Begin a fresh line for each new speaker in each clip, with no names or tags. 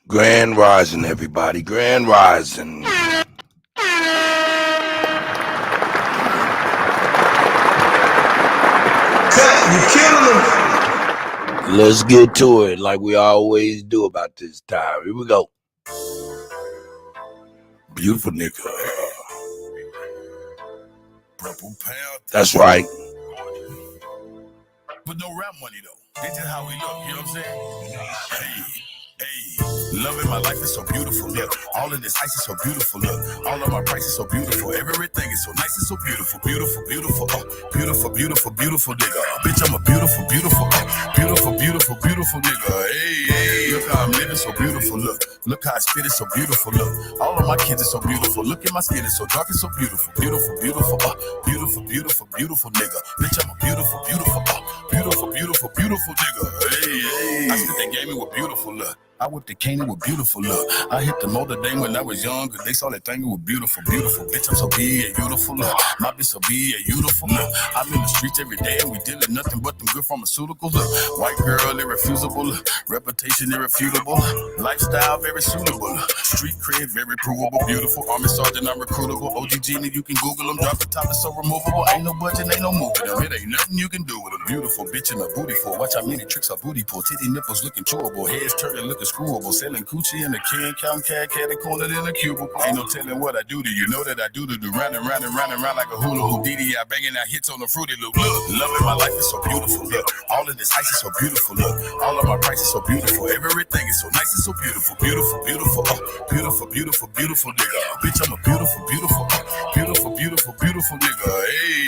Grand Rising, everybody. Grand Rising.
You killing them.
Let's get to it like we always do about this time. Here we go. Beautiful nigga. That's right.
But no rap money though. This is how we look, you know what I'm saying? Hey, loving my life is so beautiful, look. All of this ice is so beautiful, look. All of my price is so beautiful. Everything is so nice and so beautiful. Beautiful, beautiful, beautiful, beautiful, beautiful nigga. Bitch, I'm a beautiful, beautiful, beautiful, beautiful, beautiful nigga. Hey, look how I'm living so beautiful, look. Look how I spit is so beautiful, look. All of my kids are so beautiful. Look at my skin, it's so dark and so beautiful. Beautiful, beautiful, beautiful, beautiful, beautiful nigga. Bitch, I'm a beautiful, beautiful, beautiful, beautiful, beautiful nigga. Hey, I spit that gaming with beautiful, look. I whipped the cane with beautiful look. I hit the Notre Dame when I was young, cause they saw that thing with beautiful, beautiful. Bitch, I'm so big and beautiful look. My bitch so big and beautiful look. I'm in the streets every day and we dealing nothing but them good pharmaceuticals look. White girl, irrefusable look. Reputation irrefutable. Lifestyle very suitable. Street cred very provable. Beautiful. Army sergeant, I'm recruitable. OG Genie, you can Google them. Drop the top, it's so removable. Ain't no budget, ain't no moving them. It ain't nothing you can do with a beautiful bitch in a booty for. Watch how many tricks her booty pull. Titty nipples looking chewable. Heads turning looking screwable, selling coochie in the can, count cat cornered in a cubicle. Ain't no telling what I do to you. Know that I do to do round and round and round and round like a hula hoop. DDI banging out hits on the fruity loop. Look, loving my life is so beautiful. Look, all of this ice is so beautiful. Look, all of my price is so beautiful. Everything is so nice and so beautiful. Beautiful, beautiful, beautiful, beautiful, beautiful nigga. Bitch, I'm a beautiful, beautiful, beautiful, beautiful, beautiful nigga.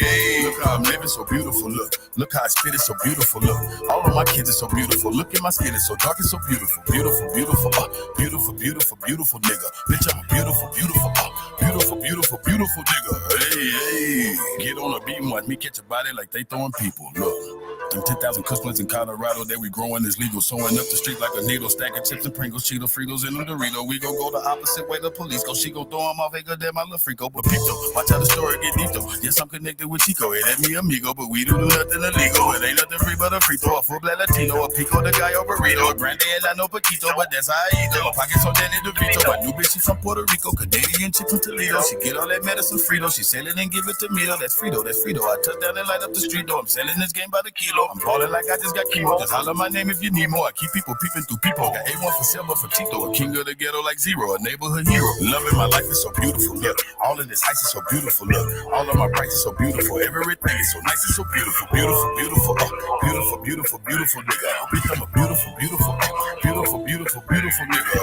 Hey, look how I'm living so beautiful. Look how I spit is so beautiful. Look, all of my kids are so beautiful. Look at my skin, it's so dark and so beautiful. Beautiful, beautiful, beautiful, beautiful, beautiful nigga. Bitch, I'm a beautiful, beautiful, beautiful, beautiful, beautiful nigga. Hey, get on a beat and watch me catch a body like they throwing people. Look, them 10,000 customers in Colorado that we growing is legal. Sewing up the street like a needle, stacking chips and Pringles, Cheetos, Fritos, and them Doritos. We gon' go the opposite way the police go. She gon' throw them off, ain't that my little freako. But peep though, watch how the story get deep though. Yes, I'm connected with Chico, it ain't me amigo, but we do nothing illegal. It ain't nothing free but a free throw, a full-blood Latino, a pico, the guy over burrito, a grande and I know Paquito, but that's how I eat though. Pockets on Danny DeVito, my new bitch, she from Puerto Rico, Canadian chick from Toledo. She get all that medicine Frito, she sell it and give it to me though. That's Frito, that's Frito. I touch down and light up the street though. I'm selling this game by the kilo. I'm ballin' like I just got chemo. Just holler my name if you need more. I keep people peeping through people. Got A1 for silver for Tito, a king of the ghetto like Zero, a neighborhood hero. Loving my life is so beautiful. Look, all of this ice is so beautiful. Look, all of my price is so beautiful. Everything is so nice and so beautiful. Beautiful, beautiful, beautiful, beautiful, beautiful nigga. Bitch, I'm a beautiful, beautiful, beautiful, beautiful, beautiful nigga.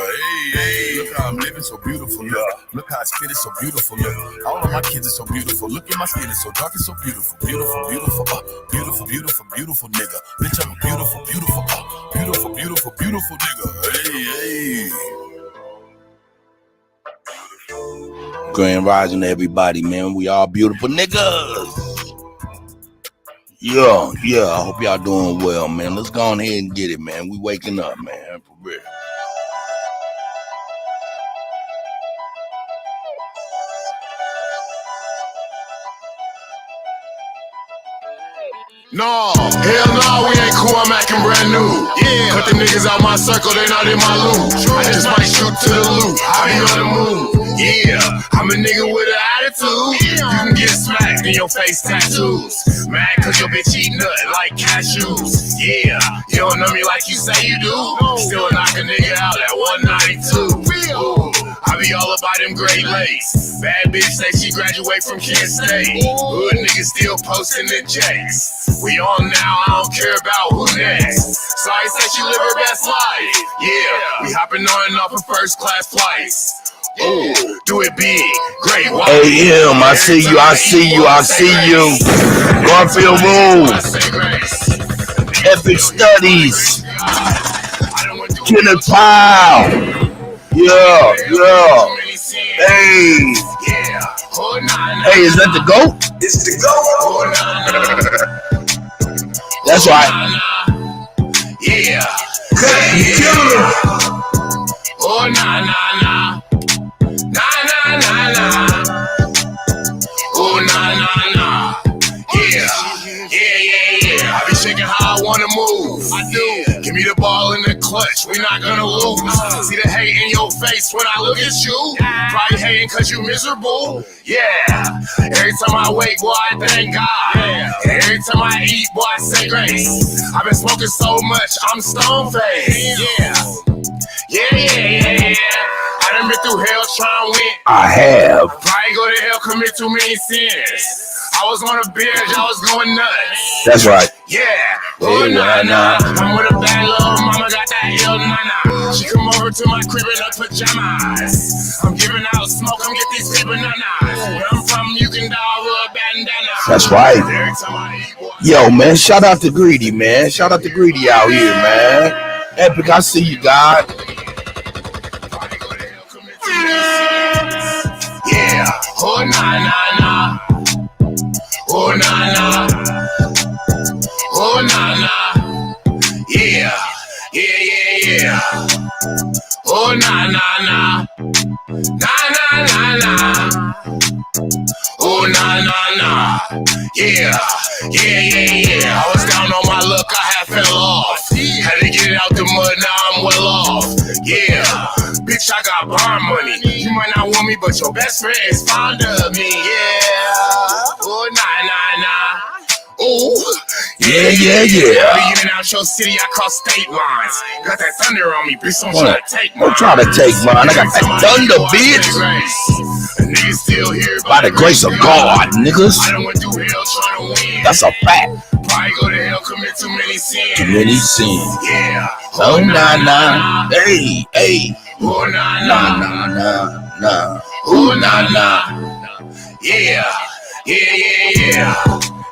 Hey, look how I'm living so beautiful. Look how I spit is so beautiful. Look, all of my kids are so beautiful. Look at my skin, it's so dark and so beautiful. Beautiful, beautiful, beautiful, beautiful, beautiful nigga. Bitch, I'm a beautiful, beautiful, beautiful, beautiful, beautiful nigga. Hey.
Grand Rising, everybody, man. We all beautiful niggas. Yeah. I hope y'all doing well, man. Let's go on ahead and get it, man. We waking up, man, for real.
No, hell no, we ain't cool, I'm acting brand new. Yeah, cut the niggas out my circle, they not in my loop. I just might shoot to the loop, I be on the move. Yeah, I'm a nigga with an attitude. You can get smacked in your face tattoos. Mad cause your bitch eat nothing like cashews. Yeah, you don't know me like you say you do. Still knock a nigga out at 192. Ooh, I be all about them gray lace. Bad bitch say she graduate from Kent State. Hood niggas still posting the J's. We on now, I don't care about who next. Sorry said she live her best life. Yeah, we hopping on and off of first class flights. Ooh, do it big, great white.
Hey, I see you. Garfield Rules. Epic Studies. Kenneth Powell. Yeah. Hey, is that the GOAT?
It's the GOAT.
That's right.
Yeah.
You killing them.
Oh, nah. Oh, nah. Yeah. I be shaking how I wanna move. I do. Give me Be the ball in the clutch, we not gonna lose. See the hate in your face when I look at you. Probably hating cause you miserable. Yeah. Every time I wake, boy, I thank God. And every time I eat, boy, I say grace. I've been smoking so much, I'm stone-faced. Yeah. I done been through hell trying to win.
I have.
Probably go to hell, commit too many sins. I was on a binge, I was going nuts.
That's right.
Yeah. Oh, nah. I'm with a bad little mama, got that ill nana. She come over to my crib in her pajamas. I'm giving out smoke, come get these free bananas. Where I'm from, you can dial with a bandana.
That's right. Yo, man, shout out to Greedy, man. Shout out to Greedy out here, man. Epic, I see you, God.
Yeah. Oh, nah. Oh, nah. Oh, nah. Yeah. Oh, nah. Nah. Oh, nah. Yeah. I was down on my luck, I had fell off. Had to get it out the mud, now I'm well off. Yeah. Bitch, I got bond money. You might not want me, but your best friend is fond of me. Yeah. Oh, nah. Ooh. Yeah.
Yeah.
I be in and out your city, I cross state lines. Got that thunder on me, bitch, don't try to take mine.
Don't try to take mine, I got that thunder, bitch.
Niggas still here
by the grace of God, niggas.
I done went through hell trying to win.
That's a fact.
Probably go to hell, commit too many sins. Yeah.
Oh, nah. Hey.
Oh, nah.
Oh, nah.
Yeah.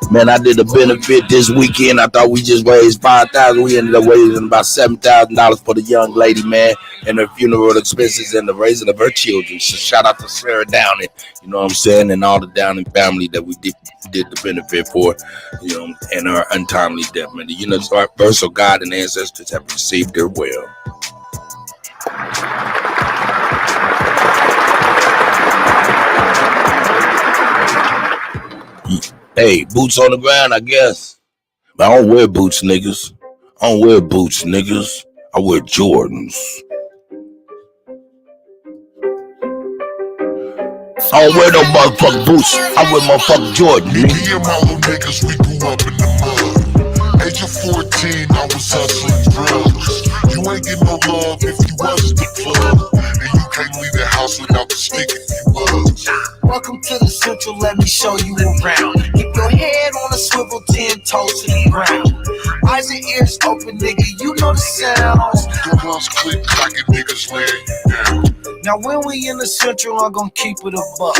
Man, I did a benefit this weekend. I thought we just raised $5,000. We ended up raising about $7,000 for the young lady, man, and her funeral expenses and the raising of her children. So shout out to Sarah Downing, you know what I'm saying, and all the Downing family that we did the benefit for, you know, and her untimely death. Man, the universal God and ancestors have received her well. Hey, boots on the ground, I guess. But I don't wear boots, niggas. I wear Jordans. I don't wear no motherfucking boots. I wear motherfucking Jordan.
Me and my little niggas, we grew up in the mud. Age of 14, I was hustling drugs. You ain't get no love if you wasn't the plug. And you can't leave the house without the stick if you was.
Welcome to the Central, let me show you around. Keep your head on a swivel, 10 toes to the ground. Eyes and ears open, nigga, you know the sounds.
Guns click, cracking niggas laying you down.
Now when we in the Central, I'm gon' keep it a buck.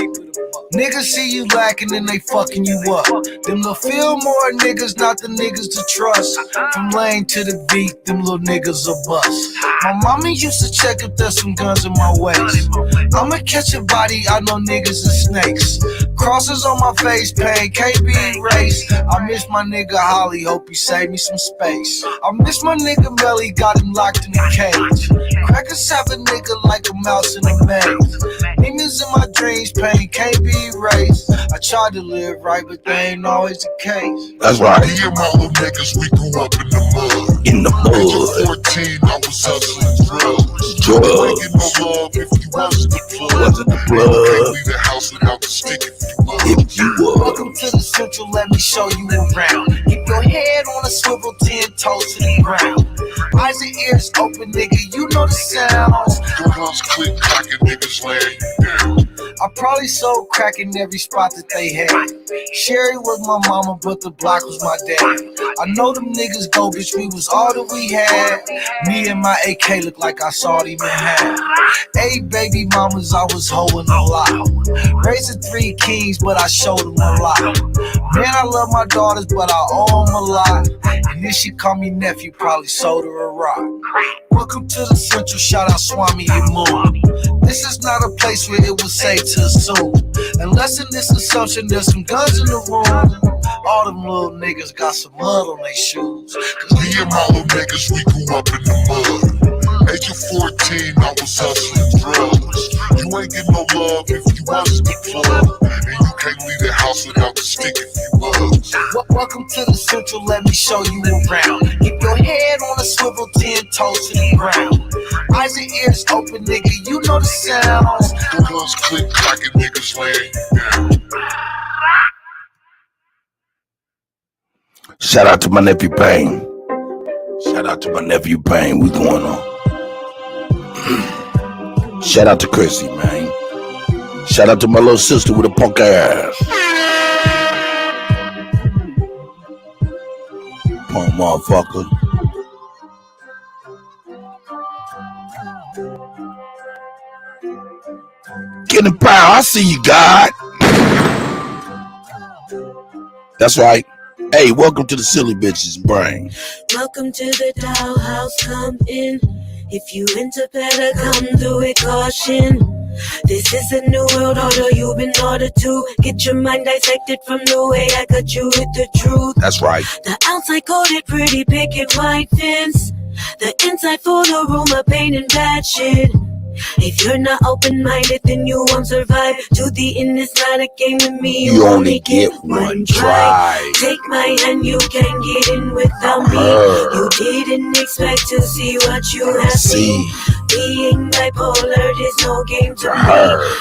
Niggas see you lacking and they fucking you up. Them little Fillmore niggas, not the niggas to trust. From Lane to the beat, them little niggas a bust. My mama used to check if there's some guns in my waist. I'ma catch a body, I know niggas and snakes. Crosses on my face, pain can't be erased. I miss my nigga Holly, hope he saved me some space. I miss my nigga Melly, got him locked in a cage. Crackers have a nigga like a mouse in a maze. Demons in my dreams, pain can't be erased. I tried to live right, but they ain't always the case.
That's right.
Me and my little niggas, we grew up in the mud.
In the
Age of
mud.
14, I was hustling drugs. You ain't get no love if you wasn't the plug. You can't leave the house without the stick if you was.
Welcome to the Central, let me show you around. Keep your head on a swivel, 10 toes to the ground. Eyes and ears open, nigga, you know the sounds.
Guns click, cracking niggas laying you down.
I probably sold crack in every spot that they had. Sherry was my mama, but the block was my dad. I know them niggas go, bitch, we was all that we had. Me and my AK look like I saw them in half. 8 baby mamas, I was holding a lot. Raising 3 kings, but I showed them a lot. Man, I love my daughters, but I owe them a lot. And then she called me nephew, probably sold her a rock. Welcome to the Central, shout out Swami and Moon. This is not a place where it was safe to assume. Unless in this assumption there's some guns in the room. All them little niggas got some mud on their shoes.
Me and my little niggas, we grew up in the mud. Age of 14, I was hustling drugs. You ain't get no love if you wasn't the plug. And you can't leave the house without the stick if you was.
Welcome to the Central, let me show you around. Keep your head on a I'ma swivel 10 toes to the ground. Eyes and ears open, nigga, you know the sounds.
Guns click clacking, niggas laying down.
Shout out to my nephew Payne. Shout out to my nephew Payne. We going on. Shout out to Chrissy, man. Shout out to my little sister with a punk ass. Punk motherfucker. Get in power. I see you, God. That's right. Hey, welcome to the Silly Bitches Brain.
Welcome to the dollhouse, come in. If you enter, better come through with caution. This is a new world order, you've been ordered to get your mind dissected from the way I cut you with the truth.
That's right.
The outside coated pretty picket white fence. The inside full of rumor, pain, and bad shit. If you're not open-minded, then you won't survive. To the end, it's not a game with me.
You only get one try.
Take my hand, you can get in without me. You didn't expect to see what you have seen. Being bipolar, there's no game to me.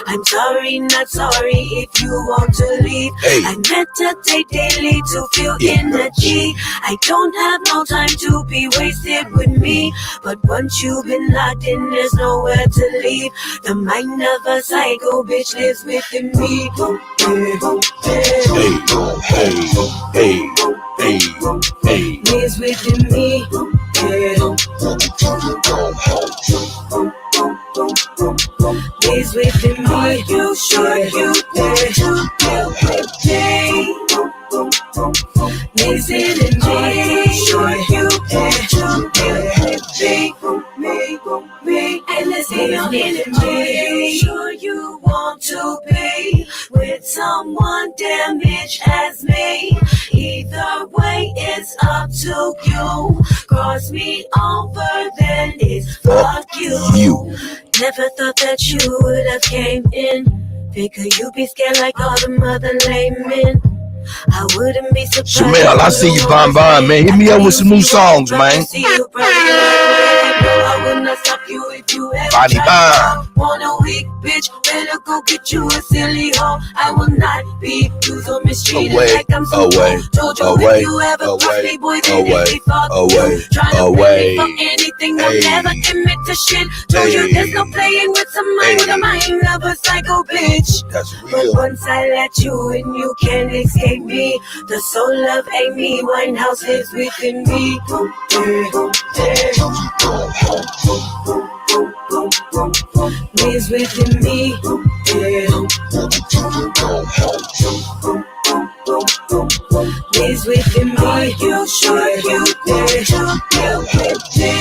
I'm sorry, not sorry if you want to leave. I meditate daily to feel energy. I don't have no time to be wasted with me. But once you've been locked in, there's nowhere to leave. The mind of a psycho bitch lives within me. Lives within me. Lives within me. You sure you dare to feel me? Lives in me. Sure you dare to feel me? And let's see your enemy. Sure you want to be with someone damaged as me. Either way, it's up to you. Cross me over, then it's fuck you. Never thought that you would have came in. Figure you be scared like all the other lame men. I wouldn't be surprised.
Shamel, I see you, Bon, man. Hit me up with some new songs, man.
I will not stop you if you ever want a weak bitch, better go get you a silly hoe. I will not be used or mistreated like I'm so told you if you ever cross me, boy, then it be fuck you. Trying to play me for anything, will never admit to shit. Told you there's no playing with some mind, with the mind of a psycho bitch.
That's real.
But once I let you in, you can't escape me. The soul of Amy Winehouse lives within me. Lives within me. Lives within me. You sure you dare to feel me?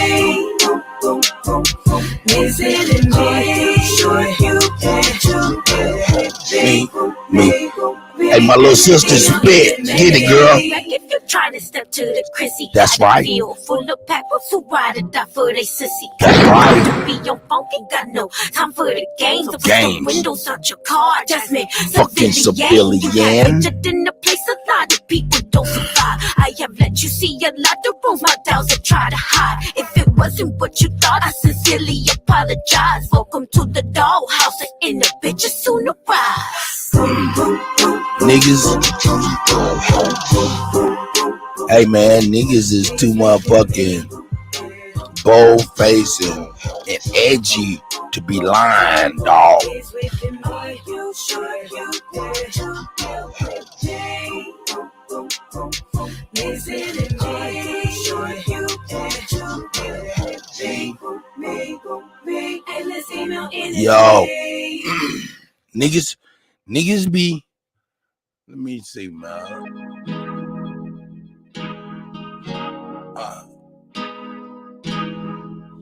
Lives in me. Sure you dare to feel me.
Hey, my little sister spit. Get it, girl.
If you try to step to the Chrissy,
that's right.
Feel full of peppers who ride or die for they sissy.
That's right.
To be on funk ain't got no time for the games. So the windows out your car, just me.
Fucking civilian.
In the place a lot of people don't survive. I have let you see a lot of rooms my doubts have tried to hide. If it wasn't what you thought, I sincerely apologize. Welcome to the dollhouse, and the bitches soon arrive.
Niggas. Hey man, niggas is too motherfucking bold faced and edgy to be lying, dog. Yo, niggas be. Let me see, man.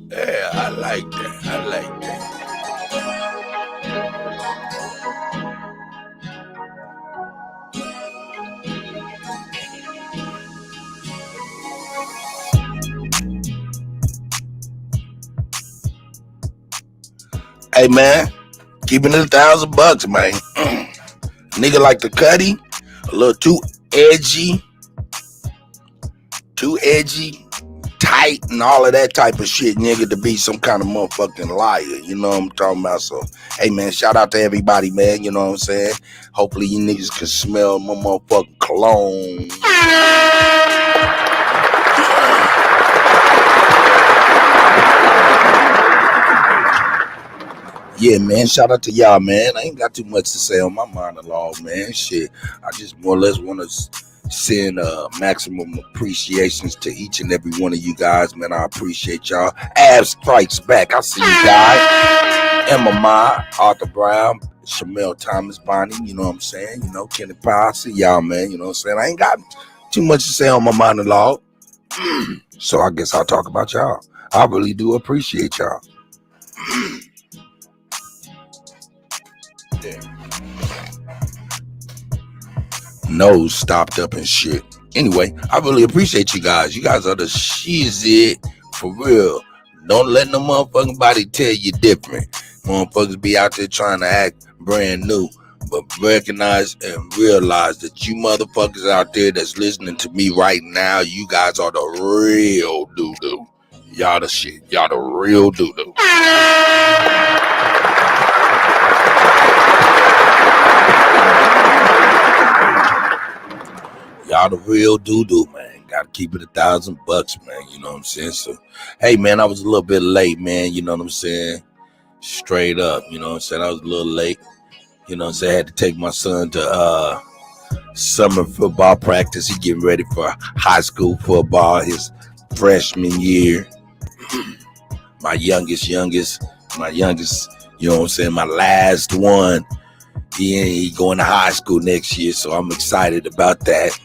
Yeah, I like that. Hey man, keeping it $1,000, man. Nigga like the Kutty, a little too edgy. tight and all of that type of shit, nigga, to be some kind of motherfucking liar. You know what I'm talking about? So, hey, man, shout out to everybody, man. You know what I'm saying? Hopefully you niggas can smell my motherfucking cologne. Yeah, man, shout out to y'all, man. I ain't got too much to say on my monologue, man. Shit, I just more or less want to send maximum appreciations to each and every one of you guys, man. I appreciate y'all. Ab Strikes Back. I see you guys. Emma Ma, Arthur Brown, Shamel Thomas, Bonnie, you know what I'm saying? You know, Kenny Powell. I see y'all, man. You know what I'm saying? I ain't got too much to say on my monologue. So I guess I'll talk about y'all. I really do appreciate y'all. Nose stopped up and shit. Anyway, I really appreciate you guys. You guys are the shit for real. Don't let no motherfucking body tell you different. Motherfuckers be out there trying to act brand new, but recognize and realize that you motherfuckers out there that's listening to me right now, you guys are the real doo-doo. Y'all the shit. Y'all the real doo-doo. Y'all the real doo-doo, man. Gotta keep it $1,000, man. You know what I'm saying? So, hey, man, I was a little bit late, man. You know what I'm saying? Straight up. You know what I'm saying? I was a little late. You know what I'm saying? I had to take my son to summer football practice. He getting ready for high school football, his freshman year. My youngest, you know what I'm saying? My last one. He going to high school next year, so I'm excited about that.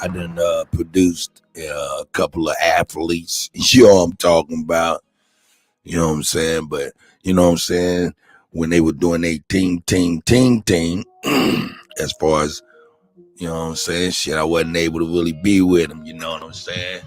I done produced a couple of athletes. You know what I'm talking about. You know what I'm saying? But, you know what I'm saying? When they were doing a team, as far as, you know what I'm saying? Shit, I wasn't able to really be with them. You know what I'm saying?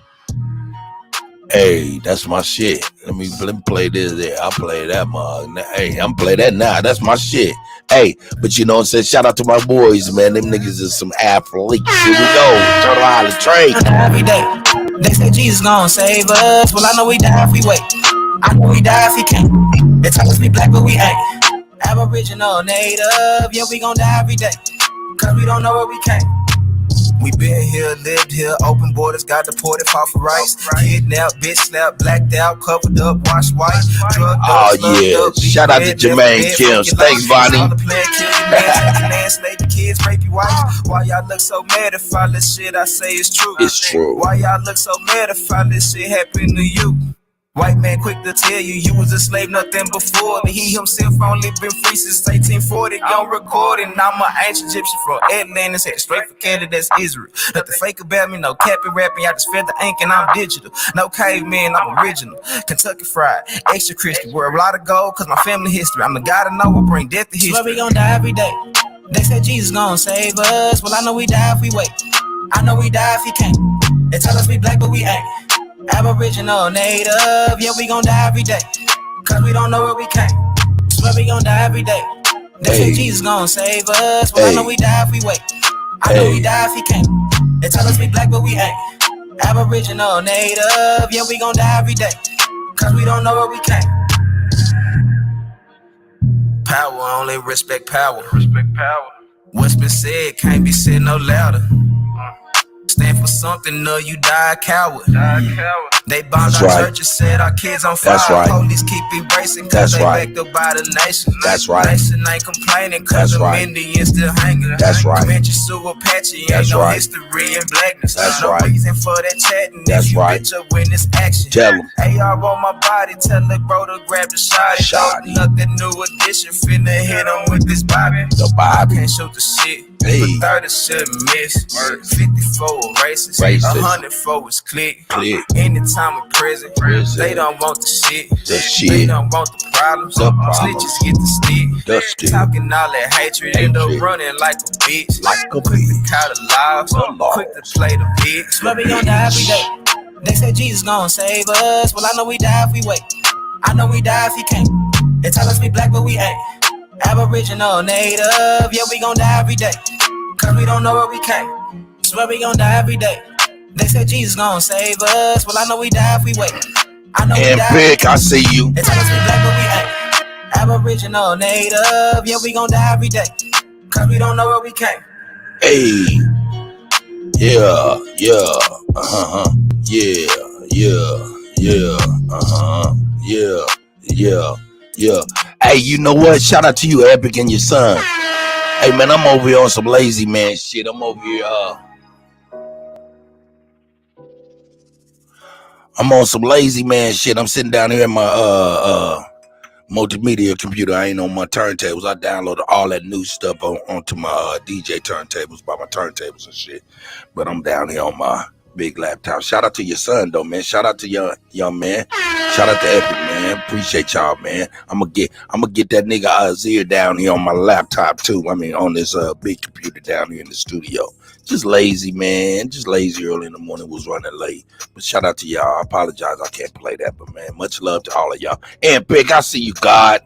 Hey, that's my shit. Let me play this there. I'll play that, mug. Hey, I'm play that now. That's my shit. Hey, but you know what I'm saying? Shout out to my boys, man. Them niggas is some athletes. Here we go. Turn around and trade.
Every day, they say Jesus gonna save us. Well, I know we die if we wait. I know we die if he can't. They tell us we black, but we ain't. Aboriginal, native, yeah, we gon' die every day. Cause we don't know where we came. We been here, lived here, open borders, got deported, fought for rights. Kidnapped, bitch slapped, blacked out, covered up, washed white. Drugged
up, yeah. Shout out to Jermaine Kim's. Thanks, Bonnie.
Slave kids, rape your wife. Why y'all look so mad if all this shit I say is true?
It's true.
Why y'all look so mad if all this shit happened to you? White man quick to tell you was a slave, nothing before me. He himself only been free since 1840. Young recording, I'm an ancient Egyptian from Atlantis, head straight for Canada, that's Israel. Nothing fake about me, no capping rapping, I just fed the ink and I'm digital. No caveman, I'm original. Kentucky fried, extra crispy, wear a lot of gold cause my family history. I'm the guy to know, I bring death to history. Swear we gon' die every day. They said Jesus gonna save us. Well, I know we die if we wait. I know we die if he can't. They tell us we black, but we ain't. Aboriginal, native, yeah, we gon' die every day. Cause we don't know where we came. Swear we gon' die every day. They say Jesus gon' save us. Well, I know we die if we wait. I know we die if he can't. They tell us we black, but we ain't. Aboriginal, native, yeah, we gon' die every day. Cause we don't know where we came. Power, only respect power. Respect power. What's been said can't be said no louder. Stand for something, or you die a coward. They bombed our churches, set our kids on fire.
That's right.
Police keep erasing cause they backed up by the nation.
That's right.
Nation ain't complaining cause the Indians still hanging.
That's right.
Comanche, Sioux, Apache, ain't no history in blackness.
That's
no
right.
reason for that chatting.
That's right.
Bitch up when it's action.
Tell them.
AR on my body, tell the bro to grab the shot. Nothing new addition, finna hit him with this bobby.
The Bobby.
I can't shoot the shit.
Hey.
But 30 shouldn't miss. 54 racist. 104 is click. Anytime we prison, they don't want the shit. They don't want the problems. Snitches get the stick. Talking all that hatred, end up running like a bitch. Quick to call the laws, quick to play the bitch. Swear we gon' die every day. They say Jesus gon' save us. Well, I know we die if we wait. I know we die if he can't. They tell us we black, but we ain't. Aboriginal, native, yeah, we gon' die every day. Cause we don't know where we came. Swear we gon' die every day. They said Jesus gon' save us. Well, I know we die if we wait. I know we
And
die.
Pick, I see you.
They tell us we black, but we ain't. Aboriginal, native, yeah, we gon' die every day. Cause we don't know where we came.
Hey. Yeah. Yeah. Hey, you know what? Shout out to you, Epic, and your son. Hey, man, I'm over here on some lazy man shit. I'm over here, I'm on some lazy man shit. I'm sitting down here in my multimedia computer. I ain't on my turntables. I downloaded all that new stuff onto my DJ turntables by my turntables and shit. But I'm down here on my big laptop. Shout out to your son though, man. Shout out to young man. Shout out to Epic, man. Appreciate y'all, man. I'm gonna get that nigga Azir down here on my laptop too. I mean, on this big computer down here in the studio. Just lazy, man. Just lazy early in the morning. Was running late. But shout out to y'all. I apologize I can't play that, but man, much love to all of y'all. And Pick, I see you, God.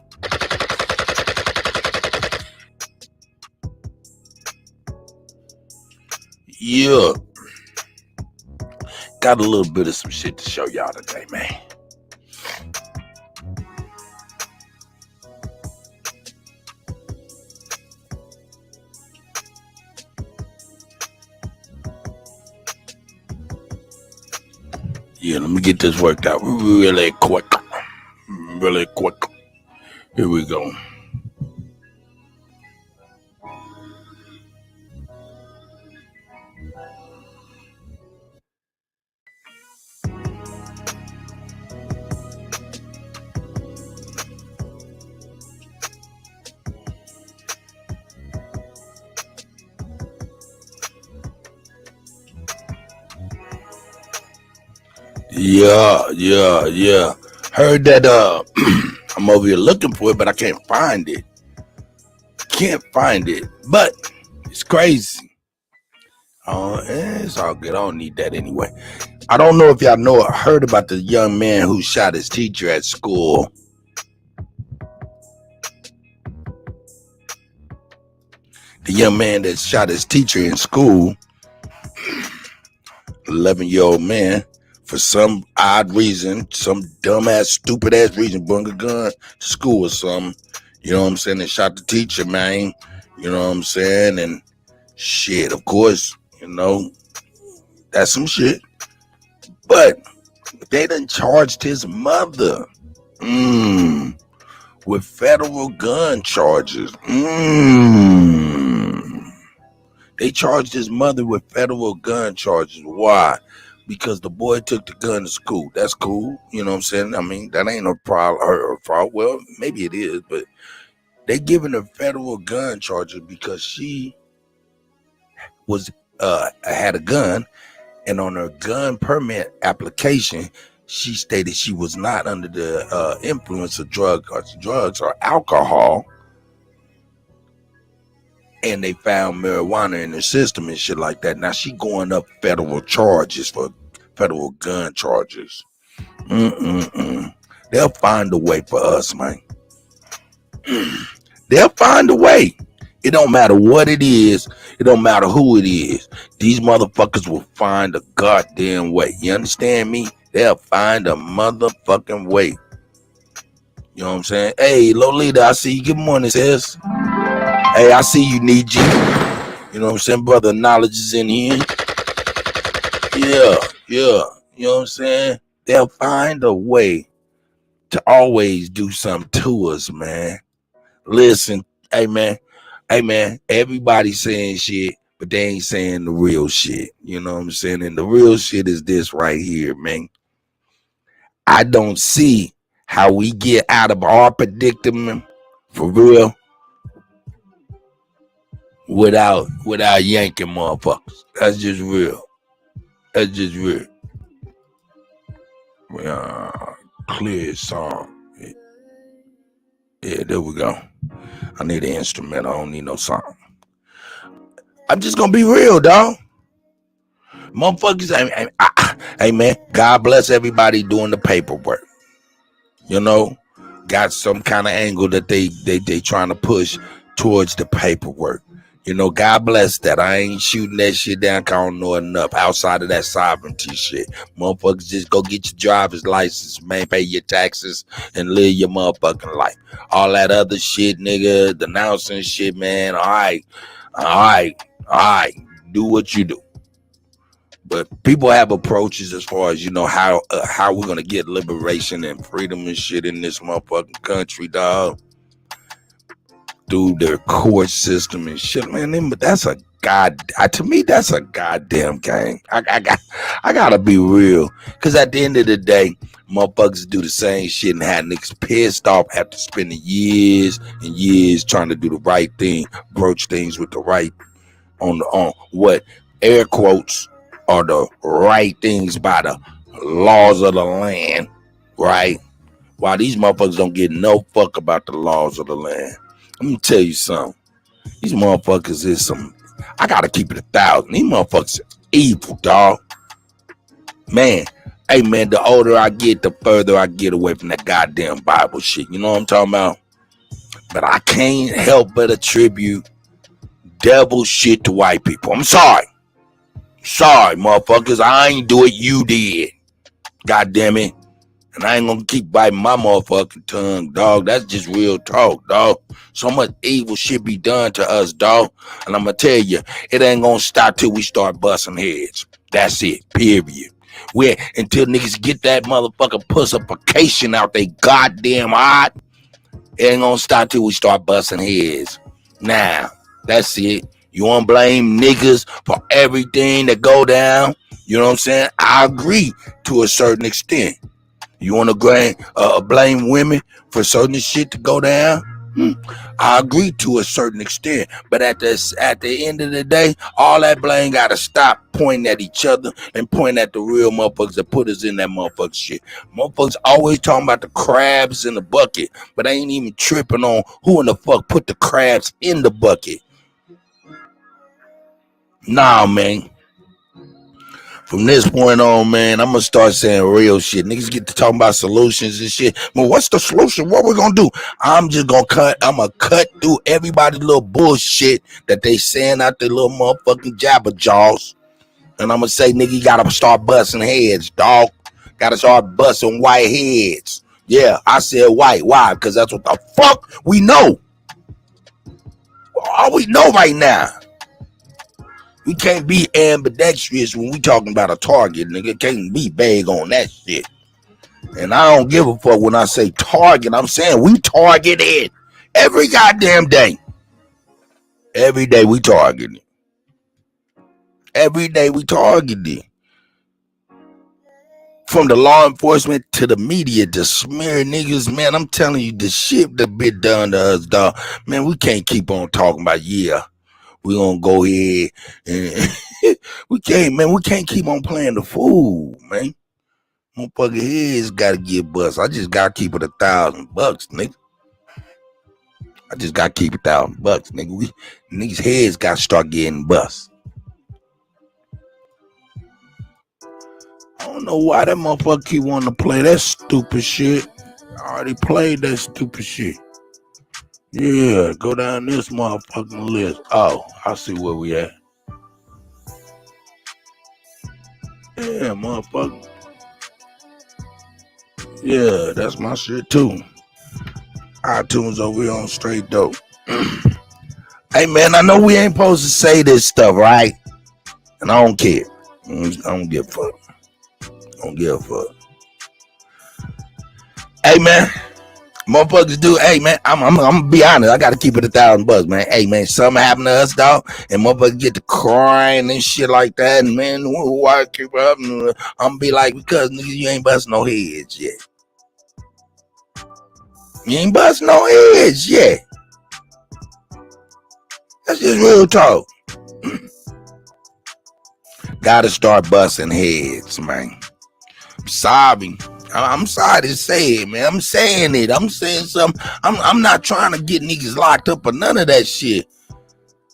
Yeah. Got a little bit of some shit to show y'all today, man. Yeah, let me get this worked out really quick. Really quick. Here we go. Yeah. Heard that I'm over here looking for it, but I can't find it. But it's crazy. It's all good. I don't need that anyway. I don't know if y'all heard about the young man who shot his teacher at school. The young man that shot his teacher in school, 11-year-old man, for some odd reason, some dumbass, stupid ass reason, brought a gun to school or something. You know what I'm saying? And shot the teacher, man. You know what I'm saying? And shit, of course, you know, that's some shit. But they done charged his mother with federal gun charges. They charged his mother with federal gun charges. Why? Because the boy took the gun to school. That's cool. You know what I'm saying? I mean, that ain't no problem. Her fault. Well, maybe it is, but they giving her federal gun charges because she had a gun, and on her gun permit application, she stated she was not under the influence of drugs or alcohol. And they found marijuana in her system and shit like that. Now she going up federal charges for federal gun charges. They'll find a way for us, man. They'll find a way. It don't matter what it is. It don't matter who it is. These motherfuckers will find a goddamn way. You understand me? They'll find a motherfucking way. You know what I'm saying? Hey, Lolita, I see you. Good morning, sis. Hey, I see you, Niji. You know what I'm saying? Brother Knowledge is in here. Yeah. You know what I'm saying? They'll find a way to always do something to us, man. Listen, hey, man, everybody's saying shit, but they ain't saying the real shit. You know what I'm saying? And the real shit is this right here, man. I don't see how we get out of our predicament, for real, without yanking motherfuckers. That's just real. Clear song. Yeah, there we go. I need an instrument. I don't need no song. I'm just gonna be real, dog. Motherfuckers, hey man, God bless everybody doing the paperwork. You know, got some kind of angle that they trying to push towards the paperwork. You know, God bless that. I ain't shooting that shit down 'cause I don't know enough outside of that sovereignty shit. Motherfuckers, just go get your driver's license, man, pay your taxes, and live your motherfucking life. All that other shit, nigga, denouncing shit, man. All right. Do what you do. But people have approaches as far as, you know, how we're gonna get liberation and freedom and shit in this motherfucking country, dog. Through their court system and shit, man. But that's a to me, that's a goddamn game. I gotta be real, because at the end of the day, motherfuckers do the same shit and have niggas pissed off after spending years and years trying to do the right thing, broach things with the right on what air quotes are the right things by the laws of the land, right? While these motherfuckers don't get no fuck about the laws of the land. Let me tell you something. These motherfuckers is some, I gotta keep it 1,000. These motherfuckers are evil, dog. Man, hey man, the older I get, the further I get away from that goddamn Bible shit. You know what I'm talking about? But I can't help but attribute devil shit to white people. I'm sorry. Sorry, motherfuckers. I ain't do it, you did. God damn it. And I ain't gonna keep biting my motherfucking tongue, dog. That's just real talk, dog. So much evil shit be done to us, dog. And I'm gonna tell you, it ain't gonna stop till we start busting heads. That's it, period. Until niggas get that motherfucking pussification out they goddamn heart, it ain't gonna stop till we start busting heads. Now, that's it. You wanna blame niggas for everything that go down? You know what I'm saying? I agree to a certain extent. You want to blame women for certain shit to go down? I agree to a certain extent. But at the end of the day, all that blame got to stop pointing at each other and pointing at the real motherfuckers that put us in that motherfucker shit. Motherfuckers always talking about the crabs in the bucket, but they ain't even tripping on who in the fuck put the crabs in the bucket. Nah, man. From this point on, man, I'm gonna start saying real shit. Niggas get to talking about solutions and shit. Well, what's the solution? What we gonna do? I'm gonna cut through everybody's little bullshit that they saying out their little motherfucking jabber jaws. And I'm gonna say, nigga, you gotta start busting heads, dog. Gotta start busting white heads. Yeah, I said white. Why? Because that's what the fuck we know. All we know right now. We can't be ambidextrous when we talking about a target, nigga. Can't be vague on that shit. And I don't give a fuck when I say target. I'm saying we target it every goddamn day. Every day we target it. Every day we target it. From the law enforcement to the media to smear niggas, man, I'm telling you, the shit that been done to us, dog. Man, we can't keep on talking about, yeah, we gonna go ahead and we can't keep on playing the fool, man. Motherfucker heads gotta get bust. I just gotta keep it $1,000, nigga. I just gotta keep $1,000, nigga. Niggas heads gotta start getting bust. I don't know why that motherfucker keep wanting to play that stupid shit. I already played that stupid shit. Yeah, go down this motherfucking list. Oh, I see where we at. Yeah, motherfucker. Yeah, that's my shit too. iTunes over here on straight dope. Hey man, I know we ain't supposed to say this stuff, right? And I don't care. I don't give a fuck. Hey man. Motherfuckers do, hey man, I'm gonna be honest, I gotta keep it $1,000, man. Hey man, something happened to us, dog, and motherfuckers get to crying and shit like that, and man, why keep up? I'm gonna be like, because nigga, you ain't busting no heads yet. You ain't busting no heads yet. That's just real talk. Gotta start busting heads, man. I'm sorry. I'm sorry to say it, man. I'm saying it. I'm saying something. I'm not trying to get niggas locked up or none of that shit.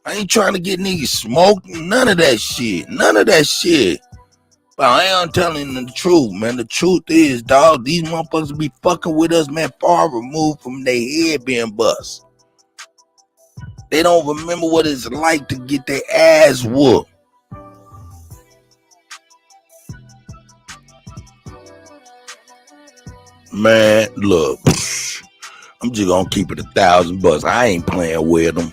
I ain't trying to get niggas smoked. None of that shit. But I am telling the truth, man. The truth is, dog, these motherfuckers be fucking with us, man, far removed from their head being bust. They don't remember what it's like to get their ass whooped. Man, look, I'm just gonna keep it $1,000. I ain't playing with them.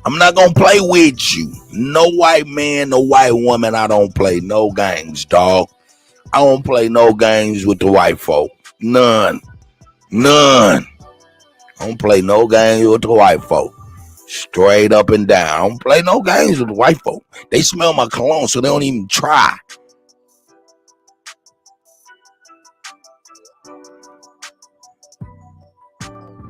I'm not gonna play with you. No white man, no white woman. I don't play no games, dog. I don't play no games with the white folk. None. I don't play no games with the white folk. Straight up and down. I don't play no games with the white folk. They smell my cologne, so they don't even try.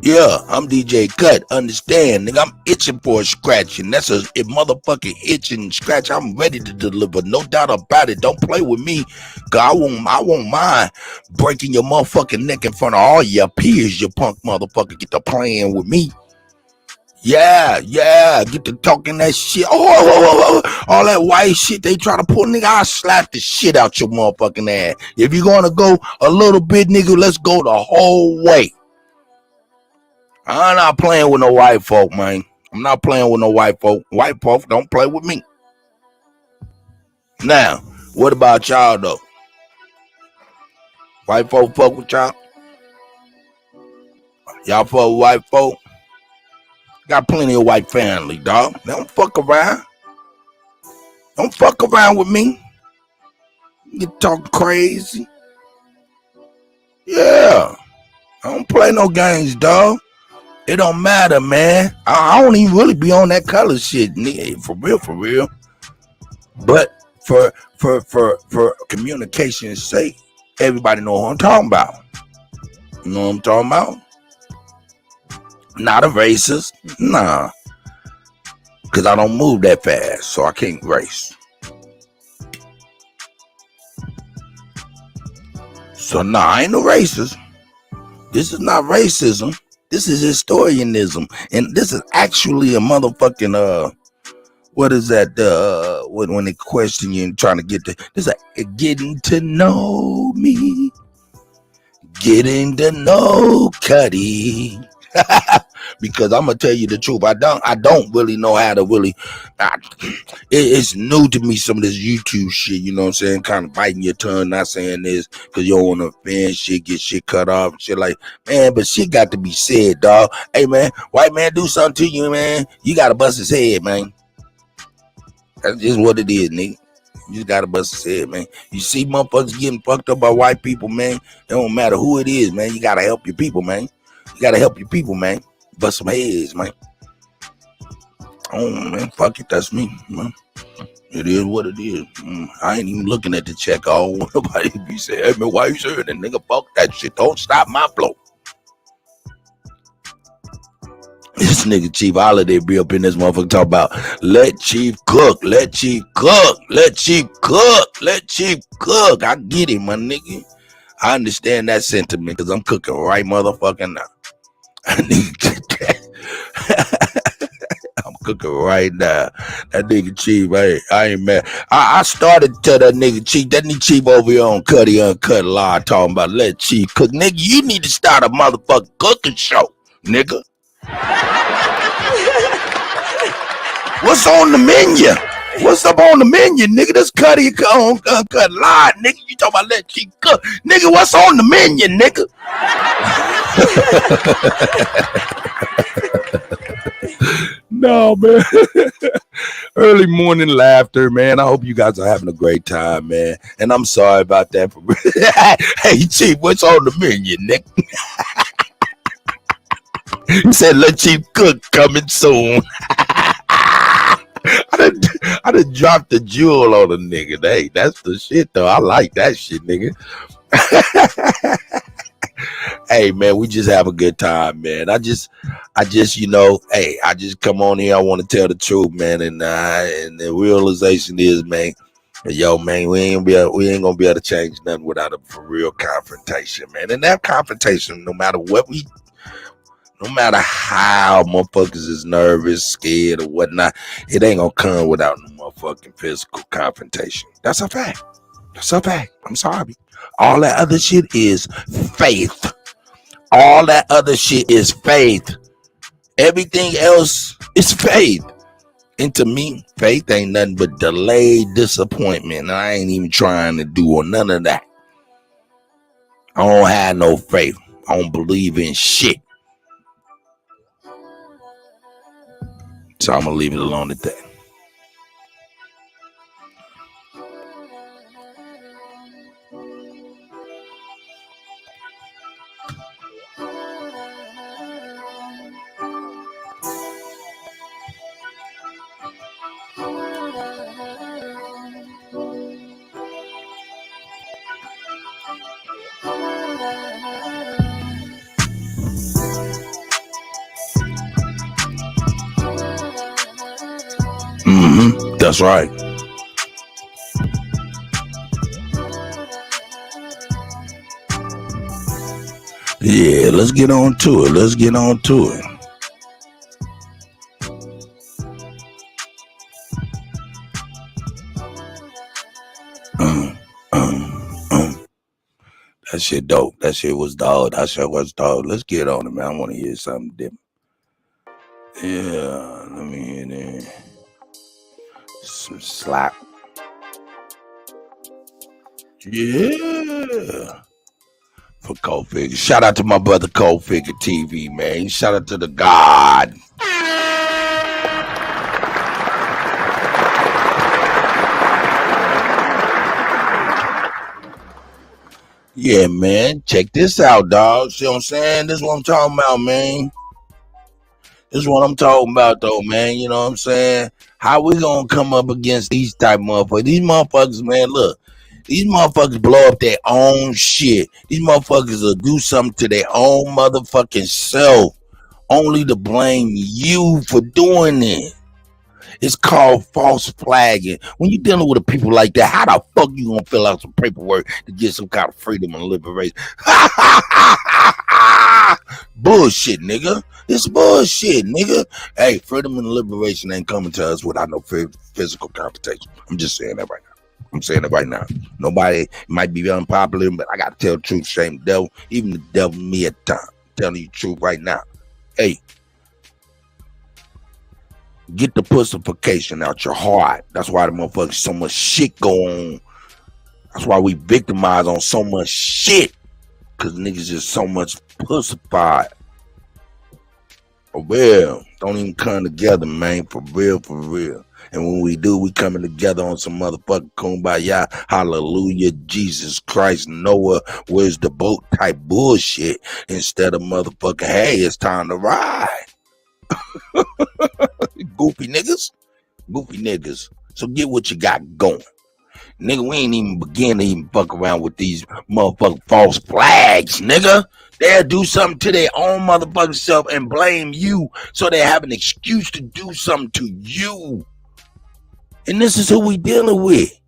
Yeah, I'm DJ Cut. Understand, nigga, I'm itching for a scratch, and that's a motherfucking itching scratch. I'm ready to deliver, no doubt about it. Don't play with me, cause I won't mind breaking your motherfucking neck in front of all your peers, you punk motherfucker. Get to playing with me. Yeah, get to talking that shit. All that white shit they try to pull, nigga. I'll slap the shit out your motherfucking ass. If you're gonna go a little bit, nigga, let's go the whole way. I'm not playing with no white folk, man. I'm not playing with no white folk. White folk don't play with me. Now, what about y'all, though? White folk fuck with y'all? Y'all fuck with white folk? Got plenty of white family, dog. They don't fuck around. Don't fuck around with me. You talking crazy. Yeah. I don't play no games, dog. It don't matter, man. I don't even really be on that color shit, nigga. For real. But for communication's sake, everybody know who I'm talking about. You know what I'm talking about? Not a racist. Nah. Because I don't move that fast, so I can't race. So nah, I ain't no racist. This is not racism. This is historianism. And this is actually a motherfucking what is that? When they question you and trying to get to this, getting to know me, getting to know Kutty. Because I'm gonna tell you the truth, I don't really know how to really. It's new to me, some of this YouTube shit. You know what I'm saying? Kind of biting your tongue, not saying this because you don't want to offend shit, get shit cut off, and shit like, man. But shit got to be said, dog. Hey man, white man do something to you, man. You gotta bust his head, man. That's just what it is, nigga. You just gotta bust his head, man. You see motherfuckers getting fucked up by white people, man. It don't matter who it is, man. You gotta help your people, man. You gotta help your people, man. Bust some heads, man. Oh, man, fuck it. That's me, man. It is what it is. I ain't even looking at the check. Oh, nobody be saying, hey, man, why you saying that, nigga? Fuck that shit. Don't stop my flow. This nigga Chief Holiday be up in this motherfucker talk about let Chief cook, let Chief cook, let Chief cook, let Chief cook. I get it, my nigga. I understand that sentiment because I'm cooking right motherfucking now. I'm cooking right now. That nigga Chief, I ain't mad. I started to tell that nigga Chief, that nigga Chief over here on Kutty UnKutt live talking about let Chief cook. Nigga, you need to start a motherfucking cooking show, nigga. What's on the menu? What's up on the menu, nigga? This Kutty UnKutt live, nigga. You talking about let Chief cook. Nigga, what's on the menu, nigga? No, man. Early morning laughter, man. I hope you guys are having a great time, man. And I'm sorry about that. Hey, Chief, what's on the menu, nigga? He said, let Chief cook coming soon. I done dropped the jewel on a nigga. Hey, that's the shit, though. I like that shit, nigga. Hey man, we just have a good time, man. I just, you know, hey, I just come on here. I want to tell the truth, man, and the realization is, man, yo, man, we ain't gonna be able to change nothing without a for real confrontation, man. And that confrontation, no matter how motherfuckers is nervous, scared, or whatnot, it ain't gonna come without no motherfucking physical confrontation. That's a fact. That's a fact. I'm sorry. All that other shit is faith. All that other shit is faith. Everything else is faith. And to me, faith ain't nothing but delayed disappointment. I ain't even trying to do none of that. I don't have no faith. I don't believe in shit. So I'm gonna leave it alone at that. That's right. Yeah, let's get on to it. Let's get on to it. That shit dope. That shit was dog. That shit was dog. Let's get on it, man. I want to hear something different. Yeah, let me hear that. Some slap. Yeah. For Cold Figure. Shout out to my brother Cold Figure TV, man. Shout out to the God. Yeah, man. Check this out, dog. See what I'm saying? This is what I'm talking about, man. This is what I'm talking about, though, man. You know what I'm saying? How we gonna come up against these type motherfuckers? These motherfuckers, man, look. These motherfuckers blow up their own shit. These motherfuckers will do something to their own motherfucking self, only to blame you for doing it. It's called false flagging. When you're dealing with people like that, how the fuck you gonna fill out some paperwork to get some kind of freedom and liberation? Bullshit, nigga. It's bullshit, nigga. Hey, freedom and liberation ain't coming to us without no physical confrontation. I'm just saying that right now. I'm saying it right now. Nobody might be unpopular, but I gotta tell the truth. Shame the devil, even the devil me at the time. I'm telling you the truth right now. Hey, get the pussification out your heart. That's why the motherfuckers so much shit go on. That's why we victimize on so much shit. Cause niggas just so much pussified. For real. Don't even come together, man. For real, for real. And when we do, we coming together on some motherfucking kumbaya, hallelujah, Jesus Christ, Noah, where's the boat type bullshit instead of motherfucking, hey, it's time to ride. Goofy niggas. Goofy niggas. So get what you got going. Nigga, we ain't even begin to even fuck around with these motherfucking false flags, nigga. They'll do something to their own motherfucking self and blame you so they have an excuse to do something to you. And this is who we dealing with.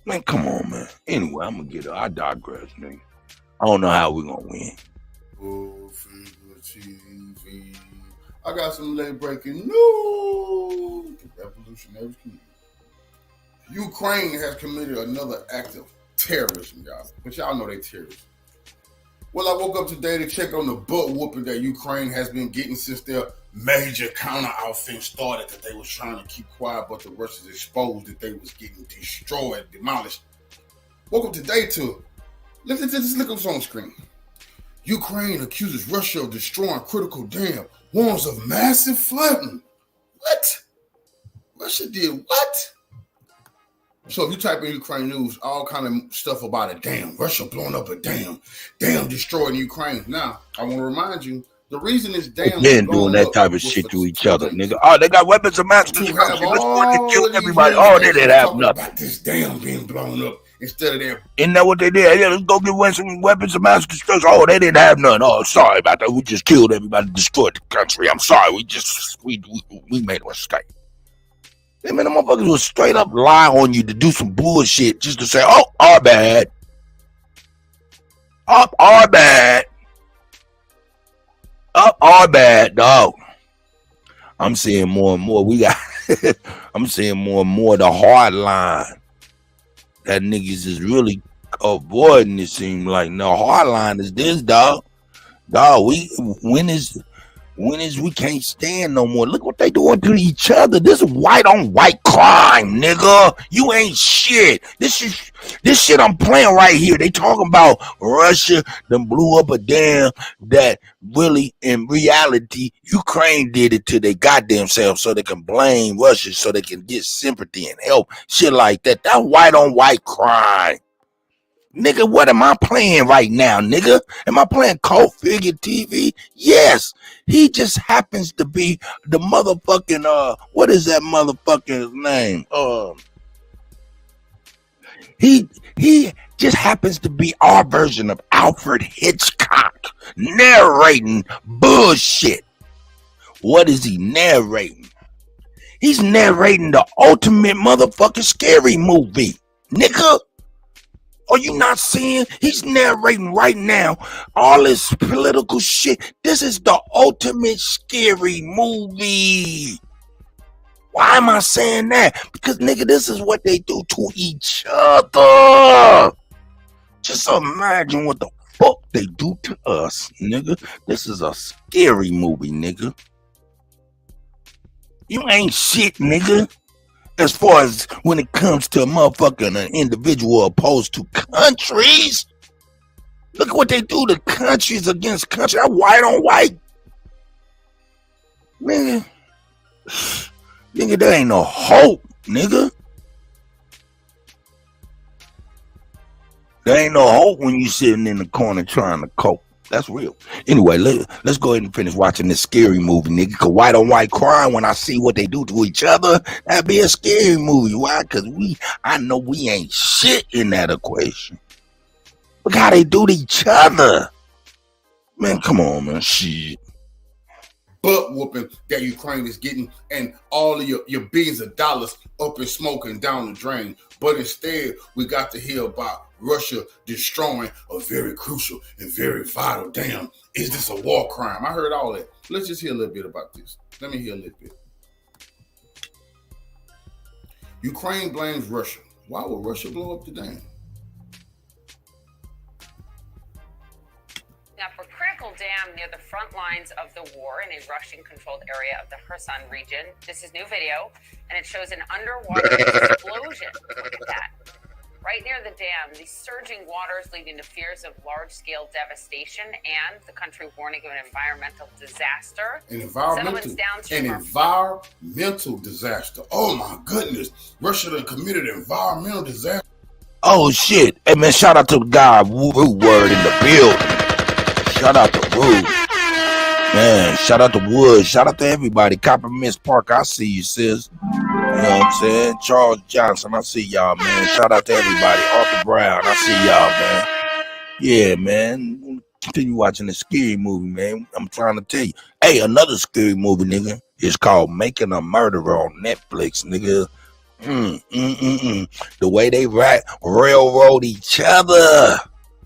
Man, come on, man. Anyway, I'm gonna get it. I digress, nigga. I don't know how we gonna win.
TV. I got some late breaking news. Revolutionary community. Ukraine has committed another act of terrorism, y'all. But y'all know they terrorists. Well, I woke up today to check on the butt whooping that Ukraine has been getting since their major counter offense started, that they was trying to keep quiet, but the Russians exposed that they was getting destroyed, demolished. Woke up today to look at this. Look what's on the screen. Ukraine accuses Russia of destroying critical dam, warns of massive flooding. What? Russia did what? So if you type in Ukraine news, all kind of stuff about a dam, Russia blowing up a dam destroying Ukraine. Now, I want to remind you, the reason this dam
been doing that type of shit to each other, nigga. Oh, they got weapons of mass destruction. Let's want to kill everybody. Oh, they didn't have nothing.
About this dam being blown up instead of their.
Isn't that what they did? Yeah, let's go get some weapons of mass destruction. Oh, they didn't have none. Oh, sorry about that. We just killed everybody, destroyed the country. I'm sorry. We made a mistake. I mean, the motherfuckers will straight up lie on you to do some bullshit just to say, oh, our bad. Up our bad. Up our bad, dog. I'm seeing more and more. I'm seeing more and more the hard line. that niggas is really avoiding. It seems like no hardline is this dog. Dog, when is we can't stand no more. Look what they doing to each other. This is white on white crime, nigga. You ain't shit. This shit I'm playing right here. They talking about Russia done blew up a dam that really in reality Ukraine did it to their goddamn self so they can blame Russia so they can get sympathy and help. Shit like that. That white on white crime. Nigga, what am I playing right now, nigga? Am I playing Cold Figure TV? Yes. He just happens to be the motherfucking, what is that motherfucker's name? He just happens to be our version of Alfred Hitchcock narrating bullshit. What is he narrating? He's narrating the ultimate motherfucking scary movie, nigga. Are you not seeing? He's narrating right now all this political shit. This is the ultimate scary movie. Why am I saying that? Because, nigga, this is what they do to each other. Just imagine what the fuck they do to us, nigga. This is a scary movie, nigga. You ain't shit, nigga. As far as when it comes to a motherfucking an individual opposed to countries. Look at what they do to countries against countries. White on white. Nigga, there ain't no hope, nigga. There ain't no hope when you sitting in the corner trying to cope. That's real. Anyway, let's go ahead and finish watching this scary movie, nigga. Cause white on white crime, when I see what they do to each other, that'd be a scary movie. Why? Cause I know we ain't shit in that equation. Look how they do to each other. Man, come on, man. Shit.
Butt whooping that Ukraine is getting, and all of your billions of dollars up in smoke and down the drain. But instead, we got to hear about Russia destroying a very crucial and very vital dam. Is this a war crime? I heard all that. Let's just hear a little bit about this. Let me hear a little bit. Ukraine blames Russia. Why would Russia blow up the dam?
Now, for critical dam near the front lines of the war in a Russian-controlled area of the Kherson region, this is new video, and it shows an underwater explosion. Look at that. Right near the dam, these surging waters leading to fears of large-scale devastation and the country warning of an environmental disaster.
An environmental disaster. Oh, my goodness. Russia done committed an environmental disaster.
Oh, shit. Hey, man, shout out to the guy, Woo Word in the building. Shout out to Woo. Man, shout out to Wood. Shout out to everybody. Copper Miss Park, I see you, sis. You know what I'm saying? Charles Johnson, I see y'all, man. Shout out to everybody. Arthur Brown, I see y'all, man. Yeah, man. Continue watching the scary movie, man. I'm trying to tell you. Hey, another scary movie, nigga. It's called Making a Murderer on Netflix, nigga. The way they railroad each other.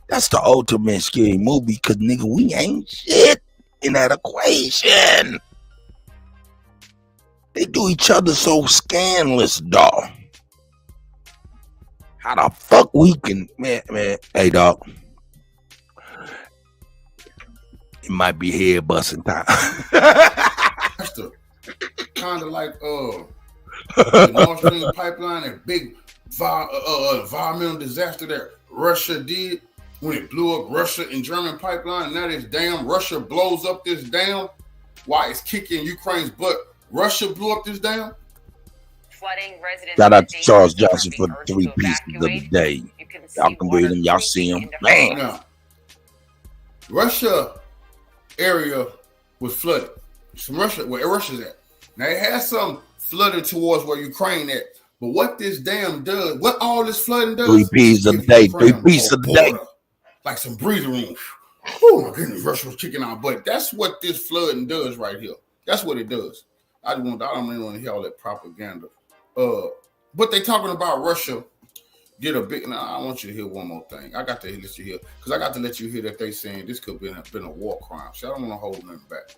That's the ultimate scary movie, because, nigga, we ain't shit in that equation. They do each other so scandalous, dog. How the fuck we can, man, hey, dog. It might be head busting time.
That's kind of like the Nord Stream pipeline, that big environmental disaster that Russia did when it blew up Russia and German pipeline. And now this damn Russia blows up this dam while it's kicking Ukraine's butt. Russia blew up this dam.
Flooding residents.
Shout out to Charles Johnson for the 3 pieces of the day. Y'all can read them. Y'all see them. Man.
Now, Russia area was flooded. Some Russia, where Russia's at. Now it has some flooded towards where Ukraine at. But what this dam does, what all this flooding does,
3 pieces of the day. 3 pieces of the day.
Like some breathing room. Oh my goodness, Russia was kicking our butt. That's what this flooding does right here. That's what it does. I don't really want to hear all that propaganda. But they talking about Russia get a big. Now I want you to hear one more thing. I got to let you hear, because I got to let you hear that they saying this could have been a war crime. So I don't want to hold nothing back.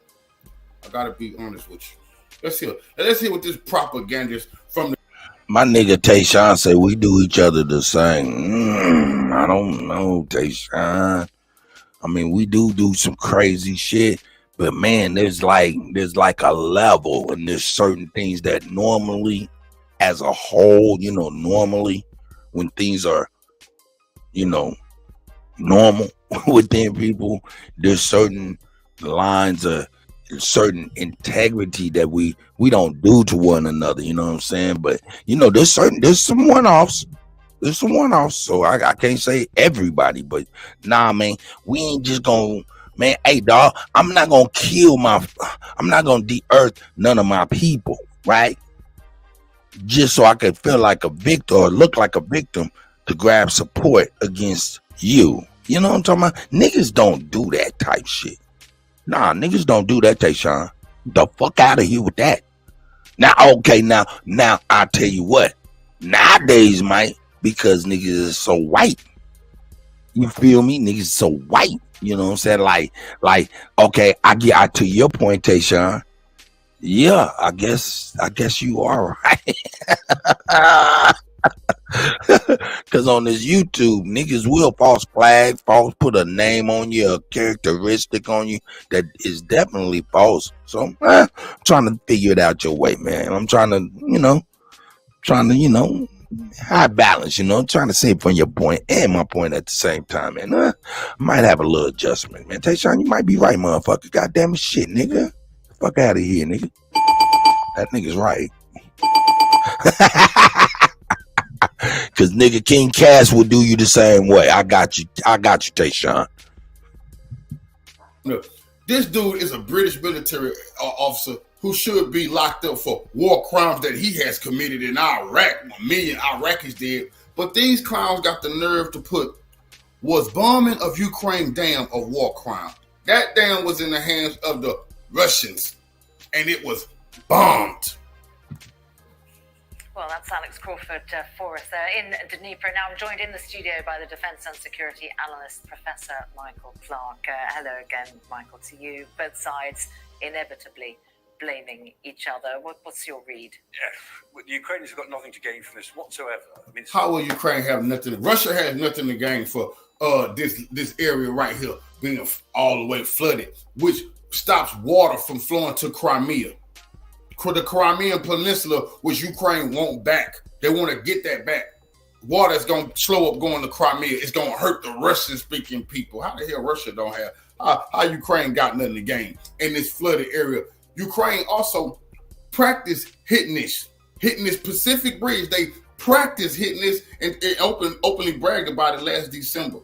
I got to be honest with you. Let's hear what this propagandist from the.
My nigga Tayshawn say we do each other the same. I don't know, Tayshawn. I mean, we do some crazy shit, but man, there's like a level, and there's certain things that normally, as a whole, normally when things are, normal within people, there's certain lines of certain integrity that we don't do to one another. You know what I'm saying? But there's some one-offs. There's some one-offs. So I can't say everybody, but nah, man, we ain't just gonna, man. Hey, dog, I'm not gonna de-earth none of my people, right? Just so I could feel like a victim or look like a victim to grab support against you. You know what I'm talking about? Niggas don't do that type shit. Nah, niggas don't do that, Tayshawn. The fuck out of here with that. Now, okay, now I'll tell you what. Nowadays, Mike, because niggas is so white. You feel me? Niggas so white. You know what I'm saying? Like, okay, I get to your point, Tayshawn. Yeah, I guess you are right. Cause on this YouTube, niggas will false flag, put a name on you, a characteristic on you that is definitely false. So I'm trying to figure it out your way, man. I'm trying to, high balance, trying to say it from your point and my point at the same time, and might have a little adjustment, man. Tayshawn, you might be right, motherfucker. Goddamn shit, nigga. Fuck out of here, nigga. That nigga's right. Cause nigga King Cass will do you the same way. I got you, Tayshawn.
Look, this dude is a British military officer who should be locked up for war crimes that he has committed in Iraq. 1 million Iraqis did. But these clowns got the nerve to put, was bombing of Ukraine dam a war crime? That dam was in the hands of the Russians, and it was bombed.
Well, that's Alex Crawford for us there in Dnipro. Now I'm joined in the studio by the defence and security analyst, Professor Michael Clark. Hello again, Michael, to you. Both sides inevitably blaming each other. What's your read?
Yeah, well, the Ukrainians have got nothing to gain from this whatsoever. I mean,
how will Ukraine have nothing? Russia has nothing to gain for this area right here being all the way flooded, which stops water from flowing to Crimea. The Crimean Peninsula, which Ukraine want back. They want to get that back. Water is going to slow up going to Crimea. It's going to hurt the Russian-speaking people. How the hell Russia don't have? How Ukraine got nothing to gain in this flooded area? Ukraine also practice hitting this Pacific Bridge. They practice hitting this and openly bragged about it last December.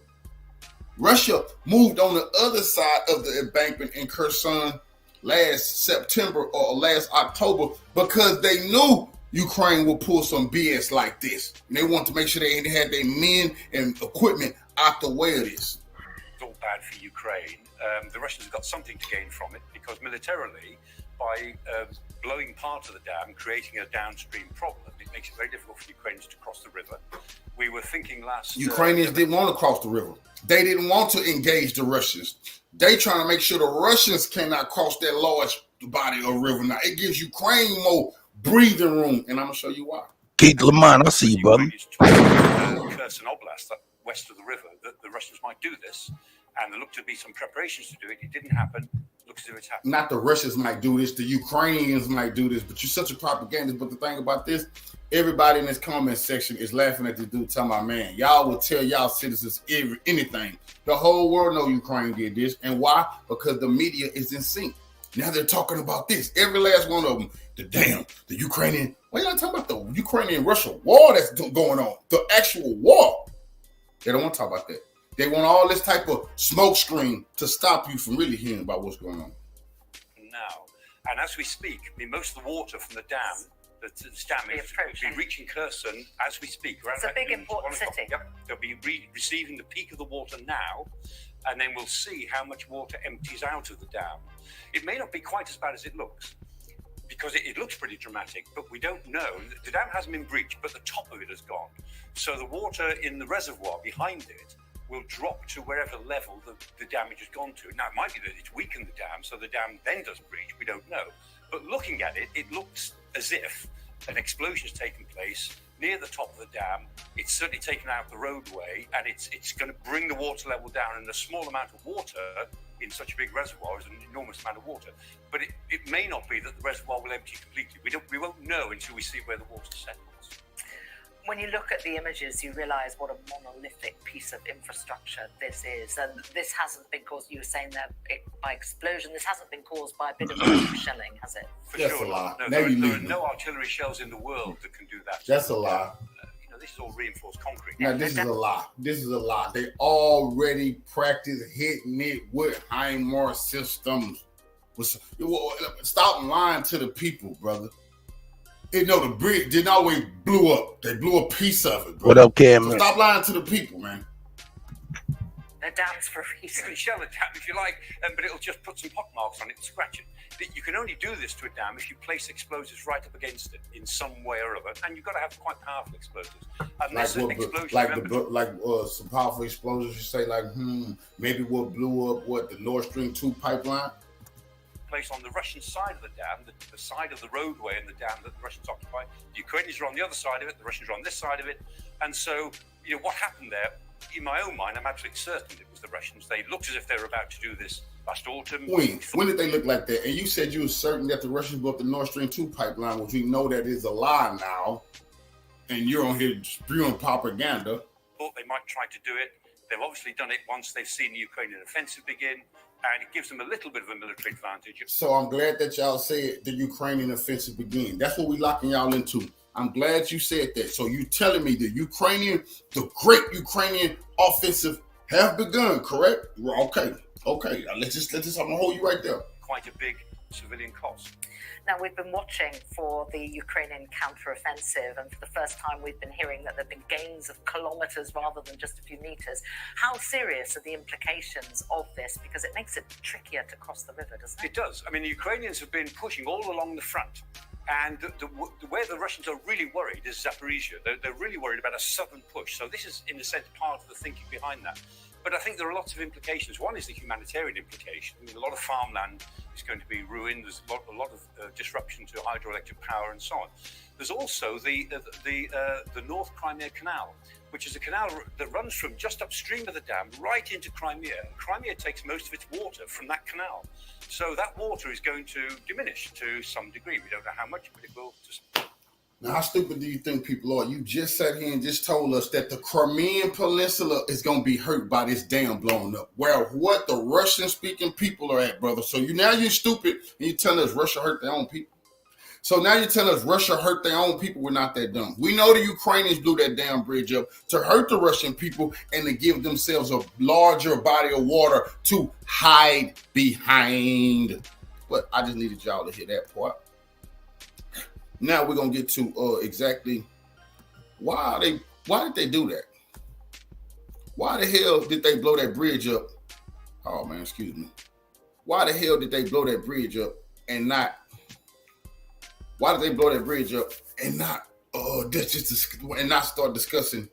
Russia moved on the other side of the embankment in Kherson last September or last October because they knew Ukraine would pull some BS like this. And they want to make sure they had their men and equipment out the way of this.
It's all bad for Ukraine. The Russians have got something to gain from it because militarily, by blowing part of the dam, creating a downstream problem, it makes it very difficult for Ukrainians to cross the river. We were thinking last...
Ukrainians didn't want to cross the river. They didn't want to engage the Russians. They trying to make sure the Russians cannot cross that large body of river. Now, it gives Ukraine more breathing room, and I'm going to show you why.
Keith Lamont, I see you, brother.
Kherson Oblast, west of the river, that the Russians might do this, and there looked to be some preparations to do it. It didn't happen. Looks as if it's happening.
Not the Russians might do this. The Ukrainians might do this, but you're such a propagandist. But the thing about this, everybody in this comment section is laughing at this dude talking about, man, y'all will tell y'all citizens anything. The whole world know Ukraine did this. And why? Because the media is in sync. Now they're talking about this. Every last one of them. The Ukrainian. Why y'all talking about the Ukrainian-Russia war that's going on? The actual war. They don't want to talk about that. They want all this type of smoke screen to stop you from really hearing about what's going on.
Now, and as we speak, I mean, most of the water from the dam, the dam is reaching Kherson as we speak.
It's a big important city.
Yep, they'll be receiving the peak of the water now, and then we'll see how much water empties out of the dam. It may not be quite as bad as it looks, because it looks pretty dramatic, but we don't know. The dam hasn't been breached, but the top of it has gone. So the water in the reservoir behind it will drop to wherever level the damage has gone to. Now, it might be that it's weakened the dam, so the dam then does breach. We don't know. But looking at it, it looks as if an explosion has taken place near the top of the dam. It's certainly taken out the roadway, and it's going to bring the water level down. And a small amount of water in such a big reservoir is an enormous amount of water. But it may not be that the reservoir will empty completely. We won't know until we see where the water settles.
When you look at the images, you realise what a monolithic piece of infrastructure this is. And this hasn't been caused, you were saying that, by explosion. This hasn't been caused by a bit of shelling, has it?
That's a lie.
No,
Now
there are no artillery shells in the world that can do that.
That's a lie.
This is all reinforced concrete.
Now, this is a lie. This is a lie. They already practice hitting it with HIMARS systems. Stop lying to the people, brother. The bridge didn't always blew up. They blew a piece of it, bro.
What up, Cam?
So stop lying to the people, man.
The dam's for a reason.
You can shell a dam if you like, but it'll just put some pockmarks on it and scratch it. You can only do this to a dam if you place explosives right up against it in some way or other, and you've got to have quite powerful explosives.
Some powerful explosives. You say maybe what blew up the Nord Stream 2 pipeline.
Place on the Russian side of the dam, the side of the roadway in the dam that the Russians occupy. The Ukrainians are on the other side of it, the Russians are on this side of it. And so, what happened there, in my own mind, I'm absolutely certain it was the Russians. They looked as if they were about to do this last autumn.
When did they look like that? And you said you were certain that the Russians built the Nord Stream 2 pipeline, which we know that is a lie now. And you're on here spewing propaganda.
Thought they might try to do it. They've obviously done it once they've seen the Ukrainian offensive begin. And it gives them a little bit of a military advantage.
So I'm glad that y'all said the Ukrainian offensive began. That's what we locking y'all into. I'm glad you said that. So you telling me the great Ukrainian offensive have begun, correct? Okay. Let's I'm gonna hold you right there.
Quite a big civilian cost.
Now, we've been watching for the Ukrainian counteroffensive, and for the first time we've been hearing that there have been gains of kilometers rather than just a few meters. How serious are the implications of this? Because it makes it trickier to cross the river, doesn't it?
It does. I mean, the Ukrainians have been pushing all along the front. And where the Russians are really worried is Zaporizhia. They're really worried about a southern push. So this is, in a sense, part of the thinking behind that. But I think there are lots of implications. One is the humanitarian implication. I mean, a lot of farmland is going to be ruined. There's a lot of disruption to hydroelectric power and so on. There's also the North Crimea Canal, which is a canal that runs from just upstream of the dam right into Crimea. And Crimea takes most of its water from that canal. So that water is going to diminish to some degree. We don't know how much, but it will to some.
Now, how stupid do you think people are? You just sat here and just told us that the Crimean Peninsula is going to be hurt by this dam blowing up. Well, what the Russian-speaking people are at, brother. So you're stupid, and you're telling us Russia hurt their own people. So now you're telling us Russia hurt their own people. We're not that dumb. We know the Ukrainians blew that damn bridge up to hurt the Russian people and to give themselves a larger body of water to hide behind. But I just needed y'all to hear that part. Now we're gonna get to exactly why did they do that? Why the hell did they blow that bridge up? Oh man, excuse me. Why the hell did they blow that bridge up and not? Why did they blow that bridge up and not start discussing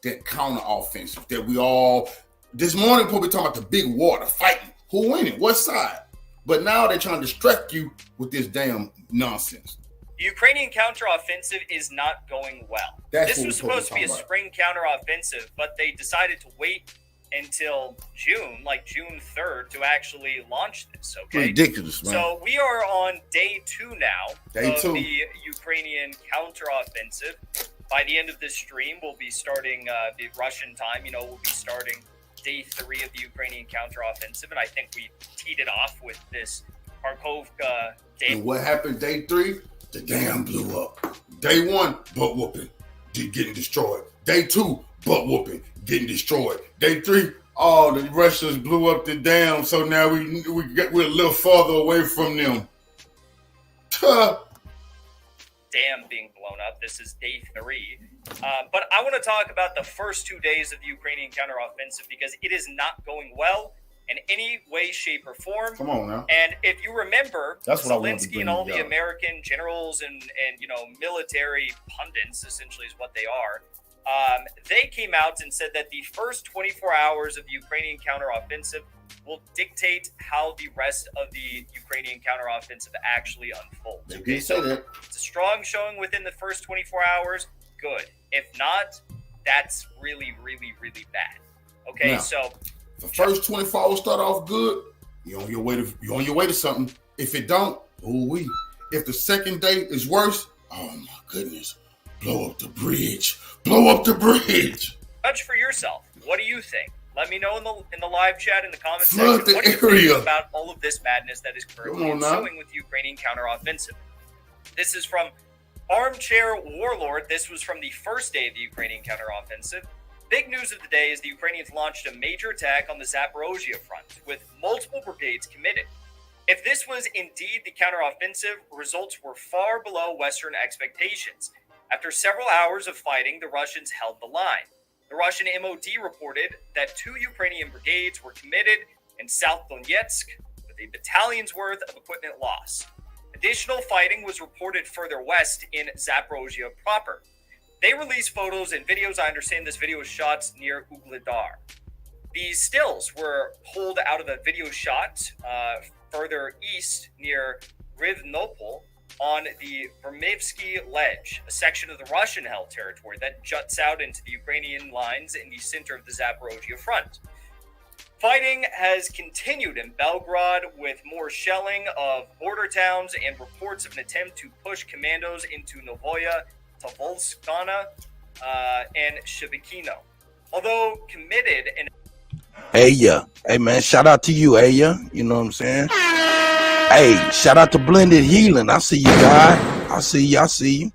that counter offensive that we all this morning we'll be talking about the big war, the fighting, who winning, what side? But now they're trying to distract you with this damn nonsense.
The Ukrainian counteroffensive is not going well. This was supposed to be a spring counteroffensive, but they decided to wait until June, like June 3rd, to actually launch this, okay?
Ridiculous, man.
So we are on day 2 now
of
the Ukrainian counteroffensive. By the end of this stream, we'll be starting the Russian time. We'll be starting day 3 of the Ukrainian counteroffensive, and I think we teed it off with this Kharkovka day.
And what happened day 3? The dam blew up. Day 1, butt whooping, getting destroyed. Day 2, butt whooping, getting destroyed. Day 3, the Russians blew up the dam, so now we're a little farther away from them.
Dam being blown up. This is day 3. But I want to talk about the first 2 days of the Ukrainian counteroffensive because it is not going well in any way, shape, or form.
Come on now.
And if you remember,
that's
Zelensky and all the American generals and military pundits, essentially is what they are, They came out and said that the first 24 hours of the Ukrainian counteroffensive will dictate how the rest of the Ukrainian counteroffensive actually unfolds. Okay, so it's a strong showing within the first 24 hours. Good. If not, that's really, really, really bad. Okay,
now,
so
the first 24 hours start off good. You're on your way to something. If it don't, ooh-wee. If the second day is worse, oh my goodness, blow up the bridge. Blow up the bridge.
Judge for yourself. What do you think? Let me know in the live chat in the comments
Flood
section. What do you think about all of this madness that is currently ensuing with the Ukrainian counteroffensive? This is from Armchair Warlord. This was from the first day of the Ukrainian counteroffensive. Big news of the day is the Ukrainians launched a major attack on the Zaporozhye front, with multiple brigades committed. If this was indeed the counteroffensive, results were far below Western expectations. After several hours of fighting, the Russians held the line. The Russian MOD reported that 2 Ukrainian brigades were committed in South Donetsk, with a battalion's worth of equipment loss. Additional fighting was reported further west in Zaporozhye proper. They released photos and videos. I understand this video was shot near Ugledar. These stills were pulled out of a video shot further east near Rivnopol on the Vermivsky Ledge, a section of the Russian-held territory that juts out into the Ukrainian lines in the center of the Zaporozhye front. Fighting has continued in Belgrade with more shelling of border towns and reports of an attempt to push commandos into Novoya, Tobolskana, and Shebekino. Although committed and
Hey man, shout out to you, Aya. You know what I'm saying? Hey, shout out to Blended Healing. I see you, guy. I see you.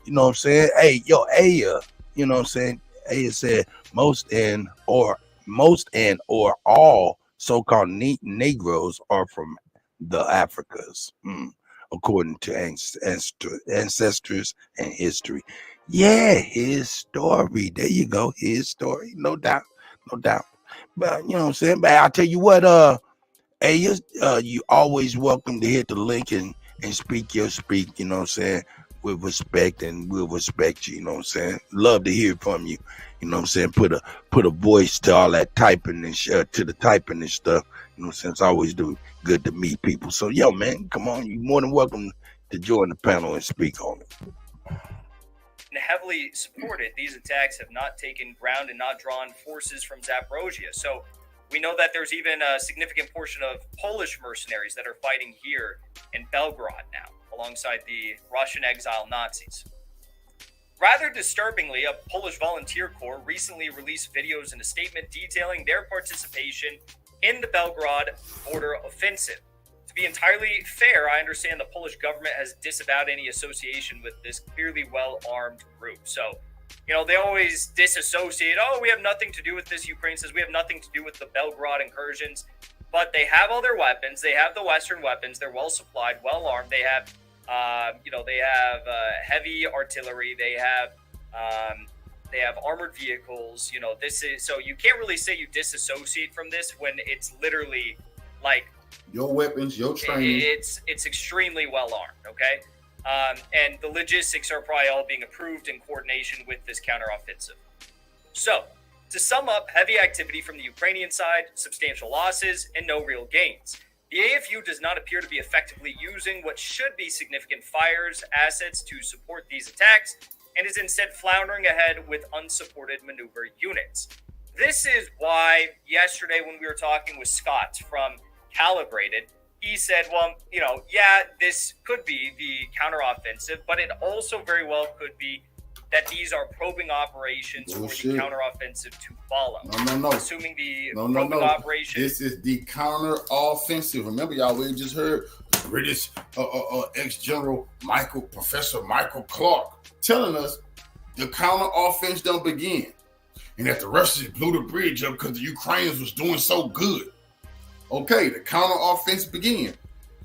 You know what I'm saying? Hey, yo, Aya. You know what I'm saying? Aya said most and or all so-called Negroes are from the Africas, according to ancestors and history. Yeah, his story. There you go. His story. No doubt. But you know what I'm saying? But I'll tell you what, you always welcome to hit the link and speak your speak, you know what I'm saying, with respect, and we'll respect you, you know what I'm saying? Love to hear from you, you know what I'm saying? Put a voice to all that typing and to the typing and stuff, you know what I'm saying? It's always good to meet people. So yo man, come on, you're more than welcome to join the panel and speak on it.
Heavily supported, these attacks have not taken ground and not drawn forces from Zaporozhye. So we know that there's even a significant portion of Polish mercenaries that are fighting here in Belgrade now, alongside the Russian exile Nazis. Rather disturbingly, a Polish volunteer corps recently released videos in a statement detailing their participation in the Belgrade border offensive. To be entirely fair, I understand the Polish government has disavowed any association with this clearly well-armed group. So, you know, they always disassociate. Oh, we have nothing to do with this. Ukraine says we have nothing to do with the Belgrade incursions. But they have all their weapons. They have the Western weapons. They're well supplied, well armed. They have, heavy artillery. They have armored vehicles. You know, this is so you can't really say you disassociate from this when it's literally like
your weapons, your training.
It's extremely well armed. Okay. And the logistics are probably all being approved in coordination with this counteroffensive. So, to sum up, heavy activity from the Ukrainian side, substantial losses, and no real gains. The AFU does not appear to be effectively using what should be significant fires assets to support these attacks, and is instead floundering ahead with unsupported maneuver units. This is why yesterday when we were talking with Scott from Calibrated, he said, well, you know, yeah, this could be the counteroffensive, but it also very well could be that these are probing operations for the counteroffensive to follow.
No.
Assuming the probing operation.
This is the counteroffensive. Remember, y'all, we just heard the British ex-general Professor Michael Clark telling us the counteroffensive don't begin. And that the Russians blew the bridge up because the Ukrainians was doing so good. Okay, the counteroffensive began.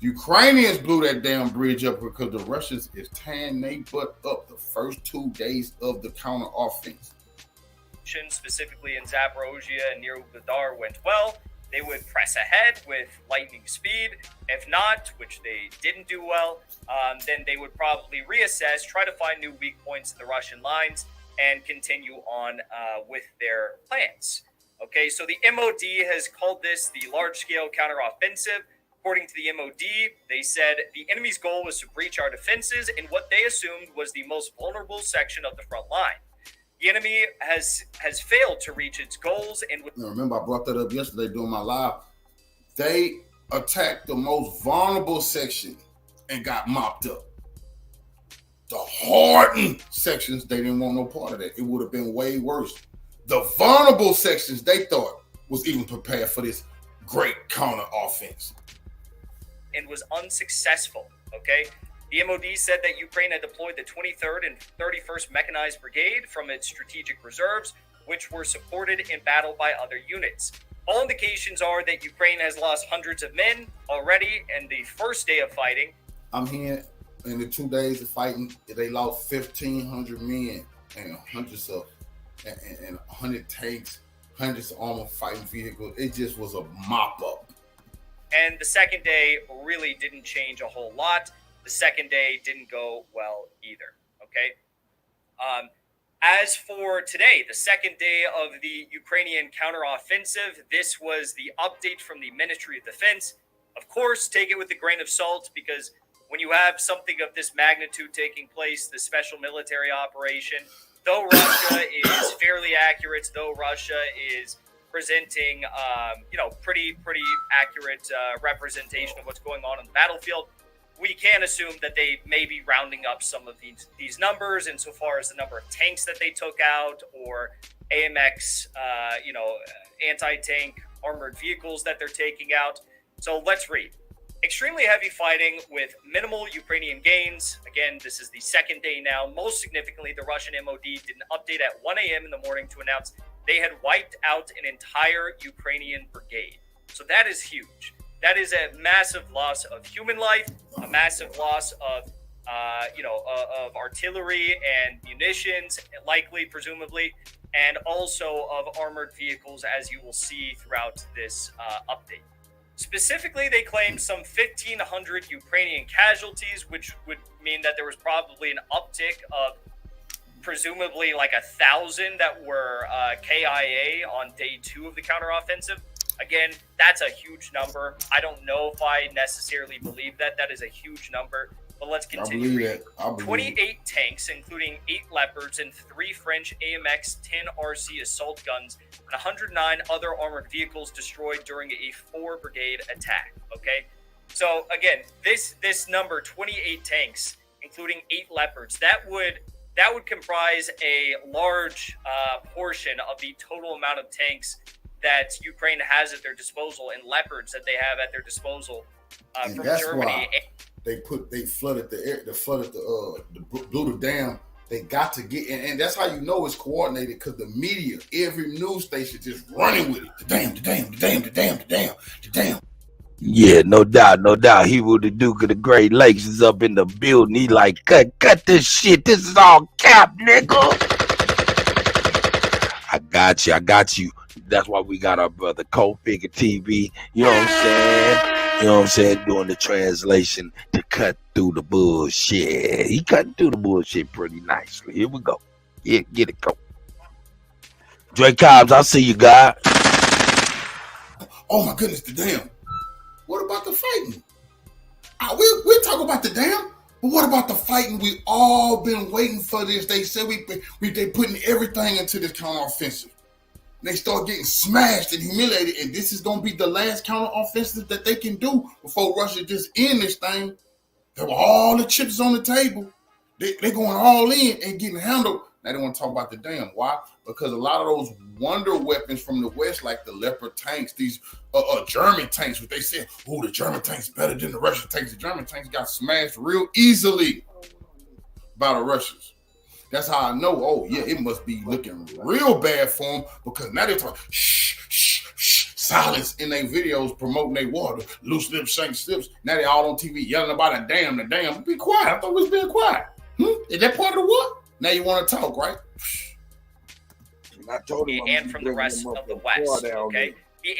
The Ukrainians blew that damn bridge up because the Russians is tearing their butt up the first 2 days of the counteroffensive.
Specifically in Zaporozhye and near Ugledar went well. They would press ahead with lightning speed. If not, which they didn't do well, then they would probably reassess, try to find new weak points in the Russian lines, and continue on with their plans. Okay, so the MOD has called this the large-scale counteroffensive. According to the MOD, they said the enemy's goal was to breach our defenses in what they assumed was the most vulnerable section of the front line. The enemy has failed to reach its goals. And
now, remember, I brought that up yesterday during my live. They attacked the most vulnerable section and got mopped up. The hardened sections, they didn't want no part of that. It would have been way worse. The vulnerable sections, they thought was even prepared for this great counter offense.
And was unsuccessful, okay? The MOD said that Ukraine had deployed the 23rd and 31st Mechanized Brigade from its strategic reserves, which were supported in battle by other units. All indications are that Ukraine has lost hundreds of men already in the first day of fighting.
I'm here in the 2 days of fighting, they lost 1,500 men and hundreds of and 100 tanks, hundreds of armored fighting vehicles. It just was a mop up.
And the second day really didn't change a whole lot. The second day didn't go well either, okay? As for today, the second day of the Ukrainian counteroffensive, this was the update from the Ministry of Defense. Of course, take it with a grain of salt, because when you have something of this magnitude taking place, the special military operation, though Russia is fairly accurate, though Russia is presenting, pretty accurate representation of what's going on the battlefield, we can assume that they may be rounding up some of these numbers insofar as the number of tanks that they took out, or AMX, anti-tank armored vehicles that they're taking out. So let's read. Extremely heavy fighting with minimal Ukrainian gains. Again, this is the second day now. Most significantly, the Russian MOD did an update at 1 a.m. in the morning to announce they had wiped out an entire Ukrainian brigade. So that is huge. That is a massive loss of human life, a massive loss of artillery and munitions, likely, presumably, and also of armored vehicles, as you will see throughout this update. Specifically, they claimed some 1,500 Ukrainian casualties, which would mean that there was probably an uptick of presumably like 1,000 that were KIA on day 2 of the counteroffensive. Again, that's a huge number. I don't know if I necessarily believe that. That is a huge number. But let's continue reading. 28 tanks, including 8 Leopards and 3 French AMX 10 RC assault guns, and 109 other armored vehicles destroyed during a 4-brigade attack. Okay, so again, this number, 28 tanks, including 8 Leopards, that would comprise a large portion of the total amount of tanks that Ukraine has at their disposal, and Leopards that they have at their disposal from Germany.
They flooded the air, blew the dam. They got to get, and that's how you know it's coordinated, because the media, every news station just running with it. The dam.
Yeah, no doubt. He was the Duke of the Great Lakes is up in the building. He like, cut this shit. This is all cap, nigga. I got you. That's why we got our brother Figure TV. You know what I'm saying? Doing the translation to cut through the bullshit. He cutting through the bullshit pretty nicely. Here we go. Yeah, get it, go. Dre Cobbs, I see you, God.
Oh my goodness, the dam. What about the fighting? We'll talk about the dam, but what about the fighting? We all been waiting for this. They said they putting everything into this counteroffensive. They start getting smashed and humiliated, and this is going to be the last counteroffensive that they can do before Russia just end this thing. There were all the chips on the table. They're going all in and getting handled. Now they want to talk about the dam. Why? Because a lot of those wonder weapons from the West, like the Leopard tanks, these German tanks, what they said, the German tanks better than the Russian tanks. The German tanks got smashed real easily by the Russians. That's how I know, it must be looking real bad for them, because now they're talking silence in their videos promoting their water, loose lips, shank slips. Now they all on TV yelling about the dam. Be quiet. I thought we was being quiet. Is that part of the what? Now you want to talk, right?
And from the rest of the West, okay? The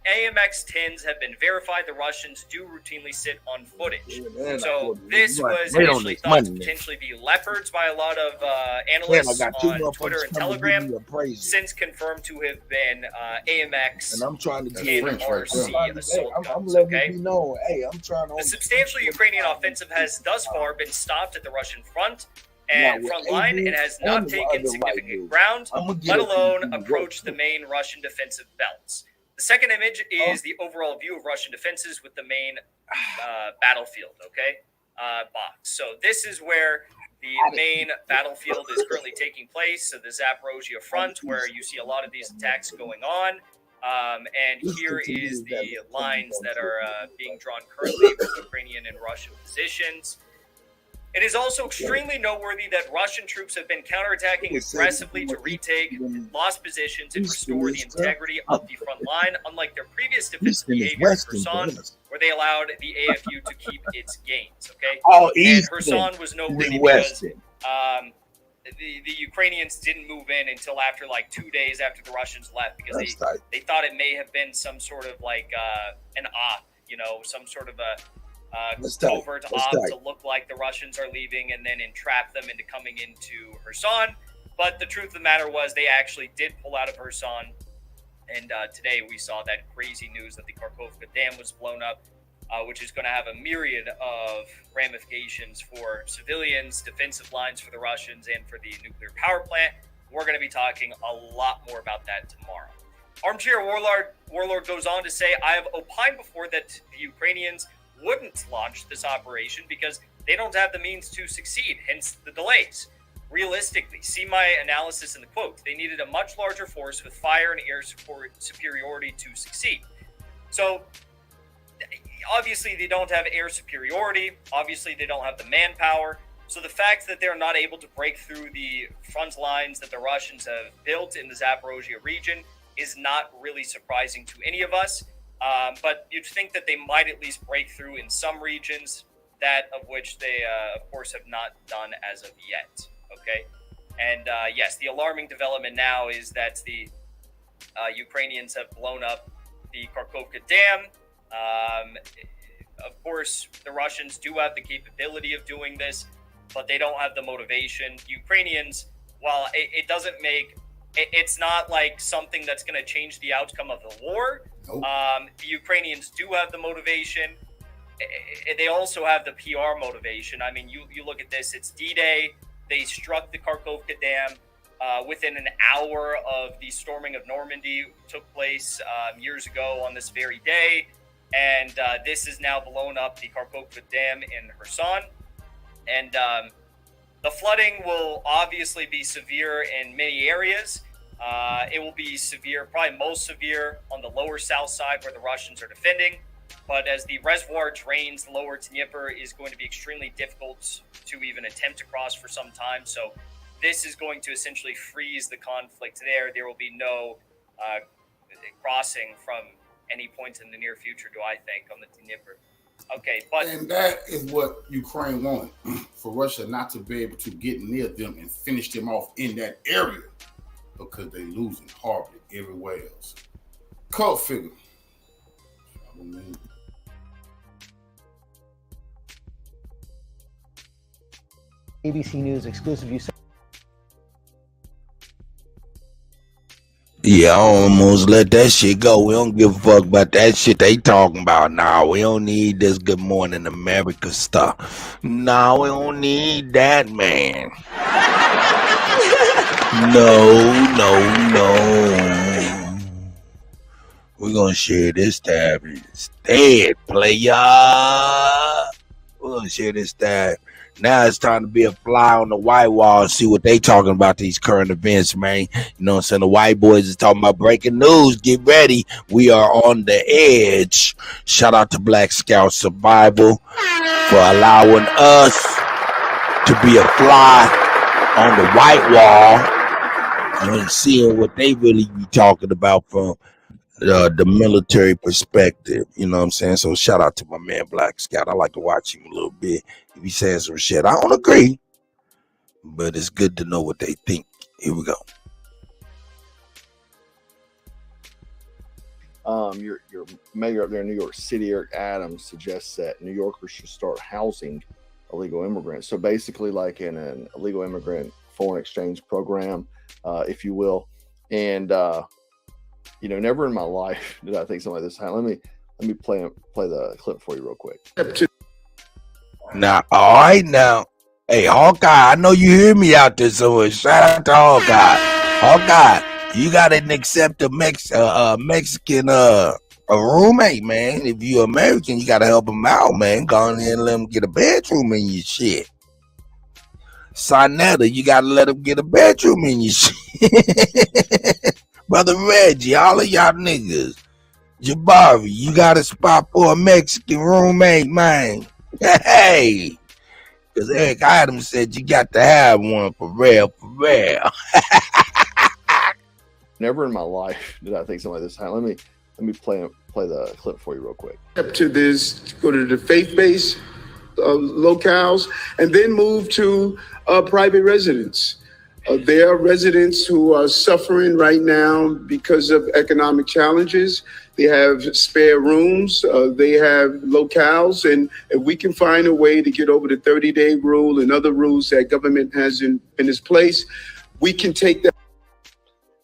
AMX-10s have been verified. The Russians do routinely sit on footage. So this was initially thought to potentially be Leopards by a lot of analysts on Twitter and Telegram. Since confirmed to have been AMX
and I'm trying to
get RC assault guns. Okay. The substantial Ukrainian offensive has thus far been stopped at the Russian front and front line. It has not taken significant ground, let alone approached the main Russian defensive belts. The second image is the overall view of Russian defenses with the main battlefield, box. So this is where the main battlefield is currently taking place. So the Zaporozhye front, where you see a lot of these attacks going on. And here is the lines that are being drawn currently with Ukrainian and Russian positions. It is also extremely noteworthy that Russian troops have been counterattacking aggressively to retake lost positions and restore the integrity of the front line, unlike their previous defensive behavior in Kherson, where they allowed the AFU to keep its gains. And Kherson was noteworthy because the Ukrainians didn't move in until after 2 days after the Russians left, because they thought it may have been some sort of an op, some sort of a covert op to look like the Russians are leaving and then entrap them into coming into Kherson. But the truth of the matter was they actually did pull out of Kherson. And today we saw that crazy news that the Kharkovka Dam was blown up, which is going to have a myriad of ramifications for civilians, defensive lines for the Russians, and for the nuclear power plant. We're going to be talking a lot more about that tomorrow. Armchair Warlord goes on to say, I have opined before that the Ukrainians wouldn't launch this operation because they don't have the means to succeed, hence the delays. Realistically, see my analysis in the quote. They needed a much larger force with fire and air superiority to succeed. So, obviously, they don't have air superiority. Obviously, they don't have the manpower. So the fact that they're not able to break through the front lines that the Russians have built in the Zaporozhye region is not really surprising to any of us. But you'd think that they might at least break through in some regions, that of which they, of course, have not done as of yet. Okay? And yes, the alarming development now is that the Ukrainians have blown up the Kharkovka Dam. Of course, the Russians do have the capability of doing this, but they don't have the motivation. Ukrainians, while it doesn't make... It's not like something that's going to change the outcome of the war. Nope. The Ukrainians do have the motivation. They also have the PR motivation. I mean, you look at this. It's D-Day. They struck the Kharkovka Dam. Within an hour of the storming of Normandy took place years ago on this very day. And this is now blown up the Kharkovka Dam in Kherson. And the flooding will obviously be severe in many areas. It will be severe, probably most severe on the lower south side where the Russians are defending. But as the reservoir drains, the lower Dnieper is going to be extremely difficult to even attempt to cross for some time. So this is going to essentially freeze the conflict there. There will be no crossing from any point in the near future, do I think, on the Dnieper. Okay, but...
And that is what Ukraine wanted, for Russia not to be able to get near them and finish them off in that area, because they're losing horribly everywhere else. Cult figure.
ABC News exclusive.
Yeah, I almost let that shit go. We don't give a fuck about that shit they talking about now. We don't need this Good Morning America stuff. No, we don't need that, man. No. We're gonna share this tab instead, player. We're gonna share this tab. Now it's time to be a fly on the white wall and see what they talking about these current events, man. You know what I'm saying? The white boys is talking about breaking news. Get ready. We are on the edge. Shout out to Black Scout Survival for allowing us to be a fly on the white wall and seeing what they really be talking about from the military perspective. You know what I'm saying? So shout out to my man Black Scout. I like to watch him a little bit. If he says some shit, I don't agree, but it's good to know what they think. Here we go.
your mayor up there in New York City, Eric Adams, suggests that New Yorkers should start housing illegal immigrants. So basically, like in an illegal immigrant foreign exchange program, if you will. And never in my life did I think something like this happen. Let me play the clip for you real quick.
Now, all right, now, hey, Hawkeye, I know you hear me out there somewhere. Shout out to Hawkeye. Hawkeye, you gotta accept a Mexican a roommate, man. If you're American, you gotta help them out, man. Go in there and let them get a bedroom in your shit. Sonetta, you gotta let them get a bedroom in your shit. Brother Reggie, all of y'all niggas. Jabari, you got a spot for a Mexican roommate, man. Hey, because Eric Adams said you got to have one for real, for real.
Never in my life did I think something like this happen. Let me play the clip for you real quick.
Up to this, go to the faith-based locales, and then move to private residence. There are residents who are suffering right now because of economic challenges. They have spare rooms, they have locales, and if we can find a way to get over the 30-day rule and other rules that government has in its place, we can take that.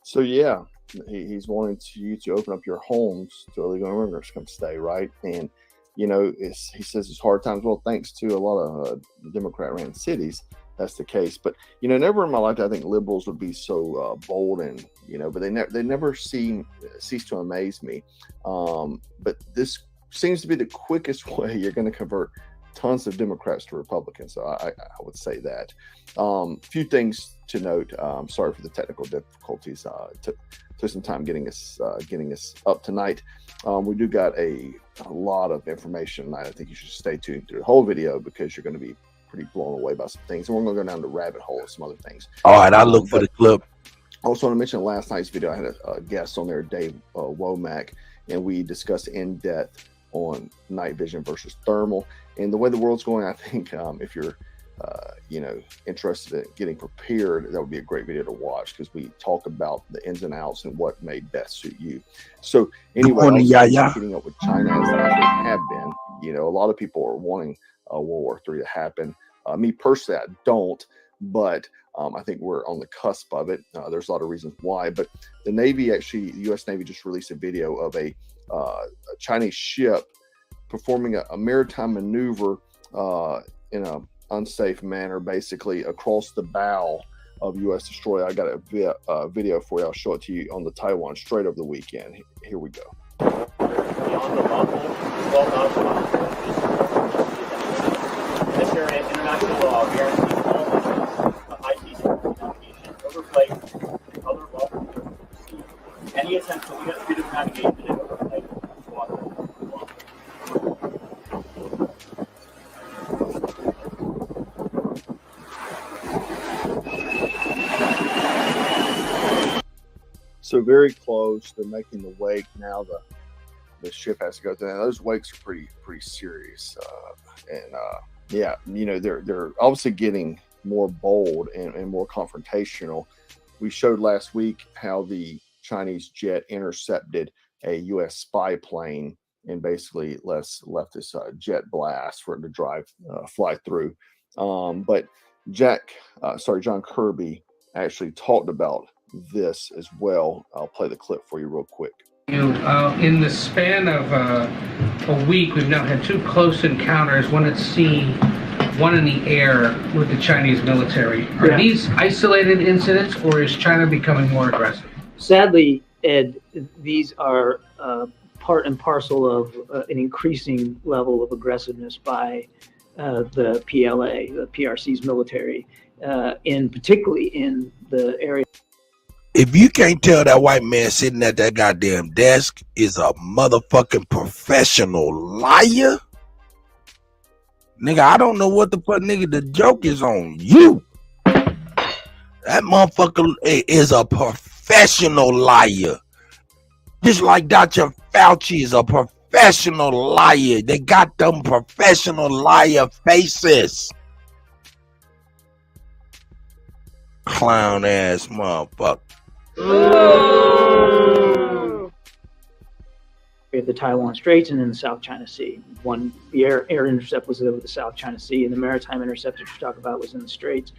So yeah, he's wanting you to open up your homes to illegal immigrants to come stay, right? And he says it's hard times. Well, thanks to a lot of Democrat-ran cities, that's the case. But never in my life did I think liberals would be so bold, and but they never cease to amaze me. But this seems to be the quickest way you're going to convert tons of Democrats to Republicans. So I would say that. Few things to note. Sorry for the technical difficulties. Took some time getting us up tonight. We do got a lot of information tonight. I think you should stay tuned through the whole video because you're going to be pretty blown away by some things, and we're going to go down the rabbit hole of some other things.
All right, I'll look for the clip.
I also want to mention last night's video. I had a guest on there, Dave Womack, and we discussed in depth on night vision versus thermal and the way the world's going. I think if you're interested in getting prepared, that would be a great video to watch because we talk about the ins and outs and what may best suit you. So anyway, keeping up with China as they have been. A lot of people are wanting World War III to happen. Me personally, I don't, but I think we're on the cusp of it. There's a lot of reasons why, but the Navy the U.S. Navy just released a video of a Chinese ship performing a maritime maneuver in an unsafe manner, basically across the bow of U.S. destroyer. I got a video for you. I'll show it to you on the Taiwan Strait over the weekend. Here we go.
Beyond the lawful, international law guarantees all vessels of high seas navigation over flight and other lawful proceed. Any attempt to limit freedom of navigation in over flight water.
So very close. They're making the wake now. The ship has to go through. Those wakes are pretty serious, they're obviously getting more bold and more confrontational. We showed last week how the Chinese jet intercepted a U.S. spy plane and basically left this jet blast for it to fly through. But John Kirby actually talked about this as well. I'll play the clip for you real quick.
In the span of a week, we've now had two close encounters, one at sea, one in the air with the Chinese military. Are these isolated incidents, or is China becoming more aggressive?
Sadly, Ed, these are part and parcel of an increasing level of aggressiveness by the PLA, the PRC's military, particularly in the area.
If you can't tell that white man sitting at that goddamn desk is a motherfucking professional liar, nigga, I don't know what the fuck, nigga, the joke is on you. That motherfucker is a professional liar. Just like Dr. Fauci is a professional liar. They got them professional liar faces. Clown ass motherfucker.
the Taiwan Straits and then the South China Sea. The air intercept was over the South China Sea, and the maritime intercept that you talk about was in the Straits.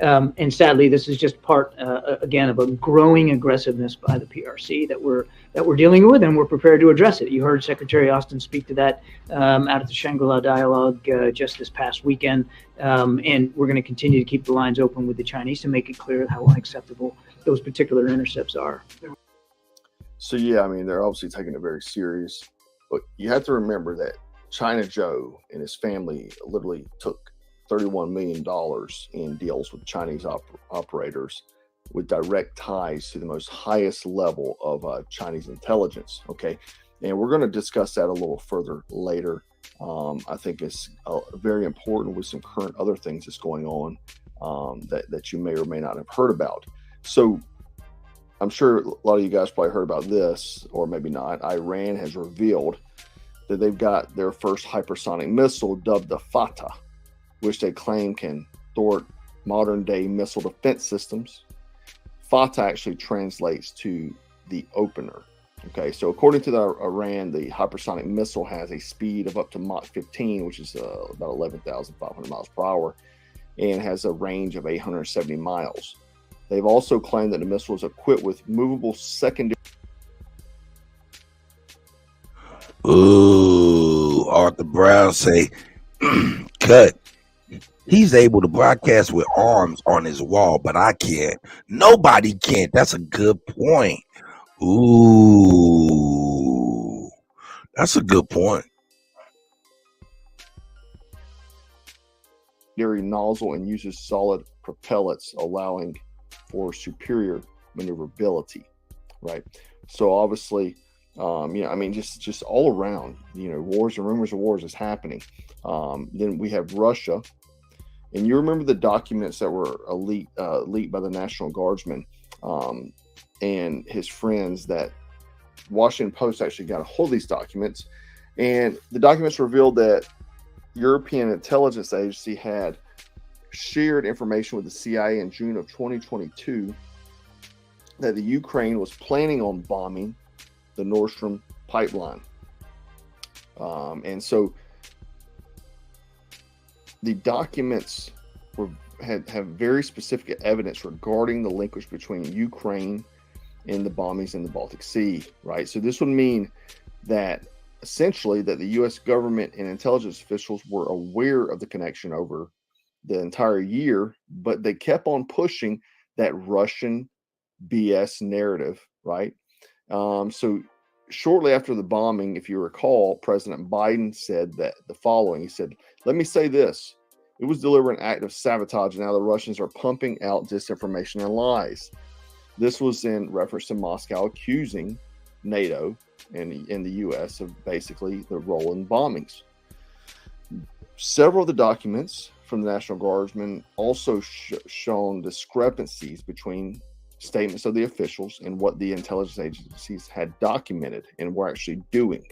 And sadly, this is just part, again, of a growing aggressiveness by the PRC that we're dealing with, and we're prepared to address it. You heard Secretary Austin speak to that out at the Shangri-La Dialogue just this past weekend, and we're going to continue to keep the lines open with the Chinese to make it clear how unacceptable those particular intercepts are.
So yeah, I mean, they're obviously taking it very serious, but you have to remember that China Joe and his family literally took $31 million in deals with Chinese operators with direct ties to the most highest level of Chinese intelligence. Okay. And we're going to discuss that a little further later. I think it's very important with some current other things that's going on that you may or may not have heard about. So I'm sure a lot of you guys probably heard about this, or maybe not. Iran has revealed that they've got their first hypersonic missile dubbed the Fatah, which they claim can thwart modern-day missile defense systems. Fatah actually translates to the opener. Okay, so according to Iran, the hypersonic missile has a speed of up to Mach 15, which is about 11,500 miles per hour, and has a range of 870 miles. They've also claimed that the missile is equipped with movable secondary.
Ooh, Arthur Brown say, cut. He's able to broadcast with arms on his wall, but I can't. Nobody can. That's a good point. Ooh, that's a good point.
Nozzle and uses solid propellants, allowing for superior maneuverability, right? So obviously, I mean, just all around, wars and rumors of wars is happening. Then we have Russia, and you remember the documents that were leaked by the National Guardsman and his friends. That Washington Post actually got a hold of these documents, and the documents revealed that European intelligence agency had shared information with the CIA in June of 2022 that the Ukraine was planning on bombing the Nord Stream pipeline. And so the documents have very specific evidence regarding the linkage between Ukraine and the bombings in the Baltic Sea, right? So this would mean that essentially that the U.S. government and intelligence officials were aware of the connection over the entire year, but they kept on pushing that Russian BS narrative, right? So shortly after the bombing, if you recall, President Biden said that the following. He said, "Let me say this. It was deliberate act of sabotage, and now the Russians are pumping out disinformation and lies." This was in reference to Moscow accusing NATO and the U.S. of basically the role in bombings. Several of the documents from the National Guardsmen also shown discrepancies between statements of the officials and what the intelligence agencies had documented and were actually doing.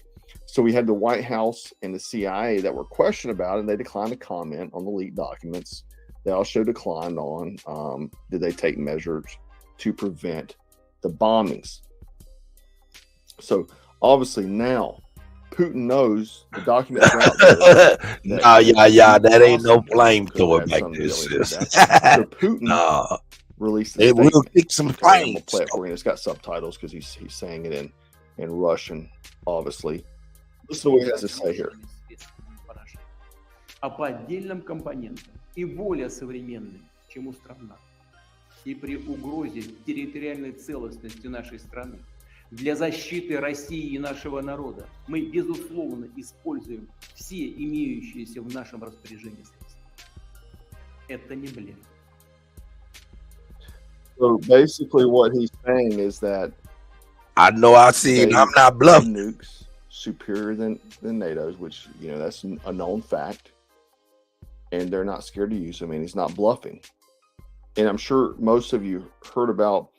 So we had the White House and the CIA that were questioned about it, and they declined to comment on the leaked documents. They also declined on did they take measures to prevent the bombings. So obviously now Putin knows the documents are out there.
That ain't no flamethrower back there, sis.
So Putin released
it will kick some flames.
We'll play it for you. It's got subtitles because he's saying it in Russian, obviously. Listen to what he has to say here.
А по отдельным компонентам и более современной, чем у стран НАТО. И при угрозе территориальной целостности нашей страны для защиты России и нашего народа мы, безусловно, используем все имеющиеся в нашем распоряжении средства. Это не блеф.
So basically what he's saying is that
I know I see it. I'm not bluffing.
Nukes superior than NATO's, which, that's a known fact. And they're not scared to use them. I mean, he's not bluffing. And I'm sure most of you heard about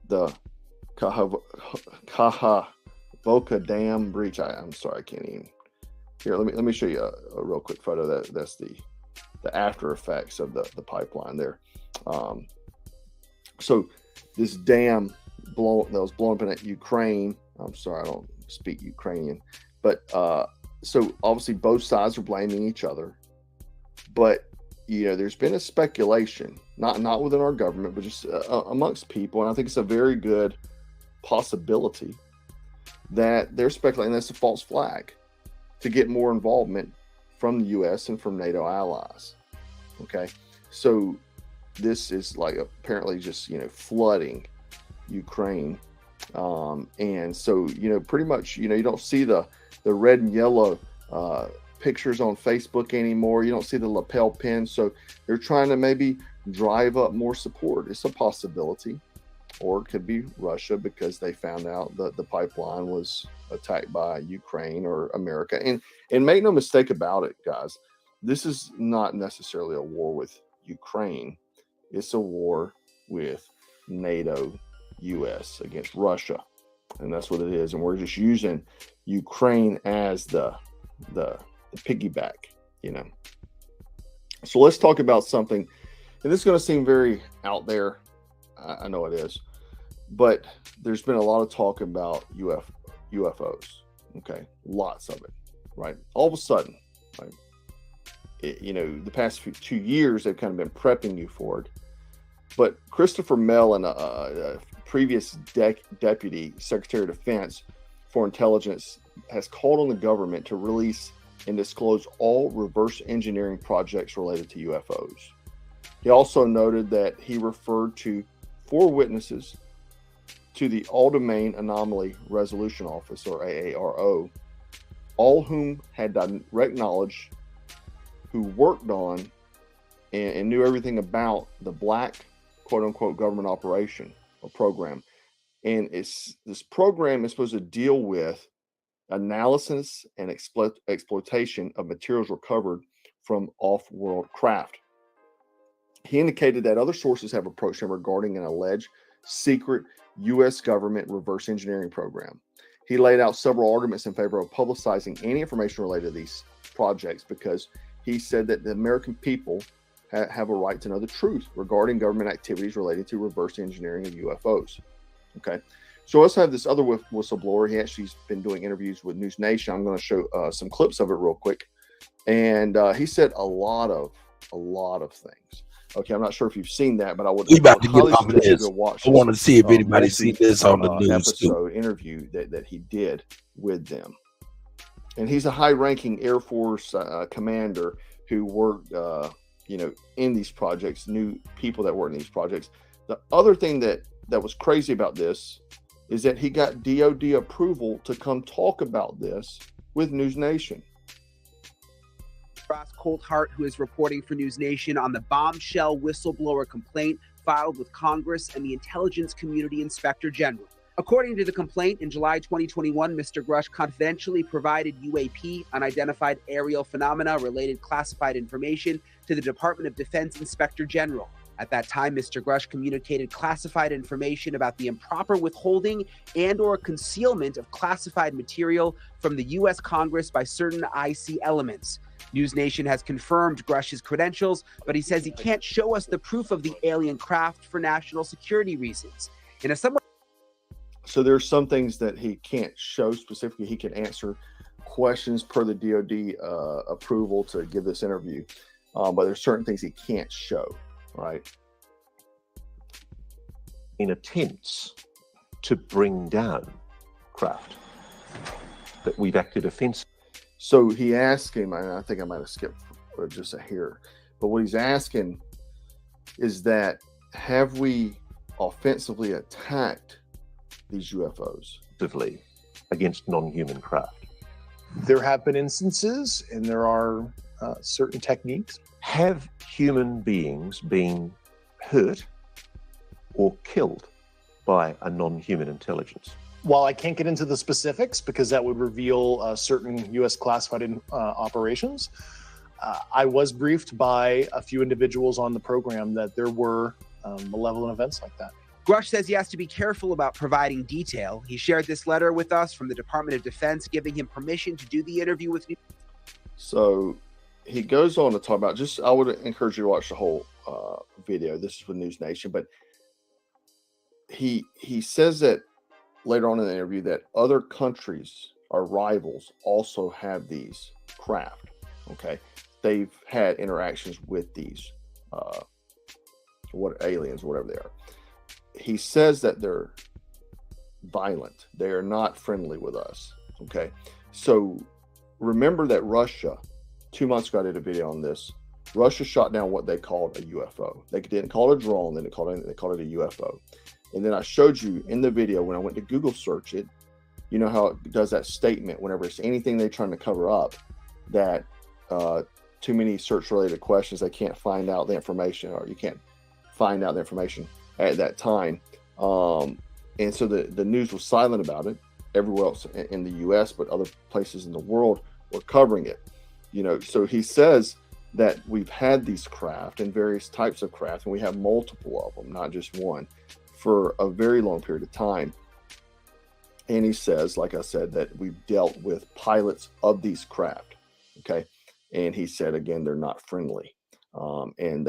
the Kakhovka Dam breach. I'm sorry, I can't even. Here, let me show you a real quick photo. That's the after effects of the pipeline there. So this dam that was blown up in Ukraine. I'm sorry, I don't speak Ukrainian. But so obviously both sides are blaming each other. But there's been a speculation, not within our government, but just amongst people, and I think it's a very good possibility that they're speculating that's a false flag to get more involvement from the U.S. and from NATO allies. Okay, so this is like apparently just flooding Ukraine, and so pretty much you don't see the red and yellow pictures on Facebook anymore. You don't see the lapel pin, so they're trying to maybe drive up more support. It's a possibility, or it could be Russia because they found out that the pipeline was attacked by Ukraine or America. And make no mistake about it, guys, this is not necessarily a war with Ukraine. It's a war with NATO, US against Russia, and that's what it is. And we're just using Ukraine as the piggyback, So let's talk about something, and this is going to seem very out there. I know it is, but there's been a lot of talk about UFOs. Okay, lots of it, right? All of a sudden, right? The past 2 years they've kind of been prepping you for it. But Christopher Mellon, a previous deputy secretary of defense for intelligence, has called on the government to release and disclose all reverse engineering projects related to UFOs. He also noted that he referred to 4 witnesses to the All-Domain Anomaly Resolution Office, or AARO, all whom had direct knowledge, who worked on and knew everything about the black, quote-unquote, government operation or program. And this program is supposed to deal with analysis and exploitation of materials recovered from off-world craft. He indicated that other sources have approached him regarding an alleged secret U.S. government reverse engineering program. He laid out several arguments in favor of publicizing any information related to these projects because he said that the American people have a right to know the truth regarding government activities related to reverse engineering of UFOs. Okay. So let's have this other whistleblower. He actually's been doing interviews with News Nation. I'm going to show some clips of it real quick. And he said a lot of things. Okay, I'm not sure if you've seen that, but I would highly suggest you go watch.
I want to see if anybody see this on the news
episode interview that he did with them. And he's a high-ranking Air Force commander who worked, in these projects, knew people that worked in these projects. The other thing that was crazy about this is that he got DOD approval to come talk about this with News Nation.
Ross Coulthart, who is reporting for News Nation on the bombshell whistleblower complaint filed with Congress and the Intelligence Community Inspector General. According to the complaint, in July 2021, Mr. Grush confidentially provided UAP, unidentified aerial phenomena related classified information to the Department of Defense Inspector General. At that time, Mr. Grush communicated classified information about the improper withholding and or concealment of classified material from the U.S. Congress by certain IC elements. News Nation has confirmed Grush's credentials, but he says he can't show us the proof of the alien craft for national security reasons. In a somewhat
So there's some things that he can't show specifically. He can answer questions per the DOD approval to give this interview, but there's certain things he can't show, right?
In attempts to bring down craft, that we've acted offensively.
So he asked him, and I think I might have skipped just a hair, but what he's asking is that have we offensively attacked these UFOs
against non-human craft?
There have been instances, and there are certain techniques.
Have human beings been hurt or killed by a non-human intelligence?
While I can't get into the specifics because that would reveal certain U.S. classified operations, I was briefed by a few individuals on the program that there were malevolent events like that.
Grush says he has to be careful about providing detail. He shared this letter with us from the Department of Defense, giving him permission to do the interview with me.
So he goes on to talk about, I would encourage you to watch the whole video. This is with News Nation, but he says that later on in the interview that other countries, our rivals, also have these craft. Okay, they've had interactions with these aliens, whatever they are. He says that they're violent. They are not friendly with us. Okay, so remember that Russia, 2 months ago, I did a video on this. Russia shot down what they called a UFO. They didn't call it a drone. They called it a UFO. And then I showed you in the video when I went to Google search it. You know how it does that statement whenever it's anything they're trying to cover up, that too many search-related questions, they can't find out the information, or you can't find out the information at that time. And so the news was silent about it everywhere else in the U.S., but other places in the world were covering it. You know, so he says that we've had these craft and various types of craft, and we have multiple of them, not just one, for a very long period of time. And he says, like I said, that we've dealt with pilots of these craft. Okay. And he said, again, they're not friendly. And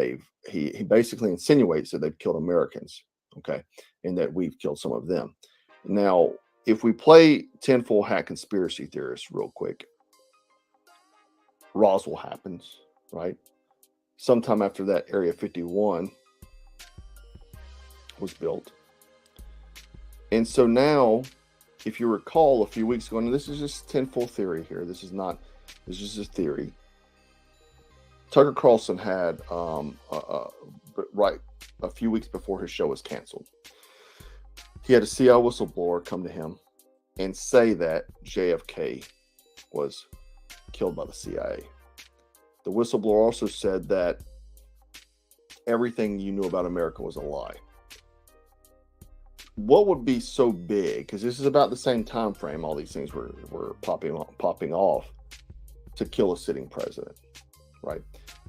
he basically insinuates that they've killed Americans. Okay. And that we've killed some of them. Now, if we play tinfoil hat conspiracy theorists real quick, Roswell happens, right? Sometime after that, Area 51 was built. And so now, if you recall a few weeks ago, and this is just tinfoil theory here, this is just a theory. Tucker Carlson had, right a few weeks before his show was canceled, he had a CIA whistleblower come to him and say that JFK was killed by the CIA. The whistleblower also said that everything you knew about America was a lie. What would be so big, because this is about the same time frame all these things were popping off, to kill a sitting president, right?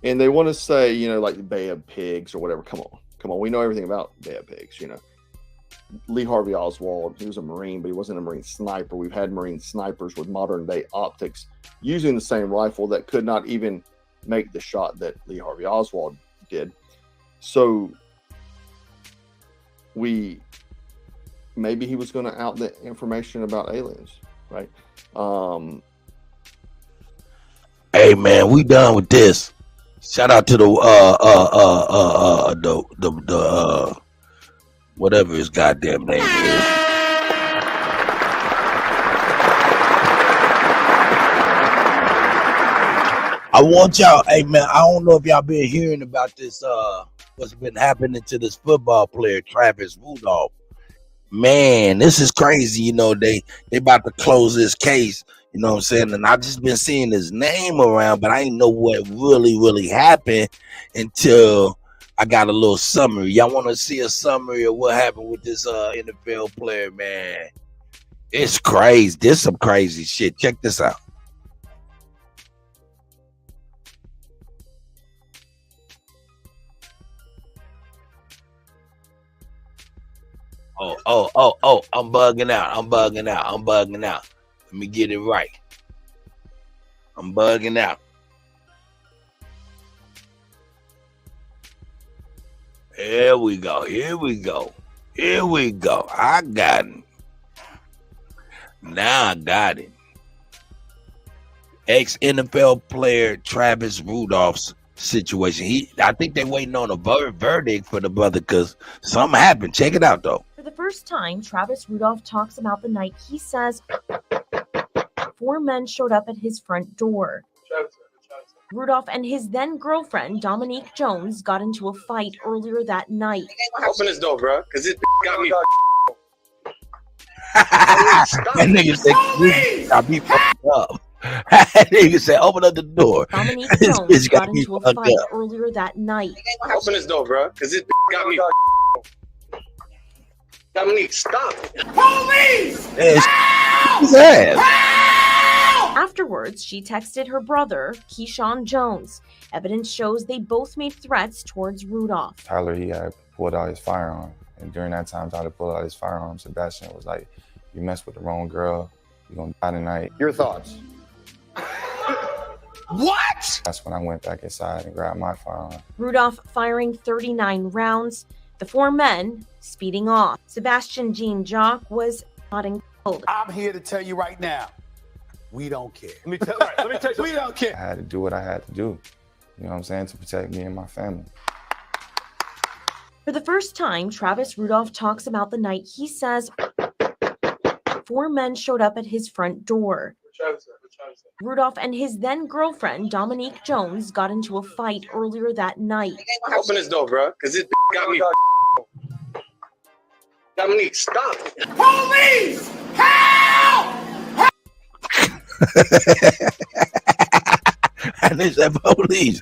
And they want to say, you know, like the Bay of Pigs or whatever. Come on, we know everything about Bay of Pigs. You know, Lee Harvey Oswald, he was a Marine, but he wasn't a Marine sniper. We've had Marine snipers with modern day optics using the same rifle that could not even make the shot that Lee Harvey Oswald did. So maybe he was going to out the information about aliens, right?
Hey man, we done with this. Shout out to the whatever his goddamn name is. I want y'all, hey man, I don't know if y'all been hearing about this, what's been happening to this football player, Travis Rudolph. Man, this is crazy. You know, they about to close this case, you know what I'm saying? And I just been seeing his name around, but I didn't know what really happened until I got a little summary. Y'all want to see a summary of what happened with this NFL player, man? It's crazy. This some crazy shit. Check this out. Oh, I'm bugging out. Let me get it right. I'm bugging out. Here we go. I got it. Now I got it. Ex-NFL player Travis Rudolph's situation. I think they're waiting on a verdict for the brother because something happened. Check it out, though.
For the first time, Travis Rudolph talks about the night he says 4 men showed up at his front door. Rudolph and his then-girlfriend, Dominique Jones, got into a fight earlier that night.
Open this door, bro, because this got me.
That nigga said, got me fucked up. That nigga said, open up the door.
Dominique Jones got into a fight earlier that night.
Open this door, bro, because this got me. Dominique, stop. Police!
Afterwards, she texted her brother, Keyshawn Jones. Evidence shows they both made threats towards Rudolph.
Tyler, he had pulled out his firearm. And during that time, Tyler pulled out his firearm. Sebastian was like, you messed with the wrong girl. You're going to die tonight.
Your thoughts? What?
That's when I went back inside and grabbed my firearm.
Rudolph firing 39 rounds. The 4 men speeding off. Sebastian Jean Jacques was shot and killed.
I'm here to tell you right now, we don't care.
Let me tell you.
We don't care.
I had to do what I had to do, you know what I'm saying, to protect me and my family.
For the first time, Travis Rudolph talks about the night he says 4 men showed up at his front door. Rudolph and his then girlfriend, Dominique Jones, got into a fight earlier that night.
Open this door, bro, because this got me. Dominique, stop.
Police! Help!
And they said police.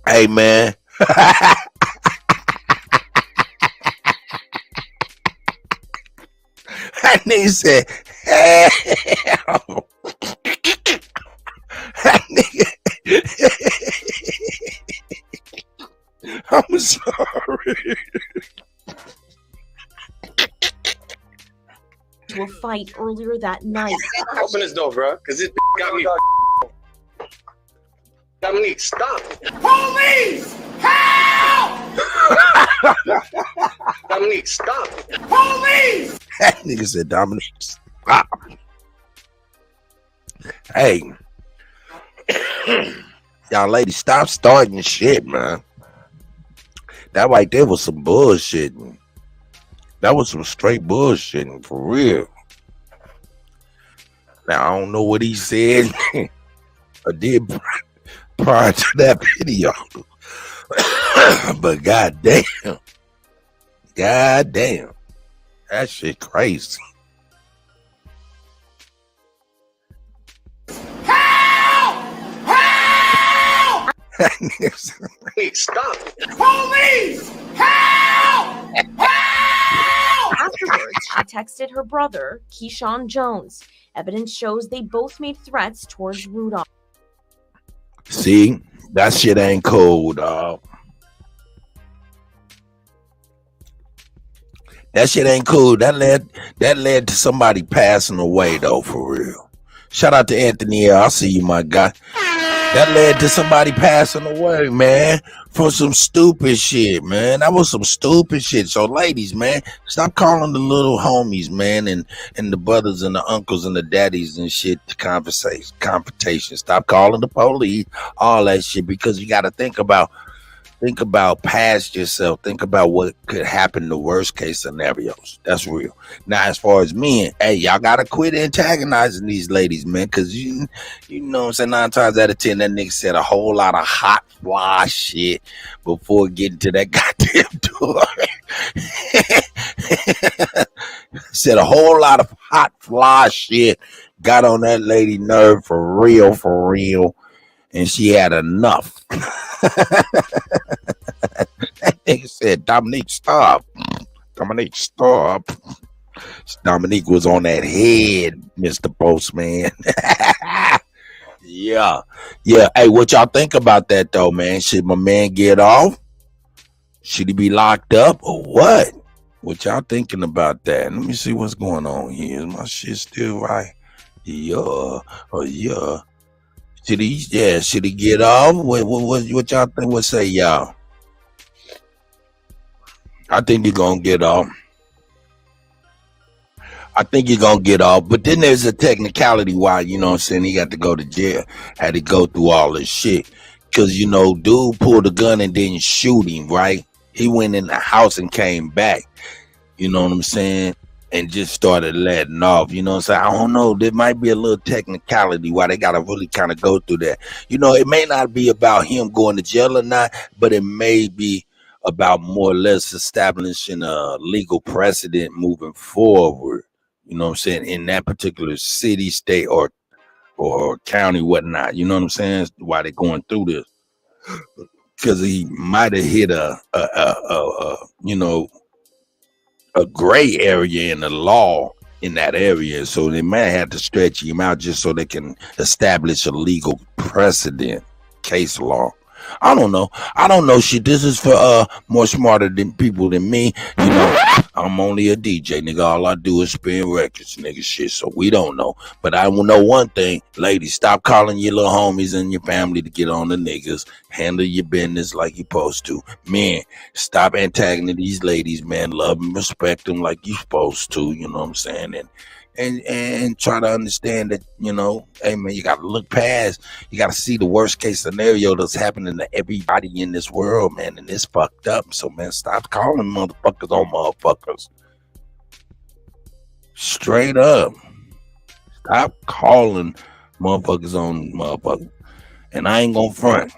Hey, man. And he said, hell. I'm sorry.
To a fight earlier that night.
Open this door, bro, because this got me. Dominique, stop.
Police! Help!
Dominique, stop.
Police!
That nigga said, Dominic, stop. Hey. Y'all ladies, stop starting shit, man. That right there was some bullshitting. That was some straight bullshitting, for real. Now, I don't know what he said or did prior to that video. But goddamn. Goddamn. That shit crazy.
Help! Help!
Stop.
Police! Help! Help!
Afterwards, she texted her brother, Keyshawn Jones. Evidence shows they both made threats towards Rudolph.
See, that shit ain't cool, dog. That shit ain't cool. That led to somebody passing away, though, for real. Shout out to Anthony. I see you, my guy. That led to somebody passing away, man, from some stupid shit, man. That was some stupid shit. So, ladies, man, stop calling the little homies, man, and the brothers and the uncles and the daddies and shit to confrontation. Stop calling the police, all that shit, because you got to think about past yourself. Think about what could happen, the worst case scenarios. That's real. Now, as far as men, hey, y'all gotta quit antagonizing these ladies, man, because you know what I'm saying, 9 times out of 10 that nigga said a whole lot of hot fly shit before getting to that goddamn door. Said a whole lot of hot fly shit, got on that lady nerve for real, and she had enough. That nigga said, Dominique, stop. Dominique, stop. Dominique was on that head, Mr. Postman. Yeah. Hey, what y'all think about that, though, man? Should my man get off? Should he be locked up or what? What y'all thinking about that? Let me see what's going on here. Is my shit still right? Yeah. Yeah. Should he get off? What y'all think? What say y'all? I think he's gonna get off. But then there's a technicality why, you know what I'm saying, he got to go to jail. Had to go through all this shit. Cause, you know, dude pulled a gun and didn't shoot him, right? He went in the house and came back. You know what I'm saying? And just started letting off, you know what I'm saying? I don't know, there might be a little technicality why they gotta really kind of go through that. You know, it may not be about him going to jail or not, but it may be about more or less establishing a legal precedent moving forward, you know what I'm saying, in that particular city, state, or county, whatnot, you know what I'm saying, why they're going through this. Because he might have hit a gray area in the law in that area, so they might have to stretch him out just so they can establish a legal precedent, case law. I don't know. I don't know shit. This is for more smarter than people than me. You know, I'm only a DJ, nigga. All I do is spin records, nigga. Shit. So we don't know. But I will know one thing, ladies. Stop calling your little homies and your family to get on the niggas. Handle your business like you're supposed to. Men, stop antagonizing these ladies, man. Love and respect them like you're supposed to. You know what I'm saying? And try to understand that, you know, hey man, you gotta look past, you gotta see the worst case scenario that's happening to everybody in this world, man, and it's fucked up. So man, stop calling motherfuckers on motherfuckers. Straight up. Stop calling motherfuckers on motherfuckers. And I ain't gonna front.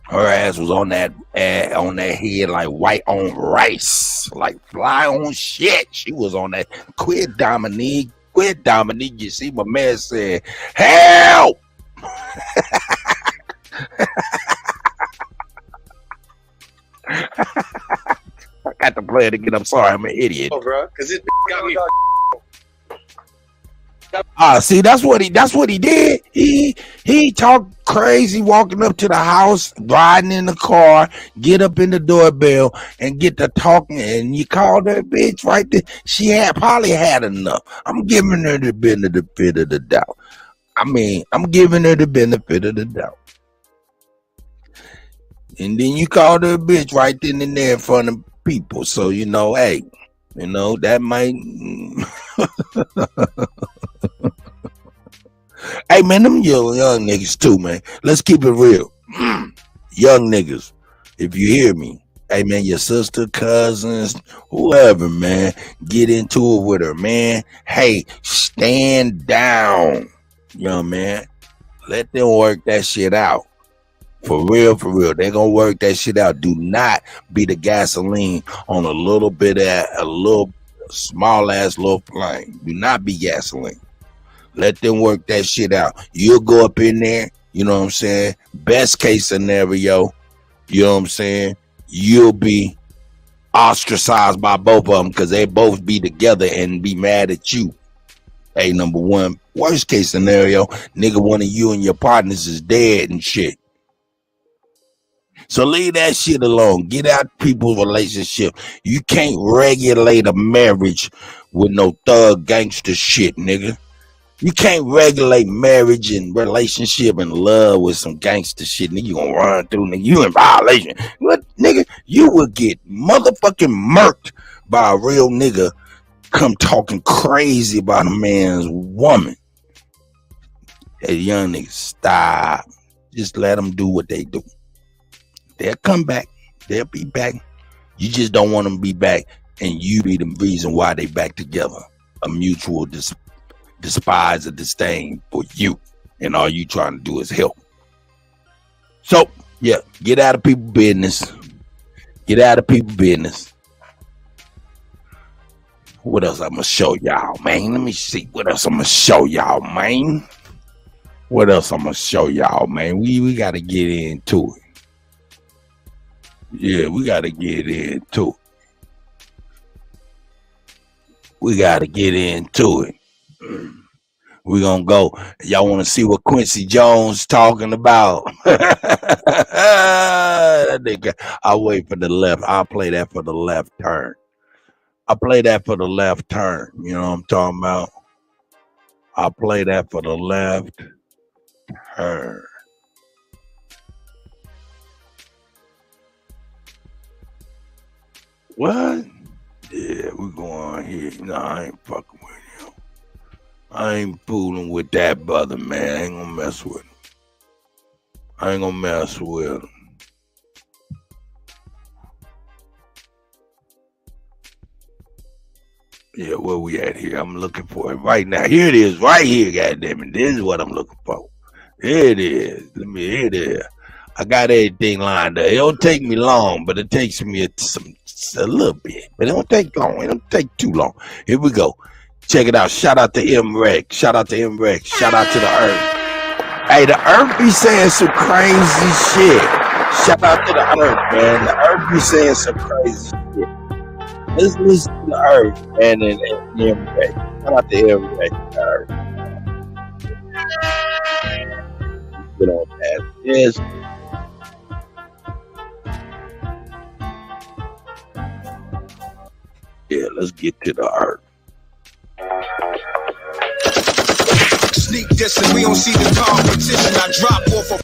Her ass was on that head like white on rice, like fly on shit. She was on that. Quit, Dominique. Quit, Dominique. You see, my man said, help! I got to play it again. I'm sorry, I'm an idiot.
Oh, bro, because this got me.
See, that's what he did. He talked crazy walking up to the house, riding in the car, get up in the doorbell and get to talking, and you called that bitch right there. She probably had enough. I'm giving her the benefit of the doubt. I'm giving her the benefit of the doubt. And then you called her a bitch right then and there in front of people. So, you know, hey, you know, that might hey man, them young niggas too, man. Let's keep it real. Young niggas, if you hear me, hey man, your sister, cousins, whoever, man, get into it with her, man. Hey, stand down, young man. Let them work that shit out. For real. They're gonna work that shit out. Do not be the gasoline on a little small ass little flame. Do not be gasoline. Let them work that shit out. You'll go up in there, you know what I'm saying? Best case scenario, you know what I'm saying? You'll be ostracized by both of them because they both be together and be mad at you. Hey, number one. Worst case scenario, nigga, one of you and your partners is dead and shit. So leave that shit alone. Get out people's relationship. You can't regulate a marriage with no thug gangster shit, nigga. You can't regulate marriage and relationship and love with some gangster shit, nigga. You gonna run through, nigga. You in violation. What, nigga? You will get motherfucking murked by a real nigga come talking crazy about a man's woman. Hey, young niggas, stop. Just let them do what they do. They'll come back. They'll be back. You just don't want them to be back, and you be the reason why they back together. A mutual despise or disdain for you, and all you trying to do is help. So, yeah, get out of people's business. Get out of people's business. What else I'm gonna show y'all, man? Let me see. What else I'm gonna show y'all, man? What else I'm gonna show y'all, man? We gotta get into it. Yeah, we gotta get into it. We gotta get into it. We're gonna go. Y'all want to see what Quincy Jones talking about? That nigga, I'll wait for the left. I'll play that for the left turn. I'll play that for the left turn. You know what I'm talking about? I'll play that for the left turn. What? Yeah, we're going here. No, I ain't fucking with him. I ain't fooling with that brother, man. I ain't gonna mess with him. I ain't gonna mess with him. Yeah, where we at here? I'm looking for it right now. Here it is, right here, goddammit. This is what I'm looking for. Here it is. Here it is. I got everything lined up. It don't take me long, but it takes me a little bit. But it don't take long. It don't take too long. Here we go. Check it out. Shout out to M-Rex. Shout out to M-Rex. Shout out to the Earth. Hey, the Earth be saying some crazy shit. Shout out to the Earth, man. The Earth be saying some crazy shit. Let's listen to the Earth, man, and M-Rex. Shout out to M-Rex, the Earth. Get on that. Yes. let's get to the earth.
Sneak this and we don't see the competition. I drop off a.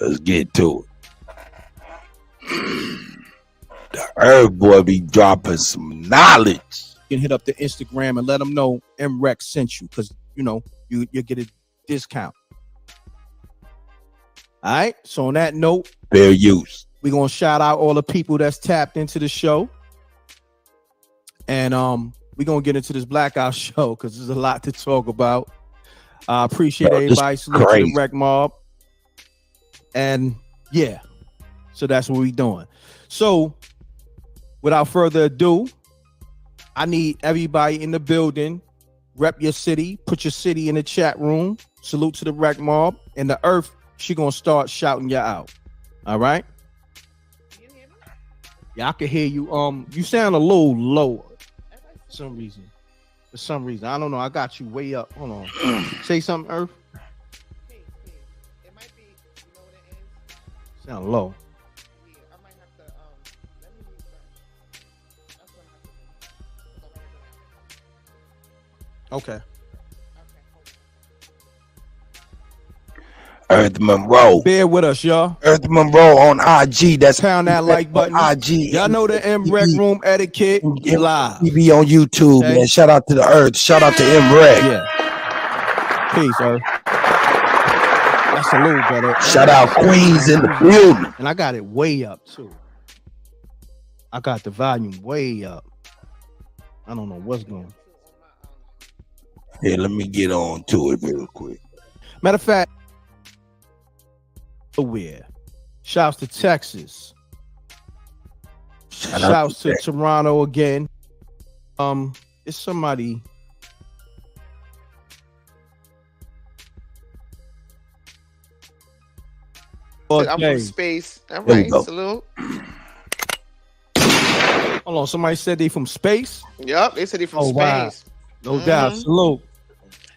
Let's get to it. The earth boy be dropping some knowledge.
You can hit up the Instagram and let them know MREC sent you, because you get a discount. All right. So on that note,
fair use.
We're gonna shout out all the people that's tapped into the show. And we're gonna get into this blackout show because there's a lot to talk about. I appreciate everybody. Salute to the Rec Mob. And yeah, so that's what we're doing. So without further ado, I need everybody in the building. Rep your city, put your city in the chat room. Salute to the Rec Mob. And the Earth, she gonna start shouting you out. All right. Yeah, I can hear you. You sound a little low. For some reason. I don't know. I got you way up. Hold on. Say something, Earth. Sound low. Okay.
Earth Monroe.
Bear with us, y'all.
Earth Monroe on IG. That's
pound that like button.
IG.
Y'all know the MREC room etiquette. Live.
TV on YouTube,
Okay.
man. Shout out to the Earth. Shout out to MREC.
Yeah. Peace, Earth. That's a little better.
Shout out Queens in the building.
And I got it way up too. I got the volume way up. I don't know what's going on.
Here, let me get on to it real quick.
Matter of fact, where? Shouts to Texas. Shouts to Toronto again. It's somebody.
I'm from space. All right, salute.
Hold on, somebody said they from space?
Yep, they said they from space.
Wow. No doubt. Salute.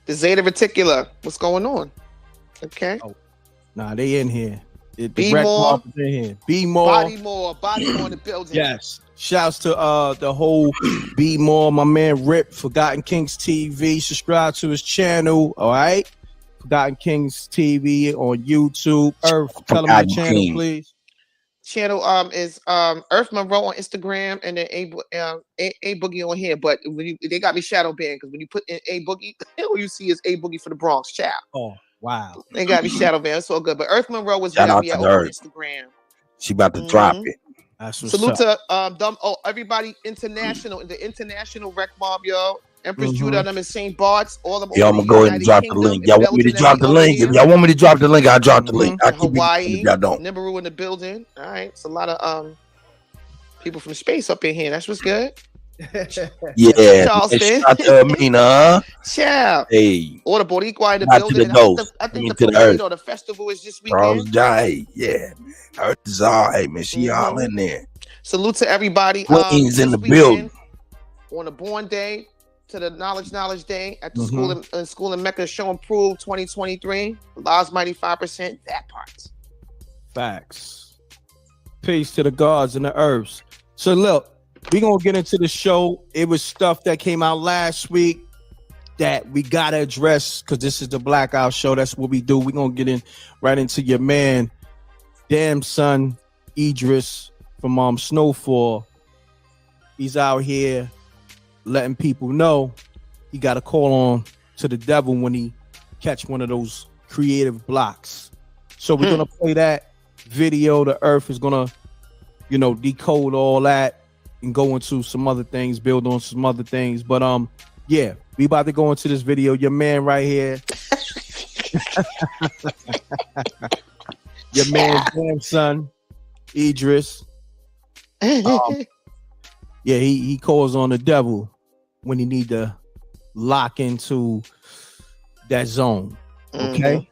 The Zeta Reticular. What's going on? Okay.
Nah, they in here.
Be more.
In here. Be more.
Body more in the building.
Yes. Shouts to the whole Be More, my man Rip, Forgotten Kings TV. Subscribe to his channel. All right. Forgotten Kings TV on YouTube. Earth, tell them the channel, please.
Channel is Earth Monroe on Instagram, and then A Boogie on here. But when they got me shadow banned, because when you put in A Boogie, all you see is A Boogie for the Bronx. Ciao.
Oh, wow.
They got me shadow banned. It's all good. But Earth Monroe was
Shout out
me
to
on
her.
Instagram.
She about to drop it.
That's what's
Salute
up.
to everybody international, the international Rec Mob, yo. Empress
Mhm.
Judah, them in St. Bart's, all them.
Yeah, I'm gonna go ahead and drop the link. Y'all want me to drop the link? If y'all want me to drop the link, I'll drop the link. I'll keep
Hawaii,
it if y'all don't.
Nibiru in the building. All right, it's a lot of people from space up in here. That's what's good.
Yeah,
Charleston.
shout out to Amina, huh?
Ciao.
Hey,
All the Boricua in the
shout out to
building.
the Ghost.
I think
To
the
the Earth.
parade or the festival is this
Charles
weekend.
J. Yeah, man. Earth is all. Hey, man, she all in there.
Salute to everybody.
Queens in
this
the building.
On the Born Day to the Knowledge Day at the
Mhm.
school in Mecca. Show and Prove 2023. Law's Mighty 5%. That part.
Facts. Peace to the gods and the herbs. So look, we're gonna get into the show. It was stuff that came out last week that we gotta address because this is the blackout show. That's what we do. We're gonna get in right into your man, damn son, Idris from Snowfall. He's out here letting people know he got to call on to the devil when he catch one of those creative blocks. So we're gonna play that video. The Earth is gonna, decode all that and go into some other things, build on some other things. But yeah, we about to go into this video. Your man right here, your man, damn son, Idris. Yeah, he calls on the devil when he need to lock into that zone. Okay.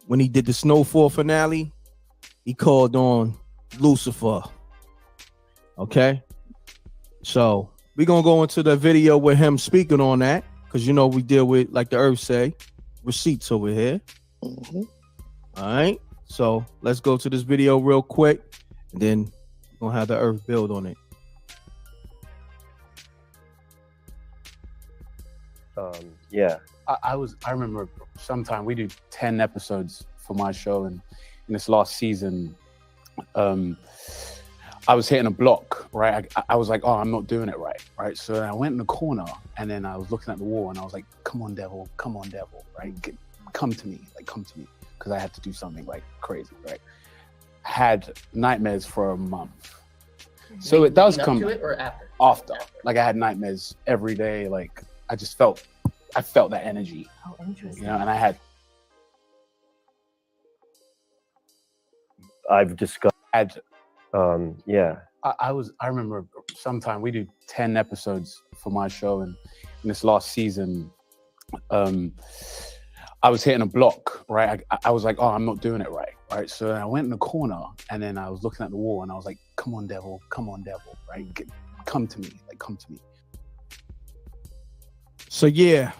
When he did the Snowfall finale, he called on Lucifer. Okay. So we're gonna go into the video with him speaking on that, because we deal with, like the Earth say, receipts over here. All right. So let's go to this video real quick, and then we're gonna have the Earth build on it.
Yeah.
I remember sometime we do 10 episodes for my show, and in this last season, I was hitting a block, right? I was like, oh, I'm not doing it right? So then I went in the corner, and then I was looking at the wall, and I was like, come on, devil, right? Come to me, because I had to do something like crazy, right? Had nightmares for a month. So it does come
to it or after?
After. Like I had nightmares every day. Like I felt that energy.
Oh, interesting.
You know, and I had
I've discussed. Yeah.
I remember sometime we do 10 episodes for my show, and in this last season, I was hitting a block, right? I was like, oh, I'm not doing it right? So then I went in the corner, and then I was looking at the wall, and I was like, come on, devil, right? Come to me.
So yeah,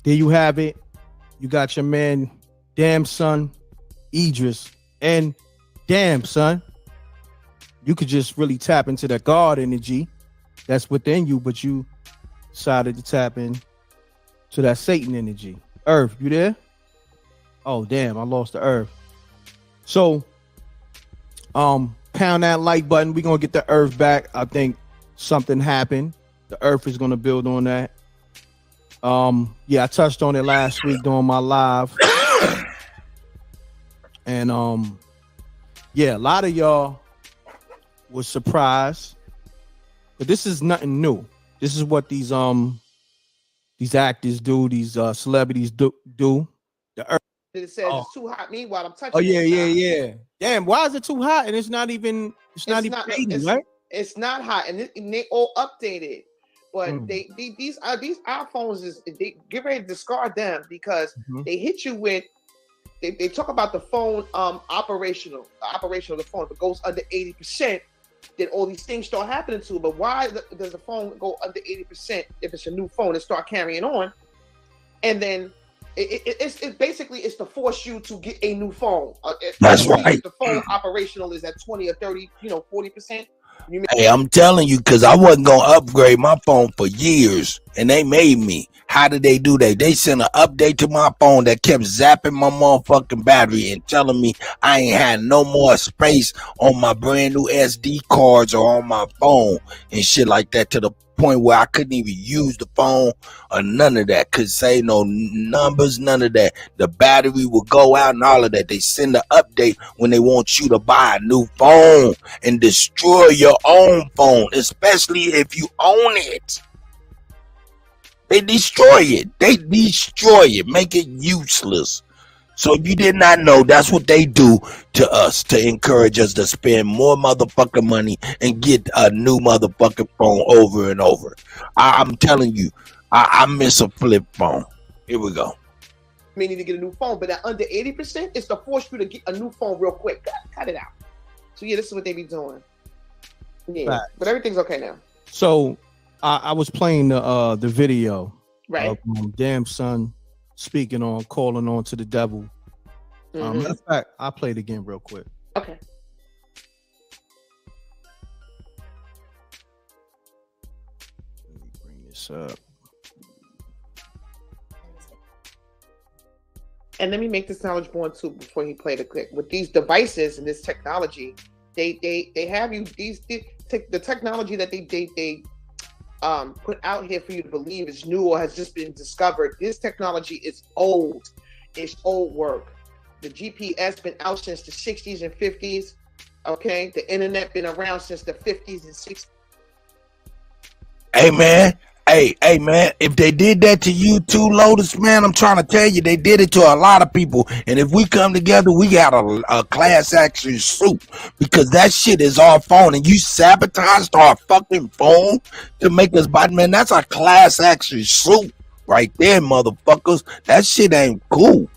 there you have it. You got your man, damn son, Idris, and damn son, you could just really tap into that God energy that's within you, but you decided to tap in to that Satan energy. Earth, you there? Oh damn, I lost the Earth. So pound that like button. We're gonna get the Earth back. I think something happened. The Earth is gonna build on that. Yeah, I touched on it last week during my live. And yeah, a lot of y'all was surprised, but this is nothing new. This is what these actors do, these celebrities do. The Earth.
It says it's too hot. Meanwhile, I'm touching.
Oh yeah. Damn, why is it too hot? And it's not even 80, right?
It's not hot, and they all updated. But these iPhones they get ready to discard them because they hit you with. They talk about the phone operational of the phone. If it goes under 80%, then all these things start happening to it. But why does the phone go under 80% if it's a new phone and start carrying on? And then it's basically to force you to get a new phone.
That's right.
If the phone operational is at 20 or 30, 40%.
Hey, I'm telling you, because I wasn't going to upgrade my phone for years, and they made me. How did they do that? They sent an update to my phone that kept zapping my motherfucking battery and telling me I ain't had no more space on my brand new SD cards or on my phone and shit like that, to the point where I couldn't even use the phone or none of that. Could say no numbers, none of that. The battery would go out and all of that. They send an update when they want you to buy a new phone and destroy your own phone, especially if you own it. They destroy it. Make it useless. So if you did not know, that's what they do to us to encourage us to spend more motherfucking money and get a new motherfucking phone over and over. I'm telling you, I miss a flip phone. Here we go.
May need to get a new phone, but at under 80%, it's to force you to get a new phone real quick. Cut it out. So yeah, this is what they be doing. Yeah, right. But everything's okay now.
So I was playing the video
right.
of damn son speaking on, calling on to the devil. Matter of fact, I'll play it again real quick.
Okay.
Let me bring this up.
And let me make this knowledge born too before he played the clip. With these devices and this technology, they have you the technology that they put out here for you to believe is new or has just been discovered. This technology is old. It's old work. The GPS been out since the 60s and 50s. Okay, the internet been around since the 50s and 60s.
Hey man, if they did that to you too, Lotus, man, I'm trying to tell you, they did it to a lot of people. And if we come together, we got a class action suit, because that shit is our phone, and you sabotaged our fucking phone to make us buy. Man, that's a class action suit right there, motherfuckers. That shit ain't cool.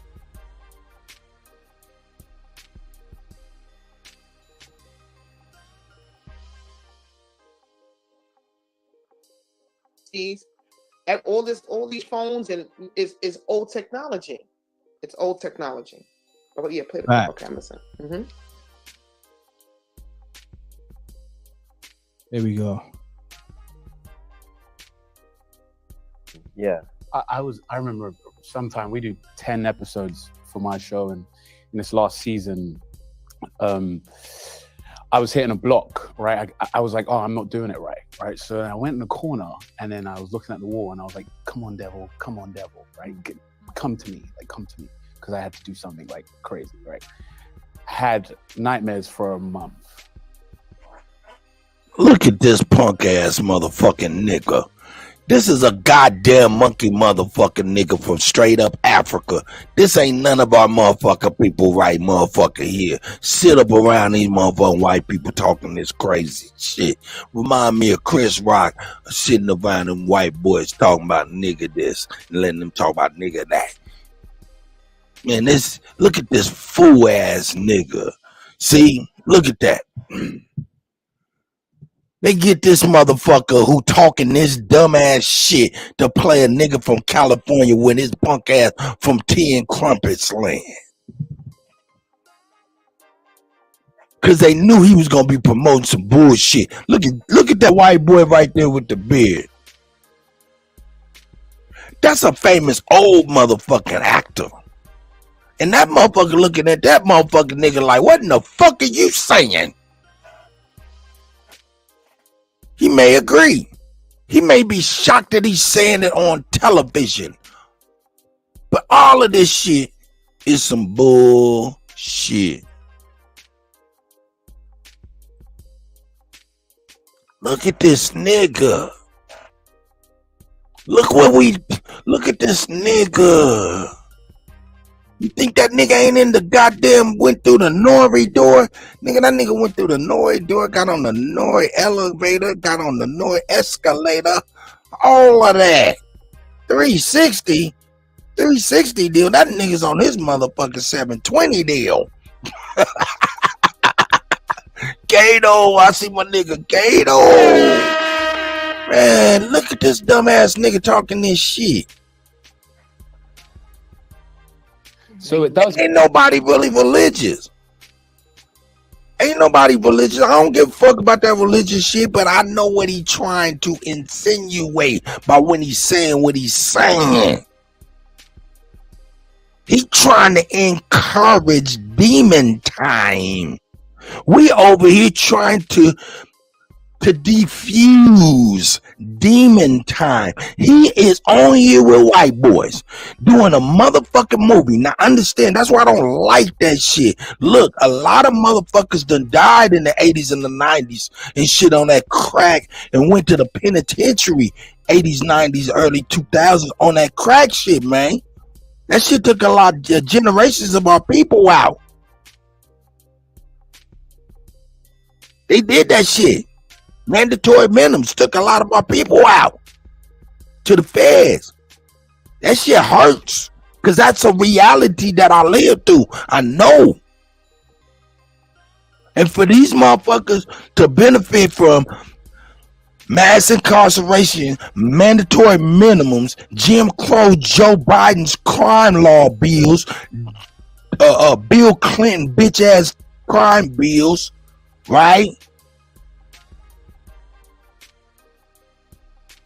And all these phones and is old technology. It's old technology. Oh yeah, play the
right.
Okay, I'm listening.
There we go.
Yeah.
I remember sometime we do 10 episodes for my show, and in this last season, I was hitting a block, right? I was like, oh, I'm not doing it right? So I went in the corner, and then I was looking at the wall, and I was like, come on, devil, right? Come to me, because I had to do something like crazy, right? Had nightmares for a month.
Look at this punk ass motherfucking nigga. This is a goddamn monkey motherfucking nigga from straight up Africa. This ain't none of our motherfucking people right motherfucker here. Sit up around these motherfucking white people talking this crazy shit. Remind me of Chris Rock sitting around them white boys talking about nigga this and letting them talk about nigga that. Man, look at this fool ass nigga. See, look at that. They get this motherfucker who talking this dumbass shit to play a nigga from California with his punk ass from Tea and Crumpets land. Cause they knew he was gonna be promoting some bullshit. Look at that white boy right there with the beard. That's a famous old motherfucking actor. And that motherfucker looking at that motherfucking nigga like, what in the fuck are you saying? He may agree. He may be shocked that he's saying it on television. But all of this shit is some bullshit. Look at this nigga. Look at this nigga. You think that nigga ain't in the goddamn went through the Nori door? Nigga, that nigga went through the Nori door, got on the Nori elevator, got on the Nori escalator, all of that. 360 deal. That nigga's on his motherfucking 720 deal. Gato, I see my nigga Gato. Man, look at this dumbass nigga talking this shit.
So it does.
Ain't nobody really religious. Ain't nobody religious. I don't give a fuck about that religious shit, but I know what he trying to insinuate by when he's saying what he's saying. He trying to encourage demon time. We over here trying to defuse demon time. He is on here with white boys doing a motherfucking movie. Now understand, that's why I don't like that shit. Look, a lot of motherfuckers done died in the 80s and the 90s and shit on that crack and went to the penitentiary 80s, 90s, early 2000s on that crack shit, man. That shit took a lot of generations of our people out. They did that shit. Mandatory minimums took a lot of our people out to the feds. That shit hurts because that's a reality that I live through. I know. And for these motherfuckers to benefit from mass incarceration, mandatory minimums, Jim Crow, Joe Biden's crime law bills, Bill Clinton bitch ass crime bills, right?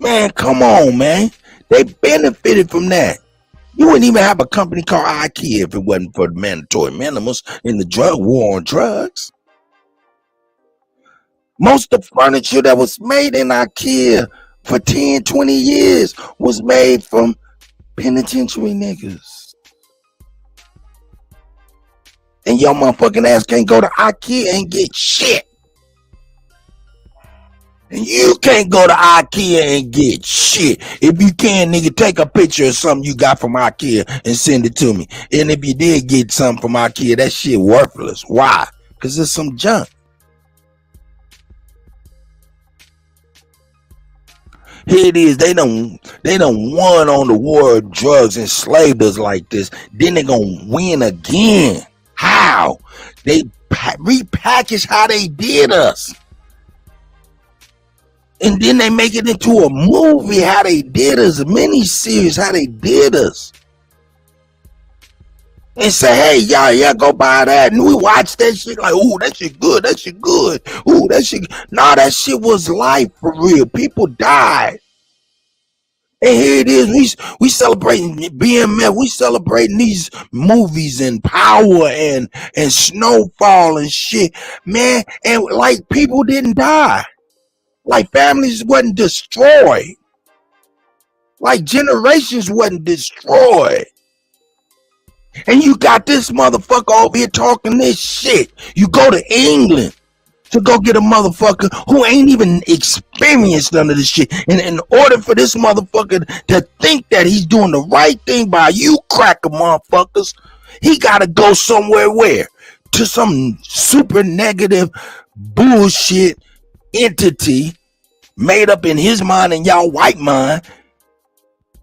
Man, come on, man. They benefited from that. You wouldn't even have a company called IKEA if it wasn't for the mandatory minimums in the drug war on drugs. Most of the furniture that was made in IKEA for 10, 20 years was made from penitentiary niggas. And your motherfucking ass can't go to IKEA and get shit. And you can't go to IKEA and get shit. If you can, nigga, take a picture of something you got from IKEA and send it to me. And if you did get something from IKEA, that shit worthless. Why? Because it's some junk. Here it is. They done won on the war of drugs, enslaved us like this. Then they gonna win again. How? They repackage how they did us. And then they make it into a movie how they did us, a mini-series how they did us. And say, hey, y'all go buy that. And we watch that shit like, ooh, that shit good, that shit good. Ooh, that shit. Nah, that shit was life for real. People died. And here it is. We celebrating BMF. We celebrating these movies and Power and Snowfall and shit, man. And like people didn't die, like families wasn't destroyed, like generations wasn't destroyed. And you got this motherfucker over here talking this shit. You go to England to go get a motherfucker who ain't even experienced none of this shit. And in order for this motherfucker to think that he's doing the right thing by you cracker motherfuckers, he gotta go somewhere where? To some super negative bullshit entity made up in his mind and y'all white mind,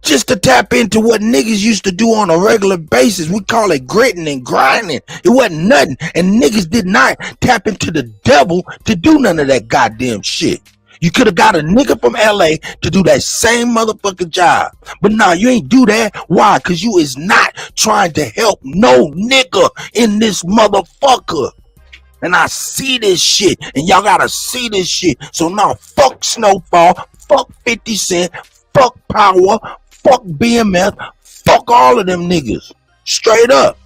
just to tap into what niggas used to do on a regular basis. We call it gritting and grinding. It wasn't nothing. And niggas did not tap into the devil to do none of that goddamn shit. You could have got a nigga from LA to do that same motherfucking job. But nah, you ain't do that. Why? Because you is not trying to help no nigga in this motherfucker. And I see this shit. And y'all gotta see this shit. So now fuck Snowfall. Fuck 50 Cent. Fuck Power. Fuck BMF, fuck all of them niggas. Straight up.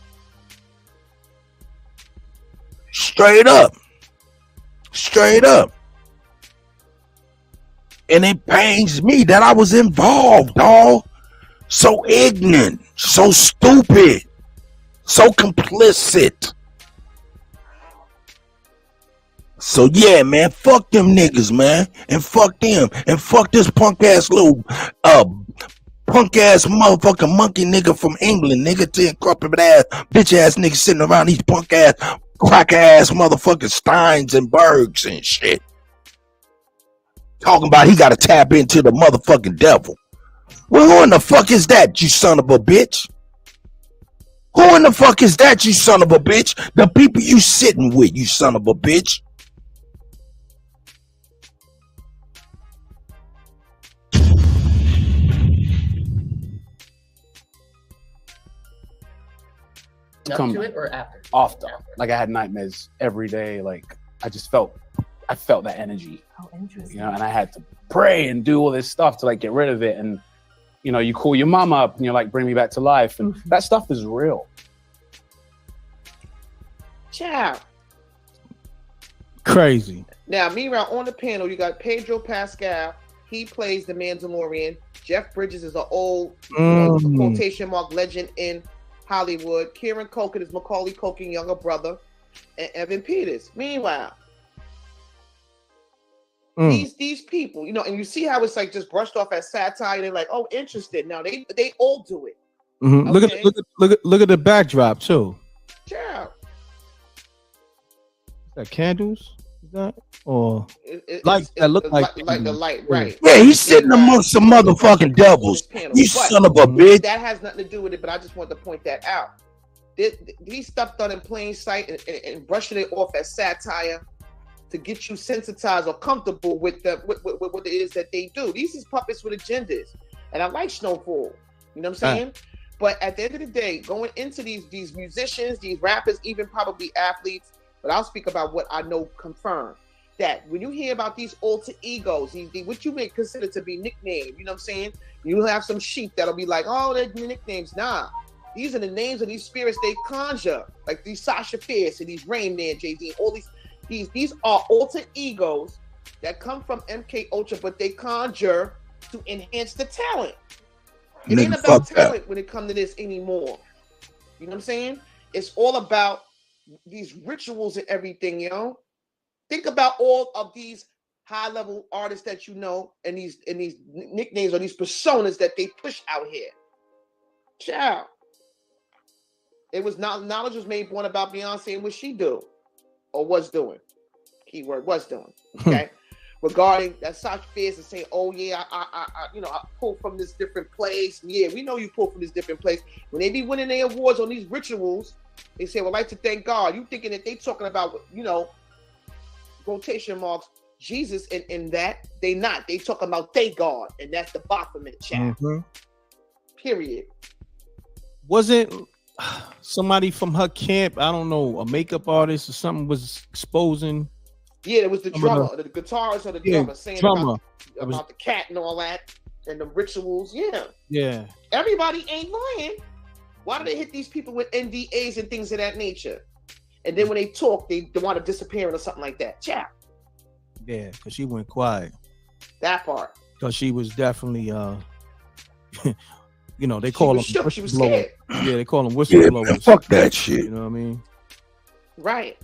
Straight up. Straight up. And it pains me that I was involved, dog. So ignorant, so stupid, so complicit. So yeah, man, fuck them niggas, man. And fuck them. And fuck this punk ass little punk ass motherfucking monkey nigga from England, nigga, 10 corporate ass, bitch ass niggas sitting around these punk ass, cracker ass motherfucking Steins and Bergs and shit. Talking about he gotta tap into the motherfucking devil. Well, who in the fuck is that, you son of a bitch? Who in the fuck is that, you son of a bitch? The people you sitting with, you son of a bitch.
Come
to it or after?
After. Like I had nightmares every day. Like I felt that energy.
Oh, interesting.
You know, and I had to pray and do all this stuff to like get rid of it. And you know, you call your mom up and you're like, bring me back to life. And that stuff is real.
Ciao.
Crazy.
Now, meanwhile, on the panel, you got Pedro Pascal. He plays the Mandalorian. Jeff Bridges is an old quotation mark legend in Hollywood. Kieran Culkin is Macaulay Culkin's younger brother, and Evan Peters. Meanwhile, these people, you know, and you see how it's like just brushed off as satire. They're like, oh, interested. Now they all do it.
Mm-hmm.
Okay?
Look at the backdrop too.
Yeah.
Is that candles? Is that or
that look like the light, right?
Yeah, he's sitting amongst some motherfucking devils. You son of a bitch.
That has nothing to do with it, but I just want to point that out. These stuff done in plain sight and brushing it off as satire to get you sensitized or comfortable with what it is that they do. These is puppets with agendas, and I like Snowfall. You know what I'm saying? But at the end of the day, going into these musicians, these rappers, even probably athletes. But I'll speak about what I know confirmed. That when you hear about these alter egos, what you may consider to be nicknames, you know what I'm saying? You'll have some sheep that'll be like, oh, they're nicknames. Nah. These are the names of these spirits they conjure. Like these Sasha Fierce and these Rain Man, Jay-Z, all these are alter egos that come from MK Ultra, but they conjure to enhance the talent. It ain't about talent when it comes to this anymore. You know what I'm saying? It's all about these rituals and everything, you know. Think about all of these high-level artists that you know, and these nicknames or these personas that they push out here. Ciao. It was not knowledge was made born about Beyonce and what she do or was doing. Keyword was doing. Okay. Regarding that Sasha Fierce and saying, oh yeah, I pulled from this different place. Yeah, we know you pulled from this different place. When they be winning their awards on these rituals, they say, well, I'd like to thank God. You thinking that they talking about, you know, quotation marks, Jesus and that. They not. They talking about they God. And that's the Baphomet chat. Period.
Wasn't somebody from her camp, I don't know, a makeup artist or something was exposing?
Yeah, it was the drummer, the guitarist or the drummer saying about the cat and all that. and the rituals. Yeah.
Yeah.
Everybody ain't lying. Why do they hit these people with NDAs and things of that nature? And then when they talk, they want to disappear or something like that. Ciao.
Yeah, because she went quiet.
That part.
Because she was definitely, you know, they call them
shook. She was
whistleblowers.
scared.
Yeah, they call them
Yeah,
whistleblowers.
man, fuck that shit.
You know what I mean?
Right.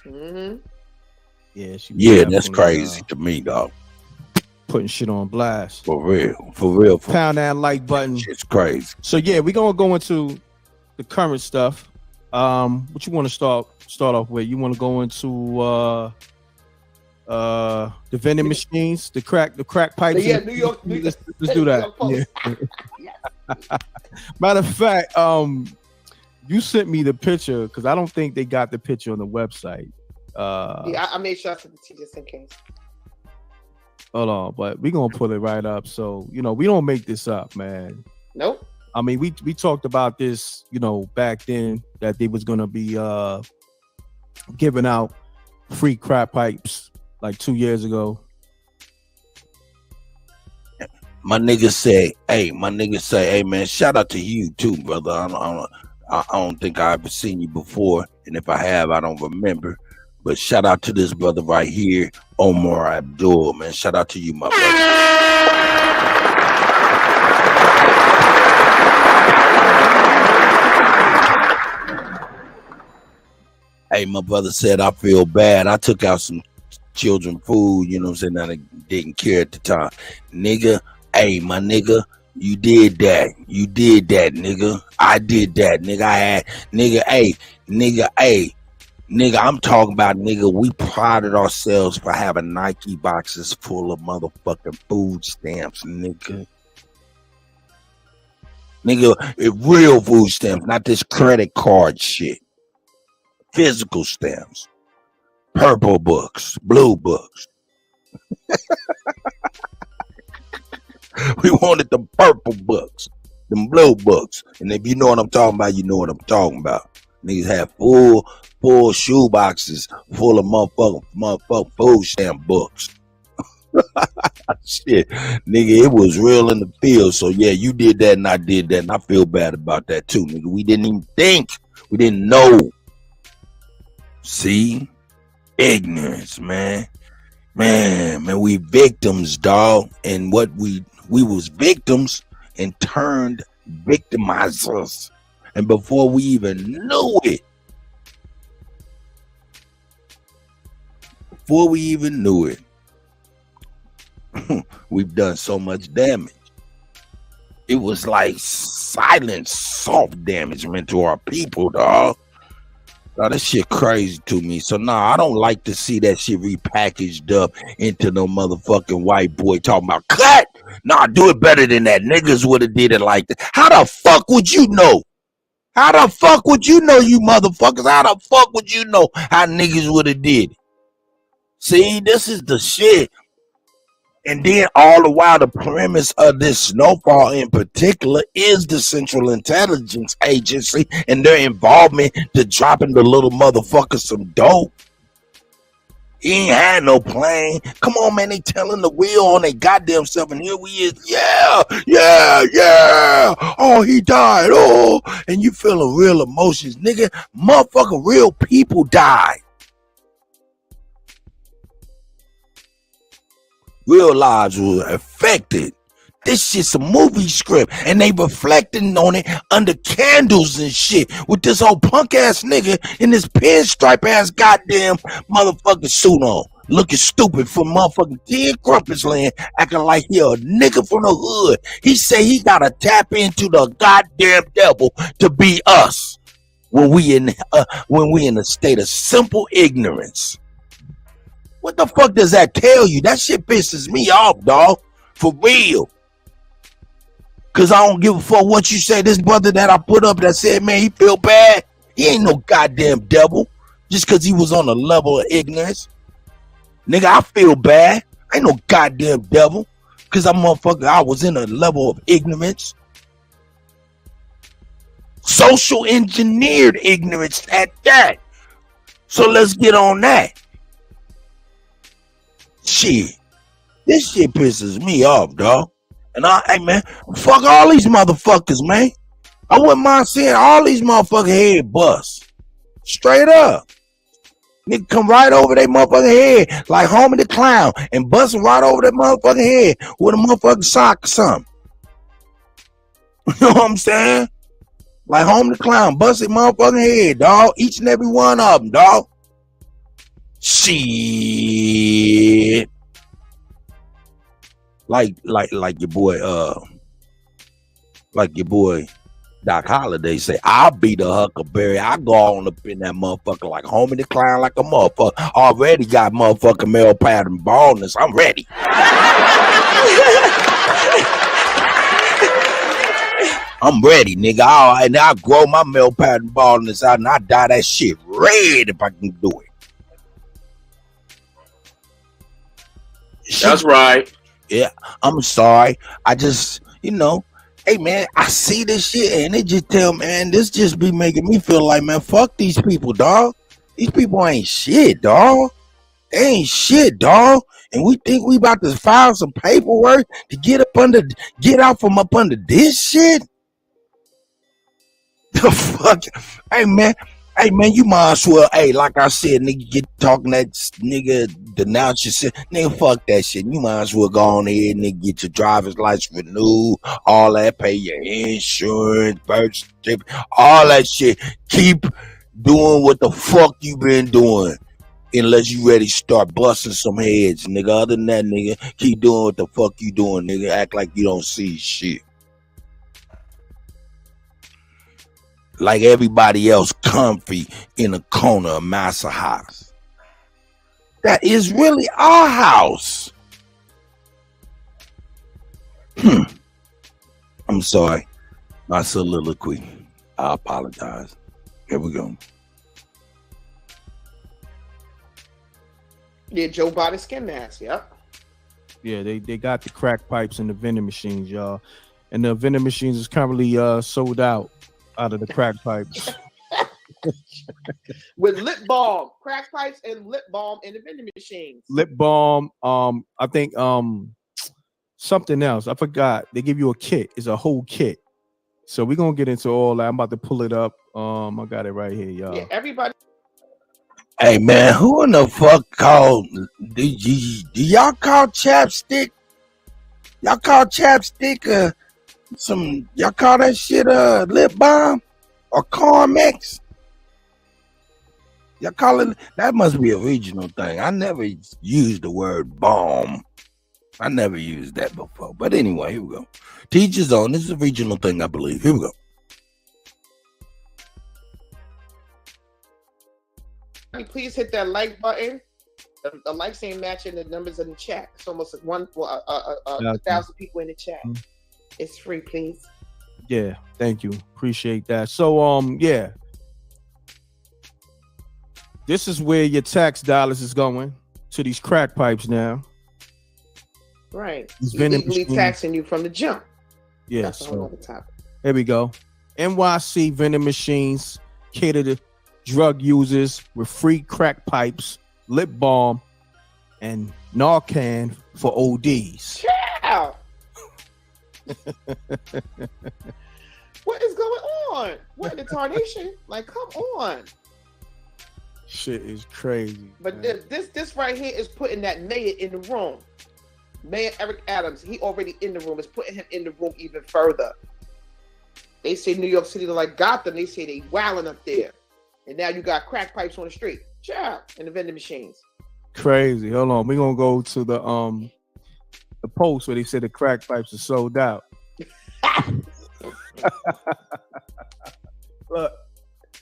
Mm-hmm.
Yeah, she.
Yeah, that's crazy to me, dog.
Putting shit on blast.
For real. For real.
Pound that like button.
It's crazy.
So yeah, we're gonna go into the current stuff. What you want to start off with? You want to go into the vending machines, the crack pipes?
Yeah, New York.
Let's do that. Yeah. Matter of fact, you sent me the picture because I don't think they got the picture on the website.
Yeah, I made sure I sent it to you just in case.
Hold on, but we're gonna put it right up. So, you know, we don't make this up, man.
Nope.
I mean, we talked about this, you know, back then that they was gonna be giving out free crack pipes like 2 years ago.
My nigga say, hey, man, shout out to you too, brother. I don't think I ever seen you before, and if I have, I don't remember. But shout out to this brother right here, Omar Abdul, man. Shout out to you, my brother. Hey, my brother said, I feel bad. I took out some children food, you know what I'm saying, that I didn't care at the time. Nigga, hey, my nigga, you did that. You did that, nigga. I did that, nigga. I had, nigga, hey, nigga, I'm talking about, nigga, we prided ourselves for having Nike boxes full of motherfucking food stamps, nigga. Nigga, real food stamps, not this credit card shit. Physical stamps. Purple books, blue books. We wanted the purple books, them blue books. And if you know what I'm talking about, you know what I'm talking about. Niggas have full shoe boxes full of motherfucking food stamp books. Shit, nigga, it was real in the field. So yeah, you did that and I did that, and I feel bad about that too, nigga. We didn't even think. We didn't know. See? Ignorance, man. Man, we victims, dog. And what we was victims and turned victimizers. And before we even knew it, we've done so much damage. It was like silent, soft damage meant to our people, dog. Now, that shit crazy to me. So, I don't like to see that shit repackaged up into no motherfucking white boy talking about cut. Do it better than that. Niggas would have did it like that. How the fuck would you know? How the fuck would you know, you motherfuckers? How the fuck would you know how niggas would have did it? See, this is the shit. And then all the while, the premise of this snowfall in particular is the Central Intelligence Agency and their involvement to dropping the little motherfucker some dope. He ain't had no plane. Come on, man, they telling the wheel on their goddamn self, and here we is. Yeah. Oh, he died. Oh, and you feeling real emotions, nigga. Motherfucker, real people died. Real lives were affected. This shit's a movie script, and they reflecting on it under candles and shit with this old punk ass nigga in this pinstripe ass goddamn motherfucking suit on, looking stupid for motherfucking Ted Crumpets land, acting like he a nigga from the hood. He say he gotta tap into the goddamn devil to be us when we in a state of simple ignorance. What the fuck does that tell you? That shit pisses me off, dog. For real. Cause I don't give a fuck what you say. This brother that I put up that said, man, he feel bad. He ain't no goddamn devil. Just cause he was on a level of ignorance. Nigga, I feel bad. I ain't no goddamn devil. Cause I was in a level of ignorance. Social engineered ignorance at that. So let's get on that. Shit. This shit pisses me off, dog. And hey man, fuck all these motherfuckers, man. I wouldn't mind seeing all these motherfucking head bust. Straight up. Nigga come right over their motherfucking head like Homie the Clown and busting right over their motherfucking head with a motherfucking sock or something. You know what I'm saying? Like Homie the Clown, busting motherfucking head, dog. Each and every one of them, dog. Shit. Like your boy Doc Holliday say, I'll be the Huckleberry. I go on up in that motherfucker like Homie the Clown like a motherfucker. Already got motherfucking male pattern baldness. I'm ready. I'm ready, nigga. And I'll grow my male pattern baldness out and I dye that shit red if I can do it.
That's right.
Yeah, I'm sorry. I just, hey man, I see this shit and it just tell man, this just be making me feel like, man, fuck these people, dog. These people ain't shit, dog. They ain't shit, dog. And we think we about to file some paperwork to get out from up under this shit. The fuck, hey man, you might as well, like I said, nigga, get talking that nigga, denounce yourself, nigga, fuck that shit. You might as well go on ahead, nigga, get your driver's license renewed, all that, pay your insurance, birth certificate, all that shit. Keep doing what the fuck you been doing, unless you ready to start busting some heads, nigga. Other than that, nigga, keep doing what the fuck you doing, nigga. Act like you don't see shit. Like everybody else comfy in a corner of Massa House. That is really our house. I'm sorry. My soliloquy. I apologize. Here we go.
Yeah, Joe Biden skin mask. Yep.
Yeah, they got the crack pipes and the vending machines, y'all. And the vending machines is currently sold out of the crack pipes.
With lip balm, crack pipes and lip balm in the vending machines.
Lip balm, I think something else. I forgot. They give you a kit. It's a whole kit. So we're gonna get into all that. I'm about to pull it up. I got it right here, y'all.
Yeah, everybody.
Hey man, who in the fuck called? Do y'all call chapstick? Y'all call chapstick y'all call that shit lip balm or Carmex? Y'all call it, that must be a regional thing. I never used the word balm. I never used that before. But anyway, here we go. Teachers on. This is a regional thing, I believe. Here we go.
Please hit that like button. The likes ain't matching the numbers in the chat. It's almost like 1,000 people in the chat. It's free, please.
Yeah, thank you. Appreciate that. So, yeah. This is where your tax dollars is going, to these crack pipes now.
Right. Legally taxing you from the jump.
Yeah.
That's a whole other topic.
Here we go. NYC vending machines cater to drug users with free crack pipes, lip balm, and Narcan for ODs.
Yeah. What is going on? What in the tarnation? Like, come on.
Shit is crazy.
But this right here is putting that mayor in the room. Mayor Eric Adams, he already in the room. Is putting him in the room even further. They say New York City, like Gotham, they say they wilding up there. And now you got crack pipes on the street. Ciao. And the vending machines.
Crazy. Hold on. We're gonna go to the post where they said the crack pipes are sold out. Look,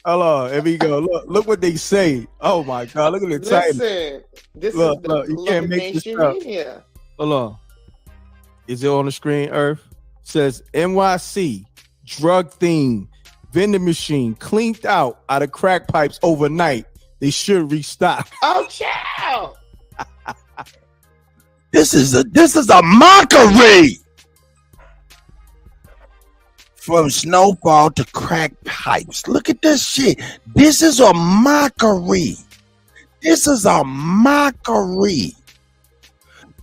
hold on. Here we go. Look what they say. Oh my God! Look at the title.
Listen, this
look,
is the
you can't make this up.
Media.
Hold on. Is it on the screen, Earth? It says NYC drug theme vending machine cleaned out of crack pipes overnight. They should restock.
Oh, child.
This is a mockery. From snowfall to crack pipes. Look at this shit. This is a mockery. This is a mockery.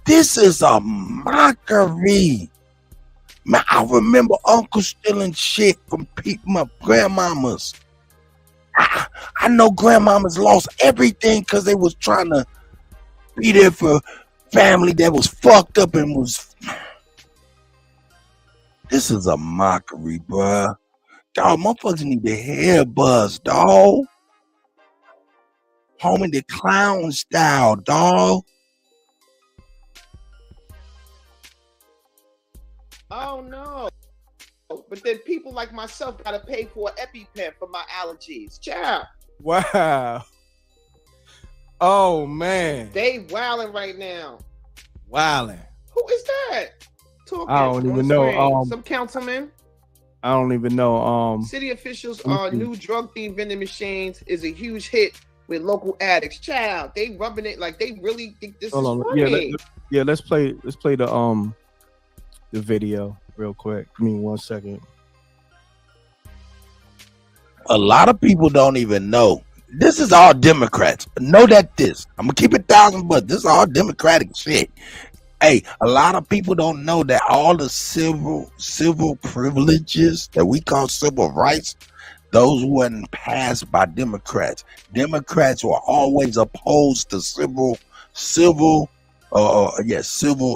This is a mockery. Man, I remember Uncle stealing shit from my grandmamas. I know grandmamas lost everything because they was trying to be there for family that was fucked up and was. This is a mockery, bruh. Dog, motherfuckers need the hair buzz, dog. Homie, the clown style, dog.
Oh no. But then people like myself gotta pay for an EpiPen for my allergies. Ciao.
Wow. Oh man.
They wilding right now.
Wilding.
Who is that? Talking
I don't
on
even
the
know.
screen. Some councilman.
I don't even know.
City officials new drug themed vending machines is a huge hit with local addicts. Child, they rubbing it like they really think this is funny.
Let's play the video real quick. Give me 1 second.
A lot of people don't even know. This is all Democrats. Know that this. I'm gonna keep it 1,000, but this is all Democratic shit. Hey, a lot of people don't know that all the civil privileges that we call civil rights, those weren't passed by Democrats. Democrats were always opposed to civil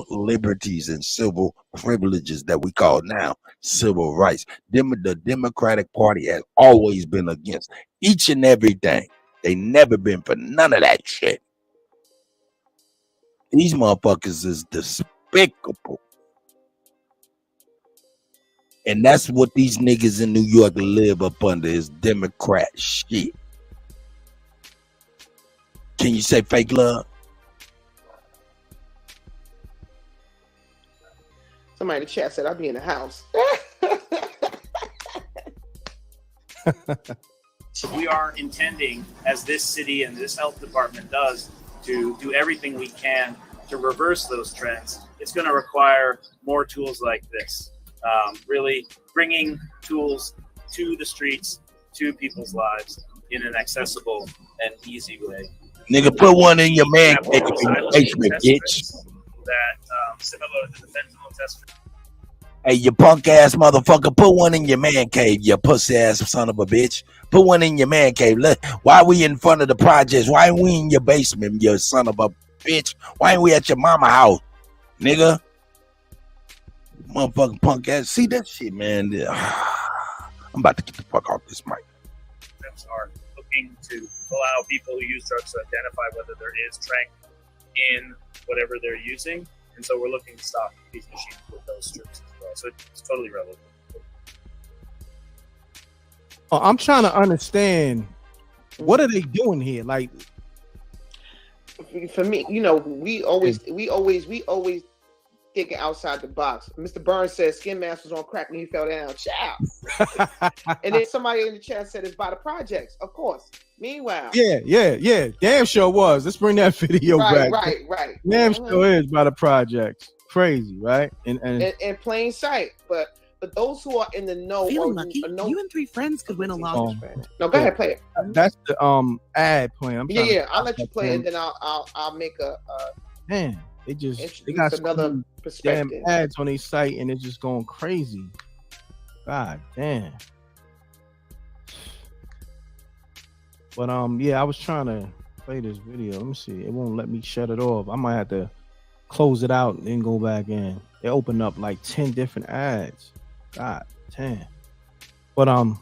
liberties and civil privileges that we call now civil rights. The Democratic Party has always been against each and everything. They never been for none of that shit. These motherfuckers is despicable. And that's what these niggas in New York live up under, is Democrat shit. Can you say fake love?
Somebody in the chat said I'll be in the house.
So we are intending, as this city and this health department does, to do everything we can to reverse those trends. It's going to require more tools like this, really bringing tools to the streets, to people's lives in an accessible and easy way.
Nigga, put one in your man cave in your basement, bitch.
That similar to the fentanyl test.
Hey, you punk ass motherfucker, put one in your man cave, you pussy ass son of a bitch. Put one in your man cave. Why are we in front of the projects? Why ain't we in your basement, you son of a bitch? Why ain't we at your mama house, nigga? Motherfucking punk ass. See that shit, man. I'm about to get the fuck off this mic.
Are looking to allow people who use drugs to identify whether there is tranq in whatever they're using. And so we're looking to stop these machines with those strips as well. So it's totally relevant.
I'm trying to understand, what are they doing here? Like,
for me, we always thinking outside the box. Mr. Burns said Skin Mask was on crack when he fell down. Ciao. And then somebody in the chat said it's by the projects. Of course. Meanwhile.
Yeah. Damn sure was. Let's bring that video back.
Right.
Damn sure is by the projects. Crazy, right? And
in plain sight. But those who are in the know,
feeling lucky, you and 3 friends could win a lot.
No, go ahead, play it.
That's the ad playing.
I'll let you play it, and then I'll make a
man. They got
another perspective.
Damn ads on their site, and it's just going crazy. God damn. But I was trying to play this video. Let me see. It won't let me shut it off. I might have to close it out and then go back in. They opened up like 10 different ads. God damn. But
a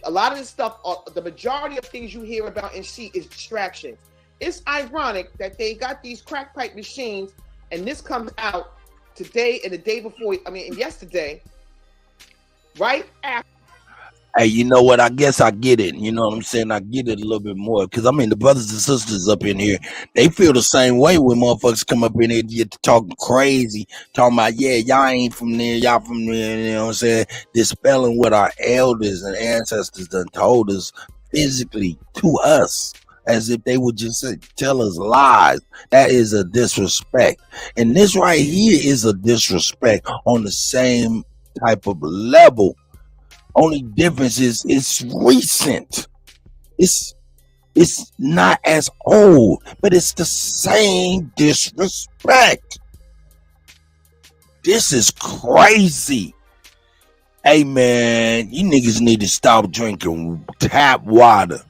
lot of this stuff, the majority of things you hear about and see is distractions. It's ironic that they got these crack pipe machines, and this comes out today and the day before. And yesterday, right after.
Hey, you know what? I guess I get it. You know what I'm saying? I get it a little bit more. Because, the brothers and sisters up in here, they feel the same way when motherfuckers come up in here get to talking crazy, talking about, yeah, y'all ain't from there, y'all from there, you know what I'm saying? Dispelling what our elders and ancestors done told us physically to us, as if they would just tell us lies. That is a disrespect. And this right here is a disrespect on the same type of level. Only difference is it's recent. It's It's not as old, but it's the same disrespect. This is crazy. Hey man, you niggas need to stop drinking tap water.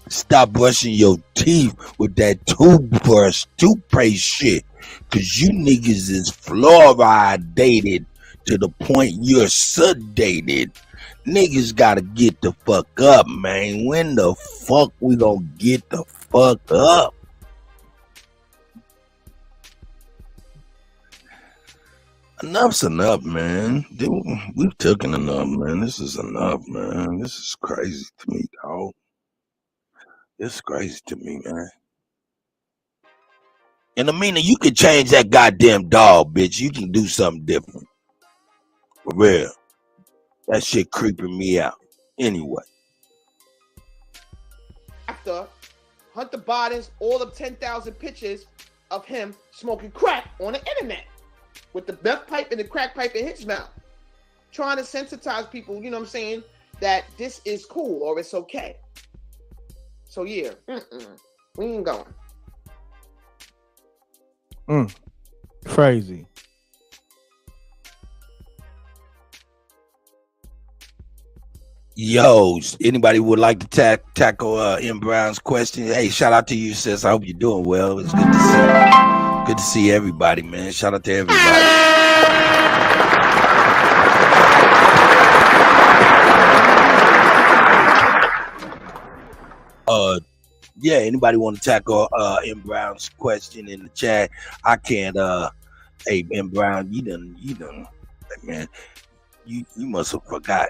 Stop brushing your teeth with that toothpaste shit. Cause you niggas is fluoridated to the point you're sedated. Niggas gotta get the fuck up, man. When the fuck we gonna get the fuck up? Enough's enough, man. We've taken enough, man. This is enough, man. This is crazy to me, dog. It's crazy to me, man. And I mean, you can change that goddamn dog, bitch. You can do something different. For real. That shit creeping me out. Anyway.
After Hunter Biden's all of 10,000 pictures of him smoking crack on the internet with the meth pipe and the crack pipe in his mouth, trying to sensitize people, you know what I'm saying, that this is cool or it's okay. So yeah, we ain't going.
Crazy.
Yo, anybody would like to tackle M. Brown's question? Hey, shout out to you, sis. I hope you're doing well. It's good to see. Good to see everybody, man. Shout out to everybody. Yeah, anybody want to tackle M. Brown's question in the chat? I can't. Hey, M. Brown, you done, man. You must have forgot.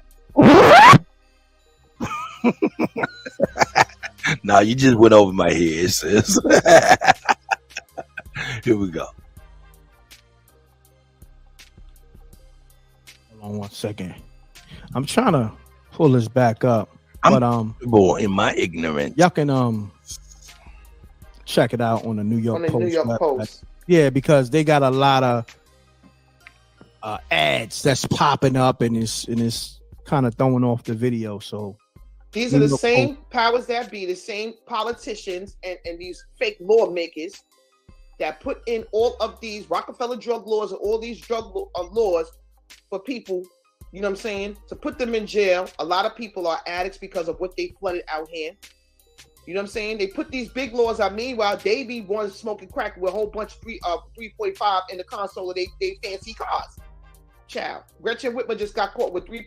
Nah, you just went over my head, sis. Here we go.
Hold on 1 second. I'm trying to pull this back up.
Boy, in my ignorance,
y'all can check it out on the New York Post.
New York Post.
Yeah, because they got a lot of ads that's popping up and it's kind of throwing off the video. So
these are the same powers that be, the same politicians and these fake lawmakers that put in all of these Rockefeller drug laws and all these drug laws for people, you know what I'm saying, to put them in jail. A lot of people are addicts because of what they flooded out here. You know what I'm saying? They put these big laws out. Meanwhile, they be one smoking crack with a whole bunch of 3.5 in the console of they fancy cars. Child. Gretchen Whitmer just got caught with an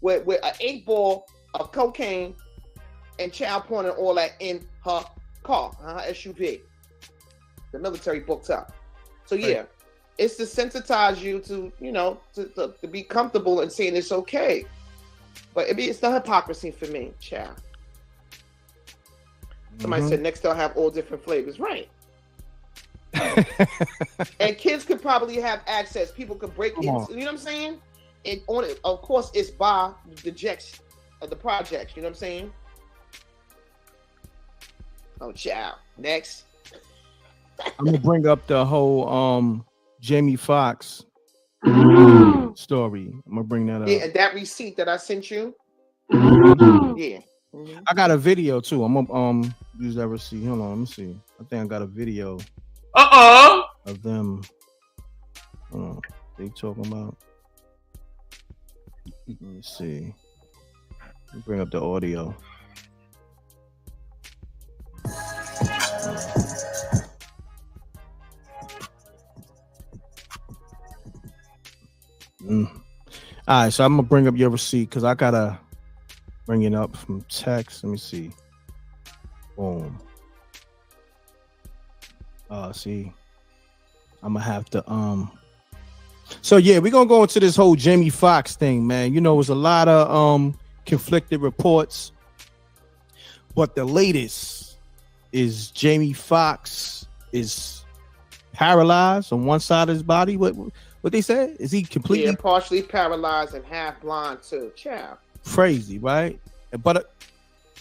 8-ball of cocaine and child porn and all that in her car, her SUV. The military booked up. So yeah, right. It's to sensitize you to, you know, to be comfortable and saying it's okay. But it's the hypocrisy for me, child. Somebody said next they'll have all different flavors, right? And kids could probably have access. People could break in. You know what I'm saying? And on it, of course, it's by the projects. You know what I'm saying? Oh, child. Next.
I'm gonna bring up the whole Jamie Foxx story. I'm gonna bring that up.
Yeah, and that receipt that I sent you. Yeah.
I got a video too. I'm gonna use that receipt. Hold on, let me see. I think I got a video. Of them. They talking about. Let me see. Let me bring up the audio. All right, so I'm gonna bring up your receipt because I gotta bring it up from text. Let me see. Boom. See, I'm gonna have to so yeah, we're gonna go into this whole Jamie Foxx thing, man. You know, it's a lot of conflicted reports, but the latest is Jamie Foxx is paralyzed on one side of his body. What they said? Is he completely
partially paralyzed and half blind too? Child.
Crazy, right? But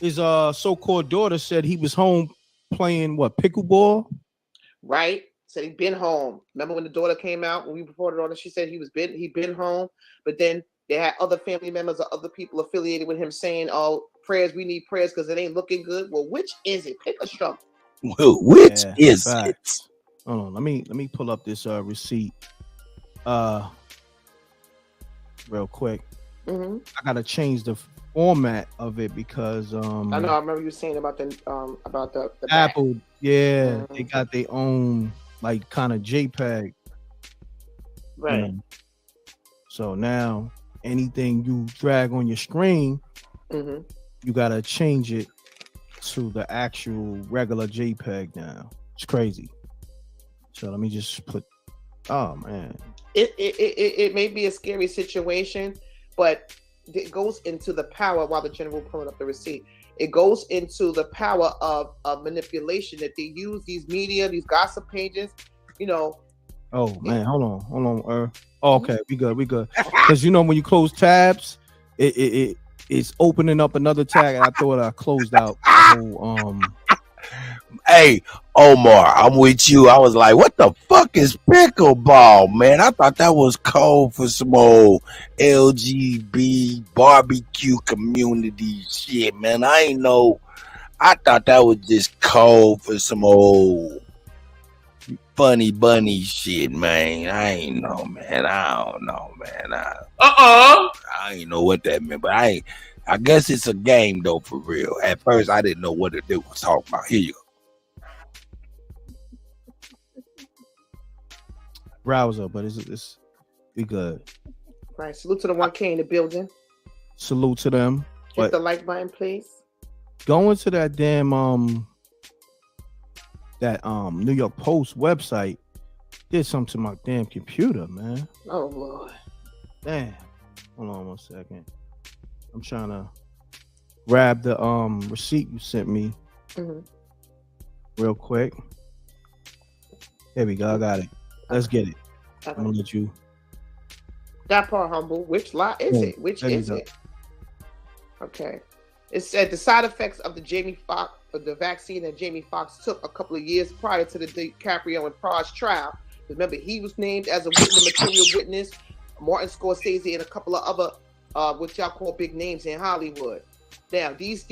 his so-called daughter said he was home playing pickleball.
Right, said he'd been home. Remember when the daughter came out when we reported on it? She said he'd been home, but then They had other family members or other people affiliated with him saying, "Oh, prayers, we need prayers because it ain't looking good." Well, which is it? Pick a struggle.
Which is
facts. Hold on, let me pull up this receipt real quick.
Mm-hmm.
I gotta change the format of it because
I know. I remember you saying about the
Apple,
back.
yeah, they got their own like kind of JPEG,
Right.
So now anything you drag on your screen,
Mm-hmm.
you gotta change it to the actual regular JPEG now. It's crazy. So let me just put. Oh man,
It may be a scary situation, but it goes into the power. While the general pulling up the receipt, it goes into the power of manipulation that they use. These media, these gossip pages, you know.
Oh man, hold on. Oh, okay, we good. Because you know when you close tabs, it's opening up another tab. And I thought I closed out the whole
Hey, Omar, I'm with you. I was like, what the fuck is pickleball, man? I thought that was cold for some old LGBT barbecue community shit, man. I ain't know. I thought that was just cold for some old funny bunny shit, man. I ain't know, man. I don't know, man. I ain't know what that meant, but I guess it's a game though, for real. At first, I didn't know what it was talking about. Here you go.
browser, but it's we good.
Right. Salute to the 1K in the building.
Salute to them.
Hit the like button, please.
Going to that damn New York Post website did something to my damn computer, man.
Oh Lord.
Damn. Hold on 1 second. I'm trying to grab the receipt you sent me real quick. There we go. I got it. Let's get it. I'm gonna let you.
That part, humble. Which lie is it? Which is it? Okay. It said the side effects of the vaccine that Jamie Foxx took a couple of years prior to the DiCaprio and Prague trial. Remember, he was named as a material witness. Martin Scorsese and a couple of other what y'all call big names in Hollywood. Now, these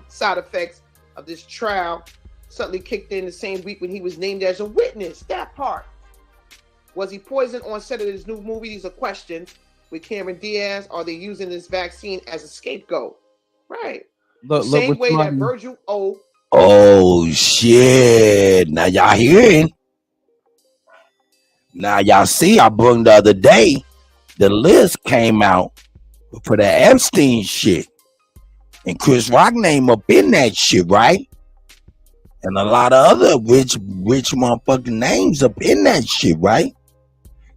side effects of this trial suddenly kicked in the same week when he was named as a witness. That part. Was he poisoned on set of his new movie? These are questions with Cameron Diaz. Are they using this vaccine as a scapegoat? Right.
Look,
Same way that Virgil O.
Oh shit! Now y'all hearing? Now y'all see? I brought the other day. The list came out for the Epstein shit, and Chris Rock name up in that shit, right? And a lot of other rich motherfucking names up in that shit, right?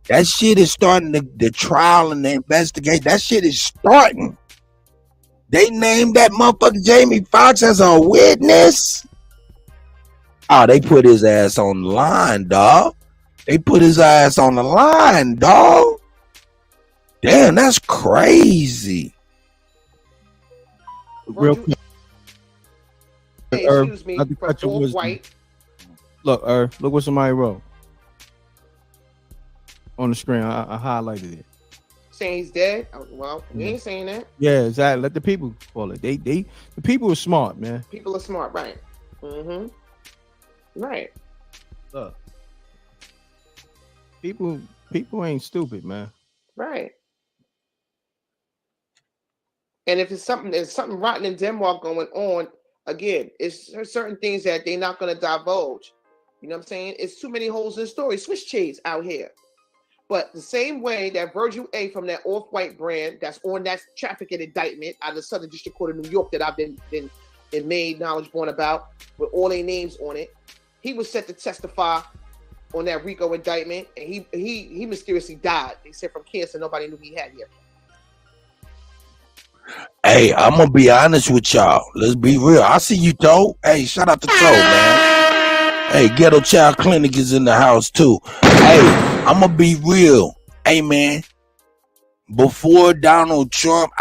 That shit is starting the trial and the investigation. That shit is starting. They named that motherfucker Jamie Foxx as a witness. Oh, they put his ass on the line, dog. They put his ass on the line, dog. Damn, that's crazy.
Real quick.
Hey, excuse me, from Off-White.
Look, look what somebody wrote on the screen. I highlighted it.
Saying he's dead? Well, we ain't saying that.
Yeah, exactly. Let the people call it. The people are smart, man.
People are smart, right? Mm-hmm. Right.
Look, people ain't stupid, man.
Right. And if there's something rotten in Denmark going on, again, it's certain things that they're not going to divulge. You know what I'm saying? It's too many holes in the story. Swiss cheese out here. But the same way that Virgil A from that Off-White brand that's on that trafficking indictment out of the Southern District Court of New York that I've been made knowledge born about with all their names on it, he was set to testify on that RICO indictment, and he mysteriously died. They said from cancer. Nobody knew he had yet.
Hey, I'm gonna be honest with y'all. Let's be real. I see you, Toe. Hey, shout out to Toe, man. Hey, Ghetto Child Clinic is in the house too. Hey, I'm gonna be real. Hey, man. Before Donald Trump,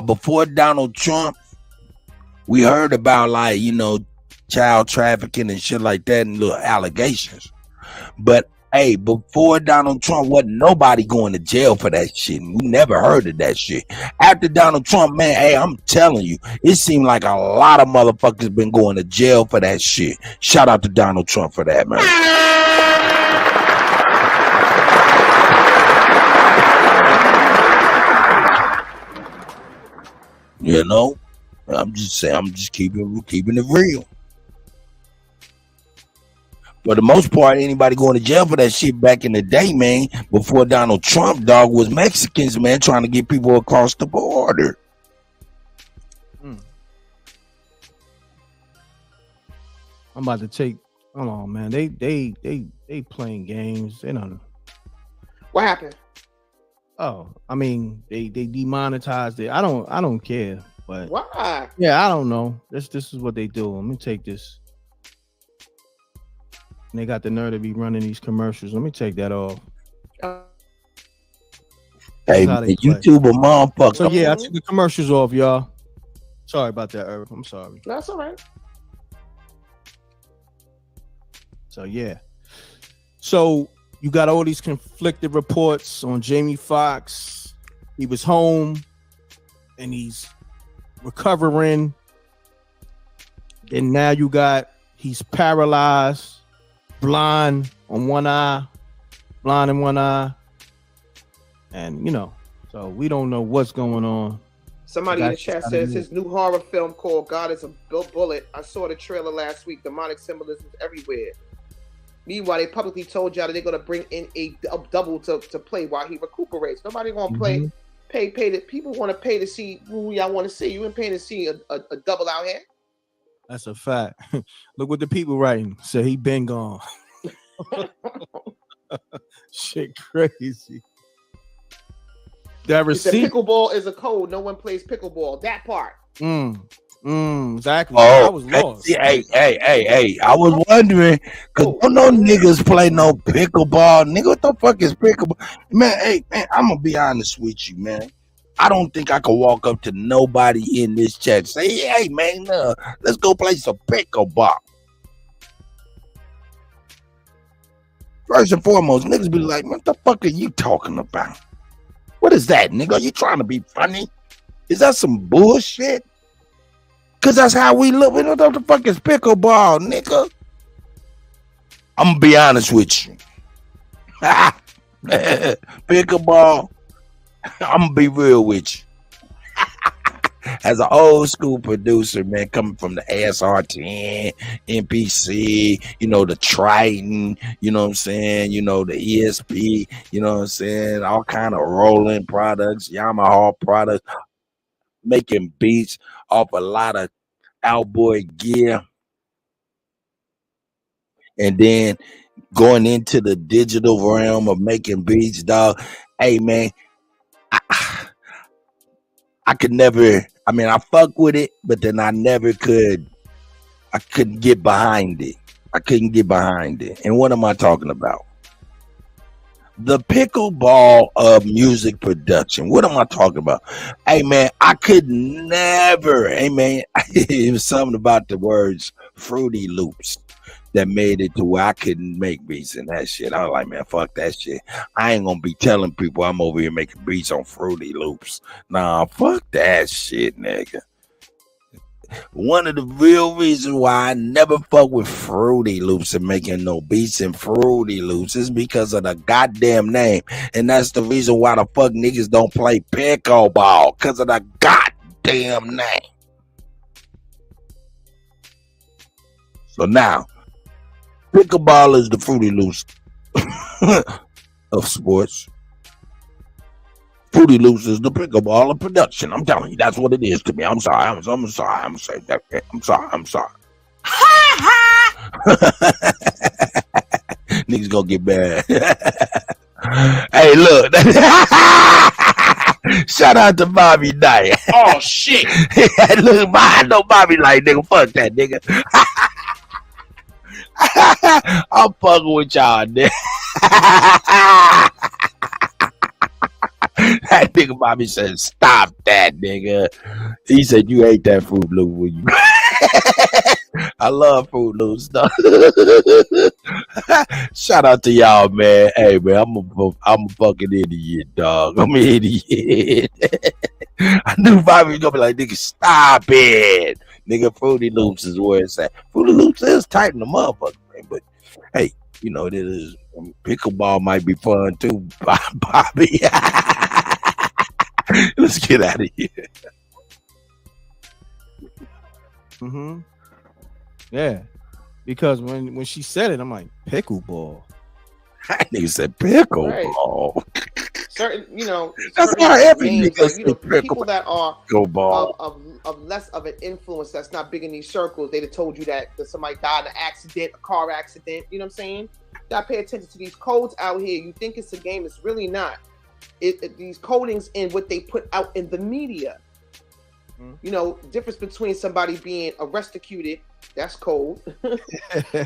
before Donald Trump, we heard about child trafficking and shit like that and little allegations. But hey, before Donald Trump, wasn't nobody going to jail for that shit. We never heard of that shit. After Donald Trump, man, hey, I'm telling you, it seemed like a lot of motherfuckers been going to jail for that shit. Shout out to Donald Trump for that, man. You know, I'm just saying, I'm just keeping it real. For the most part, anybody going to jail for that shit back in the day, man, before Donald Trump, dog, was Mexicans, man, trying to get people across the border.
I'm about to take. Come on, man. They playing games. They don't.
What happened?
Oh, I mean, they demonetized it. I don't care, but
why?
Yeah, I don't know. This is what they do. Let me take this. And they got the nerve to be running these commercials. Let me take that off.
Hey, YouTube a motherfucker.
So yeah, I took the commercials off, y'all. Sorry about that, Irv. I'm sorry.
That's all right.
So yeah. So you got all these conflicted reports on Jamie Foxx. He was home and he's recovering. And now you got he's paralyzed, blind in one eye. And you know, so we don't know what's going on.
Somebody in the chat says his new horror film called God is a Bullet. I saw the trailer last week. Demonic symbolism is everywhere. Meanwhile, they publicly told y'all that they're gonna bring in a double to play while he recuperates. Nobody gonna pay the people want to pay to see who y'all want to see. You ain't paying to see a double out here.
That's a fact. Look what the people writing. Say he been gone. Shit crazy. That receipt.
Pickleball is a code. No one plays pickleball. That part.
Exactly.
Oh,
I was lost.
Hey. I was wondering, because no niggas play no pickleball. Nigga, what the fuck is pickleball? Man, I'm going to be honest with you, man. I don't think I could walk up to nobody in this chat and say, hey, man, let's go play some pickleball. First and foremost, niggas be like, what the fuck are you talking about? What is that, nigga? Are you trying to be funny? Is that some bullshit? Because that's how we look. We don't know what the fuck is pickleball, nigga. I'm going to be honest with you. Pickleball, I'm going to be real with you. As an old school producer, man, coming from the ASR10, MPC, you know, the Triton, you know what I'm saying, you know, the ESP, you know what I'm saying, all kind of rolling products, Yamaha products, making beats off a lot of cowboy gear. And then going into the digital realm of making beats, dog. Hey, man, I could never, I mean, I fuck with it, but then I couldn't get behind it. I couldn't get behind it. And what am I talking about? The pickleball of music production. What am I talking about? Hey, man, I could never, hey, man, it was something about the words Fruity Loops that made it to where I couldn't make beats and that shit. I was like, man, fuck that shit. I ain't gonna be telling people I'm over here making beats on Fruity Loops. Nah, fuck that shit, nigga. One of the real reasons why I never fuck with Fruity Loops and making no beats in Fruity Loops is because of the goddamn name. And that's the reason why the fuck niggas don't play pickleball, because of the goddamn name. So now, pickleball is the Fruity Loops of sports. Fruity Loops is the pickleball of production. I'm telling you, that's what it is to me. I'm sorry. I'm sorry. I'm sorry. I'm sorry. Niggas gonna get mad. Hey, look. Shout out to Bobby Knight.
Oh shit.
Look, I know Bobby like, nigga, fuck that nigga. I'm fucking with y'all, nigga. That nigga Bobby said, stop that, nigga. He said, you ate that Fruit Loop when you. I love Fruit Loops. Shout out to y'all, man. Hey, man, I'm a fucking idiot, dog. I'm an idiot. I knew Bobby was gonna be like, nigga, stop it. Nigga, Fruity Loops is where it's at. Fruity Loops is tight in the motherfucker, man. But hey, you know, it is pickleball might be fun too, Bobby. Let's get out of here.
Mm-hmm. Yeah, because when she said it, I'm like, pickleball.
That nigga said pickleball.
Certain, you know,
That's
certain
how every
names,
nigga
like, you know,
say
people that are
pickleball.
of less of an influence that's not big in these circles, they'd have told you that somebody died in an accident, a car accident. You know what I'm saying? You gotta pay attention to these codes out here. You think it's a game, it's really not. These codings in what they put out in the media. You know, difference between somebody being arrested, that's cold.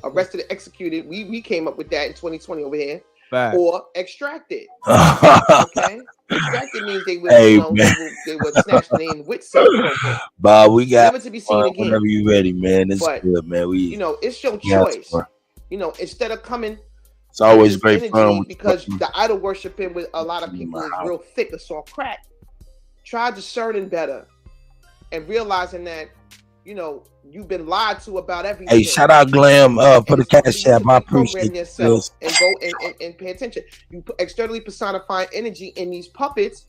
Arrested and executed. We came up with that in 2020 over here.
Fact.
Or extracted. Okay, extracted means they would,
Hey,
you know,
man.
they would snatch the name with something.
Bob, we got
Never to be seen again.
whenever you ready, man. It's
But,
good, man.
you know, it's your
we got
choice.
some-
You know, instead of coming.
It's always
this
great
energy,
fun with
because the idol worshiping with a lot of people is real thick. It's all crack. Try discerning better and realizing that, you know, you've been lied to about everything.
Hey, shout out Glam for the cash app. I appreciate
yourself
this.
and go and pay attention. You externally personify energy in these puppets,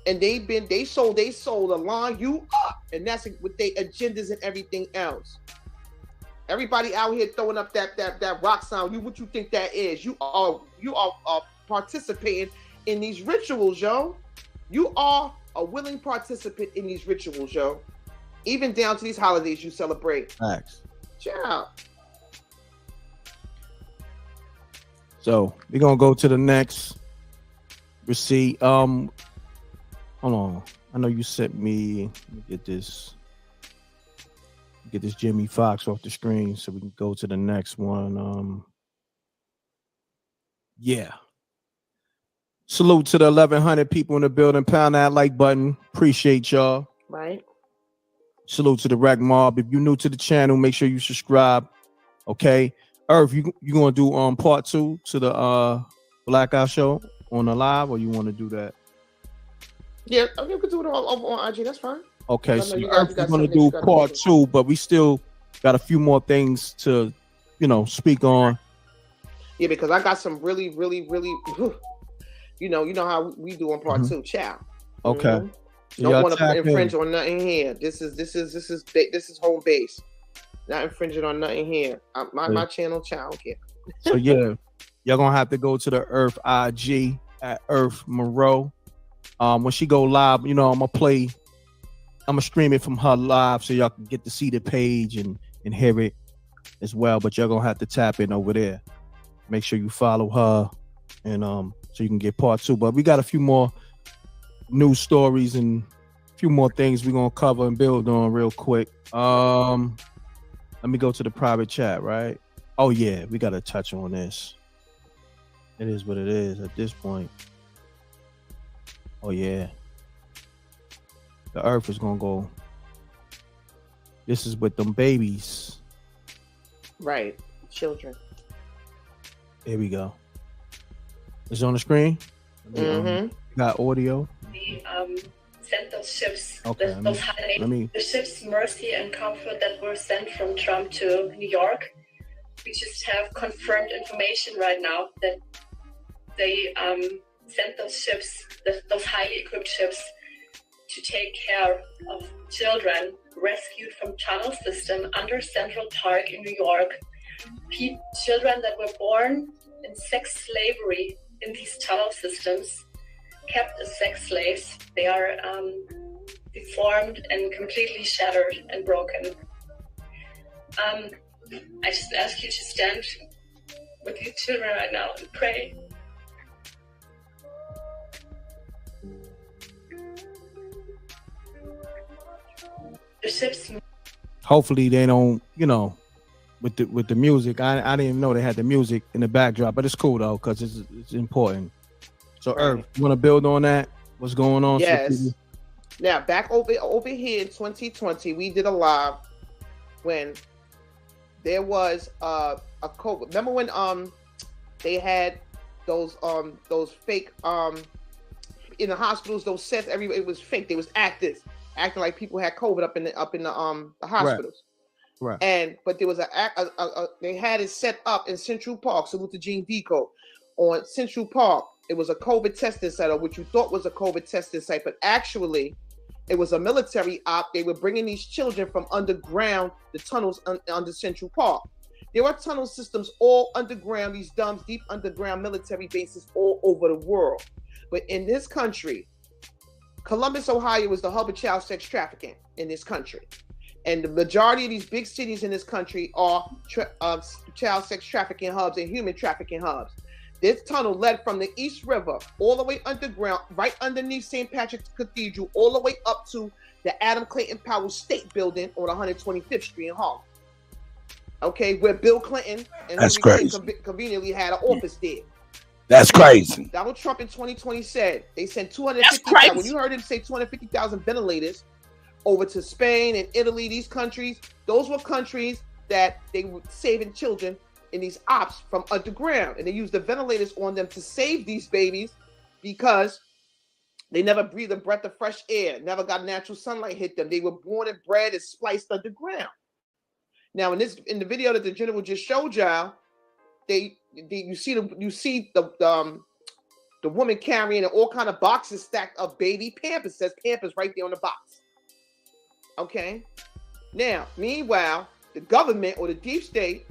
and they sold a line you up, and that's with their agendas and everything else. Everybody out here throwing up that rock sound. What you think that is? You are participating in these rituals, yo. You are a willing participant in these rituals, yo. Even down to these holidays you celebrate.
Facts.
Ciao.
So we're gonna go to the next receipt. Hold on. I know you sent me. Let me get this Jimmy Fox off the screen so we can go to the next one. Yeah. Salute to the 1,100 people in the building. Pound that like button. Appreciate y'all.
Right.
Salute to the Rec Mob. If you're new to the channel, make sure you subscribe. Okay. Irv, you gonna do part 2 to the Blackout show on the live, or you want to do that?
Yeah, I mean, we could do it on IG. That's fine.
Okay, so Irv, we're gonna do part 2, but we still got a few more things to, you know, speak on.
Yeah, because I got some really, you know how we do on part 2. Ciao.
Okay.
Mm-hmm. Don't want to infringe on nothing here. This is home base. Not infringing on nothing here. My channel, ciao. Okay.
So yeah, y'all gonna have to go to the Earth IG at Earth Moreau. When she go live, you know, I'm gonna stream it from her live so y'all can get to see the page and hear it as well. But y'all gonna have to tap in over there. Make sure you follow her, and so you can get part 2. But we got a few more news stories and a few more things we're gonna cover and build on real quick. Let me go to the private chat, right? Oh yeah, we gotta touch on this. It is what it is at this point. Oh yeah. The Earth is gonna go. This is with them babies.
Right. Children.
There we go. It's on the screen. Got audio.
We sent those ships,
Okay,
the ships Mercy and Comfort that were sent from Trump to New York. We just have confirmed information right now that they sent those ships, those highly equipped ships, to take care of children rescued from tunnel system under Central Park in New York. Children that were born in sex slavery in these tunnel systems, kept as sex slaves. They are deformed and completely shattered and broken. I just ask you to stand with these children right now and pray. The ships.
Hopefully they don't, you know, with the music. I didn't even know they had the music in the backdrop, but it's cool though because it's important. So, Irv, you want to build on that? What's going on?
Yes. Now, back over here in 2020, we did a live when there was a COVID. Remember when they had those fake in the hospitals, those sets, it was fake. They was acting like people had COVID up in the hospitals.
Right.
But there was they had it set up in Central Park. Salute to Gene Deco on Central Park. It was a COVID testing site, which you thought was a COVID testing site, but actually it was a military op. They were bringing these children from underground, the tunnels under Central Park. There are tunnel systems all underground, these dumps, deep underground military bases all over the world. But in this country, Columbus, Ohio is the hub of child sex trafficking in this country. And the majority of these big cities in this country are child sex trafficking hubs and human trafficking hubs. This tunnel led from the East River all the way underground, right underneath St. Patrick's Cathedral, all the way up to the Adam Clayton Powell State Building on 125th Street in Harlem. Okay, where Bill Clinton and
That's
Hillary
crazy.
Clinton conveniently had an office there.
That's crazy.
Donald Trump in 2020 said they sent 250,000. When you heard him say 250,000 ventilators over to Spain and Italy, these countries, those were countries that they were saving children in these ops from underground, and they used the ventilators on them to save these babies because they never breathed a breath of fresh air, never got natural sunlight hit them. They were born and bred and spliced underground. Now, in the video that the general just showed y'all, you see the woman carrying all kind of boxes stacked of baby Pampers. Says Pampers right there on the box. Okay. Now, meanwhile, the government or the deep state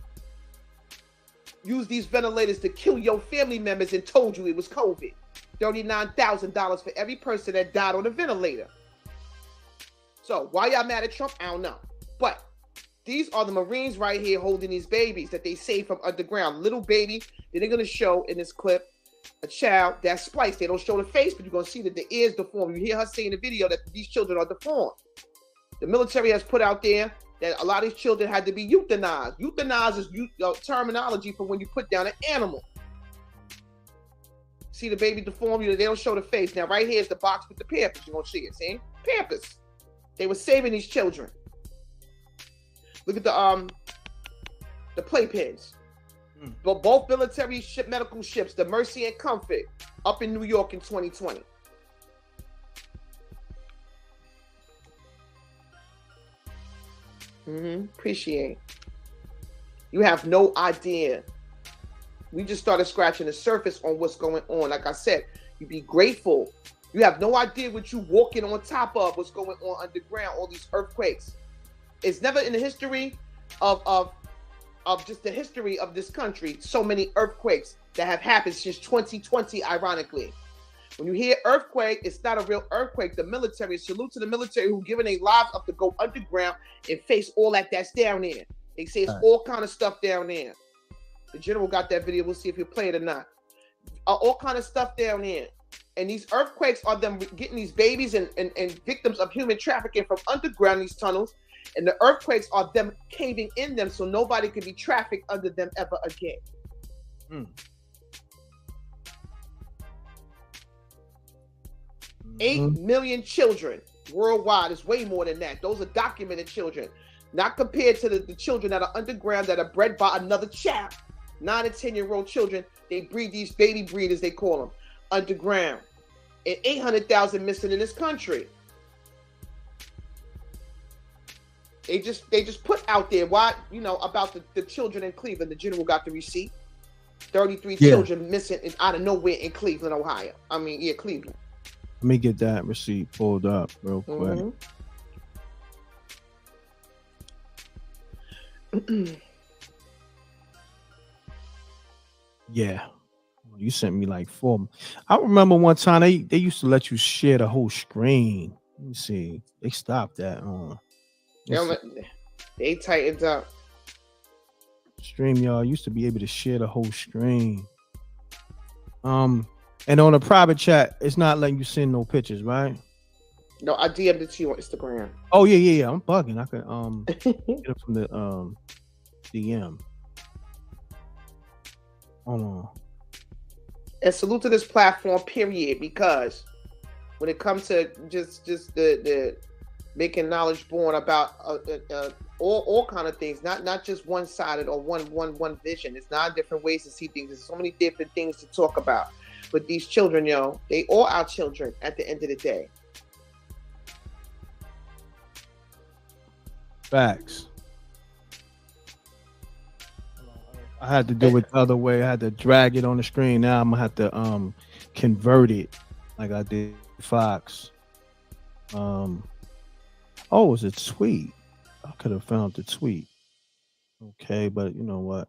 used these ventilators to kill your family members and told you it was COVID. $39,000 for every person that died on a ventilator. So why y'all mad at Trump? I don't know. But these are the Marines right here holding these babies that they saved from underground. Little baby. They're going to show in this clip a child that's spliced. They don't show the face, but you're going to see that the ears deformed. You hear her say in the video that these children are deformed. The military has put out there that a lot of these children had to be euthanized. Euthanize is terminology for when you put down an animal. See the baby deformed? They don't show the face. Now, right here is the box with the Pampers. You're going to see it. See? Pampers. They were saving these children. Look at the playpens. But both military medical ships, the Mercy and Comfort, up in New York in 2020. Appreciate. You have no idea. We just started scratching the surface on what's going on. Like I said, you be grateful. You have no idea what you walking on top of, what's going on underground, all these earthquakes. It's never in the history of just the history of this country, so many earthquakes that have happened since 2020, ironically. When you hear earthquake, it's not a real earthquake. The military, salute to the military who giving their lives up to go underground and face all that's down there. They say it's all kind of stuff down there. The general got that video. We'll see if he'll play it or not. All kind of stuff down there. And these earthquakes are them getting these babies and victims of human trafficking from underground these tunnels. And the earthquakes are them caving in them so nobody can be trafficked under them ever again. 8 million children worldwide. Is way more than that. Those are documented children. Not compared to the children that are underground that are bred by another chap. 9 and 10-year-old children. They breed these baby breeders, they call them, underground. And 800,000 missing in this country. They just put out there about the children in Cleveland. The general got the receipt. 33 children missing out of nowhere in Cleveland, Ohio. Cleveland.
Let me get that receipt pulled up real quick. Yeah. You sent me like 4. I remember one time they used to let you share the whole screen. Let me see. They stopped that.
They tightened up.
StreamYard used to be able to share the whole screen. And on a private chat, it's not letting you send no pictures, right?
No, I DM'd it to you on Instagram.
Oh yeah. I'm bugging. I could get it from the DM. Hold on.
And salute to this platform, period, because when it comes to just the making knowledge born about all kind of things, not just one-sided or one vision. It's 9 different ways to see things. There's so many different things to talk about. But these children, yo, they all our children at the end of the day.
Facts. I had to do it the other way. I had to drag it on the screen. Now I'm gonna have to convert it like I did Fox. Oh, it was a tweet. I could have found the tweet. Okay, but you know what?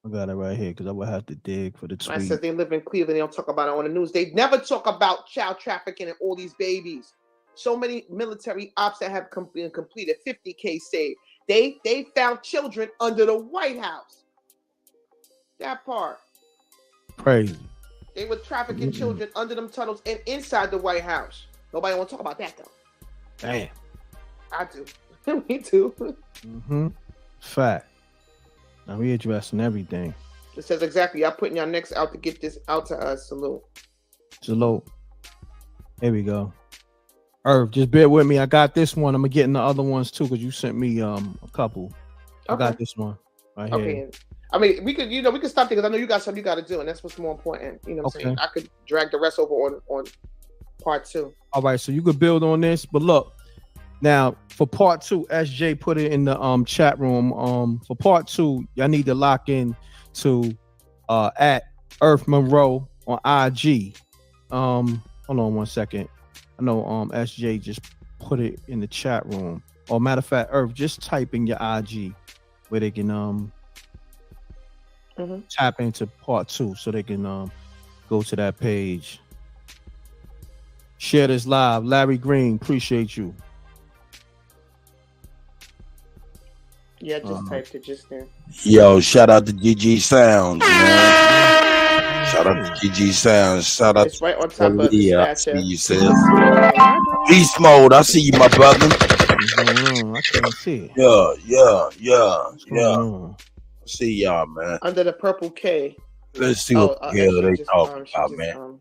I got it right here because I would have to dig for the tweet.
I said they live in Cleveland. They don't talk about it on the news. They never talk about child trafficking and all these babies. So many military ops that have been completed. 50K saved. They found children under the White House. That part.
Crazy.
They were trafficking children under them tunnels and inside the White House. Nobody want to talk about that though.
Damn.
I do. Me too.
Fact. Now we addressing everything.
It says exactly. Y'all putting y'all necks out to get this out to us. Salute.
Salute. Here we go. Irv, just bear with me. I got this one. I'm gonna get in the other ones too because you sent me a couple. I got this one right here.
Okay. I mean, we could stop there because I know you got something you got to do, and that's what's more important. You know what I'm saying? I could drag the rest over on part 2.
All right, so you could build on this, but look, now for part 2, SJ put it in the chat room. For part 2, y'all need to lock in to at Earth Monroe on IG. Hold on one second. I know SJ just put it in the chat room. Or matter of fact, Earth, just type in your IG where they can tap into part 2 so they can go to that page. Share this live. Larry Green, appreciate you.
Yeah, just typed it just there.
Yo, shout out to GG Sounds, man. Shout out to GG Sounds. Shout out
it's right on top of the
I see you, sis. Beast mode. I see you, my brother.
I can't see it.
Yeah. See y'all, man.
Under the purple K.
Let's see what the hell they talking about, man.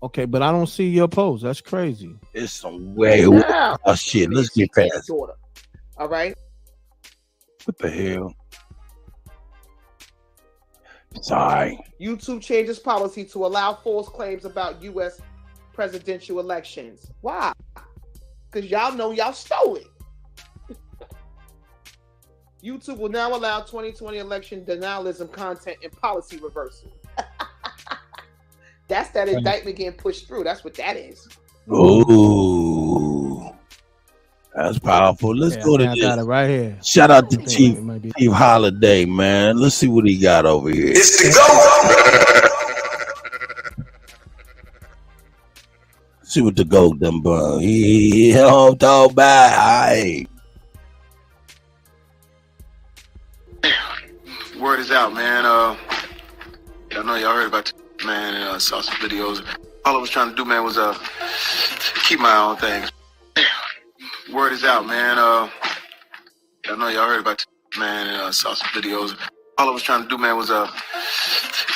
Okay, but I don't see your post. That's crazy.
It's some way. Oh shit. Let's get past.
All right.
What the hell? Sorry.
YouTube changes policy to allow false claims about U.S. presidential elections. Why? Because y'all know y'all stole it. YouTube will now allow 2020 election denialism content and policy reversal. That's that indictment getting pushed through. That's what that is.
Ooh. That's powerful. Let's go to
I got it right here.
Shout out to Chief Holiday, man. Let's see what he got over here.
It's the GOAT.
See what the GOAT done bun. He don't talk bad.
Word is out, man. I know y'all heard about this, man, and saw some videos. All I was trying to do, man, was keep my own things. Word is out, man. I know y'all heard about this, man, and saw some videos. All I was trying to do, man, was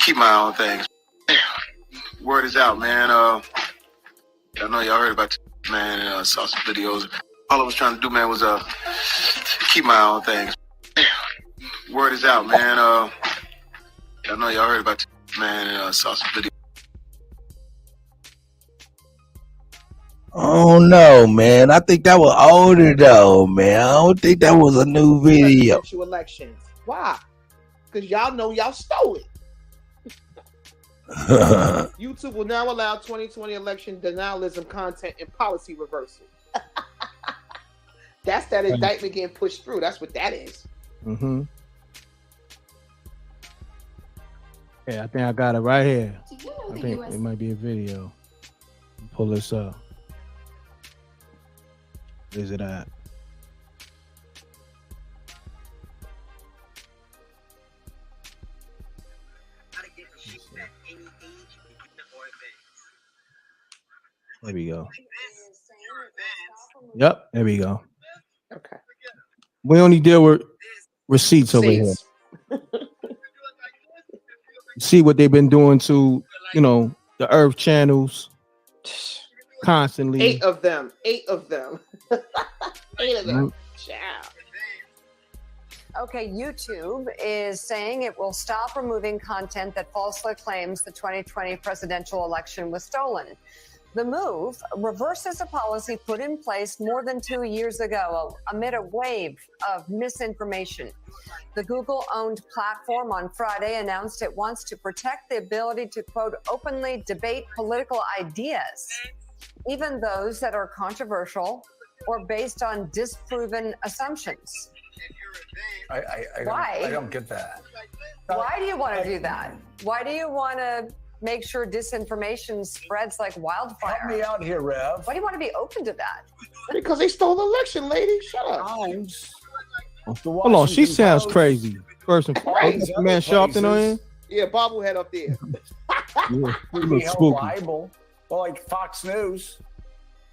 keep my own things. Word is out, man. I know y'all heard about this, man, and saw some videos. All I was trying to do, man, was keep my own things. Word is out, man. I know y'all heard about this, man, and saw some videos.
Oh no, man. I think that was older though, man. I don't think that was a new video.
Elections. Why? Because y'all know y'all stole it. YouTube will now allow 2020 election denialism content and policy reversal. That's that indictment getting pushed through. That's what that is.
Yeah, I think I got it right here. I think it might be a video. Pull this up. Where's it at? There we go. Yep, there we go.
Okay.
We only deal with receipts over here. See what they've been doing to, the Earth channels constantly.
8 of them. 8 of them. 8 of them. Ciao.
Okay, YouTube is saying it will stop removing content that falsely claims the 2020 presidential election was stolen. The move reverses a policy put in place more than 2 years ago amid a wave of misinformation. The Google-owned platform on Friday announced it wants to protect the ability to, quote, openly debate political ideas, even those that are controversial or based on disproven assumptions. Why?
I don't get that.
Why do you want to do that? Why do you want to make sure disinformation spreads like wildfire?
Help me out here, Rev.
Why do you want to be open to that?
Because they stole the election, lady. Shut up.
Hold on, she sounds crazy. First and foremost, man, Sharpton on here.
Yeah, bobblehead up there.
Yeah, he
Be
looks
held
spooky.
liable, well, like Fox News,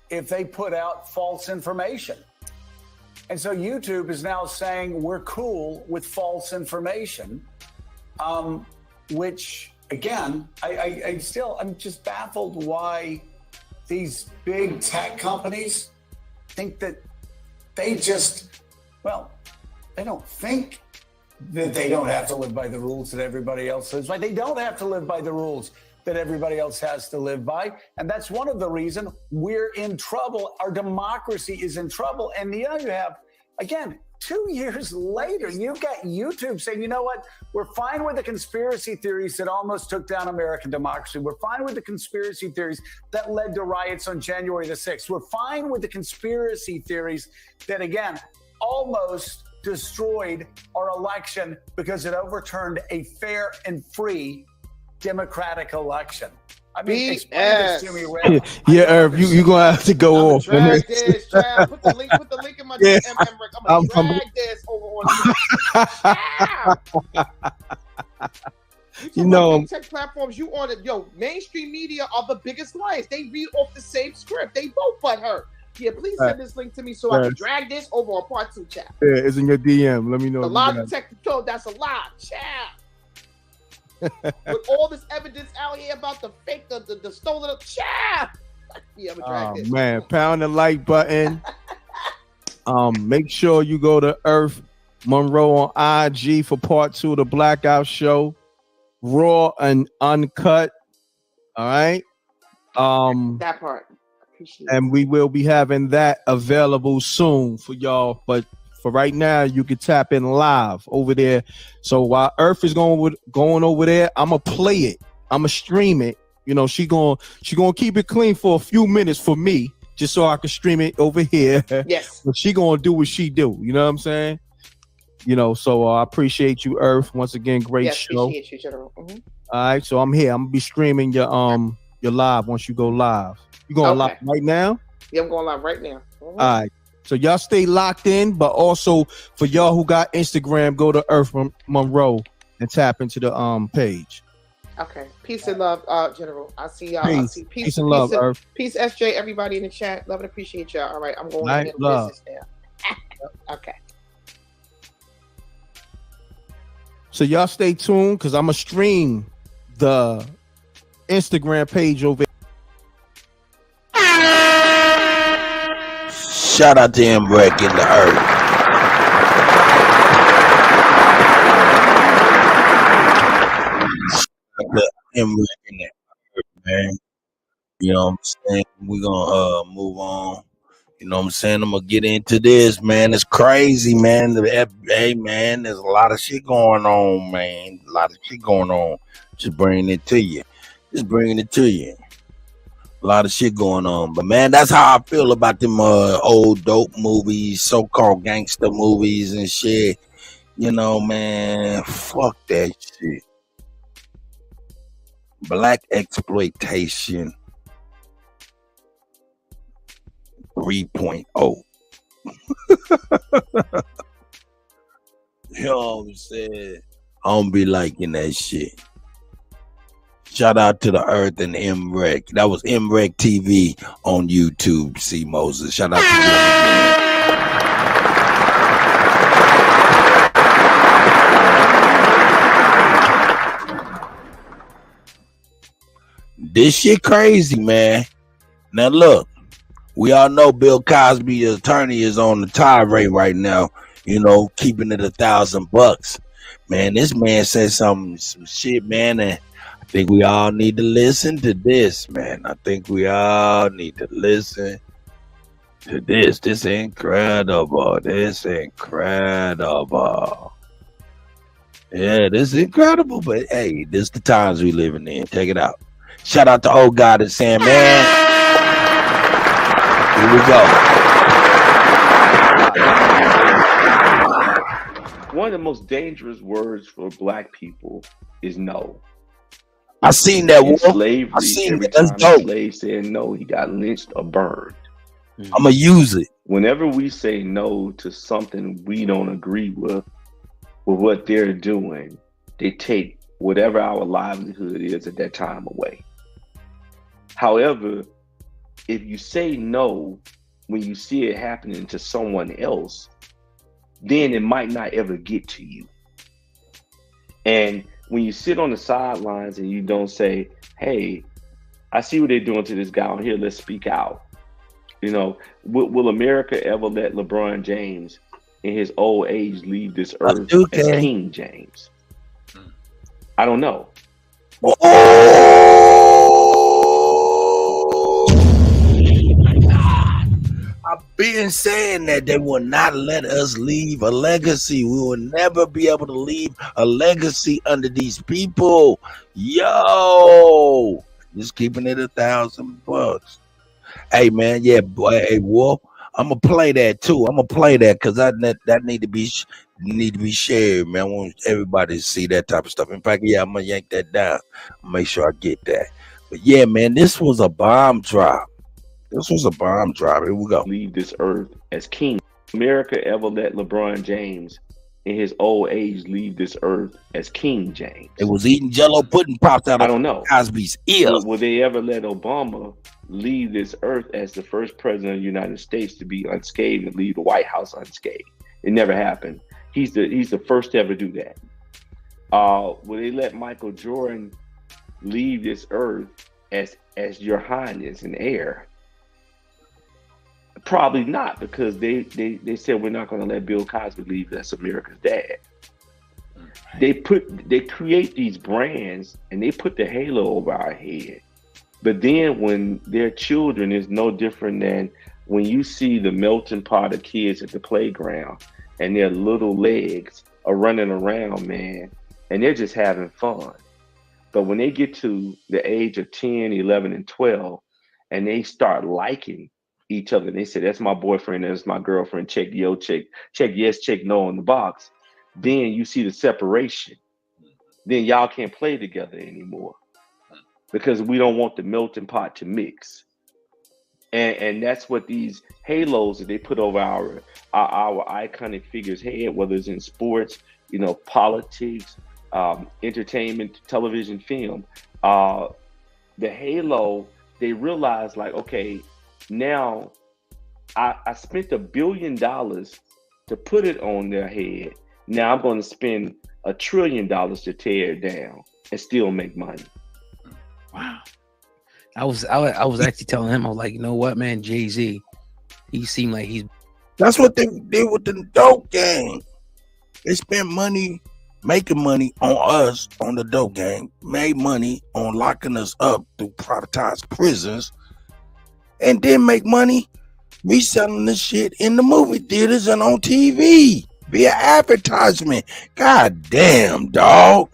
if they put out false information. And so YouTube is now saying we're cool with false information, which again, I'm just baffled why these big tech companies think that they don't think that they don't have to live by the rules that everybody else lives by. They don't have to live by the rules that everybody else has to live by. And that's one of the reasons we're in trouble. Our democracy is in trouble. And you have, again, 2 years later, you've got YouTube saying, you know what, we're fine with the conspiracy theories that almost took down American democracy. We're fine with the conspiracy theories that led to riots on January the 6th. We're fine with the conspiracy theories that, again, almost destroyed our election because it overturned a fair and free democratic election. I mean, explain this to me, Ray.
Yeah, Irv, you're gonna have to go off.
Drag this, Trav. Put the link in my
Yeah.
DM, Rick. I'm gonna drag this over on
You know,
big tech platforms. You on it, yo. Mainstream media are the biggest liars. They read off the same script. They both but her. Yeah, please send this link to me so I can drag this over on part 2, chat.
yeah, it's in your DM. Let me know.
The
if you
lie
got it.
detector told that's a lie, chat. With all this evidence out here about the fake, the stolen, chat. Yeah, I'm gonna drag
Oh
this.
man, pound the like button. Make sure you go to Earth Monroe on IG for part 2 of the Blackout Show, Raw and Uncut. All right.
That part. Appreciate
And we will be having that available soon for y'all. But for right now, you can tap in live over there. So while Earth is going over there, I'm gonna play it. I'm gonna stream it. You know, she gonna keep it clean for a few minutes for me, just so I can stream it over here.
Yes.
But she gonna do what she do. You know what I'm saying? You know, so I appreciate you, Earth. Once again, great show.
Appreciate you, General. Mhm.
All right, so I'm here. I'm gonna be streaming your live once you go live. You going live right now?
Yeah, I'm going live right now. Mhm.
All right. So y'all stay locked in, but also for y'all who got Instagram, go to Earth Monroe and tap into the page.
Okay. Peace and love, General. I see y'all. I
Peace.
see
Peace and love, Earth.
Peace, SJ, everybody in the chat. Love and appreciate y'all. All right, I'm going
Night
into
love.
business now. Okay.
So y'all stay tuned because I'm gonna stream the Instagram page over.
Shout out to him breaking the earth. Shout out to him breaking the earth, man. You know what I'm saying? We're gonna move on. You know what I'm saying? I'm gonna get into this, man. It's crazy, man. Hey, man, there's a lot of shit going on, man. A lot of shit going on. Just bringing it to you. Just bringing it to you. A lot of shit going on. But, man, that's how I feel about them old dope movies, so-called gangster movies and shit. You know, man, fuck that shit. Black exploitation 3.0. You know what I'm saying? I don't be liking that shit. Shout out to the Earth and MREC. That was MREC TV on YouTube. C Moses. Shout out to them. This shit crazy, man. Now look, we all know Bill Cosby's attorney is on the tirade right now. you know, keeping it $1,000. Man, this man said some shit, man, and I think we all need to listen to this, man. I think we all need to listen to this. This incredible. This incredible. Yeah, this is incredible, but hey, this the times we living in. Check it out. Shout out to old God that's saying, man, here we go.
One of the most dangerous words for black people is no.
I seen that.
In slavery,
I seen
every
that. That's
time
dope.
a slave said no, he got lynched or burned.
I'm gonna use it.
Whenever we say no to something we don't agree with what they're doing, they take whatever our livelihood is at that time away. However, if you say no when you see it happening to someone else, then it might not ever get to you. And when you sit on the sidelines and you don't say, hey, I see what they're doing to this guy on here, let's speak out. You know, will America ever let LeBron James in his old age leave this earth as King James? I don't know.
I've been saying that they will not let us leave a legacy. We will never be able to leave a legacy under these people. Yo, just keeping it $1,000. Hey man, yeah, boy. Hey Wolf, I'm gonna play that too. I'm gonna play that because that need to be shared, man. I want everybody to see that type of stuff. In fact, yeah, I'm gonna yank that down. Make sure I get that. But yeah, man, this was a bomb drop. This was a bomb drop. Here we go.
Leave this earth as king. America ever let LeBron James in his old age leave this earth as King James?
It was eating Jello pudding popped out of
I don't know.
Cosby's ear.
Will they ever let Obama leave this earth as the first president of the United States to be unscathed and leave the White House unscathed? It never happened. He's the first to ever do that. Will they let Michael Jordan leave this earth as Your Highness and heir? Probably not, because they said we're not going to let Bill Cosby leave as America's dad. They create these brands and they put the halo over our head. But then when their children is no different than when you see the melting pot of kids at the playground and their little legs are running around, man, and they're just having fun. But when they get to the age of 10, 11, and 12, and they start liking each other, and they say, that's my boyfriend, that's my girlfriend, check yes, check no on the box, then you see the separation. Then y'all can't play together anymore because we don't want the melting pot to mix. And that's what these halos that they put over our iconic figures' head, whether it's in sports, you know, politics, entertainment, television, film. The halo, they realize like, okay, now I spent $1 billion to put it on their head. Now I'm going to spend $1 trillion to tear it down and still make money.
Wow. I was actually telling him, I was like, you know what, man, Jay-Z, he seemed like he's.
That's what they did with the dope game. They spent money making money on us on the dope game, made money on locking us up through privatized prisons, and then make money reselling this shit in the movie theaters and on TV via advertisement. God damn, dog.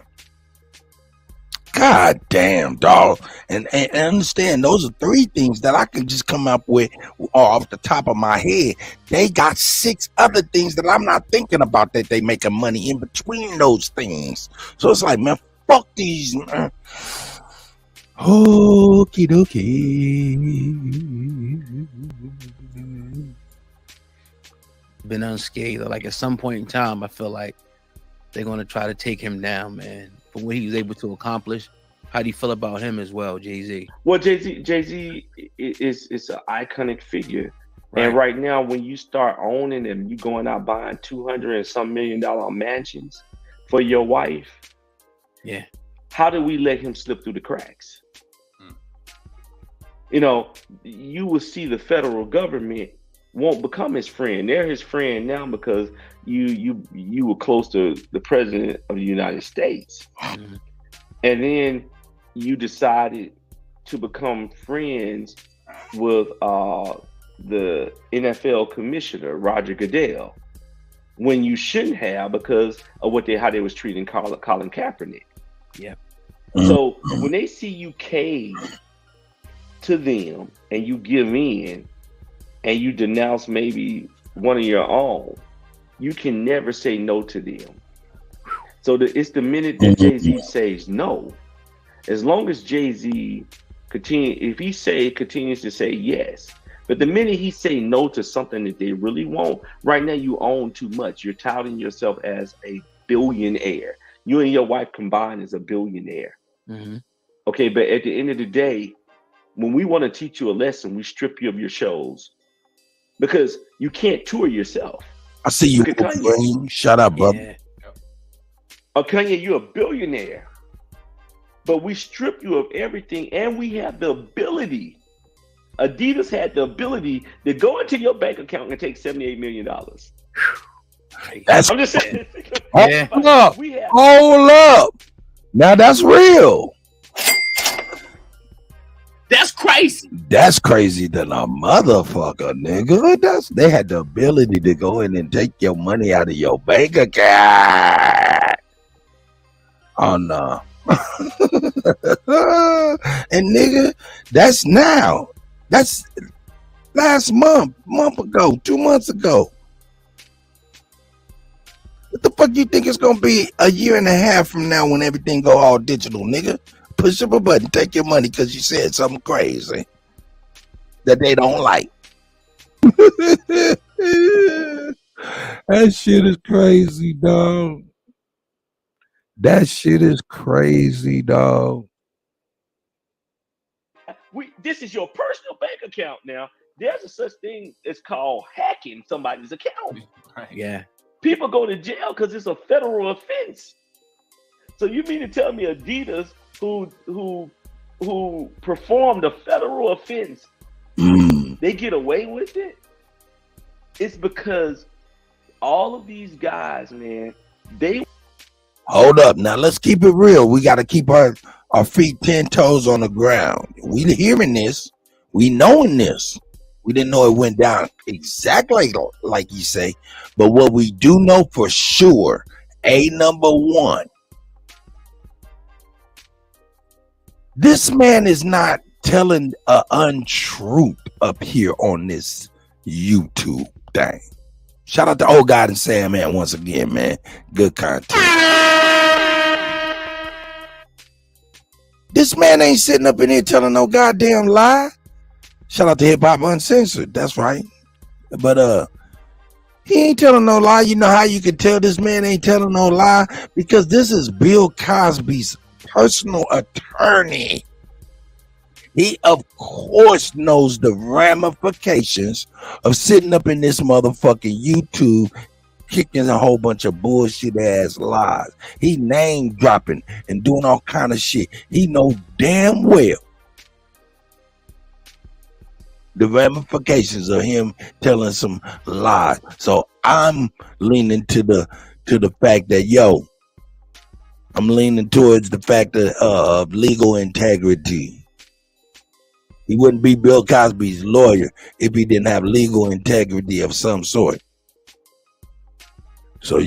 God damn, dog. And understand, those are 3 things that I can just come up with off the top of my head. They got 6 other things that I'm not thinking about that they making money in between those things. So it's like, man, fuck these, man. Okie dokie.
Been unscathed. Like at some point in time, I feel like they're going to try to take him down, man. For what he was able to accomplish. How do you feel about him as well, Jay-Z?
Well, Jay-Z is an iconic figure. Right. And right now, when you start owning him, you going out buying $200 and some $1 million mansions for your wife.
Yeah.
How do we let him slip through the cracks? You know, you will see the federal government won't become his friend. They're his friend now because you were close to the president of the United States, and then you decided to become friends with the NFL commissioner Roger Goodell, when you shouldn't have, because of how they was treating Colin Kaepernick.
Yep.
So when they see you cave to them and you give in and you denounce maybe one of your own, you can never say no to them. So it's the minute that Jay-Z says no, as long as Jay-Z continues to say yes, but the minute he say no to something that they really want, right now you own too much. You're touting yourself as a billionaire. You and your wife combined is a billionaire. Okay, but at the end of the day, when we want to teach you a lesson, we strip you of your shows because you can't tour yourself.
I see you. Kanye, shut up, brother.
Oh, Kanye, you're a billionaire, but we strip you of everything, and we have the ability. Adidas had the ability to go into your bank account and take $78 million.
That's
I'm just saying.
Hold up. Now that's real.
That's crazy.
That's crazy than a motherfucker, nigga. They had the ability to go in and take your money out of your bank account. Oh no. And nigga, that's now. That's last month ago, 2 months ago. What the fuck you think it's gonna be a year and a half from now when everything go all digital, nigga? Push up a button, take your money because you said something crazy that they don't like. That shit is crazy, dog. That shit is crazy, dog.
This is your personal bank account now. There's a such thing as called hacking somebody's account.
Yeah.
People go to jail because it's a federal offense. So you mean to tell me Adidas, who performed a federal offense, they get away with it? It's because all of these guys, man, they
hold up. Now let's keep it real. We got to keep our feet 10 toes on the ground. We hearing this, we knowing this. We didn't know it went down exactly like you say, but what we do know for sure, number one, this man is not telling an untruth up here on this YouTube thing. Shout out to old God and Sam, man, once again, man. Good content. This man ain't sitting up in here telling no goddamn lie. Shout out to Hip Hop Uncensored. That's right. But he ain't telling no lie. You know how you can tell this man ain't telling no lie? Because this is Bill Cosby's personal attorney. He, of course, knows the ramifications of sitting up in this motherfucking YouTube kicking a whole bunch of bullshit ass lies. He name dropping and doing all kind of shit. He knows damn well the ramifications of him telling some lies. So I'm leaning to the fact that I'm leaning towards the fact of legal integrity. He wouldn't be Bill Cosby's lawyer if he didn't have legal integrity of some sort. So,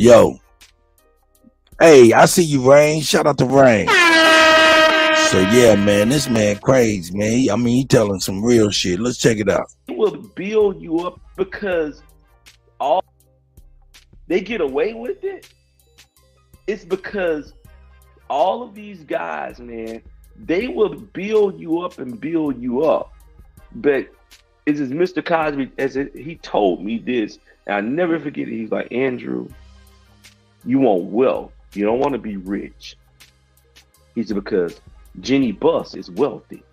hey, I see you, Rain. Shout out to Rain. So, yeah, man, this man crazy, man. He telling some real shit. Let's check it out.
It will build you up because they get away with it. It's because all of these guys, man, they will build you up and build you up. But it's as Mr. Cosby, he told me this, and I never forget it. He's like, Andrew, you want wealth. You don't want to be rich. He said, because Jenny Buss is wealthy.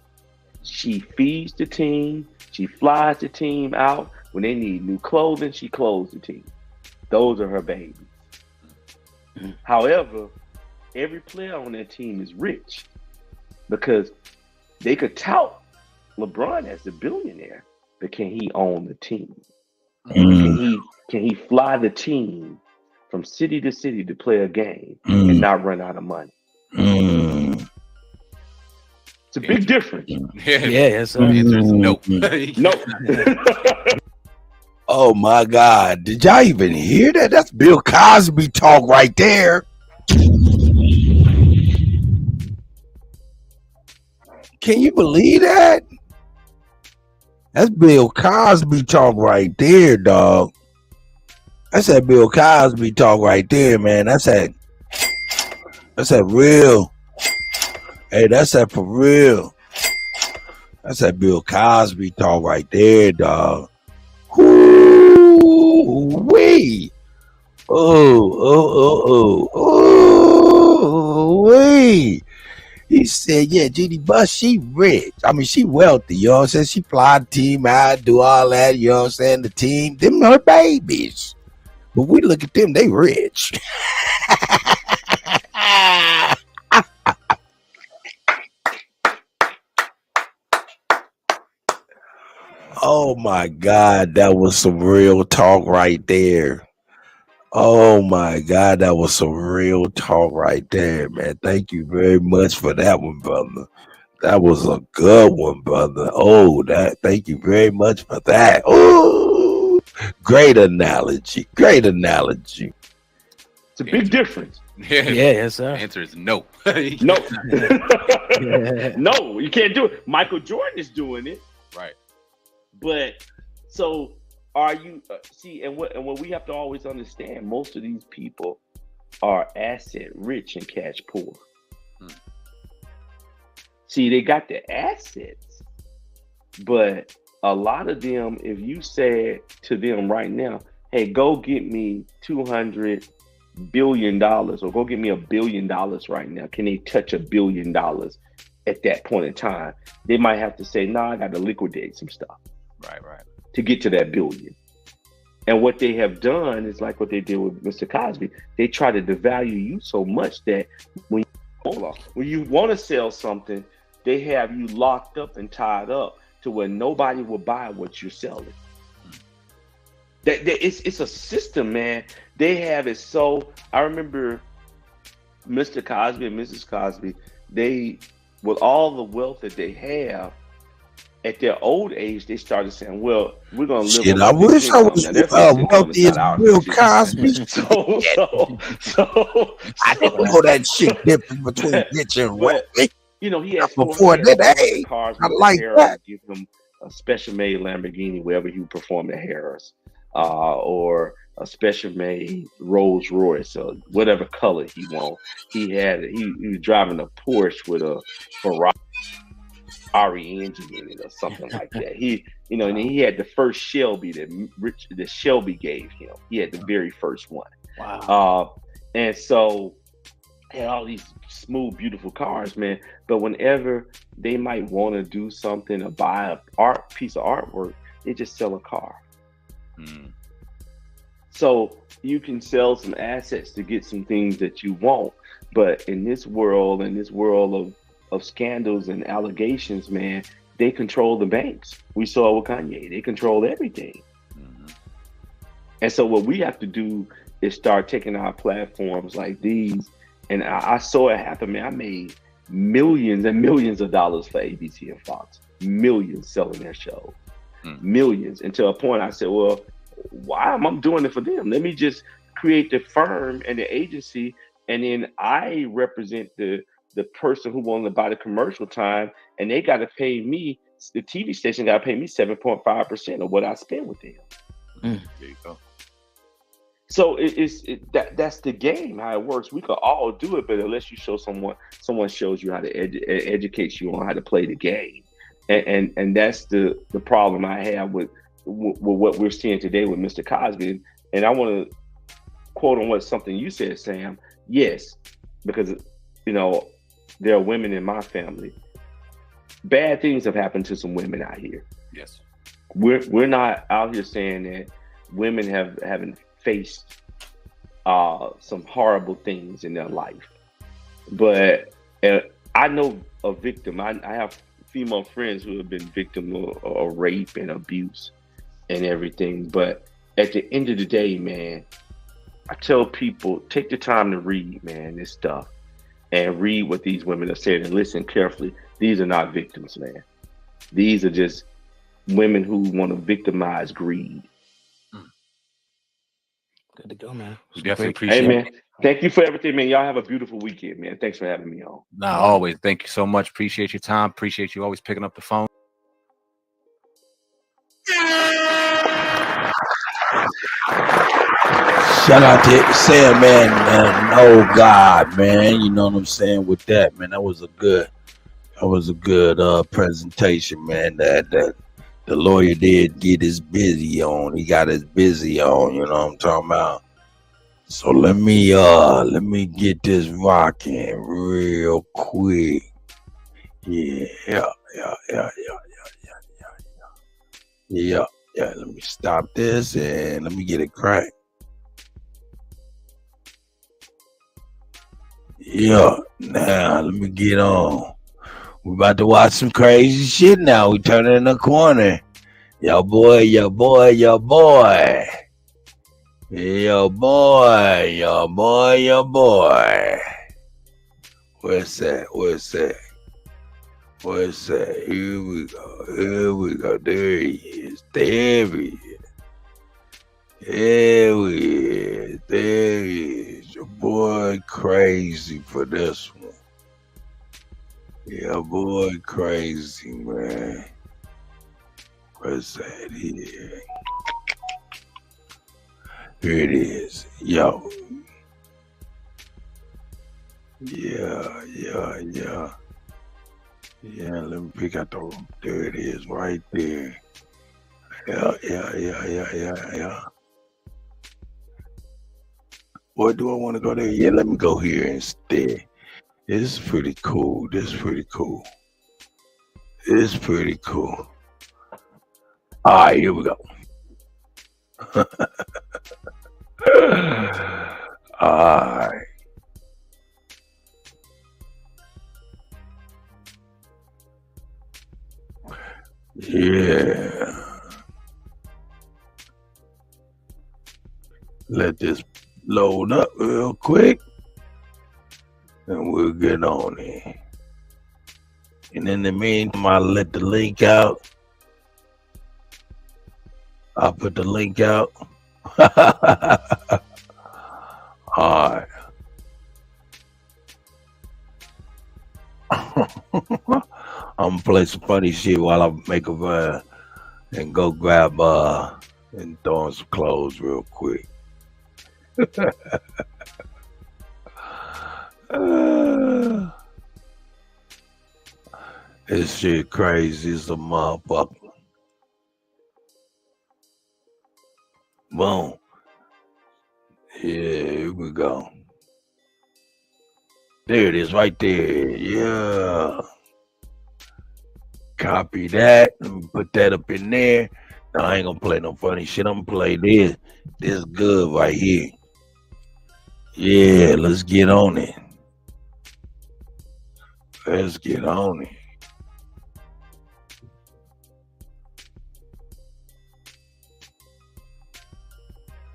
She feeds the team. She flies the team out. When they need new clothing, she clothes the team. Those are her babies. However, every player on that team is rich because they could tout LeBron as the billionaire, but can he own the team? Can he fly the team from city to city to play a game and not run out of money. It's a big difference.
Yes, sir.
Answer is no.
No.
Oh my God! Did y'all even hear that? That's Bill Cosby talk right there. Can you believe that? That's Bill Cosby talk right there, dog. That's that Bill Cosby talk right there, man. That's that real. Hey, that's that for real. That's that Bill Cosby talk right there, dog. Wee. Oh, wee. He said, yeah, Judy Buss, she rich. I mean, she wealthy, you know what I'm saying? She fly the team out, do all that, you know what I'm saying? The team, them her babies. But we look at them, they rich. Oh my God, that was some real talk right there. Oh my God, that was some real talk right there, man. Thank you very much for that one, brother. That was a good one, brother. Oh, thank you very much for that. Oh, great analogy. Great analogy.
It's a big difference.
Yes, sir.
Answer is no.
No. No, you can't do it. Michael Jordan is doing it.
Right.
But so are you see, and what we have to always understand, most of these people are asset rich and cash poor. See, they got the assets, but a lot of them, if you said to them right now, hey, go get me $200 billion or go get me $1 billion right now, can they touch $1 billion at that point in time? They might have to say, no, I got to liquidate some stuff.
Right.
To get to that billion. And what they have done is like what they did with Mr. Cosby. They try to devalue you so much that when you want to sell something, they have you locked up and tied up to where nobody will buy what you're selling. It's a system, man. They have it so. I remember Mr. Cosby and Mrs. Cosby, they, with all the wealth that they have, at their old age, they started saying, well, we're going to live.
Shit, I wish I was wealthy as Bill Cosby.
So
I didn't know that shit difference between rich and wealthy.
You know, he has
before that age. I like that.
Give him a special made Lamborghini wherever he would perform at Harris, or a special made Rolls Royce, or whatever color he wants. He was driving a Porsche with a Ferrari engine in it or something like that. And he had the first Shelby that Shelby gave him. He had the very first one.
Wow.
And so had all these smooth, beautiful cars, man. But whenever they might want to do something or buy a piece of artwork, they just sell a car. So you can sell some assets to get some things that you want. But in this world of scandals and allegations, man, they control the banks. We saw with Kanye, they control everything. And so what we have to do is start taking our platforms like these. And I saw it happen, man. I made millions and millions of dollars for ABC and Fox. Millions selling their shows. Millions. And to a point I said, well, why am I doing it for them? Let me just create the firm and the agency, and then I represent the person who wanted to buy the commercial time, and they got to pay me, the TV station got to pay me 7.5% of what I spend with them.
There you go.
So that's the game, how it works. We could all do it, but unless you show someone shows you how to educate you on how to play the game, and that's the problem I have with what we're seeing today with Mr. Cosby. And I want to quote on what something you said, Sam. Yes, because there are women in my family. Bad things have happened to some women out here.
Yes,
we're not out here saying that women haven't faced some horrible things in their life, but I know a victim. I have female friends who have been victim of rape and abuse and everything. But at the end of the day, man, I tell people, take the time to read, man, this stuff, and read what these women are saying and listen carefully. These are not victims, man. These are just women who want to victimize greed.
Good to go, man.
We definitely
Hey,
appreciate
man,
it.
thank you for everything, man. Y'all have a beautiful weekend, man. Thanks for having me on.
Nah, always. Thank you so much. Appreciate your time. Appreciate you always picking up the phone.
Shout out to Sam, man. Oh God, man. You know what I'm saying with that, man. That was a good presentation, man. That the lawyer did get his busy on. He got his busy on. You know what I'm talking about. So let me get this rocking real quick. Yeah. Let me stop this and let me get it cracked. Yeah, now let me get on. We about to watch some crazy shit now. We turning in the corner. Yo boy. Where's that? Here we go. There he is. There he is. Your boy crazy for this one. Yeah, boy crazy, man. Where's that here? Here it is. Yo. Yeah. Yeah, let me pick out the. There it is, right there. Yeah. Or do I want to go there? Yeah, let me go here instead. This is pretty cool. All right, here we go. All right. Yeah. Let this load up real quick. And we'll get on it. And in the meantime, I'll let the link out. I'll put the link out. All right. I'm gonna play some funny shit while I make a run and go grab and throw on some clothes real quick. This shit crazy as a motherfucker. Boom. Yeah, here we go. There it is right there. Yeah. Copy that. Let me put that up in there. No, I ain't gonna play no funny shit. I'm gonna play this. This is good right here. Yeah, let's get on it.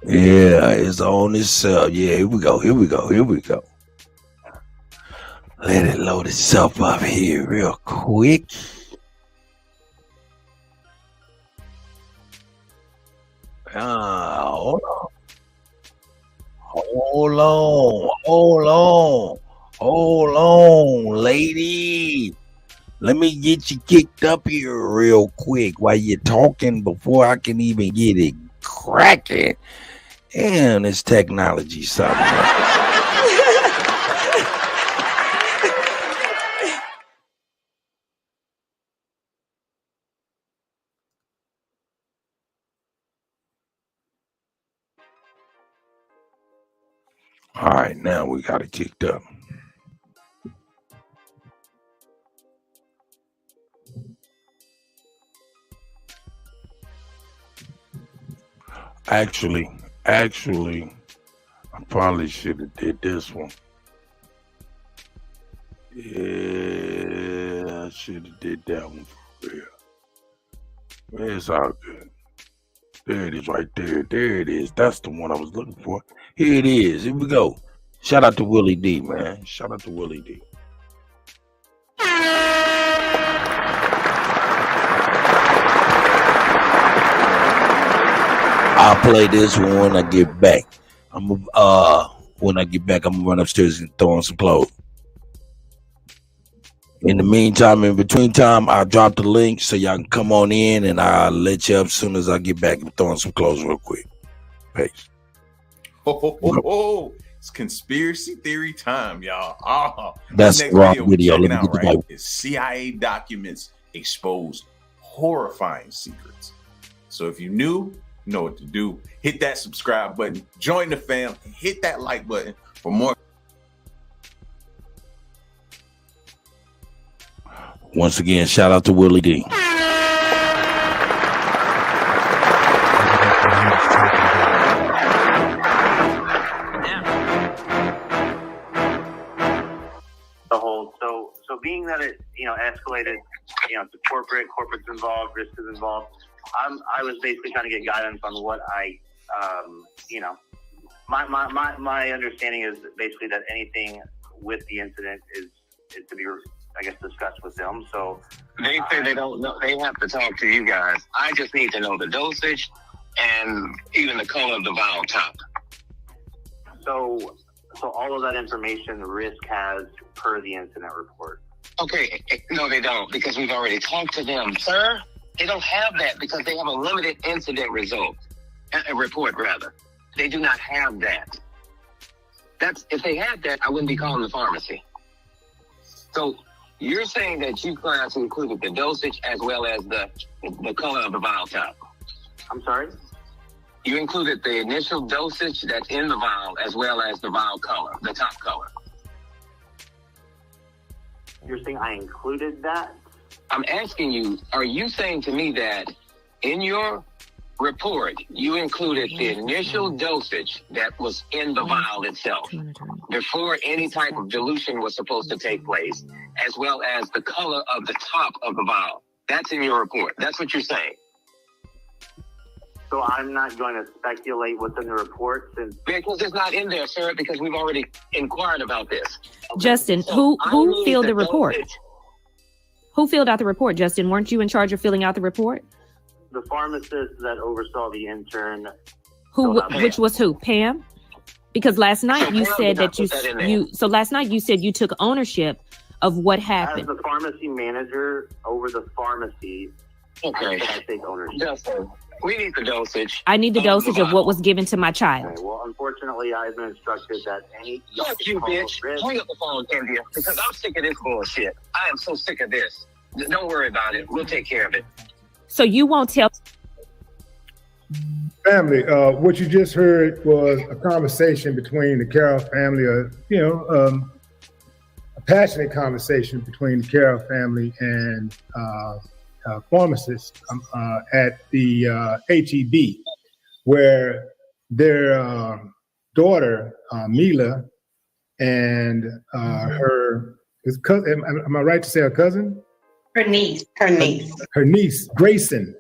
Yeah, it's on itself. Yeah, here we go. Let it load itself up here real quick. Hold on, lady. Let me get you kicked up here real quick while you're talking before I can even get it cracking. Damn, this technology something. All right, now we got it kicked up. Actually, I probably should have did this one. Yeah, I should have did that one for real. It's all good. There it is right there. There it is. That's the one I was looking for. Here it is. Here we go. Shout out to Willie D, man. Shout out to Willie D. I'll play this one when I get back. When I get back, I'm gonna run upstairs and throw on some clothes. In the meantime, in between time, I'll drop the link so y'all can come on in, and I'll let you up as soon as I get back and throw on some clothes real quick. Peace.
It's conspiracy theory time, y'all.
That's the wrong video.
Check
Let
it
me
out,
get the
right?
right.
Is CIA documents expose horrifying secrets. So if you knew, you know what to do. Hit that subscribe button. Join the fam. Hit that like button for more.
Once again, shout out to Willie D.
So being that it escalated to corporate's involved, risk is involved. I was basically trying to get guidance on what my understanding is basically that anything with the incident is to be discussed with them. So
they say they don't know. They have to talk to you guys. I just need to know the dosage and even the color of the vial top.
So all of that information Risk has per the incident report.
Okay, no, they don't, because we've already talked to them, sir. They don't have that because they have a limited incident report. Rather, they do not have that. If they had that, I wouldn't be calling the pharmacy. So you're saying that you guys included the dosage as well as the color of the vial top.
I'm sorry?
You included the initial dosage that's in the vial as well as the vial color, the top color.
You're saying I included that?
I'm asking you, are you saying to me that in your report, you included the initial dosage that was in the vial itself before any type of dilution was supposed to take place, as well as the color of the top of the vial? That's in your report. That's what you're saying.
So I'm not going to speculate what's in the report since...
Because it's not in there, sir, because we've already inquired about this.
Okay. Justin, who filled the report? Who filled out the report, Justin? Weren't you in charge of filling out the report?
The pharmacist that oversaw the intern.
Which was who? Pam? Because last night you said that so last night you said you took ownership of what happened.
As the pharmacy manager over the pharmacy,
okay.
I take ownership.
Justin, we need the dosage.
I need the dosage of what was given to my child.
Okay, well, unfortunately, I've been instructed that any...
Fuck you, bitch. Hang up the phone, India, because I'm sick of this bullshit. I am so sick of this. Don't worry about it. We'll take care of it.
So you won't tell...
Family, what you just heard was a conversation between the Carroll family, a passionate conversation between the Carroll family and pharmacist at the HEB, where their daughter, Mila, and her cousin, am I right to say her cousin?
Her niece,
Grayson,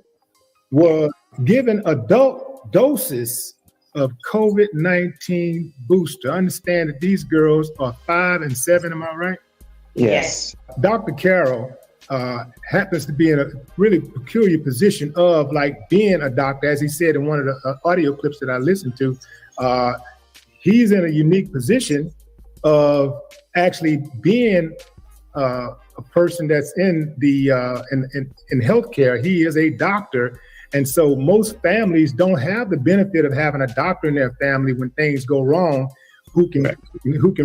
was given adult doses of COVID-19 booster. I understand that these girls are 5 and 7, am I right?
Yes.
Dr. Carroll happens to be in a really peculiar position of being a doctor, as he said in one of the audio clips that I listened to. He's in a unique position of actually being a person that's in the in healthcare. He is a doctor, and so most families don't have the benefit of having a doctor in their family when things go wrong, who can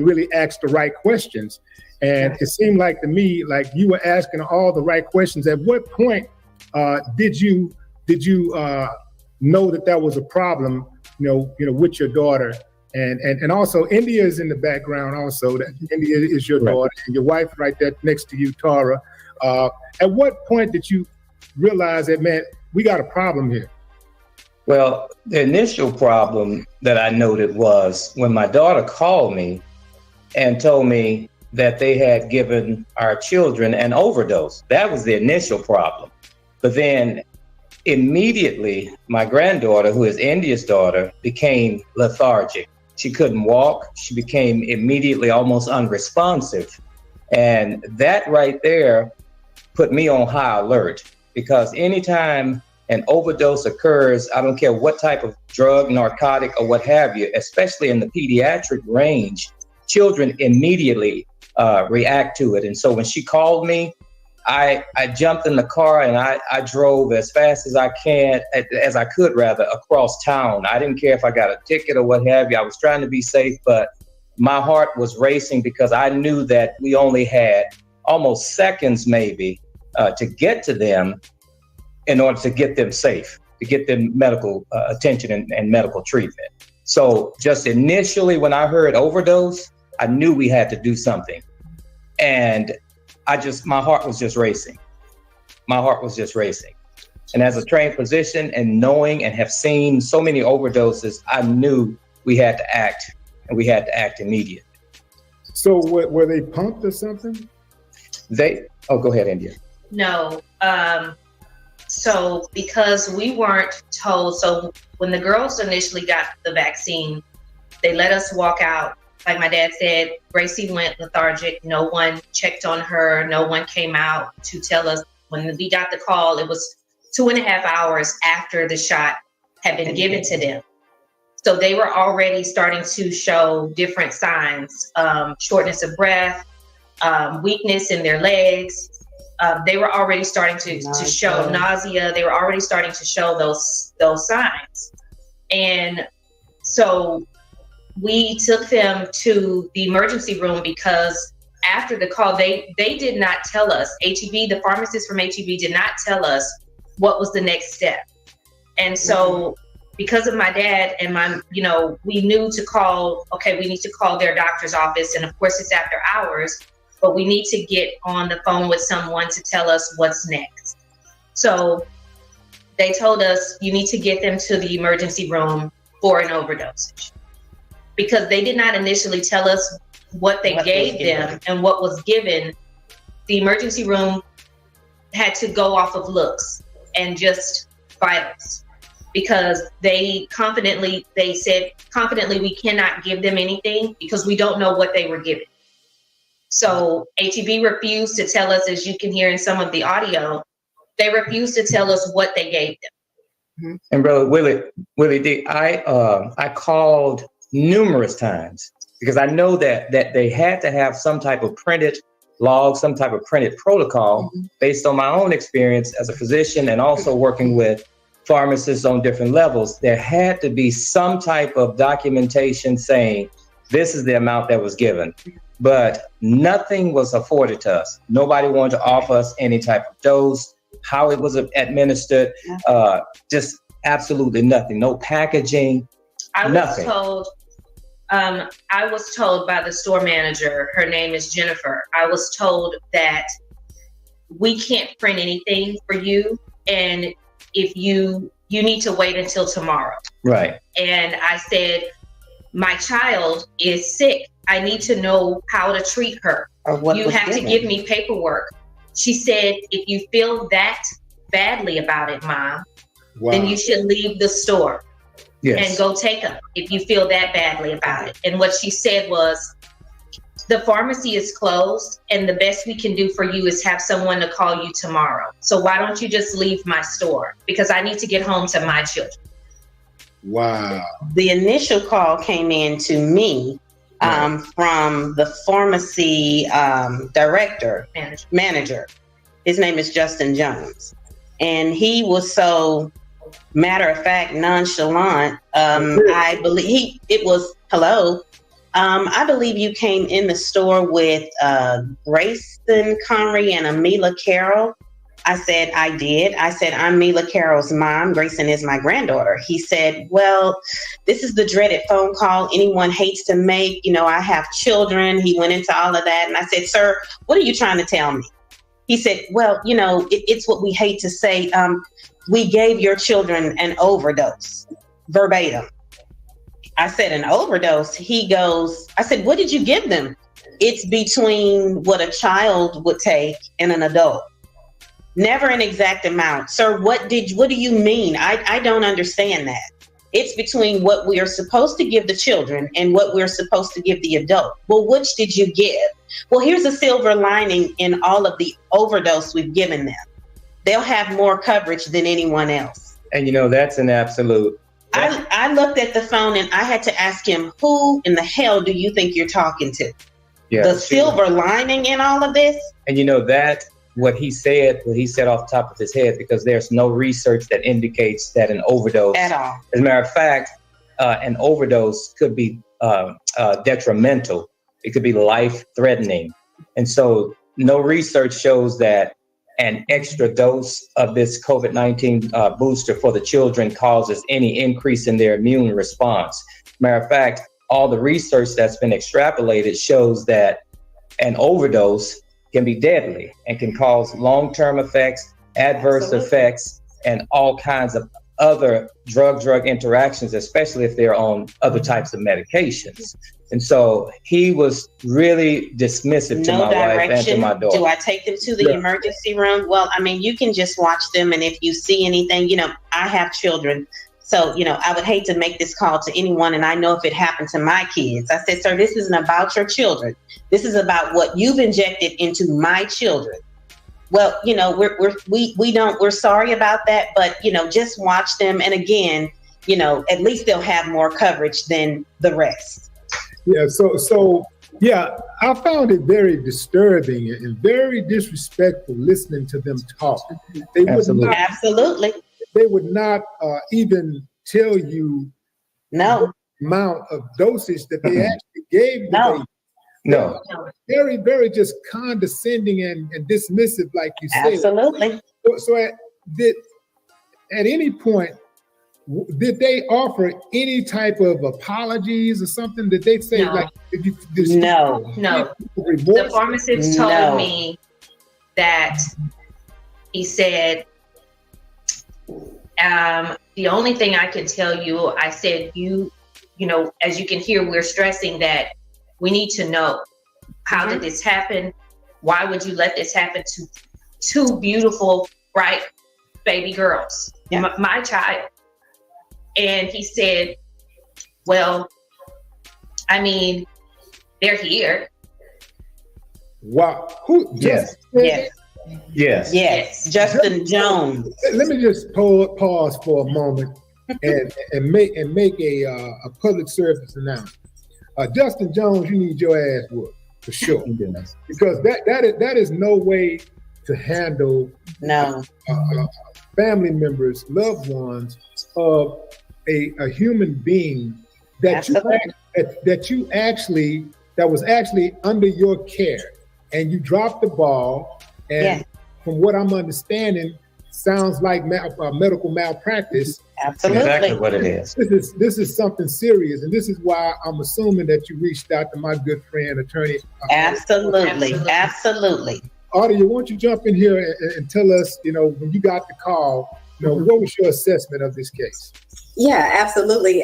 really ask the right questions. And it seemed like to me like you were asking all the right questions. At what point did you know that was a problem, with your daughter? And also India is in the background also. That India is your daughter, and your wife right there next to you, Tara. At what point did you realize that, man, we got a problem here?
Well, the initial problem that I noted was when my daughter called me and told me that they had given our children an overdose. That was the initial problem. But then immediately my granddaughter, who is India's daughter, became lethargic. She couldn't walk. She became immediately almost unresponsive. And that right there put me on high alert, because anytime an overdose occurs, I don't care what type of drug, narcotic, or what have you, especially in the pediatric range, children immediately react to it. And so when she called me, I jumped in the car and I drove as fast as I could across town. I didn't care if I got a ticket or what have you. I was trying to be safe, but my heart was racing because I knew that we only had almost seconds maybe to get to them in order to get them safe, to get them medical attention and medical treatment. So just initially when I heard overdose, I knew we had to do something. And my heart was just racing. My heart was just racing. And as a trained physician and knowing and have seen so many overdoses, I knew we had to act, and we had to act immediately.
So were they pumped or something?
Go ahead, India.
No. So because we weren't told, so when the girls initially got the vaccine, they let us walk out. Like my dad said, Gracie went lethargic. No one checked on her. No one came out to tell us. When we got the call, it was 2.5 hours after the shot had been given to them. So they were already starting to show different signs, shortness of breath, weakness in their legs. They were already starting to show nausea. They were already starting to show those signs. And so we took them to the emergency room because after the call, they did not tell us. HEB, the pharmacist from HEB did not tell us what was the next step. And so because of my dad and we knew to call, we need to call their doctor's office. And of course it's after hours, but we need to get on the phone with someone to tell us what's next. So they told us you need to get them to the emergency room for an overdosage, because they did not initially tell us what they gave them and what was given. The emergency room had to go off of looks and just vitals, because they said confidently we cannot give them anything because we don't know what they were given. So HEB refused to tell us, as you can hear in some of the audio, they refused to tell us what they gave them.
And Brother Willie D, I called numerous times because I know that they had to have some type of printed log, some type of printed protocol based on my own experience as a physician and also working with pharmacists on different levels. There had to be some type of documentation saying this is the amount that was given, but nothing was afforded to us. Nobody wanted to offer us any type of dose, how it was administered, just absolutely nothing, no packaging, nothing.
I was told by the store manager, her name is Jennifer, I was told that we can't print anything for you, and if you need to wait until tomorrow.
Right.
And I said, my child is sick. I need to know how to treat her. You have to give me paperwork. She said, if you feel that badly about it, Mom, then you should leave the store. Yes. And go take them if you feel that badly about it. And what she said was, the pharmacy is closed and the best we can do for you is have someone to call you tomorrow. So why don't you just leave my store? Because I need to get home to my children.
Wow.
The initial call came in to me from the pharmacy manager. His name is Justin Jones. And he was so matter of fact, nonchalant. I believe it was hello. I believe you came in the store with Grayson Connery and Amila Carroll. I said, I did. I said, I'm Mila Carroll's mom. Grayson is my granddaughter. He said, well, this is the dreaded phone call anyone hates to make. You know, I have children. He went into all of that. And I said, sir, what are you trying to tell me? He said, well, you know, it's what we hate to say. We gave your children an overdose, verbatim. I said, an overdose? He goes, I said, what did you give them? It's between what a child would take and an adult. Never an exact amount. Sir, what do you mean? I don't understand that. It's between what we are supposed to give the children and what we're supposed to give the adult. Well, which did you give? Well, here's a silver lining in all of the overdose we've given them. They'll have more coverage than anyone else.
And that's an absolute.
I looked at the phone and I had to ask him, who in the hell do you think you're talking to?
Yeah,
the silver lining in all of this?
And that what he said off the top of his head, because there's no research that indicates that an overdose
at all.
As a matter of fact, an overdose could be detrimental. It could be life-threatening. And so no research shows that an extra dose of this COVID-19 booster for the children causes any increase in their immune response. Matter of fact, all the research that's been extrapolated shows that an overdose can be deadly and can cause long-term effects, adverse effects, and all kinds of other drug interactions, especially if they're on other types of medications. And so he was really dismissive to my wife and to my daughter.
Do I take them to the emergency room? Well, I mean, you can just watch them. And if you see anything, I have children. So, I would hate to make this call to anyone. And I know if it happened to my kids, I said, sir, this isn't about your children. This is about what you've injected into my children. Well, we're sorry about that, but, just watch them. And again, at least they'll have more coverage than the rest.
Yeah. So I found it very disturbing and very disrespectful listening to them talk.
Absolutely.
They would not even tell you the amount of dosage that they actually gave the baby.
No.
Very, very just condescending and dismissive, like you said.
Absolutely.
So at any point, did they offer any type of apologies or something? Did they say
No.
like?
No. The pharmacist told me that he said, the only thing I can tell you, I said, as you can hear, we're stressing that we need to know, how did this happen? Why would you let this happen to two beautiful, bright baby girls, my child? And he said, well, I mean, they're here.
Wow. Who?
Yes.
Justin Jones.
Let me just pause for a moment and make a public service announcement. Justin Jones, you need your ass whooped for sure, because that is no way to handle family members, loved ones of a human being that was actually under your care, and you dropped the ball. And from what I'm understanding, sounds like medical malpractice.
Absolutely.
Exactly what it is.
This is something serious, and this is why I'm assuming that you reached out to my good friend, attorney.
Absolutely.
Artie, why don't you jump in here and tell us, when you got the call, what was your assessment of this case?
Yeah, absolutely.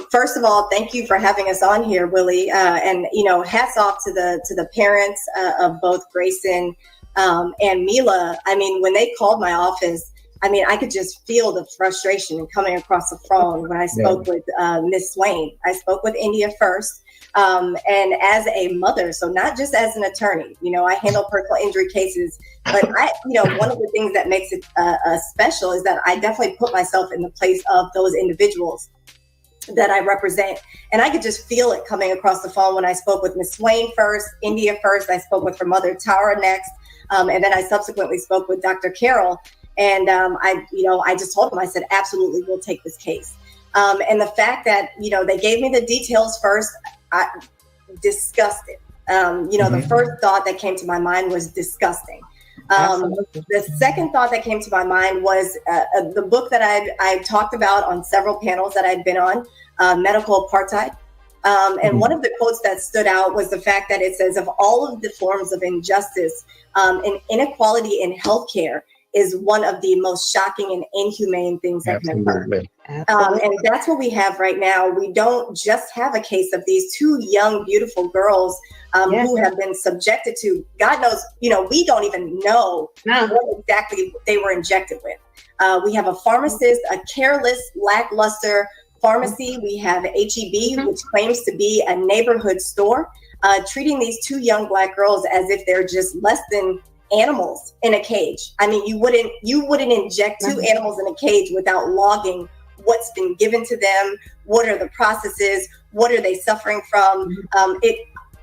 First of all, thank you for having us on here, Willie. And hats off to the parents of both Grayson and Mila. I mean, when they called my office, I could just feel the frustration coming across the phone when I spoke with Miss Swain. I spoke with India first. And as a mother, so not just as an attorney, I handle personal injury cases, but one of the things that makes it special is that I definitely put myself in the place of those individuals that I represent. And I could just feel it coming across the phone when I spoke with Miss Swain first, India first, I spoke with her mother, Tara, next. And then I subsequently spoke with Dr. Carroll. And I just told him, I said, absolutely, we'll take this case. And the fact that, they gave me the details first, disgusted. The first thought that came to my mind was disgusting. The second thought that came to my mind was the book that I talked about on several panels that I'd been on, Medical Apartheid. And one of the quotes that stood out was the fact that it says, of all of the forms of injustice and inequality in healthcare, is one of the most shocking and inhumane things that can occur. And that's what we have right now. We don't just have a case of these two young, beautiful girls who have been subjected to, God knows, we don't even know what exactly they were injected with. We have a pharmacist, a careless, lackluster pharmacy. We have HEB, which claims to be a neighborhood store, treating these two young Black girls as if they're just less than animals in a cage. I mean, you wouldn't inject two animals in a cage without logging what's been given to them, what are the processes, what are they suffering from.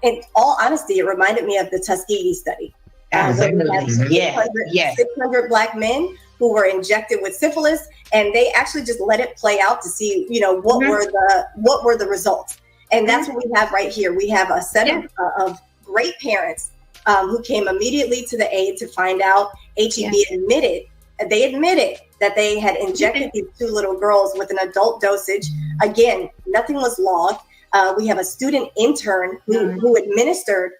In all honesty, it reminded me of the Tuskegee study. 600 Black men who were injected with syphilis, and they actually just let it play out to see, what were the results. And that's what we have right here. We have a set of great parents who came immediately to the aid to find out. HEB admitted that they had injected these two little girls with an adult dosage. Again, nothing was logged. We have a student intern who administered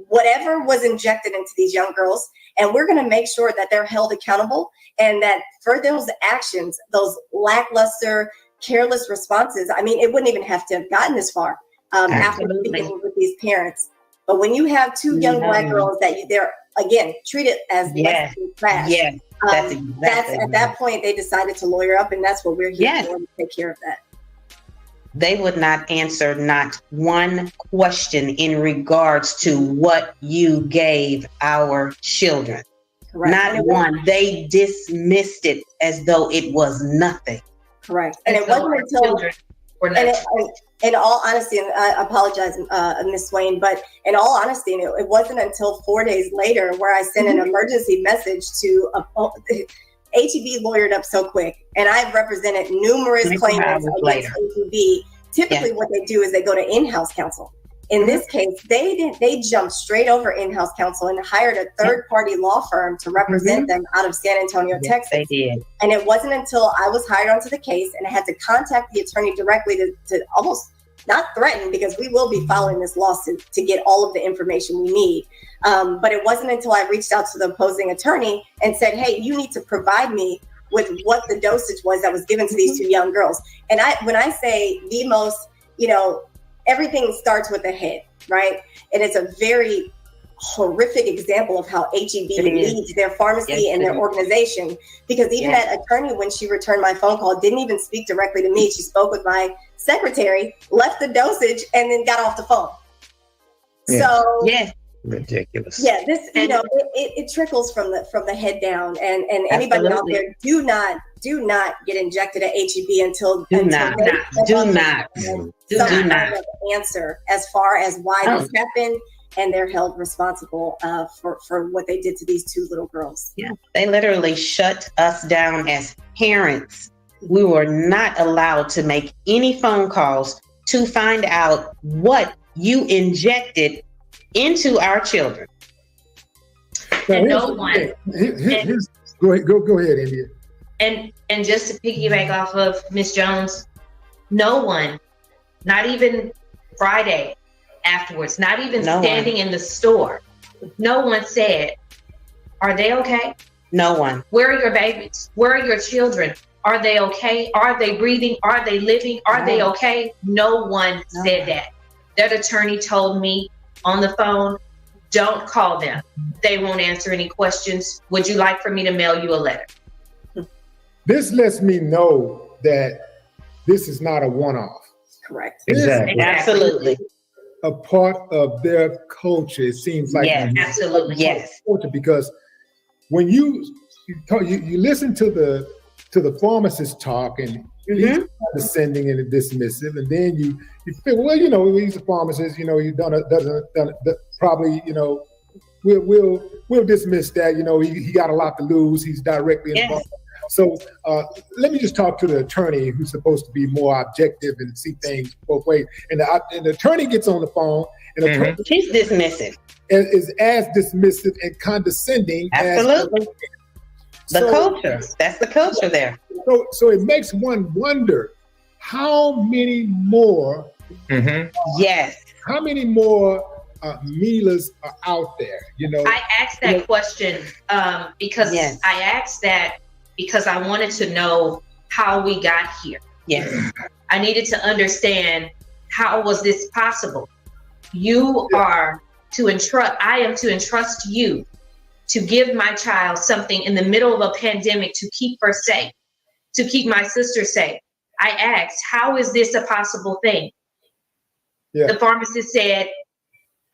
whatever was injected into these young girls. And we're going to make sure that they're held accountable, and that for those actions, those lackluster, careless responses, I mean, it wouldn't even have to have gotten this far after speaking with these parents. But when you have two young Black girls that they're, again, treated as less than trash, that's at that point, they decided to lawyer up, and that's what we're here for, to take care of that.
They would not answer not one question in regards to what you gave our children. Correct. Not one. They dismissed it as though it was nothing.
Correct. And it wasn't until, in all honesty, and I apologize, Ms. Swain, but in all honesty, it wasn't until 4 days later where I sent an emergency message to HEB lawyered up so quick, and I've represented numerous claimants against HEB. Typically, what they do is they go to in-house counsel. In this case, they jumped straight over in-house counsel and hired a third-party law firm to represent them out of San Antonio, Texas.
They did.
And it wasn't until I was hired onto the case and I had to contact the attorney directly to almost not threaten, because we will be following this lawsuit to get all of the information we need. But it wasn't until I reached out to the opposing attorney and said, hey, you need to provide me with what the dosage was that was given to these two young girls. And when I say the most, everything starts with the head, right? And it's a very horrific example of how HEB leads their pharmacy and their organization. Because even that attorney, when she returned my phone call, didn't even speak directly to me. She spoke with my secretary, left the dosage, and then got off the phone. So
ridiculous.
Yeah, this it trickles from the head down, and anybody out there, do not get injected at HEB until not answer as far as why this happened, and they're held responsible for what they did to these two little girls.
Yeah, they literally shut us down as parents. We were not allowed to make any phone calls to find out what you injected into our children. And no one.
Go ahead, India.
And just to piggyback off of Ms. Jones, no one, not even Friday afterwards, not even standing in the store, no one said, are they okay?
No one.
Where are your babies? Where are your children? Are they okay? Are they breathing? Are they living? Are they okay? No one said that. That attorney told me on the phone, don't call them. They won't answer any questions. Would you like for me to mail you a letter?
This lets me know that this is not a one-off.
Correct.
Exactly. Absolutely.
A part of their culture. It seems like
absolutely. Yes.
Culture, because when you listen to the pharmacist talk, and he's condescending and dismissive, and then you feel, well, he's a pharmacist, he doesn't probably, we'll dismiss that, he got a lot to lose, he's directly involved. So let me just talk to the attorney, who's supposed to be more objective and see things both ways. And the attorney gets on the phone, and
she's dismissive.
And is as dismissive and condescending.
Absolutely. Culture. That's the culture there.
So it makes one wonder how many more.
Yes.
How many more Milas are out there? You know,
I asked that question because I asked that because I wanted to know how we got here.
Yes.
I needed to understand, how was this possible? You are to entrust, I am to entrust you to give my child something in the middle of a pandemic to keep her safe, to keep my sister safe. I asked, how is this a possible thing?
Yeah.
The pharmacist said,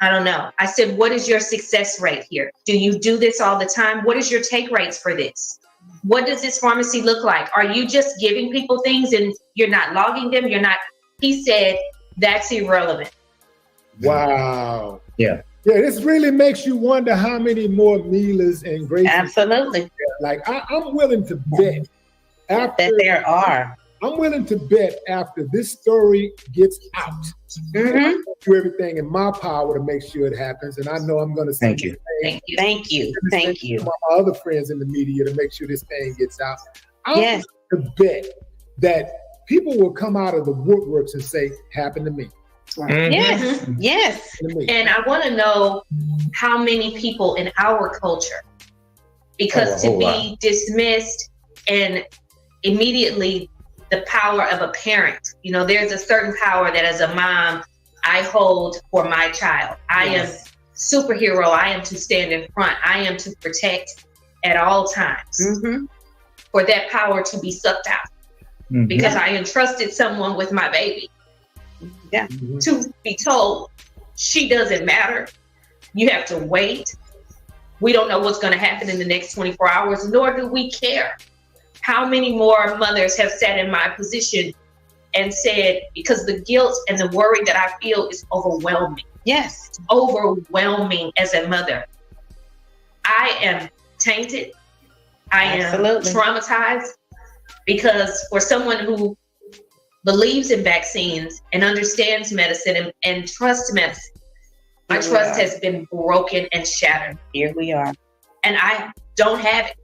I don't know. I said, what is your success rate here? Do you do this all the time? What is your take rates for this? What does this pharmacy look like? Are you just giving people things and you're not logging them? You're not. He said, that's irrelevant.
Wow.
Yeah.
Yeah, this really makes you wonder how many more Milas and Graces.
Absolutely.
Like I'm willing to bet
that there are.
I'm willing to bet after this story gets out, I do everything in my power to make sure it happens. And I know I'm going to
thank you.
Thank you.
My other friends in the media to make sure this thing gets out. I'm willing to bet that people will come out of the woodworks and say, happened to me.
Yes.
And I want to know how many people in our culture, because to be dismissed and immediately the power of a parent, you know, there's a certain power that as a mom I hold for my child. I am superhero. I am to stand in front. I am to protect at all times. For that power to be sucked out because I entrusted someone with my baby. To be told she doesn't matter. You have to wait. We don't know what's going to happen in the next 24 hours, nor do we care. How many more mothers have sat in my position and said, because the guilt and the worry that I feel is overwhelming.
Yes.
Overwhelming as a mother. I am tainted. I am traumatized because for someone who believes in vaccines and understands medicine and trusts medicine, my trust has been broken and shattered.
Here we are.
And I don't have it.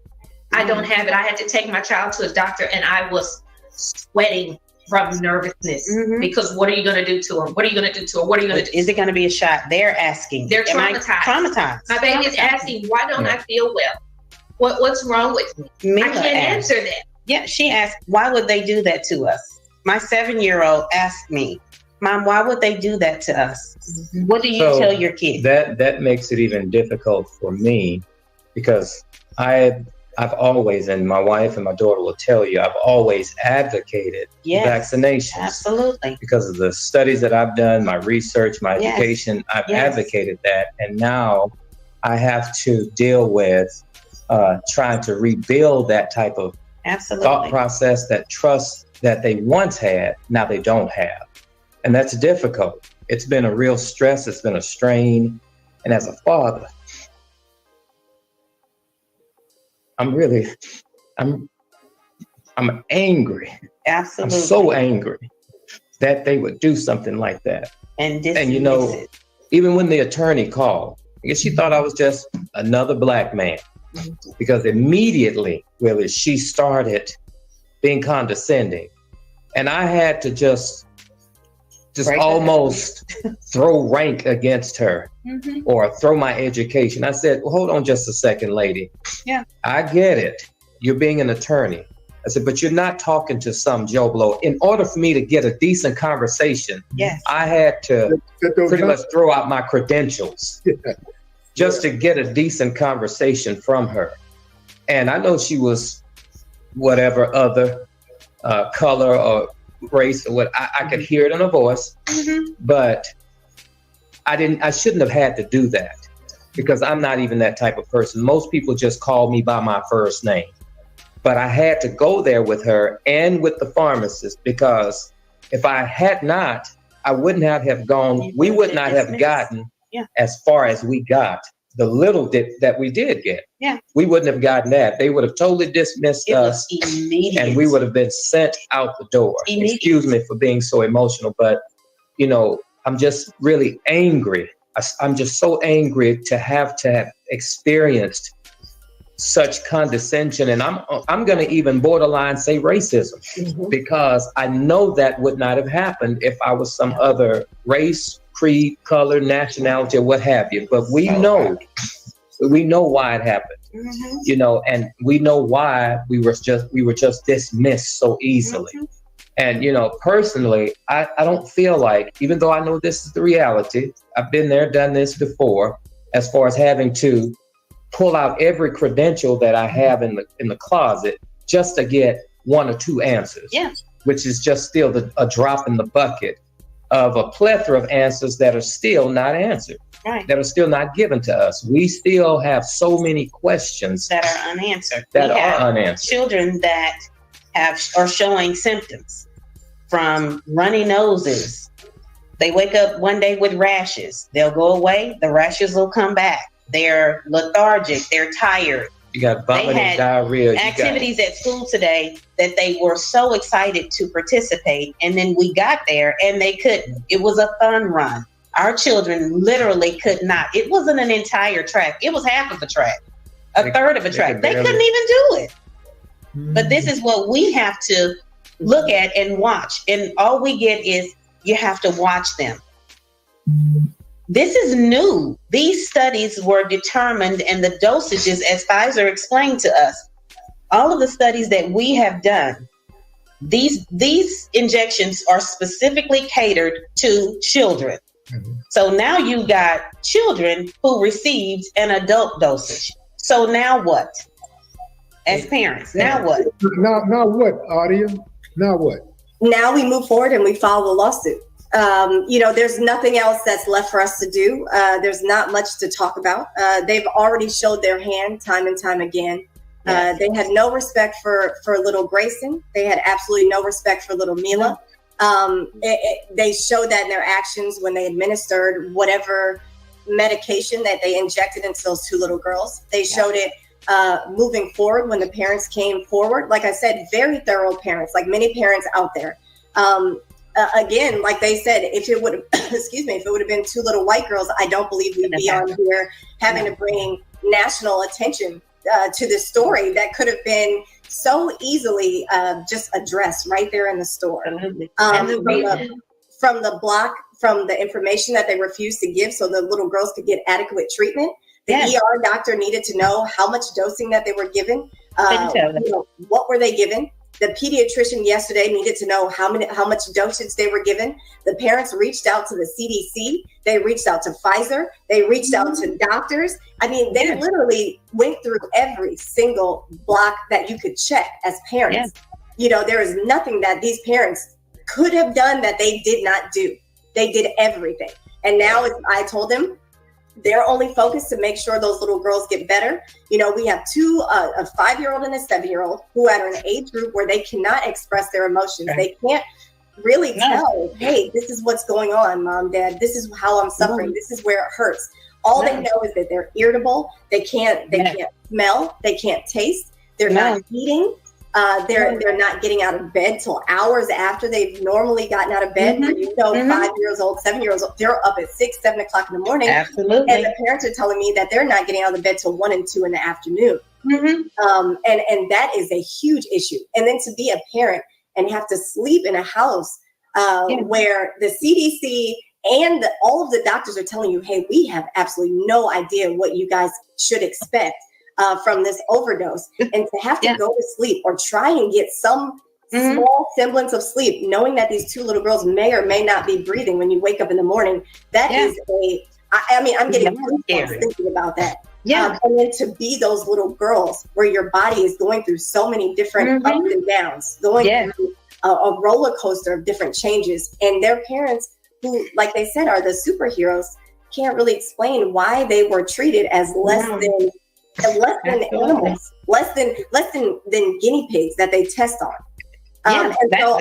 I don't have it. I had to take my child to a doctor and I was sweating from nervousness because what are you going to do to him? What are you going to do to her? What are you going to do?
Is it going to be a shot? They're asking.
They're traumatized. My baby is asking, why don't I feel well? What's wrong with me?
Mila
I can't answer that.
Yeah, she asked, why would they do that to us? My 7-year-old asked me, Mom, why would they do that to us? What do you tell your kids?
That makes it even difficult for me because I've always, and my wife and my daughter will tell you, I've always advocated vaccinations.
Absolutely.
Because of the studies that I've done, my research, my education, I've advocated that. And now I have to deal with trying to rebuild that type of thought process, that trust that they once had, now they don't have. And that's difficult. It's been a real stress. It's been a strain. And as a father, I'm angry.
Absolutely.
I'm so angry that they would do something like that.
And
you know, even when the attorney called, I guess she thought I was just another black man. Because immediately, really, she started being condescending. And I had to just almost throw rank against her or throw my education. I said, well, hold on just a second, lady.
Yeah.
I get it. You're being an attorney. I said, but you're not talking to some Joe Blow. In order for me to get a decent conversation, I had to pretty much throw out my credentials just to get a decent conversation from her. And I know she was whatever other color or race or what, I could hear it in her voice, but I shouldn't have had to do that because I'm not even that type of person. Most people just call me by my first name, but I had to go there with her and with the pharmacist because if I had not, I wouldn't have gone, we would not have gotten as far as we got. The little that we did get, we wouldn't have gotten that. They would have totally dismissed us, and we would have been sent out the door. Excuse me for being so emotional, but you know, I'm just really angry. I'm just so angry to have experienced such condescension, and I'm going to even borderline say racism because I know that would not have happened if I was some other race creed, color, nationality, or what have you. But we know why it happened.
Mm-hmm.
You know, and we know why we were just dismissed so easily.
Mm-hmm.
And, you know, personally, I don't feel like, even though I know this is the reality, I've been there, done this before, as far as having to pull out every credential that I have in the closet just to get one or two answers.
Yeah.
Which is just still a drop in the bucket of a plethora of answers that are still not answered.
Right.
That are still not given to us. We still have so many questions
that are unanswered.
That
we
are
have
unanswered.
Children that are showing symptoms from runny noses. They wake up one day with rashes. They'll go away. The rashes will come back. They're lethargic. They're tired.
You got vomiting, diarrhea.
Activities at school today that they were so excited to participate, and then we got there and they couldn't. It was a fun run. Our children literally could not. It wasn't an entire track. It was half of a track, a third of a track. They couldn't even do it. But this is what we have to look at and watch. And all we get is you have to watch them. This is new. These studies were determined, and the dosages, as Pfizer explained to us, all of the studies that we have done, these injections are specifically catered to children. Mm-hmm. So now you got children who received an adult dosage. So now what? As parents, now what?
Now what, Audia? Now what?
Now we move forward and we file the lawsuit. You know, there's nothing else that's left for us to do. There's not much to talk about. They've already showed their hand time and time again. Yes. They had no respect for little Grayson. They had absolutely no respect for little Mila. They showed that in their actions when they administered whatever medication that they injected into those two little girls. They showed it moving forward when the parents came forward. Like I said, very thorough parents, like many parents out there. Again, like they said, if it would have, if it would have been two little white girls, I don't believe we'd be on here having to bring national attention to this story that could have been so easily just addressed right there in the store. From the information that they refused to give so the little girls could get adequate treatment. The ER doctor needed to know how much dosing that they were given. What were they given? The pediatrician yesterday needed to know how much dosage they were given. The parents reached out to the CDC. They reached out to Pfizer. They reached out to doctors. I mean, they literally went through every single block that you could check as parents. You know, there is nothing that these parents could have done that they did not do. They did everything. And now I told them, they're only focused to make sure those little girls get better. You know, we have a 5-year-old and a 7-year-old who are in an age group where they cannot express their emotions. They can't really tell, hey, this is what's going on, Mom, Dad. This is how I'm suffering. This is where it hurts. All they know is that they're irritable. They can't smell. They can't taste. They're not eating. They're not getting out of bed till hours after they've normally gotten out of bed. Where 5 years old, 7 years old, they're up at 6, 7 o'clock in the morning.
Absolutely.
And the parents are telling me that they're not getting out of bed till 1 and 2 in the afternoon. And that is a huge issue. And then to be a parent and have to sleep in a house where the CDC and all of the doctors are telling you, hey, we have absolutely no idea what you guys should expect from this overdose, and to have to go to sleep or try and get some small semblance of sleep, knowing that these two little girls may or may not be breathing when you wake up in the morning, that is I'm getting goosebumps thinking about that. And then to be those little girls where your body is going through so many different ups and downs, going through a roller coaster of different changes, and their parents, who, like they said, are the superheroes, can't really explain why they were treated as less than animals, less than guinea pigs that they test on. And so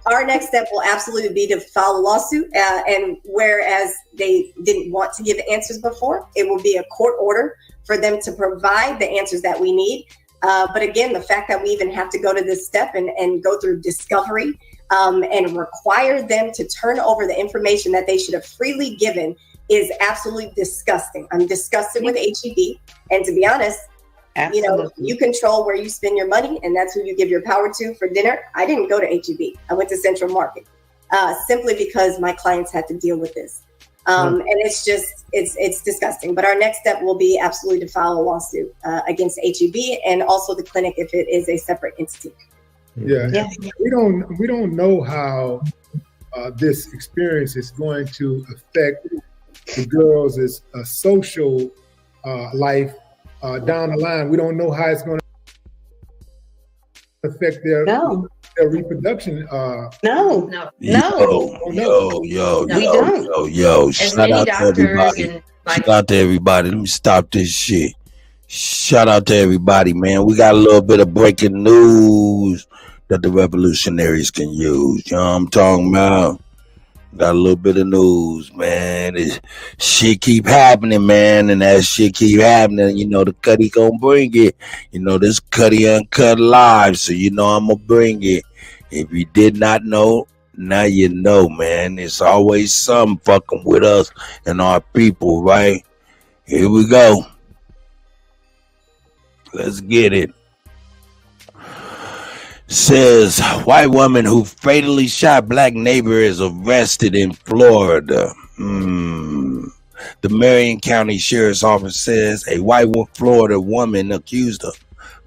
our next step will absolutely be to file a lawsuit. And whereas they didn't want to give answers before, it will be a court order for them to provide the answers that we need. But again, the fact that we even have to go to this step and go through discovery and require them to turn over the information that they should have freely given is absolutely disgusting. I'm disgusted with HEB. And to be honest, you know, you control where you spend your money, and that's who you give your power to for dinner. I didn't go to HEB. I went to Central Market. simply because my clients had to deal with this. And it's just, it's disgusting. But our next step will be absolutely to file a lawsuit against HEB and also the clinic if it is a separate entity.
Yeah. We don't know how this experience is going to affect the girls' social life down the line. We don't know how it's going to affect their reproduction.
No.
Yo. Shout out to everybody. Shout out to everybody. Let me stop this shit. Shout out to everybody, man. We got a little bit of breaking news that the revolutionaries can use. You know what I'm talking about? Got a little bit of news, man. Shit keep happening, man. And that shit keep happening. You know, the Kutty gonna bring it. You know, this Kutty UnKutt live. So, you know, I'm gonna bring it. If you did not know, now you know, man. It's always something fucking with us and our people, right? Here we go. Let's get it. Says white woman who fatally shot black neighbor is arrested in Florida. The Marion County Sheriff's Office says a white Florida woman accused of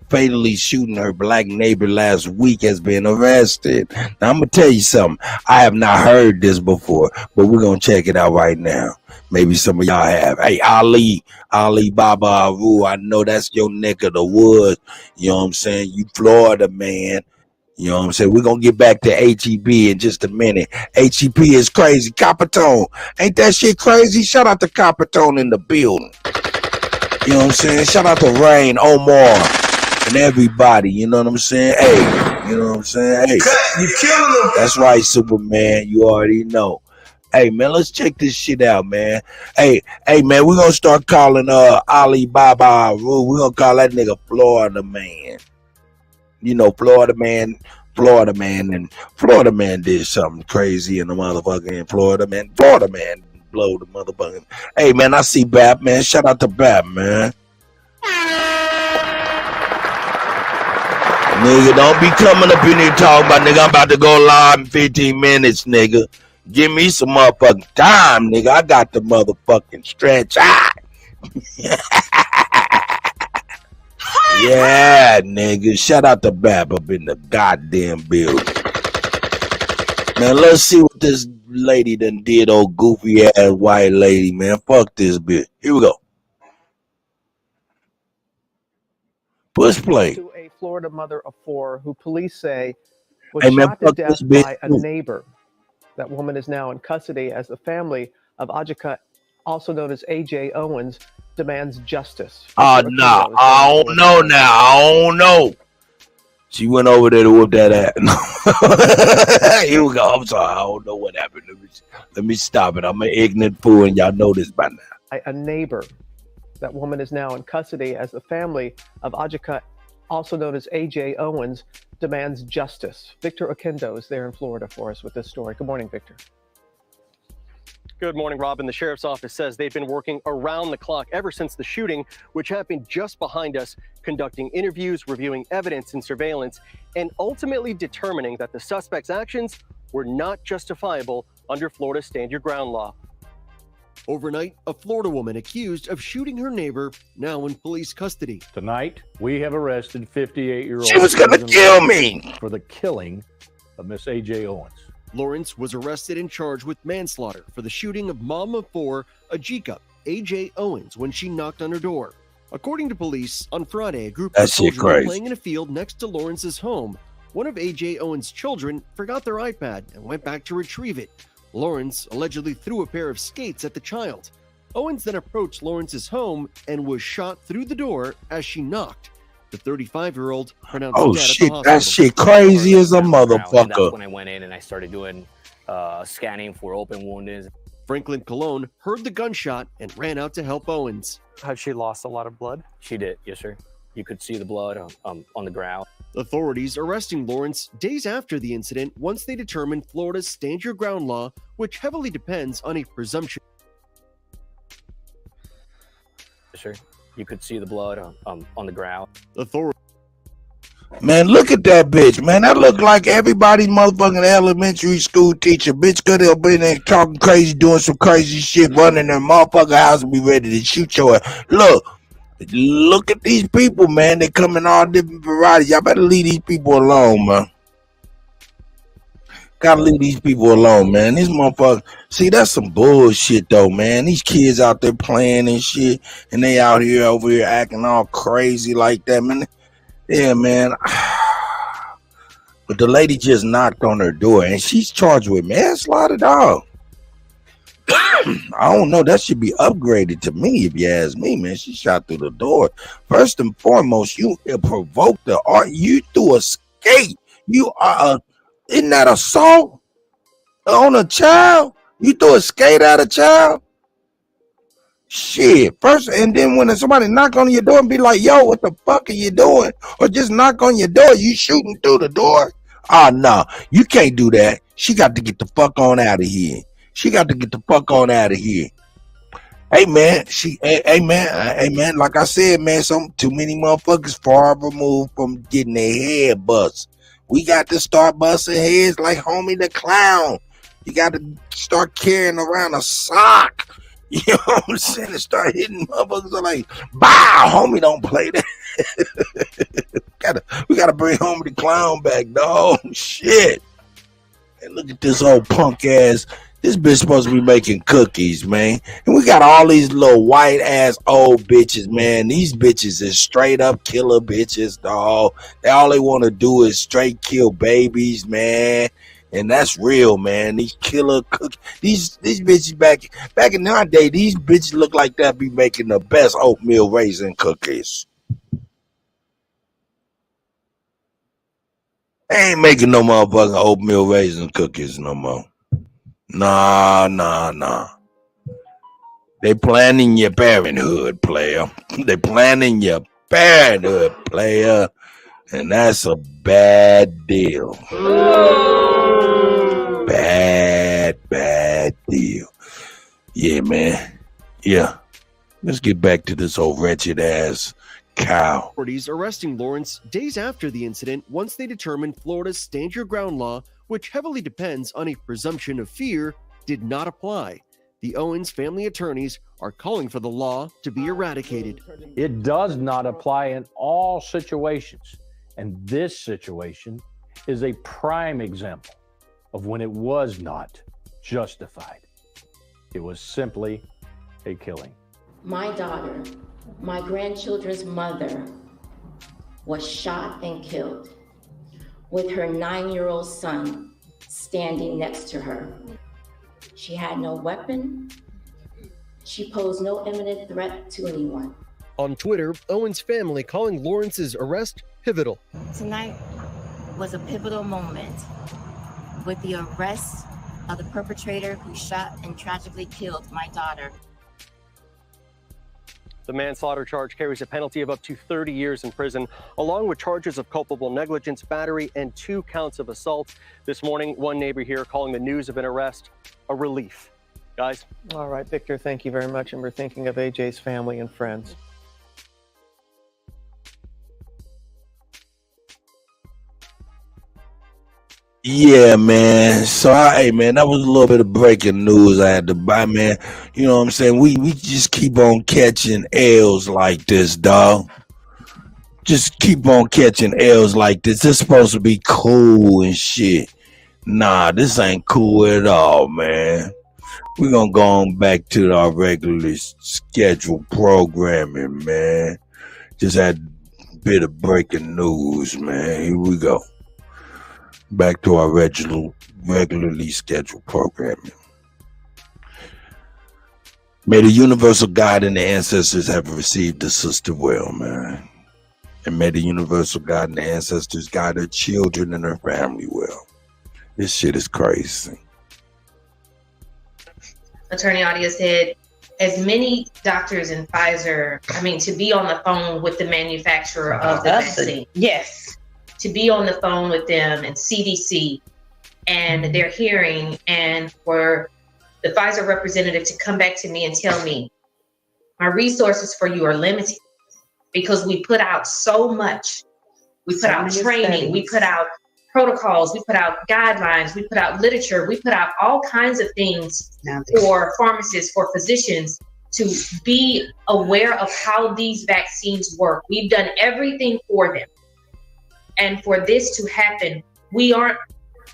fatally shooting her black neighbor last week has been arrested. Now I'm gonna tell you something. I have not heard this before, but we're gonna check it out right now. Maybe some of y'all have. Hey, Ali Baba Aru, I know that's your neck of the woods. You know what I'm saying? You Florida man. You know what I'm saying? We're going to get back to HEB in just a minute. HEB is crazy. Coppertone. Ain't that shit crazy? Shout out to Coppertone in the building. You know what I'm saying? Shout out to Rain, Omar, and everybody. You know what I'm saying? Hey, you know what I'm saying? Hey,
you killing them.
That's right, Superman. You already know. Hey, man, let's check this shit out, man. Hey, man, we're going to start calling Ali Baba Aru. We're going to call that nigga Florida man. You know, Florida man did something crazy in the motherfucker in Florida, man. Florida man blow the motherfucker. Hey, man, I see Bap, man. Shout out to Bap, man. Nigga, don't be coming up in here talking about, nigga, I'm about to go live in 15 minutes, nigga. Give me some motherfucking time, nigga. I got the motherfucking stretch. Yeah, nigga. Shout out to Bap up in the goddamn building. Man, let's see what this lady done did, old goofy ass white lady, man. Fuck this bitch. Here we go. Push play.
To a Florida mother of four who police say was
Hey, man,
shot to
fuck
death
this bitch
by a
too.
neighbor. That woman is now in custody as the family of UnKutt, also known as AJ Owens, demands justice.
Oh, nah. I don't know now. I don't know. She went over there to whoop that ass. Here we go. I'm sorry. I don't know what happened. Let me stop it. I'm an ignorant fool, and y'all know this by now.
A neighbor. That woman is now in custody as the family of UnKutt, also known as AJ Owens, demands justice. Victor Oquendo is there in Florida for us with this story. Good morning, Victor.
Good morning, Robin. The sheriff's office says they've been working around the clock ever since the shooting, which happened just behind us, conducting interviews, reviewing evidence and surveillance, and ultimately determining that the suspect's actions were not justifiable under Florida's Stand Your Ground law.
Overnight, a Florida woman accused of shooting her neighbor, now in police custody.
Tonight, we have arrested 58-year-old.
She was gonna kill me
for the killing of Miss A.J. Owens.
Lawrence was arrested and charged with manslaughter for the shooting of mom of four, Ajika, A.J. Owens, when she knocked on her door. According to police, on Friday, a group of children were playing in a field next to Lawrence's home. One of A.J. Owens' children forgot their iPad and went back to retrieve it. Lawrence allegedly threw a pair of skates at the child. Owens then approached Lawrence's home and was shot through the door as she knocked. The 35-year-old pronounced dead at the hospital.
That shit crazy as a motherfucker.
That's when I went in and I started doing scanning for open wounds.
Franklin Colon heard the gunshot and ran out to help Owens.
Has she lost a lot of blood?
She did, yes, sir. You could see the blood on the ground.
Authorities arresting Lawrence days after the incident once they determined Florida's Stand Your Ground law, which heavily depends on a presumption.
Yes, sir. You could see the blood on the ground.
Man, look at that bitch, man. That look like everybody's motherfucking elementary school teacher. Bitch could have been there talking crazy, doing some crazy shit, running their motherfucking house and be ready to shoot your ass. Look at these people, man. They come in all different varieties. Y'all better leave these people alone, man. Gotta leave these people alone, man. These motherfuckers, see, that's some bullshit, though, man. These kids out there playing and shit, and they out here over here acting all crazy like that, man. Yeah, man. But the lady just knocked on her door, and she's charged with manslaughter, dog. I don't know. That should be upgraded to me, if you ask me, man. She shot through the door. First and foremost, you provoked the art. You threw a skate. You are isn't that assault on a child? You threw a skate at a child? Shit. First, and then when somebody knock on your door and be like, yo, what the fuck are you doing? Or just knock on your door, you shooting through the door? Oh, no. You can't do that. She got to get the fuck on out of here. She got to get the fuck on out of here. Hey, man. Hey, man. Like I said, man, too many motherfuckers far removed from getting their head bust. We got to start busting heads like Homie the Clown. You got to start carrying around a sock. You know what I'm saying? And start hitting motherfuckers like, bah, Homie don't play that. we gotta bring Homie the Clown back, dog. Shit. And look at this old punk ass. This bitch supposed to be making cookies, man. And we got all these little white ass old bitches, man. These bitches is straight up killer bitches, dog. All they want to do is straight kill babies, man. And that's real, man. These killer cookies. These bitches back in our day, these bitches look like that be making the best oatmeal raisin cookies. They ain't making no motherfucking oatmeal raisin cookies no more. Nah. They planning your parenthood, player. They planning your parenthood, player. And that's a bad deal. Bad deal. Yeah, man. Yeah. Let's get back to this old wretched ass cow.
Authorities arresting Lawrence days after the incident once they determined Florida's stand your ground law, which heavily depends on a presumption of fear, did not apply. The Owens family attorneys are calling for the law to be eradicated.
It does not apply in all situations. And this situation is a prime example of when it was not justified. It was simply a killing.
My daughter, my grandchildren's mother, was shot and killed with her 9-year-old son standing next to her. She had no weapon. She posed no imminent threat to anyone.
On Twitter, Owens' family calling Lawrence's arrest pivotal.
Tonight was a pivotal moment with the arrest of the perpetrator who shot and tragically killed my daughter.
The manslaughter charge carries a penalty of up to 30 years in prison, along with charges of culpable negligence, battery, and 2 counts of assault. This morning, one neighbor here calling the news of an arrest a relief. Guys.
All right, Victor, thank you very much. And we're thinking of AJ's family and friends.
Yeah, man. So, hey, man, that was a little bit of breaking news I had to buy, man. You know what I'm saying? We just keep on catching L's like this, dog. Just keep on catching L's like this. This is supposed to be cool and shit. Nah, this ain't cool at all, man. We're going to go on back to our regularly scheduled programming, man. Just had a bit of breaking news, man. Here we go. Back to our regularly scheduled programming. May the universal God and the ancestors have received the sister well, man. And may the universal God and the ancestors guide her children and her family well. This shit is crazy.
Attorney Audia said, as many doctors in Pfizer, to be on the phone with the manufacturer of the vaccine.
Yes.
To be on the phone with them and CDC and their hearing, and for the Pfizer representative to come back to me and tell me, my resources for you are limited because we put out so much
We put out training. We put out protocols. We put out guidelines. We put out literature. We put out all kinds of things for pharmacists, for physicians to be aware of how these vaccines work. We've done everything for them. And for this to happen, we aren't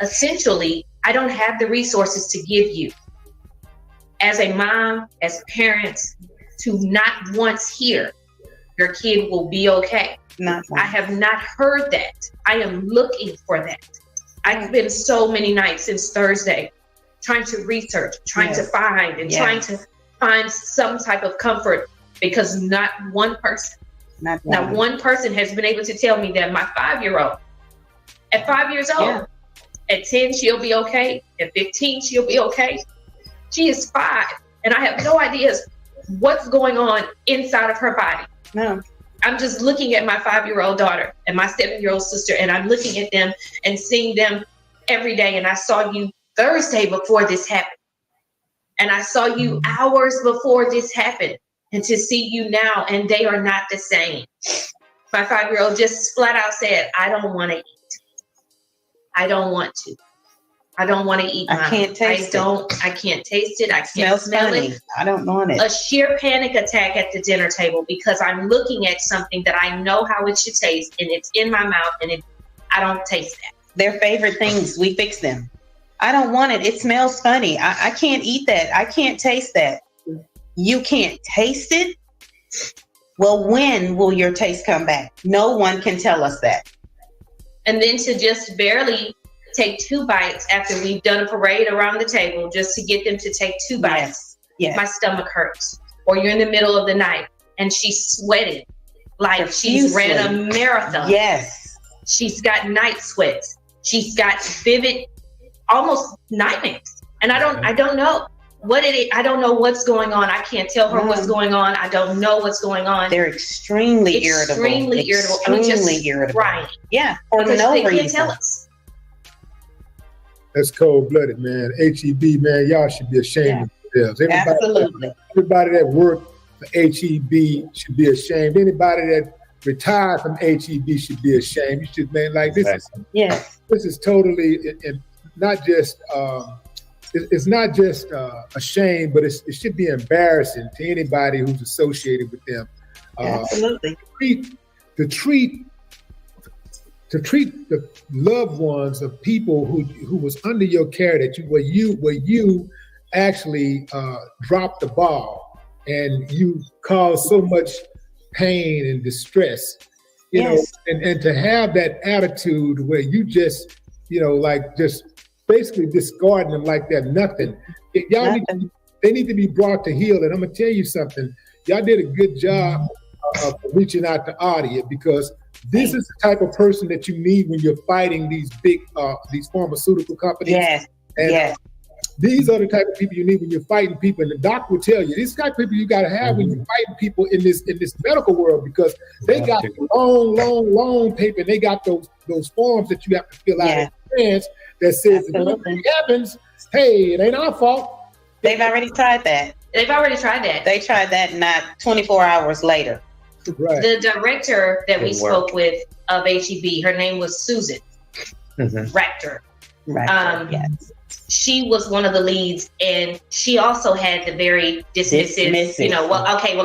essentially, I don't have the resources to give you. As a mom, as parents, to not once hear your kid will be okay. I have not heard that. I am looking for that. I've been so many nights since Thursday trying to research, trying to find, and trying to find some type of comfort, because not one person has been able to tell me that my 5-year-old, at 5 years old, at 10, she'll be okay. At 15, she'll be okay. She is 5, and I have no idea what's going on inside of her body. No. I'm just looking at my 5-year-old daughter and my 7-year-old sister, and I'm looking at them and seeing them every day. And I saw you Thursday before this happened. And I saw you hours before this happened. And to see you now, and they are not the same. My 5-year-old just flat out said, I don't want to eat. I don't want to. I don't want to eat. I can't taste it. I can't taste it. I can't smell it. I don't want it. A sheer panic attack at the dinner table because I'm looking at something that I know how it should taste, and it's in my mouth, and I don't taste that. Their favorite things, we fix them. I don't want it. It smells funny. I can't eat that. I can't taste that. You can't taste it? Well, when will your taste come back? No one can tell us that. And then to just barely take 2 bites after we've done a parade around the table, just to get them to take 2 bites. Yes. My stomach hurts. Or you're in the middle of the night and she's sweating like she's ran a marathon. Yes. She's got night sweats. She's got vivid, almost nightmares. And I don't know what it is. I don't know what's going on. I can't tell her what's going on. I don't know what's going on. They're extremely irritable. Extremely irritable. Right. Yeah. For no reason. They can't tell us.
That's cold-blooded, man. HEB, man, y'all should be ashamed of yourselves. Everybody that worked for HEB should be ashamed. Anybody that retired from HEB should be ashamed. You should, man, like this this is totally not just it's not just a shame, but it should be embarrassing to anybody who's associated with them.
Absolutely.
To treat the loved ones of people who was under your care, where you actually dropped the ball and you caused so much pain and distress, you know, and to have that attitude where you just, like just basically discarding them like they're nothing. They need to be brought to heel. And I'm gonna tell you something. Y'all did a good job of reaching out to Adia, because this is the type of person that you need when you're fighting these big, these pharmaceutical companies. These are the type of people you need when you're fighting people. And the doc will tell you, these type of people you got to have when you're fighting people in this medical world, because they got long paper. And they got those forms that you have to fill out in advance that says, if anything happens, hey, it ain't our fault.
They've already tried that. They tried that not 24 hours later.
Right.
The director that we spoke with of HEB, her name was Susan Rector. Yes. She was one of the leads, and she also had the very dismissive,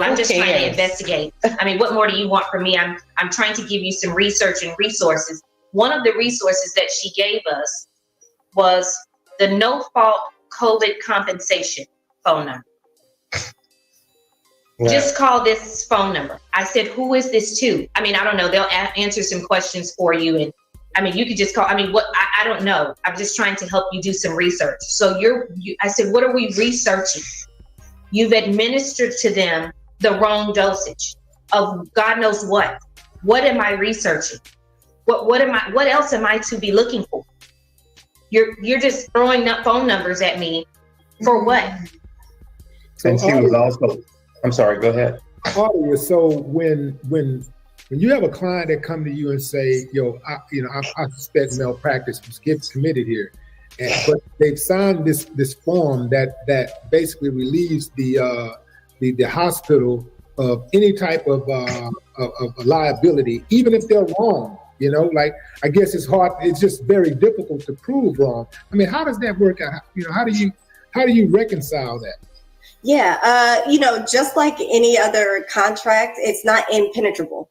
I'm just trying to investigate. I mean, what more do you want from me? I'm trying to give you some research and resources. One of the resources that she gave us was the no-fault COVID compensation phone number. Right. Just call this phone number. I said, who is this to? I mean, I don't know. They'll answer some questions for you. And I mean, you could just call. I mean, I don't know. I'm just trying to help you do some research. So I said, what are we researching? You've administered to them the wrong dosage of God knows what. What am I researching? What else am I to be looking for? You're just throwing up phone numbers at me for what?
And she was also, I'm sorry, go ahead.
So when you have a client that come to you and say, I suspect malpractice was committed here, but they've signed this form that basically relieves the hospital of any type of liability, even if they're wrong. You know, like, I guess it's hard. It's just very difficult to prove wrong. I mean, how does that work out? You know, how do you reconcile that?
Yeah, you know, just like any other contract, it's not impenetrable.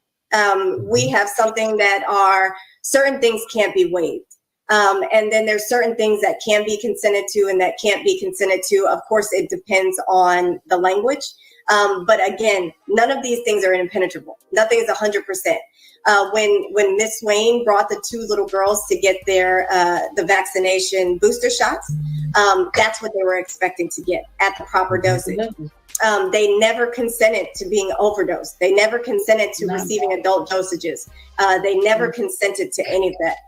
We have something that are certain things can't be waived. And then there's certain things that can be consented to and that can't be consented to. Of course, it depends on the language. But again, none of these things are impenetrable. Nothing is 100%. When Miss Swain brought the two little girls to get their the vaccination booster shots, that's what they were expecting to get at the proper dosage. They never consented to being overdosed. They never consented to receiving adult dosages. They never consented to any of that.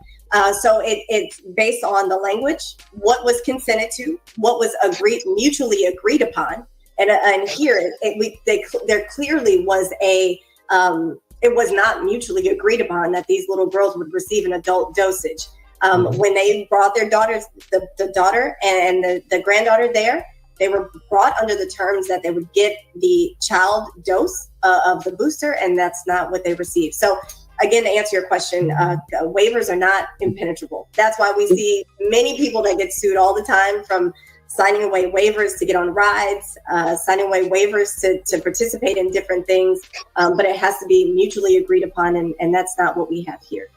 So it's based on the language, what was consented to, what was mutually agreed upon. And here, there clearly was it was not mutually agreed upon that these little girls would receive an adult dosage. When they brought their daughters, the daughter and the granddaughter there, they were brought under the terms that they would get the child dose of the booster, and that's not what they received. So again, to answer your question, waivers are not impenetrable. That's why we see many people that get sued all the time, from signing away waivers to get on rides, signing away waivers to participate in different things. But it has to be mutually agreed upon, and that's not what we have here.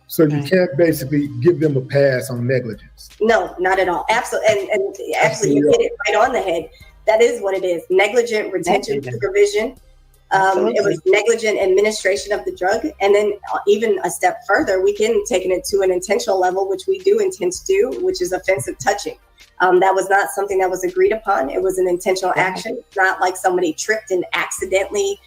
So you can't basically give them a pass on negligence.
No, not at all. Absolutely. And actually, you hit it right on the head. That is what it is. Negligent retention supervision. It was negligent administration of the drug. And then even a step further, we can take it to an intentional level, which we do intend to do, which is offensive touching. That was not something that was agreed upon. It was an intentional action. It's not like somebody tripped and accidentally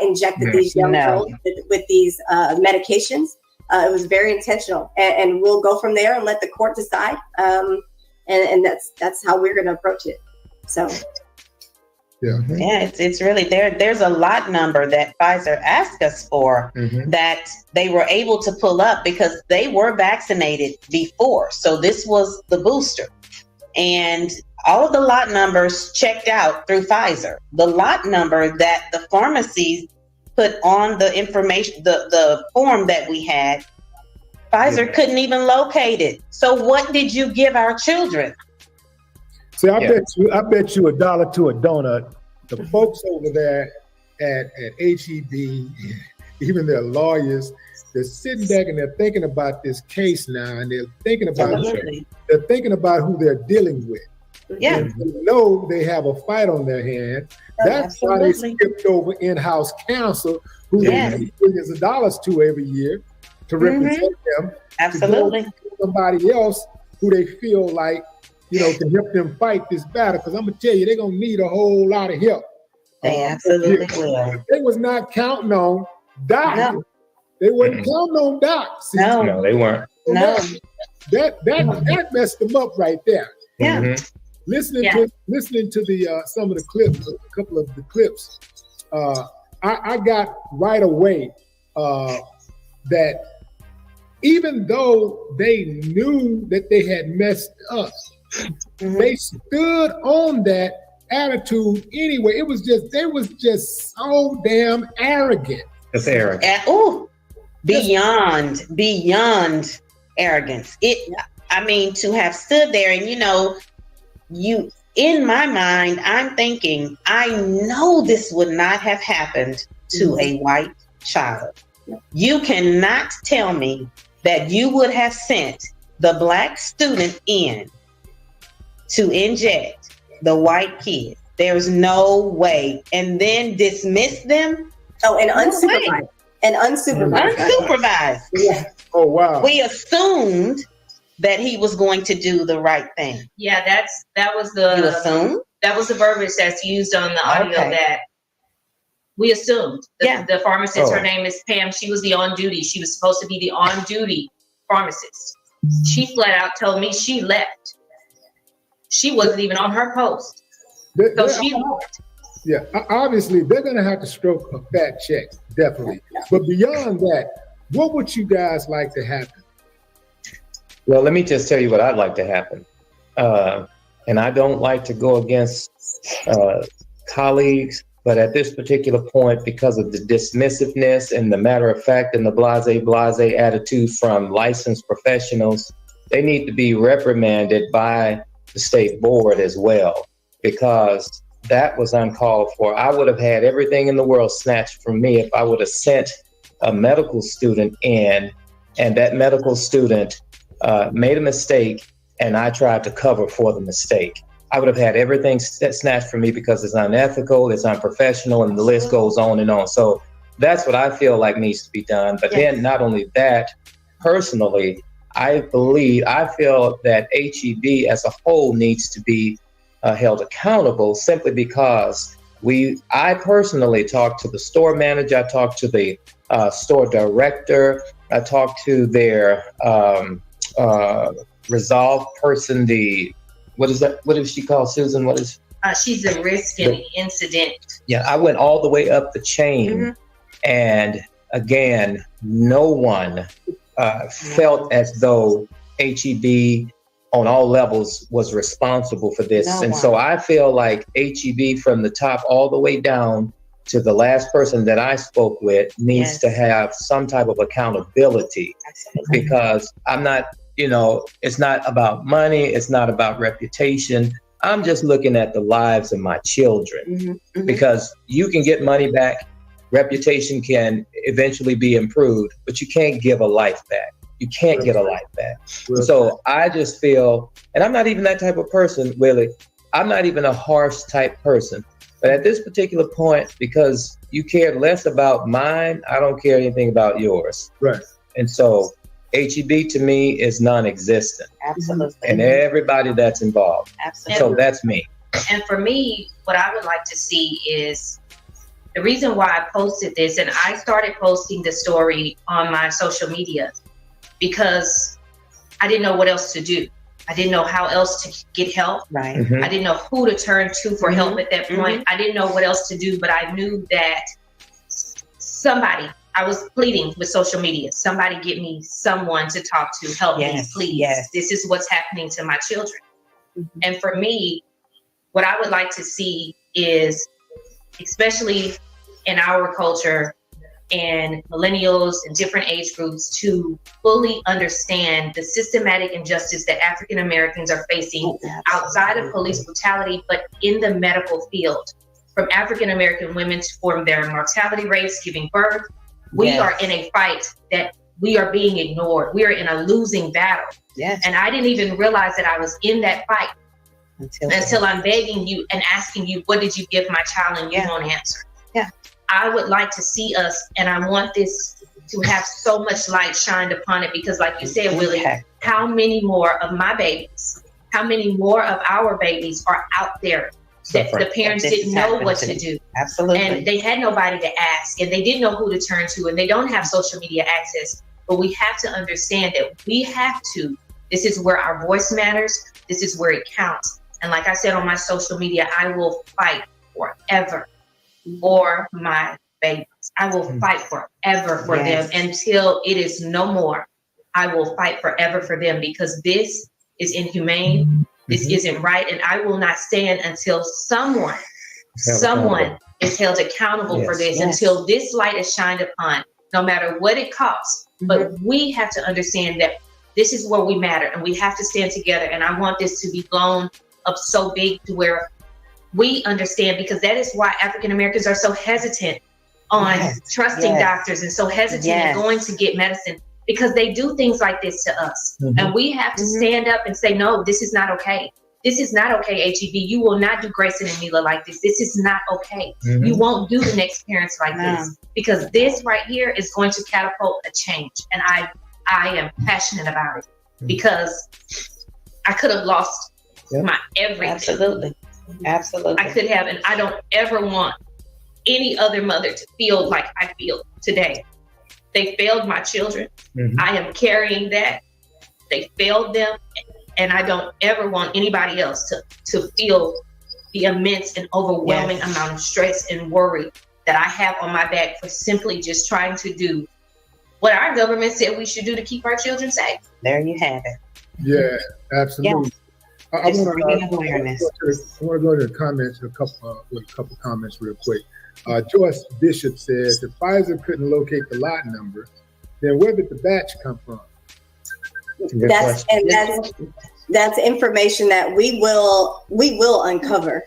injected these young girls with these medications. It was very intentional, and we'll go from there and let the court decide. And that's how we're going to approach it. So.
Yeah,
it's really there's a lot number that Pfizer asked us for that they were able to pull up because they were vaccinated before. So this was the booster. And all of the lot numbers checked out through Pfizer. The lot number that the pharmacies put on the information, the form that we had, Pfizer couldn't even locate it. So what did you give our children?
See, I bet you $1 to a donut. The folks over there at HEB, even their lawyers, they're sitting back and they're thinking about this case now, and they're thinking about who they're dealing with.
Yeah,
and they know they have a fight on their hands. That's why they skipped over in-house counsel, who they pay millions of dollars to every year to represent them.
Absolutely,
to somebody else who they feel like, you know, can help them fight this battle. Because I'm gonna tell you, they're gonna need a whole lot of help.
They absolutely will.
They was not counting on Doc. No. They weren't counting on Doc. See?
No, they weren't.
No,
that messed them up right there.
Yeah.
Listening to the some of the clips, a couple of the clips, I got right away that even though they knew that they had messed up, they stood on that attitude anyway. It was just, they was just so damn arrogant.
That's arrogant.
Beyond arrogance. I mean, to have stood there and, in my mind, I'm thinking, I know this would not have happened to a white child. You cannot tell me that you would have sent the black student in to inject the white kid. There's no way. And then dismiss them?
Oh, and unsupervised. And unsupervised.
Unsupervised.
Yeah. Oh, wow.
We assumed that he was going to do the right thing.
Yeah, that was the
you assume?
That was the verbiage that's used on the audio that we assumed. The pharmacist, her name is Pam. She was the on duty. She was supposed to be the on duty pharmacist. She flat out told me she left. She wasn't even on her post. She left.
Yeah, obviously they're going to have to stroke a fat check, definitely. But beyond that, what would you guys like to happen?
Well, let me just tell you what I'd like to happen. And I don't like to go against colleagues, But at this particular point, because of the dismissiveness and the matter of fact and the blase attitude from licensed professionals, they need to be reprimanded by the state board as well, because that was uncalled for. I would have had everything in the world snatched from me if I would have sent a medical student in and that medical student made a mistake and I tried to cover for the mistake. I would have had everything snatched from me because it's unethical, it's unprofessional, and the list goes on and on. So that's what I feel like needs to be done. But then not only that, personally, I feel that HEB as a whole needs to be held accountable, simply because I personally talked to the store manager, I talked to the store director, I talked to their resolve person, what is that? What is she called, Susan? What is?
She's a risk and incident.
Yeah, I went all the way up the chain, and again, no one felt as though HEB on all levels was responsible for this. So I feel like HEB from the top all the way down to the last person that I spoke with needs to have some type of accountability. Absolutely. Because I'm not, it's not about money. It's not about reputation. I'm just looking at the lives of my children, because you can get money back. Reputation can eventually be improved, but you can't give a life back. You can't get a life back. So I just feel, and I'm not even that type of person, really. I'm not even a harsh type person. But at this particular point, because you cared less about mine, I don't care anything about yours.
Right.
And so HEB to me is non-existent.
Absolutely.
And everybody that's involved.
Absolutely.
So that's me.
And for me, what I would like to see is the reason why I posted this, and I started posting the story on my social media because I didn't know what else to do. I didn't know how else to get help.
Right.
I didn't know who to turn to for help at that point. I didn't know what else to do, but I knew that somebody, I was pleading with social media, somebody get me someone to talk to, help me, please. Yes. This is what's happening to my children. And for me, what I would like to see is, especially in our culture and millennials and different age groups, to fully understand the systematic injustice that African Americans are facing outside of police brutality, but in the medical field. From African American women to form their mortality rates, giving birth, we are in a fight that we are being ignored. We are in a losing battle. And I didn't even realize that I was in that fight until I'm begging you and asking you, what did you give my child? And you won't answer. I would like to see us, and I want this to have so much light shined upon it, because like you said, Willie, how many more of my babies, how many more of our babies are out there that the parents didn't know what to do.
Absolutely.
And they had nobody to ask, and they didn't know who to turn to, and they don't have social media access. But we have to understand that this is where our voice matters. This is where it counts. And like I said on my social media, I will fight forever for my babies. I will fight forever for them until it is no more. I will fight forever for them, because this is inhumane. This isn't right. And I will not stand until someone is held accountable for this, until this light is shined upon, no matter what it costs. But we have to understand that this is where we matter, and we have to stand together. And I want this to be blown up so big to where we understand, because that is why African Americans are so hesitant on trusting doctors and so hesitant in going to get medicine, because they do things like this to us. And we have to stand up and say, no, this is not okay. This is not okay, HEB. You will not do Grayson and Mila like this. This is not okay. You won't do the next parents like this, because this right here is going to catapult a change. And I am passionate about it, because I could have lost my everything. Absolutely. I could have, and I don't ever want any other mother to feel like I feel today. They failed my children. I am carrying that. They failed them. And I don't ever want anybody else to feel the immense and overwhelming amount of stress and worry that I have on my back for simply just trying to do what our government said we should do to keep our children safe.
There you have it.
Yeah, absolutely. I want to go to the comments, a couple comments real quick. Joyce Bishop says, if Pfizer couldn't locate the lot number, then where did the batch come from?
That's information that we will uncover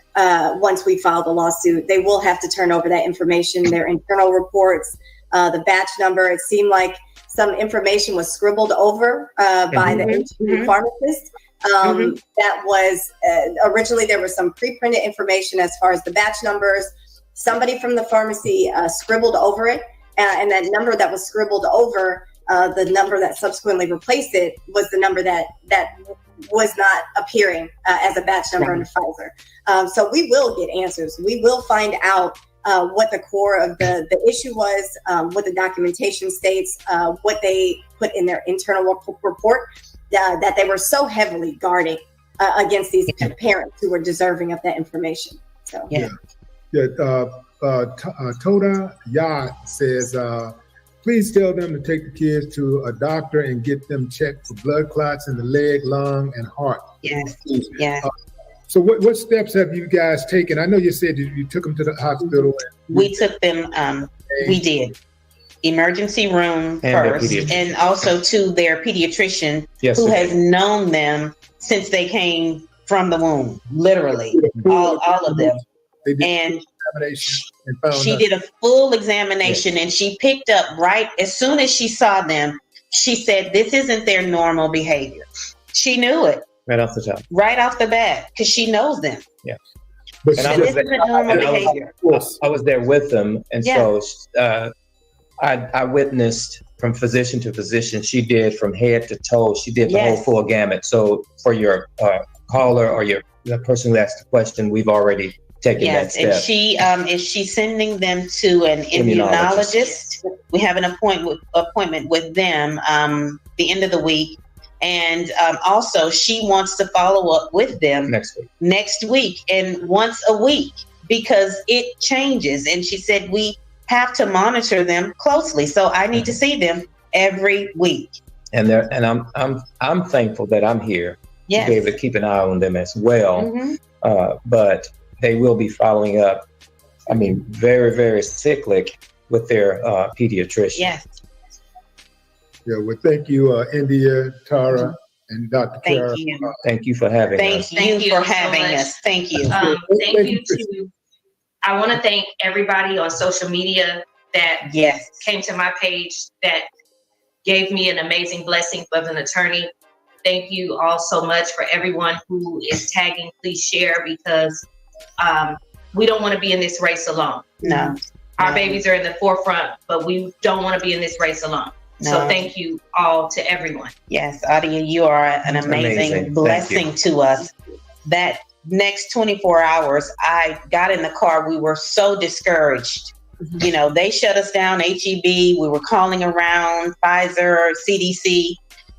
once we file the lawsuit. They will have to turn over that information, their internal reports, the batch number. It seemed like some information was scribbled over by the HB pharmacist. That was originally there was some pre-printed information as far as the batch numbers. Somebody from the pharmacy scribbled over it, and that number that was scribbled over, the number that subsequently replaced it, was the number that was not appearing as a batch number under Pfizer. So we will get answers. We will find out what the core of the issue was, what the documentation states, what they put in their internal report, that they were so heavily guarding against these parents who were deserving of that information. So
Toda Ya says, please tell them to take the kids to a doctor and get them checked for blood clots in the leg, lung, and heart.
Yes.
So what steps have you guys taken? I know you said you took them to the hospital.
We took them, we did. Emergency room first, and also to their pediatrician, who has known them since they came from the womb, literally, all of them. And she did a full examination, and she picked up right as soon as she saw them. She said, "This isn't their normal behavior." She knew it
right off the top,
right off the bat, because she knows them.
Yeah,
but this isn't normal behavior.
I was there with them, and so I witnessed from physician to physician. She did from head to toe. She did the whole full gamut. So for your caller or the person who asked the question, we've already taken that step.
And she's sending them to an immunologist. We have an appointment with them the end of the week. And also she wants to follow up with them next week and once a week, because it changes. And she said, we have to monitor them closely. So I need to see them every week.
And I'm thankful that I'm here to be able to keep an eye on them as well. But they will be following up, very, very cyclic with their pediatrician.
Yes.
Yeah, well, thank you, India, Tara, and Dr. Kara.
Thank you for having us.
Thank you for having us. Thank you.
Thank you to, I want to thank everybody on social media that came to my page, that gave me an amazing blessing of an attorney. Thank you all so much for everyone who is tagging. Please share, because we don't want to be in this race alone.
No.
Our babies are in the forefront, but we don't want to be in this race alone. No. So thank you all to everyone.
Yes, Adia, you are an amazing blessing to us. That next 24 hours, I got in the car. We were so discouraged. You know, they shut us down, HEB. We were calling around Pfizer, CDC.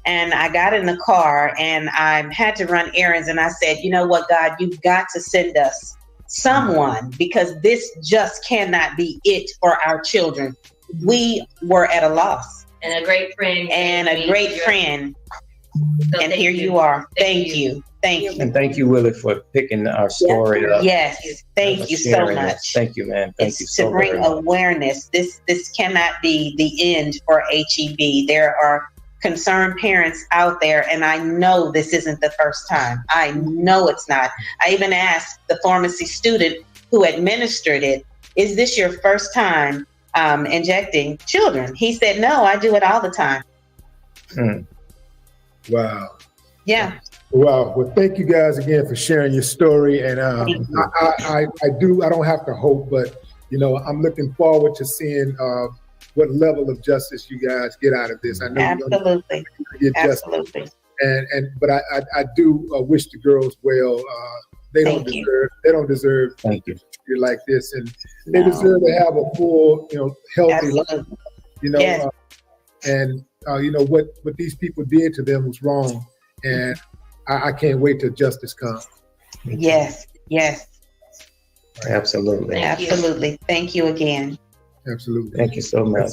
And I got in the car and I had to run errands. And I said, you know what, God, you've got to send us someone, because this just cannot be it for our children. We were at a loss.
And a great friend.
And here you are. Thank you. Thank you.
And thank you, Willie, for picking our story up.
Yes. Thank you so much.
Thank you, man. Thank you so
much. To bring awareness. This cannot be the end for HEB. There are concerned parents out there, and I know this isn't the first time. I know it's not. I even asked the pharmacy student who administered it, is this your first time injecting children? He said, no, I do it all the time.
Wow.
Yeah.
Wow. Well, thank you guys again for sharing your story. And I don't have to hope, but I'm looking forward to seeing what level of justice you guys get out of this. I know
absolutely.
Get
absolutely.
Justice. But I do wish the girls well. They don't deserve you're like this, and they deserve to have a full, healthy life. What these people did to them was wrong, and I can't wait till justice comes.
Yes.
Absolutely.
Absolutely. Thank you again.
Absolutely.
Thank you so much.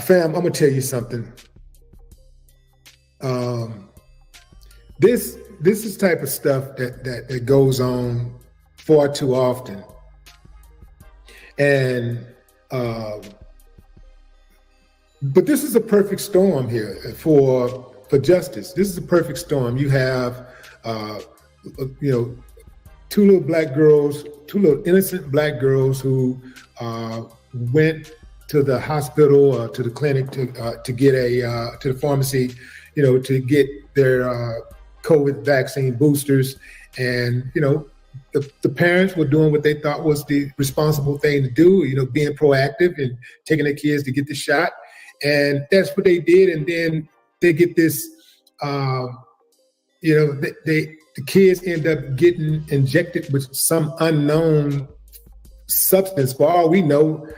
Fam, I'm gonna tell you something. This is type of stuff that goes on far too often. And but this is a perfect storm here for justice. This is a perfect storm. You have two little black girls, two little innocent black girls who went to the hospital or to the clinic to get to the pharmacy, to get their COVID vaccine boosters. And, the parents were doing what they thought was the responsible thing to do, being proactive and taking their kids to get the shot. And that's what they did. And then they get this, the kids end up getting injected with some unknown substance. For all we know,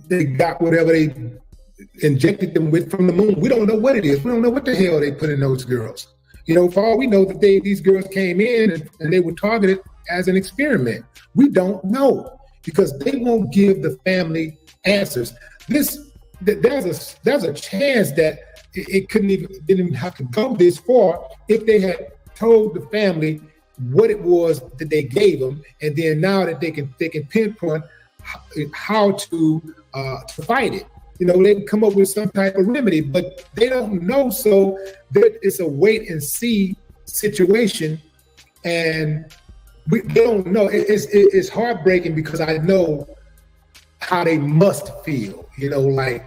they got whatever they injected them with from the moon. We don't know what it is. We don't know what the hell they put in those girls. For all we know, that these girls came in and they were targeted as an experiment. We don't know because they won't give the family answers. There's a chance that it didn't even have to go this far if they had told the family what it was that they gave them, and then now that they can pinpoint how to fight it. They can come up with some type of remedy, but they don't know. So it's a wait and see situation, and they don't know. It's heartbreaking because I know how they must feel. Like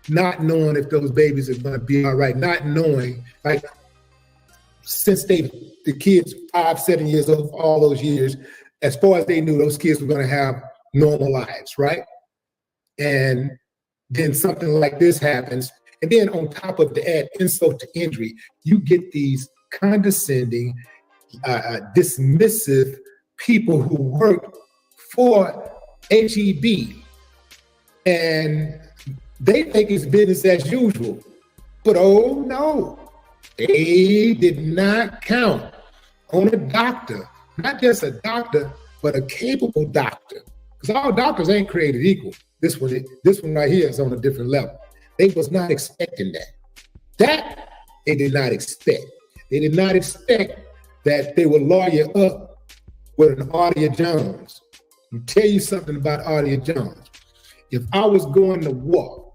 not knowing if those babies are going to be all right, not knowing, like since the kids 5-7 years old, all those years, as far as they knew, those kids were going to have normal lives, right? And then something like this happens. And then on top of the add insult to injury, you get these condescending, dismissive people who work for HEB. And they think it's business as usual. But oh no, they did not count on a doctor, not just a doctor, but a capable doctor. Because all doctors ain't created equal. This one right here is on a different level. They was not expecting that. That they did not expect. They did not expect that they would lawyer up with an Audia Jones. I'll tell you something about Audia Jones. If I was going to war,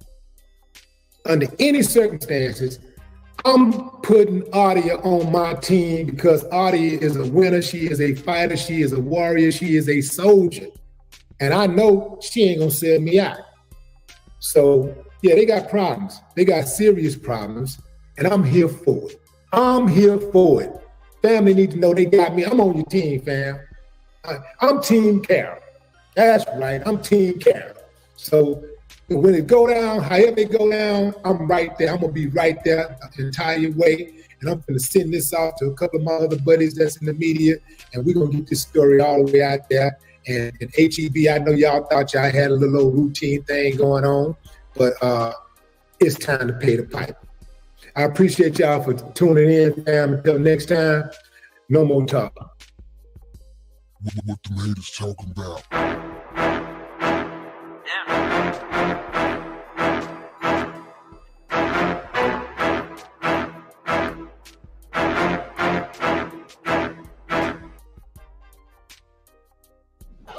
under any circumstances, I'm putting Audia on my team because Audia is a winner. She is a fighter. She is a warrior. She is a soldier. And I know she ain't gonna sell me out. So yeah, they got problems. They got serious problems, and I'm here for it. I'm here for it. Family need to know they got me. I'm on your team, fam. I'm Team Carol. That's right. I'm Team Carol. So when it go down, however it go down, I'm right there. I'm gonna be right there the entire way. And I'm gonna send this out to a couple of my other buddies that's in the media, and we're gonna get this story all the way out there. And HEB, I know y'all thought y'all had a little old routine thing going on, but it's time to pay the piper. I appreciate y'all for tuning in, fam. Until next time, no more talk.
What the haters talking about?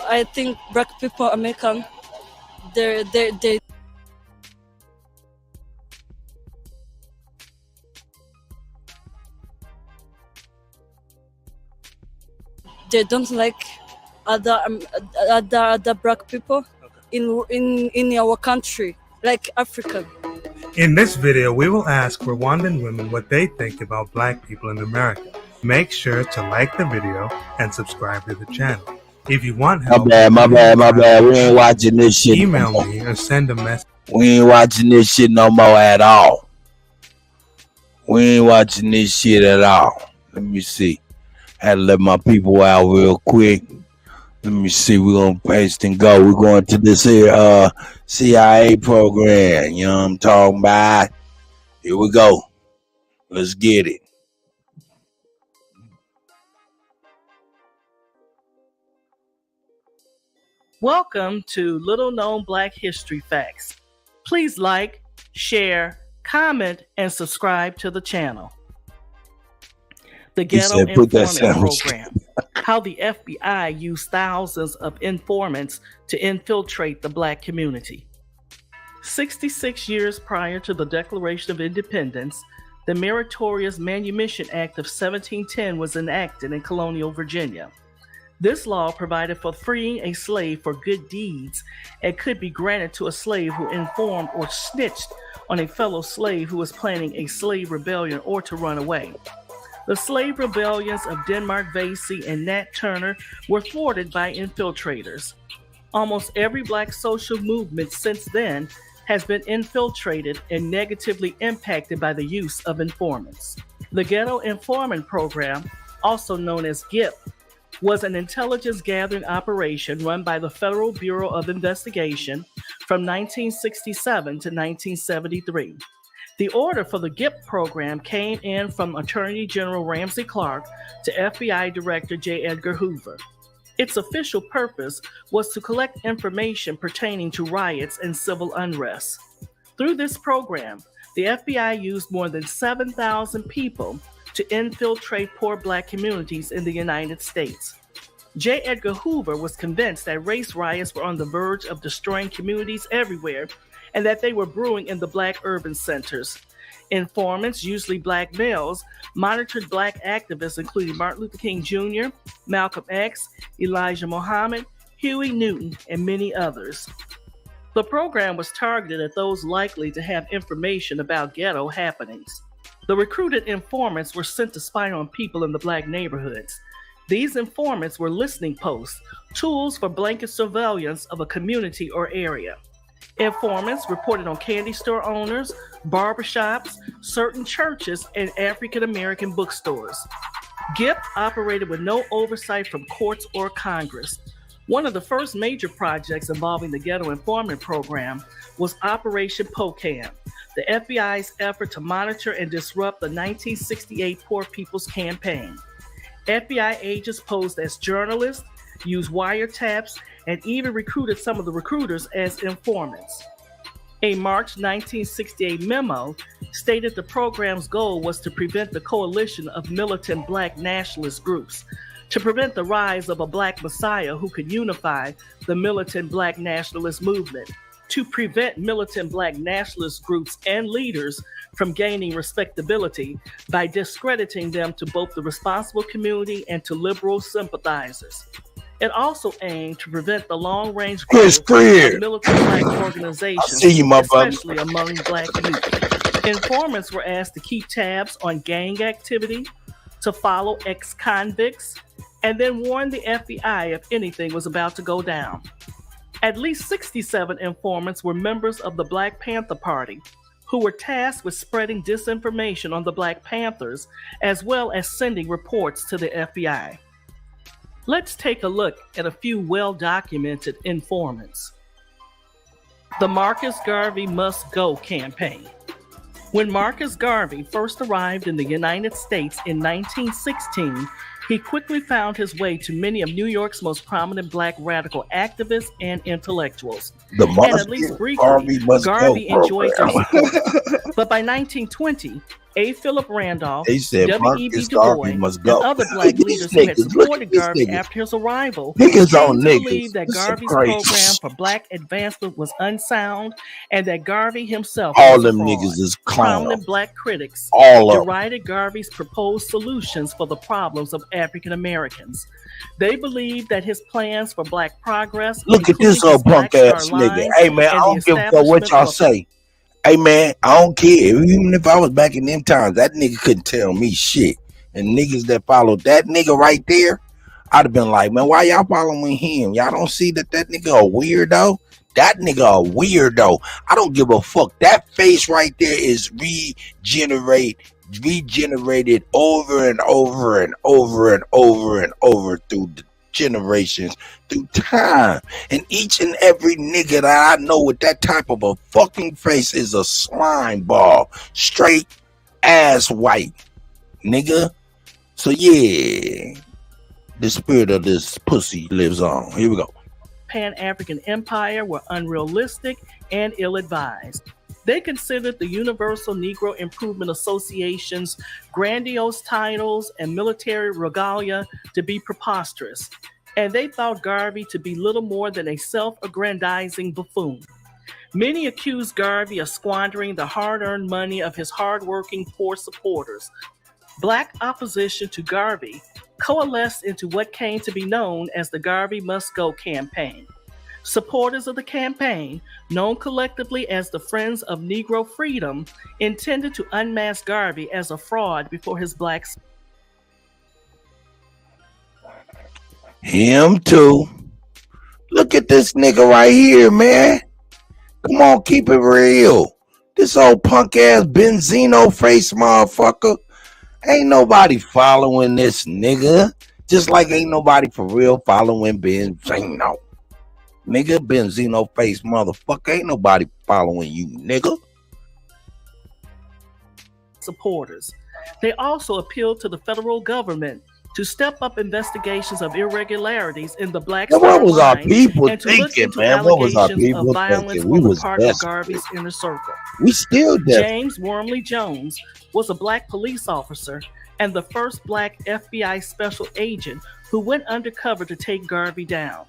I think black people, American, they don't like other black people in our country, like African.
In this video, we will ask Rwandan women what they think about black people in America. Make sure to like the video and subscribe to the channel. If you want help,
my bad. We ain't watching this shit.
Email me or send a message.
We ain't watching this shit no more at all. We ain't watching this shit at all. Let me see. Had to let my people out real quick. Let me see. We're gonna paste and go. We're going to this here CIA program. You know what I'm talking about? Here we go. Let's get it.
Welcome to Little Known Black History Facts. Please like, share, comment, and subscribe to the channel. The Ghetto Informant Program. how the FBI used thousands of informants to infiltrate the Black community. 66 years prior to the Declaration of Independence, the Meritorious Manumission Act of 1710 was enacted in colonial Virginia. This law provided for freeing a slave for good deeds and could be granted to a slave who informed or snitched on a fellow slave who was planning a slave rebellion or to run away. The slave rebellions of Denmark Vesey and Nat Turner were thwarted by infiltrators. Almost every Black social movement since then has been infiltrated and negatively impacted by the use of informants. The Ghetto Informant Program, also known as GIP, was an intelligence gathering operation run by the Federal Bureau of Investigation from 1967 to 1973. The order for the GIP program came in from Attorney General Ramsey Clark to FBI Director J. Edgar Hoover. Its official purpose was to collect information pertaining to riots and civil unrest. Through this program, the FBI used more than 7,000 people to infiltrate poor Black communities in the United States. J. Edgar Hoover was convinced that race riots were on the verge of destroying communities everywhere and that they were brewing in the Black urban centers. Informants, usually Black males, monitored Black activists including Martin Luther King Jr., Malcolm X, Elijah Muhammad, Huey Newton, and many others. The program was targeted at those likely to have information about ghetto happenings. The recruited informants were sent to spy on people in the Black neighborhoods. These informants were listening posts, tools for blanket surveillance of a community or area. Informants reported on candy store owners, barbershops, certain churches, and African American bookstores. GIP operated with no oversight from courts or Congress. One of the first major projects involving the Ghetto Informant Program was Operation POCAM, the FBI's effort to monitor and disrupt the 1968 Poor People's Campaign. FBI agents posed as journalists, used wiretaps, and even recruited some of the recruiters as informants. A March 1968 memo stated the program's goal was to prevent the coalition of militant Black nationalist groups, to prevent the rise of a Black messiah who could unify the militant Black nationalist movement, to prevent militant Black nationalist groups and leaders from gaining respectability by discrediting them to both the responsible community and to liberal sympathizers. It also aimed to prevent the long-range growth of militant Black organizations, especially among Black youth. Informants were asked to keep tabs on gang activity, to follow ex-convicts, and then warn the FBI if anything was about to go down. At least 67 informants were members of the Black Panther Party, who were tasked with spreading disinformation on the Black Panthers, as well as sending reports to the FBI. Let's take a look at a few well-documented informants. The Marcus Garvey Must Go campaign. When Marcus Garvey first arrived in the United States in 1916, he quickly found his way to many of New York's most prominent Black radical activists and intellectuals.
The
and at least briefly, Garvey enjoyed their support. But by 1920, A. Philip Randolph, W.E.B. Du Bois, and other Black leaders who had supported Garvey after his arrival believed that Garvey's program for Black advancement was unsound and that Garvey himself was a fraud. Prominent Black critics derided Garvey's proposed solutions for the problems of African Americans. They believed that his plans for Black progress—
Look at this old punk ass nigga. Hey man, I don't give a fuck what y'all say. Hey man, I don't care. Even if I was back in them times, that nigga couldn't tell me shit. And niggas that followed that nigga right there, I'd have been like, man, why y'all following him? Y'all don't see that nigga a weirdo? That nigga a weirdo. I don't give a fuck. That face right there is regenerated over and over and over and over and over through the generations, through time. And each and every nigga that I know with that type of a fucking face is a slime ball, straight ass white nigga. So yeah, the spirit of this pussy lives on. Here we go.
Pan-African empire were unrealistic and ill-advised. They considered the Universal Negro Improvement Association's grandiose titles and military regalia to be preposterous, and they thought Garvey to be little more than a self-aggrandizing buffoon. Many accused Garvey of squandering the hard-earned money of his hard-working poor supporters. Black opposition to Garvey coalesced into what came to be known as the Garvey Must Go campaign. Supporters of the campaign, known collectively as the Friends of Negro Freedom, intended to unmask Garvey as a fraud before his black...
Him too. Look at this nigga right here, man. Come on, keep it real. This old punk ass Benzino face motherfucker. Ain't nobody following this nigga. Just like ain't nobody for real following Benzino. Nigga, Benzino face motherfucker. Ain't nobody following you, nigga.
Supporters. They also appealed to the federal government to step up investigations of irregularities in the Black
Now, what was our
line
people
and to look
thinking,
into
man? What was our
allegations
people
of violence
thinking? We
on the
was
part of
desperate.
Garvey's inner circle.
We still desperate.
James Wormley Jones was a black police officer and the first black FBI special agent who went undercover to take Garvey down.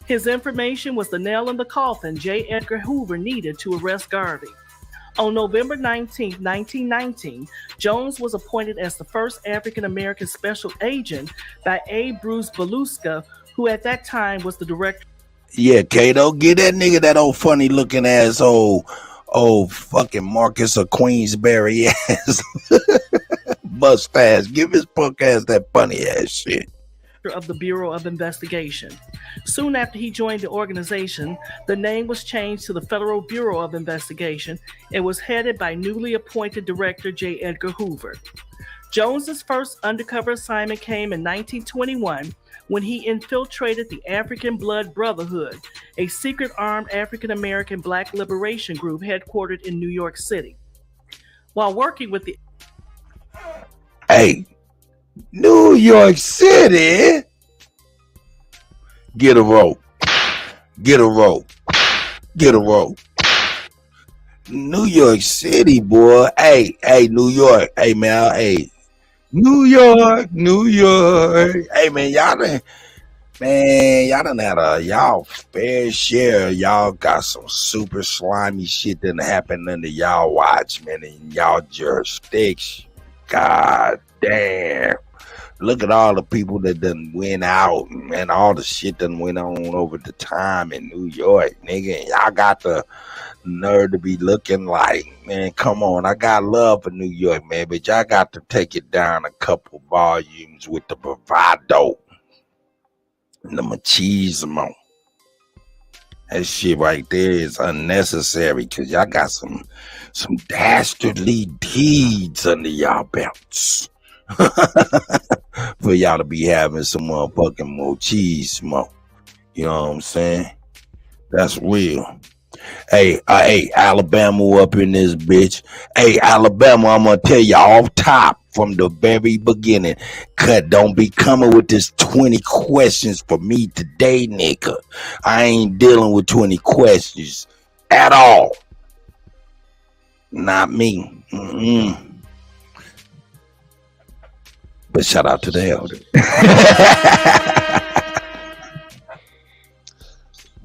His information was the nail in the coffin J. Edgar Hoover needed to arrest Garvey. On November 19, 1919, Jones was appointed as the first African-American special agent by A. Bruce Beluska, who at that time was the director.
Yeah, Kato, get that nigga that old funny looking ass old fucking Marcus of Queensberry ass mustache. Give his punk ass that funny ass shit.
Of the Bureau of Investigation. Soon after he joined the organization, the name was changed to the Federal Bureau of Investigation and was headed by newly appointed director J. Edgar Hoover. Jones's first undercover assignment came in 1921 when he infiltrated the African Blood Brotherhood, a secret armed African-American black liberation group headquartered in New York City. While working with the...
Hey, New York City. Get a rope. Get a rope. Get a rope. New York City, boy. Hey, New York. Hey, man. Hey, New York. Hey, man, y'all done had y'all fair share. Y'all got some super slimy shit that happened under y'all watch, man, in y'all jurisdiction. God damn. Look at all the people that done went out and all the shit done went on over the time in New York, nigga. Y'all got the nerve to be looking like, man, come on. I got love for New York, man, but y'all got to take it down a couple volumes with the bravado and the machismo. That shit right there is unnecessary because y'all got some dastardly deeds under y'all belts. For y'all to be having some motherfucking machismo. You know what I'm saying? That's real. Hey, Alabama up in this bitch. Hey, Alabama, I'm gonna tell you off top from the very beginning. Cut, don't be coming with this 20 questions for me today, nigga. I ain't dealing with 20 questions at all. Not me. But shout out to the elder.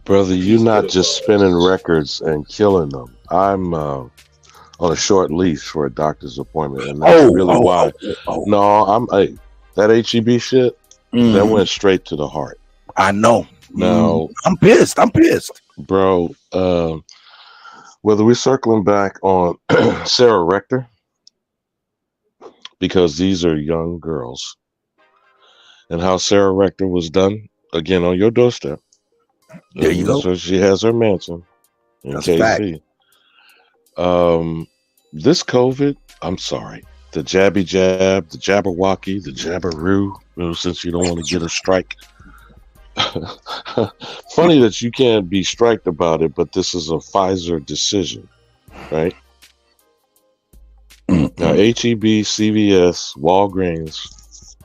Brother, you're not just spinning records and killing them. I'm on a short leash for a doctor's appointment, and that's why. No, that HEB shit, that went straight to the heart.
I know.
Now,
I'm pissed.
Bro, whether we're circling back on Sarah Rector, because these are young girls, and how Sarah Rector was done, again, on your doorstep.
There you go.
So she has her mansion in
That's
KC. This COVID, I'm sorry, the jabby jab, the jabberwocky, the jabberoo, since you don't want to get a strike. Funny that you can't be striked about it, but this is a Pfizer decision, right? Now, HEB, CVS, Walgreens,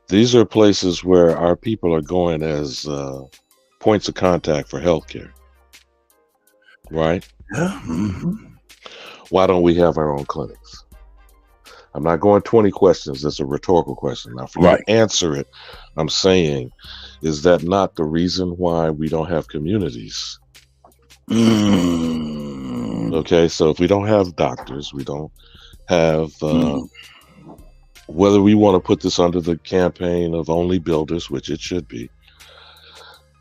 these are places where our people are going as points of contact for healthcare, right?
Yeah.
Why don't we have our own clinics? I'm not going 20 questions. That's a rhetorical question. Now, for you to answer it, I'm saying, is that not the reason why we don't have communities? Okay, so if we don't have doctors, we don't have, whether we want to put this under the campaign of only builders, which it should be,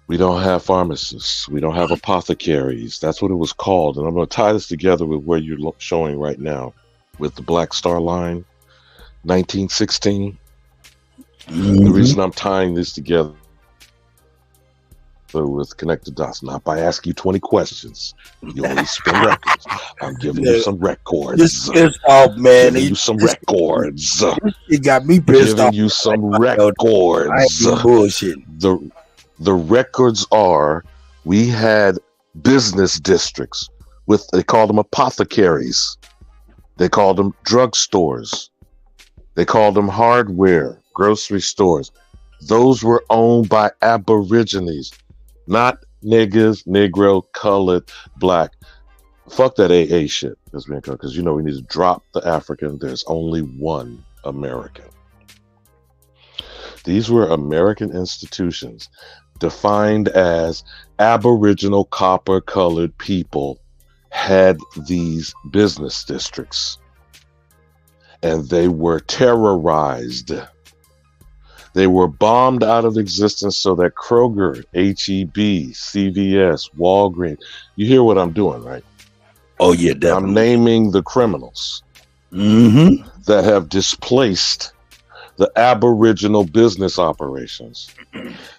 we don't have pharmacists, we don't have apothecaries. That's what it was called. And I'm going to tie this together with where you're showing right now with the Black Star Line, 1916. The reason I'm tying this together with connected dots, not by asking you 20 questions. You only spin records. I'm giving you some records.
This is off, man.
Giving you some records.
It got me pissed off.
Giving you some records.
I ain't bullshit.
The records are, we had business districts with, they called them apothecaries. They called them drugstores. They called them hardware, grocery stores. Those were owned by Aborigines, not niggas, Negro, colored, black. Fuck that AA shit, because you know we need to drop the African. There's only one American. These were American institutions defined as Aboriginal copper-colored people had these business districts, and they were terrorized. They were bombed out of existence so that Kroger, HEB, CVS, Walgreens, you hear what I'm doing, right?
Oh, yeah, definitely.
I'm naming the criminals that have displaced the Aboriginal business operations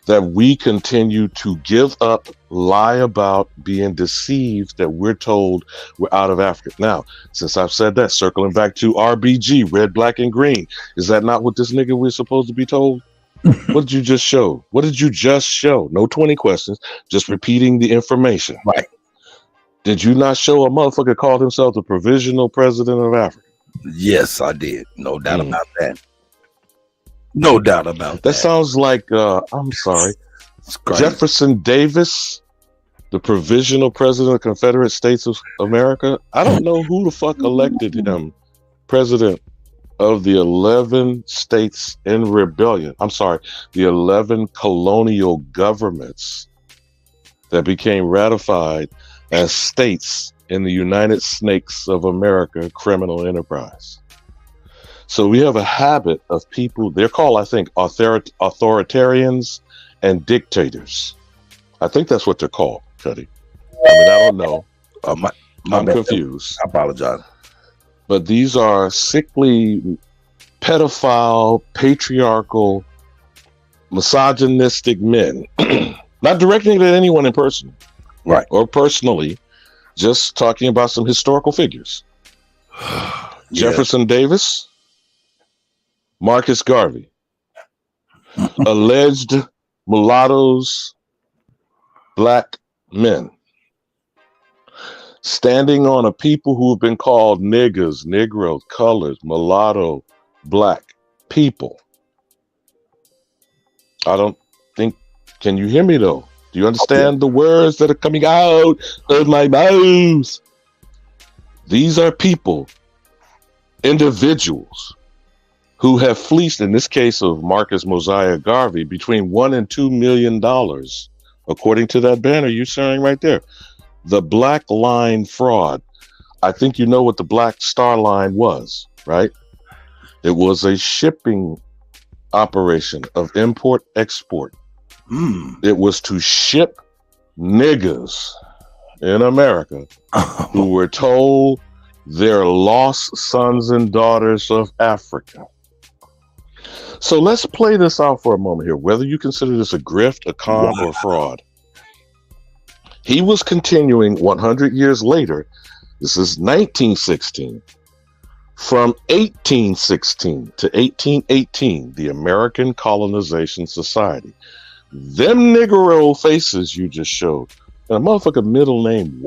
that we continue to give up, lie about, being deceived that we're told we're out of Africa. Now, since I've said that, circling back to RBG, red, black, and green, is that not what this nigga we're supposed to be told? What did you just show? What did you just show? No 20 questions, just repeating the information.
Right.
Did you not show a motherfucker called himself the provisional president of Africa?
Yes, I did. No doubt about that. No doubt about that.
That sounds like, I'm sorry, Jefferson Davis, the provisional president of the Confederate States of America. I don't know who the fuck elected him president of the 11 states in rebellion. I'm sorry, the 11 colonial governments that became ratified as states in the United Snakes of America criminal enterprise. So we have a habit of people, they're called, I think, authoritarians and dictators. I think that's what they're called, Kutty. I mean, I don't know. I'm confused.
I apologize.
But these are sickly, pedophile, patriarchal, misogynistic men. Not directing it at anyone in person.
Right.
Or personally, just talking about some historical figures. Jefferson Davis, Marcus Garvey, alleged mulattoes, black men, standing on a people who have been called niggers, Negroes, colors, mulatto, black people. I don't think, can you hear me though? Do you understand the words that are coming out of my mouth? These are people, individuals, who have fleeced, in this case of Marcus Mosiah Garvey, between $1 and $2 million, according to that banner you're sharing right there. The Black Line fraud. I think you know what the Black Star Line was, right? It was a shipping operation of import-export. It was to ship niggas in America who were told they're lost sons and daughters of Africa. So let's play this out for a moment here, whether you consider this a grift, a con, or a fraud. He was continuing 100 years later. This is 1916. From 1816 to 1818, the American Colonization Society. Them Negro faces you just showed. And a motherfucker middle name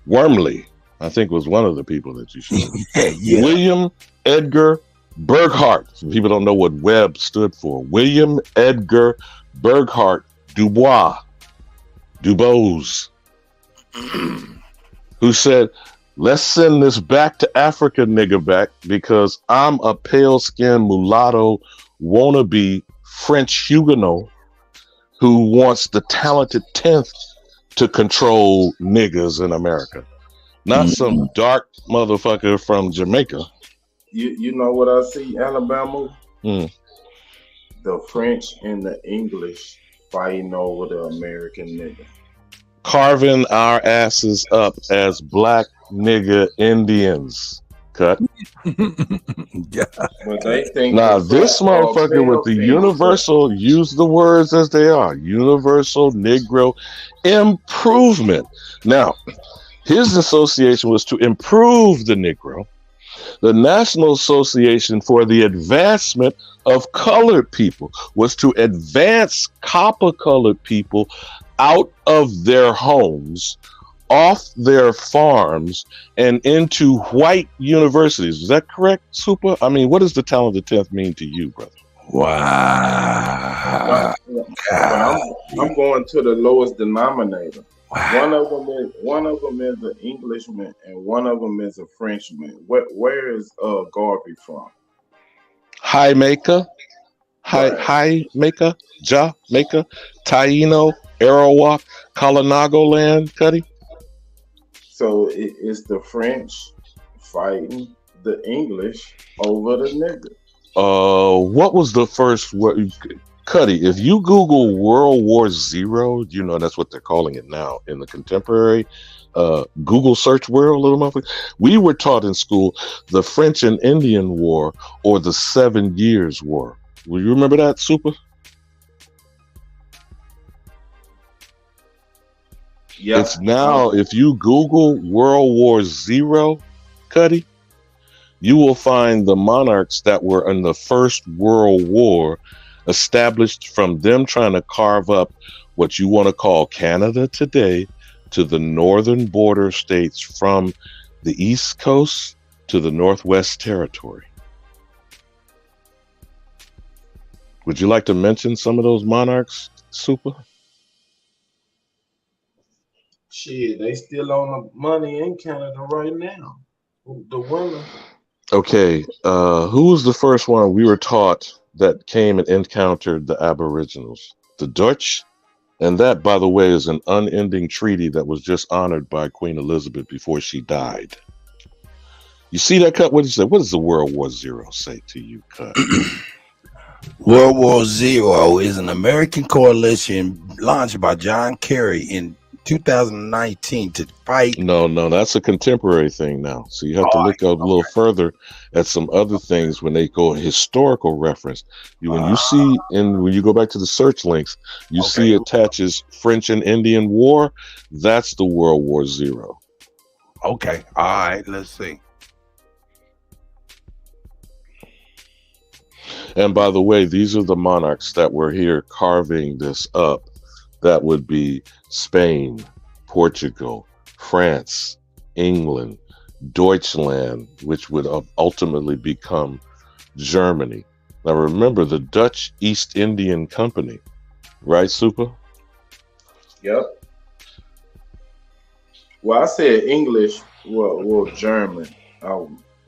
Wormley, I think was one of the people that you showed. William Edgar Burghardt. Some people don't know what Webb stood for. William Edgar Burghardt Dubois, who said, Let's send this back to Africa, nigga, back, because I'm a pale-skinned mulatto wannabe French Huguenot who wants the talented 10th to control niggas in America. Not some dark motherfucker from Jamaica.
You know what I see, Alabama?
Mm.
The French and the English fighting over the American nigga.
Carving our asses up as black nigga Indians. Cut.
But they think
Now this motherfucker with the universal, use the words as they are, universal Negro improvement. Now, his association was to improve the Negro. The National Association for the Advancement of Colored People was to advance copper-colored people out of their homes, off their farms, and into white universities. Is that correct, Super? I mean, what does the talented 10th mean to you, brother?
Wow. I'm going to the lowest denominator. Wow. One of them is an Englishman and one of them is a Frenchman. Where is Garvey from?
Jamaica, Jamaica, Taino, Arawak, Kalinago land, Kutty.
So it's the French fighting the English over the nigga.
What was the first word? Kutty, if you Google World War Zero, you know that's what they're calling it now in the contemporary Google search world, little motherfucker. We were taught in school the French and Indian War or the 7 Years' War. Will you remember that, Super? Yeah. It's now, if you Google World War Zero, Kutty, you will find the monarchs that were in the First World War established from them trying to carve up what you want to call Canada today to the northern border states from the East Coast to the Northwest Territory. Would you like to mention some of those monarchs, Super?
Shit, they still on the money in Canada right now. The women.
Okay, who was the first one we were taught that came and encountered the Aboriginals? The Dutch? And that, by the way, is an unending treaty that was just honored by Queen Elizabeth before she died. You see that, Cut? What does the World War Zero say to you, Cut?
World War Zero is an American coalition launched by John Kerry in 2019 to fight.
No, that's a contemporary thing now. So you have to look up a little further at some other things when they go historical reference. When you go back to the search links, you see it attaches French and Indian War. That's the World War Zero.
Okay, all right, let's see.
And by the way, these are the monarchs that were here carving this up. That would be Spain, Portugal, France, England, Deutschland, which would ultimately become Germany. Now remember the Dutch East Indian Company, right, Super?
Yep. Well, I said English, well German,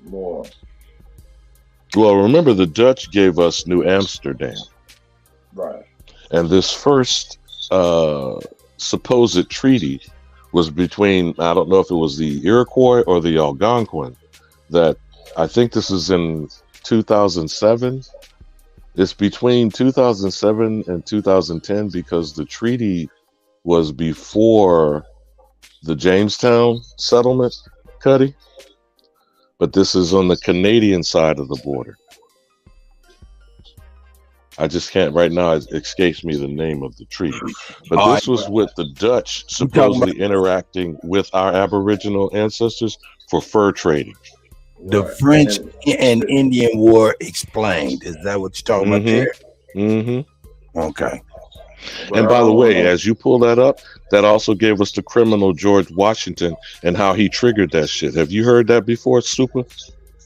more.
Well, remember the Dutch gave us New Amsterdam.
Right.
And this first supposed treaty was between, I don't know if it was the Iroquois or the Algonquin, that I think this is in 2007. It's between 2007 and 2010 because the treaty was before the Jamestown settlement, Kutty. But this is on the Canadian side of the border. I just can't right now. It escapes me the name of the treaty, but this was with the Dutch supposedly interacting with our Aboriginal ancestors for fur trading.
The French and Indian War explained. Is that what you're talking about there?
Mm-hmm.
Okay.
And by the way, as you pull that up, that also gave us the criminal George Washington and how he triggered that shit. Have you heard that before, Super?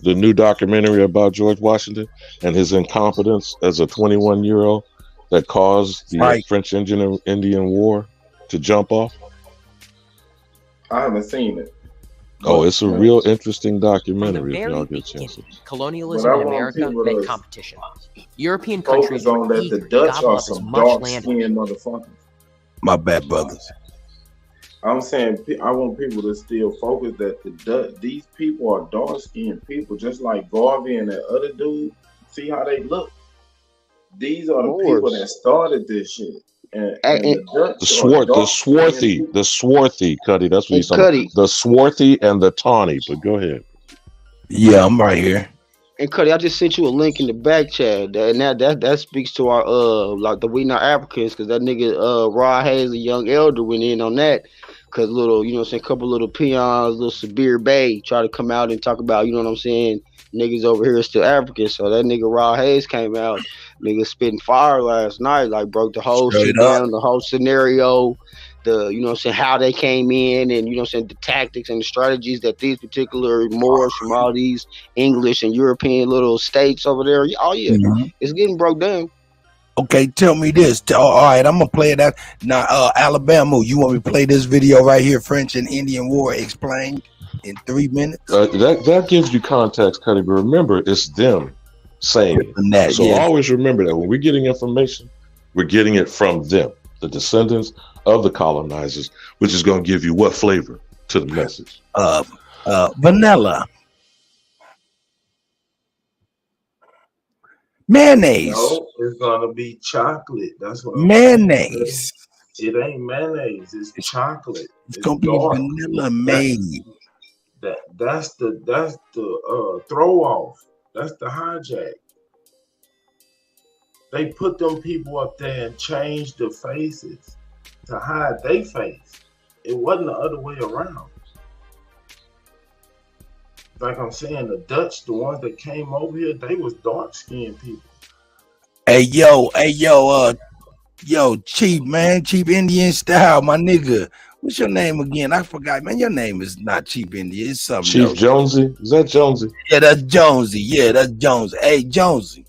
The new documentary about George Washington and his incompetence as a 21-year-old that caused the French Indian War to jump off?
I haven't seen it.
Oh, it's a real interesting
From the
documentary if
very
y'all get a chance
beginning,
to.
colonialism
But I
in
want
America
people
meant
to
competition. European
focus
countries
on
were
that
eager
the
to
Dutch
gobble
are
up as
some
much
dark
land.
skinned motherfuckers.
My bad, brothers.
I'm saying I want people to still focus that these people are dark skinned people, just like Garvey and that other dude. See how they look. These are the people that started this shit. And the Dutch are dark skinned
The swarthy, Kutty. That's what he's talking about. The swarthy and the tawny. But go ahead.
Yeah, I'm right here.
And Kutty, I just sent you a link in the back chat, and that speaks to our like the We Not Africans, because that nigga Rod Hayes, a young elder, went in on that, because little, you know what I'm saying, couple little peons, little Sabir Bay try to come out and talk about, you know what I'm saying, niggas over here are still Africans. So that nigga Rod Hayes came out, nigga spitting fire last night, like broke the whole
Straight
shit
up.
down, the whole scenario. The, you know what I'm saying, how they came in, and you know what I'm saying, the tactics and the strategies that these particular Moors from all these English and European little states over there. Oh yeah, it's getting broke down.
Okay, tell me this. All right, I'm gonna play that now. Alabama, you want me to play this video right here? French and Indian War explained in 3 minutes.
That gives you context, Cuddy. But remember, it's them saying it. So always remember that when we're getting information, we're getting it from them, the descendants of the colonizers, which is going to give you what flavor to the message?
Vanilla. Mayonnaise.
No, it's gonna be chocolate. That's what
Mayonnaise.
It ain't mayonnaise. It's chocolate.
It's gonna be
dark.
vanilla made.
That's the throw off. That's the hijack. They put them people up there and changed the faces to hide their face. It wasn't the other way around. Like I'm saying, the Dutch, the ones that came over here, they was dark skinned people.
Hey yo, Chief, man, Chief Indian style, my nigga. What's your name again? I forgot, man. Your name is not Chief Indian. It's something
Chief
else.
Jonesy? Is that Jonesy?
Yeah, that's Jonesy. Yeah, that's Jonesy. Hey, Jonesy.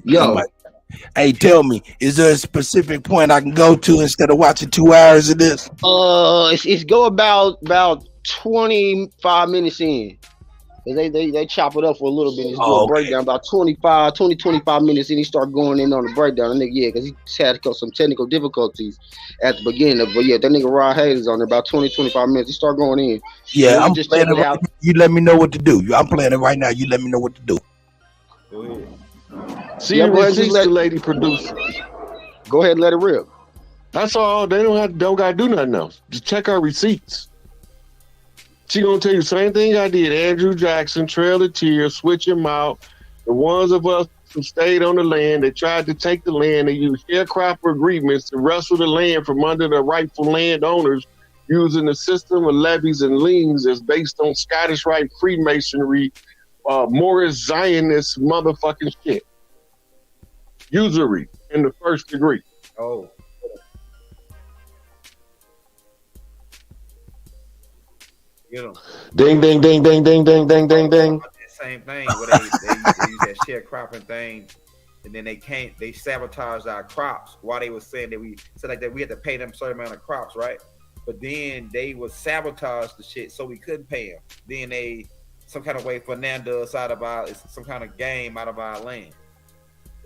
Yo.
Hey, tell me, is there a specific point I can go to instead of watching 2 hours of this?
It's go about 25 minutes in. They chop it up for a little bit. It's do a breakdown about 25 minutes in. He start going in on the breakdown. That nigga, yeah, because he had some technical difficulties at the beginning. But yeah, that nigga Rod Hayes is on there about 25 minutes. He start going in.
Yeah, I'm
just
playing
check
it
it
right
out.
now. You let me know what to do. I'm playing it right now. You let me know what to do.
Go ahead.
See, go ahead and just let the lady produce. Go ahead and let it rip.
That's all. They don't gotta do nothing else. Just check our receipts. She gonna tell you the same thing I did. Andrew Jackson, Trail of Tears, switch him out. The ones of us who stayed on the land, they tried to take the land. They used sharecropper agreements to wrestle the land from under the rightful landowners, using the system of levies and liens as based on Scottish Rite Freemasonry, Morris Zionist motherfucking shit. Usury in the first degree.
Oh. You know.
Ding, ding, ding, ding, ding, ding, ding, ding, ding.
Same thing where they use that sharecropping thing, and then they sabotaged our crops while they were saying that we said like that we had to pay them a certain amount of crops, right? But then they would sabotage the shit so we couldn't pay them. Then they some kind of way Fernando us out of our some kind of game out of our land.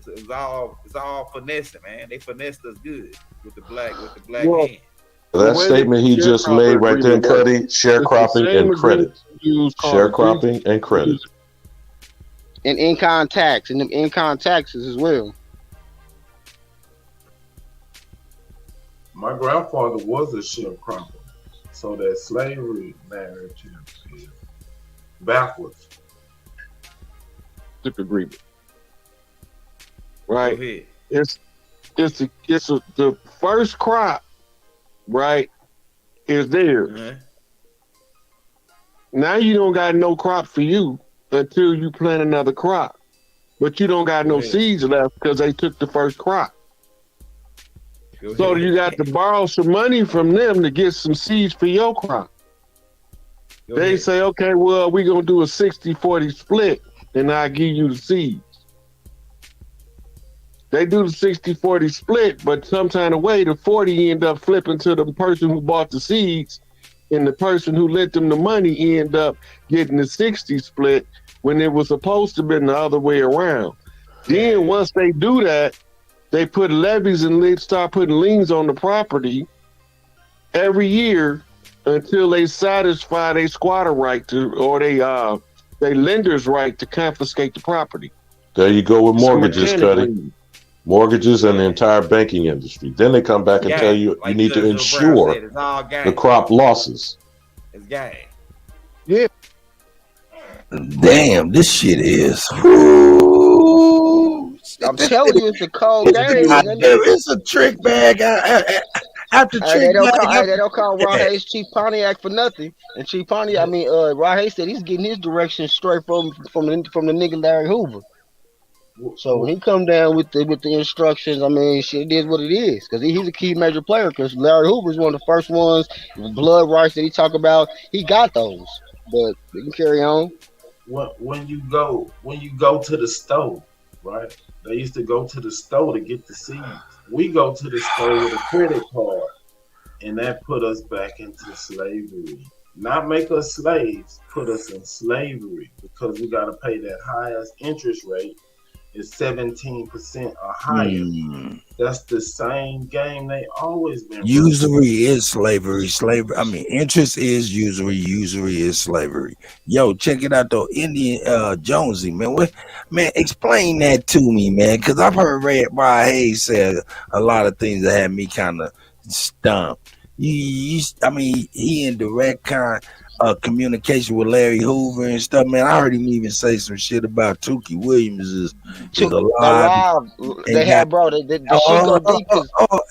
It's all finessing, man. They finessed us good with the black hand.
That statement he just made right there, Cuddy, sharecropping and credit. Sharecropping and credit.
And in-kind tax, and them in-kind taxes as well.
My grandfather was a sharecropper, so that slavery narrative is backwards.
Agreement. Right. It's the first crop, right, is theirs.
Uh-huh.
Now you don't got no crop for you until you plant another crop. But you don't got no seeds left because they took the first crop. So you got to borrow some money from them to get some seeds for your crop. They say, okay, well, we're going to do a 60-40 split, and I'll give you the seeds. They do the 60-40 split, but some kind of way the 40 end up flipping to the person who bought the seeds, and the person who lent them the money end up getting the 60 split when it was supposed to be the other way around. Then once they do that, they put levies and start putting liens on the property every year until they satisfy their squatter right to, or they lender's right to confiscate the property.
There you go with mortgages, Kutty. Mortgages and the entire banking industry. Then they come back and tell you you need to insure the crop losses.
It's game.
Yeah.
Damn, this shit is.
I'm telling you, it's a cold game.
It's a trick bag. After trick
they don't
bag.
call Ron Hayes Chief Pontiac for nothing. And Chief Pontiac, Ron Hayes said he's getting his direction straight from the nigga Larry Hoover. So when he come down with the instructions, I mean, shit, it is what it is. Because he's a key major player. Because Larry Hoover is one of the first ones. Blood rights that he talk about, he got those. But we can carry on.
When you go to the store, right? They used to go to the store to get the seeds. We go to the store with a credit card, and that put us back into slavery. Not make us slaves, put us in slavery because we got to pay that highest interest rate. Is 17% or higher. That's the same game they always been.
Usury is slavery. Interest is usury. Usury is slavery. Yo, check it out though. Indian Jonesy, man. Explain that to me, man. Because I've heard Rod Hayes say a lot of things that had me kind of stumped. He in direct communication with Larry Hoover and stuff, man. I heard him even say some shit about Tookie Williams is alive.
They had, bro. The shit go deep.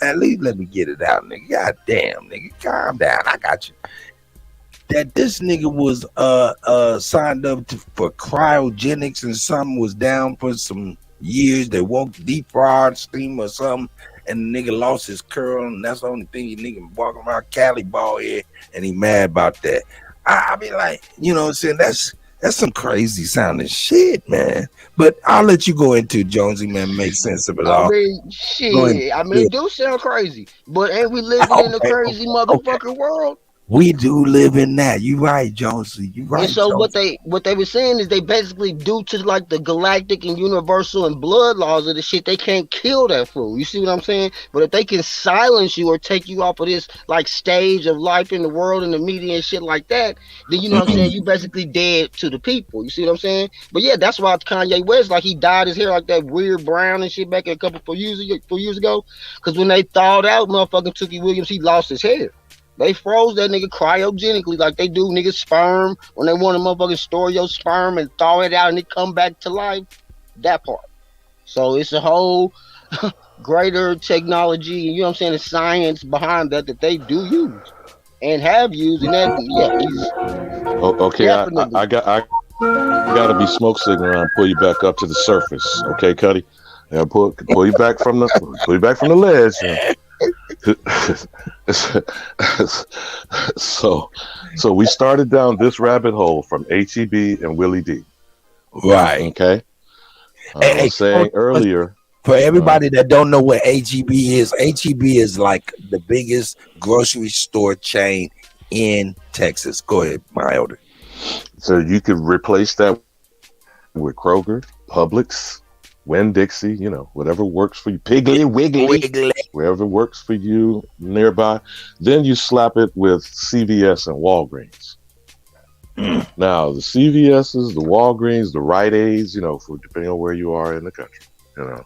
At least let me get it out, nigga. God damn, nigga, calm down. I got you. That this nigga was signed up for cryogenics and something was down for some years. They woke deep fried steam or something. And the nigga lost his curl, and that's the only thing he nigga walking around Cali ball here, and he mad about that. I be like, you know what I'm saying? That's some crazy sounding shit, man. But I'll let you go into Jonesy, man, make sense of it all.
I mean, shit. It do sound crazy, but ain't we living in a crazy motherfucking world?
We do live in that. You right, Jonesy. You right.
And so
Jonesy.
what they were saying is they basically, due to like the galactic and universal and blood laws of the shit, they can't kill that fool. You see what I'm saying? But if they can silence you or take you off of this like stage of life in the world and the media and shit like that, then you know what I'm saying, you basically dead to the people. You see what I'm saying? But yeah, that's why Kanye West, like, he dyed his hair like that weird brown and shit back a couple 4 years ago. Because when they thawed out motherfucking Tookie Williams, he lost his hair. They froze that nigga cryogenically like they do niggas' sperm when they want to motherfucking store your sperm and thaw it out and it come back to life. That part. So it's a whole greater technology, you know what I'm saying, the science behind that they do use and have used. And that,
okay, I got to be smoke signal and pull you back up to the surface. Okay, Kutty? Yeah, pull you back from the ledge. So we started down this rabbit hole from HEB and Willie D.
Right.
Okay. I was saying earlier.
For everybody that don't know what HEB is like the biggest grocery store chain in Texas. Go ahead, my elder.
So you could replace that with Kroger, Publix, Winn-Dixie, you know, whatever works for you. Piggly Wiggly, wherever works for you nearby. Then you slap it with CVS and Walgreens. Now, the CVS's, the Walgreens, the Rite Aids, you know, for depending on where you are in the country, you know.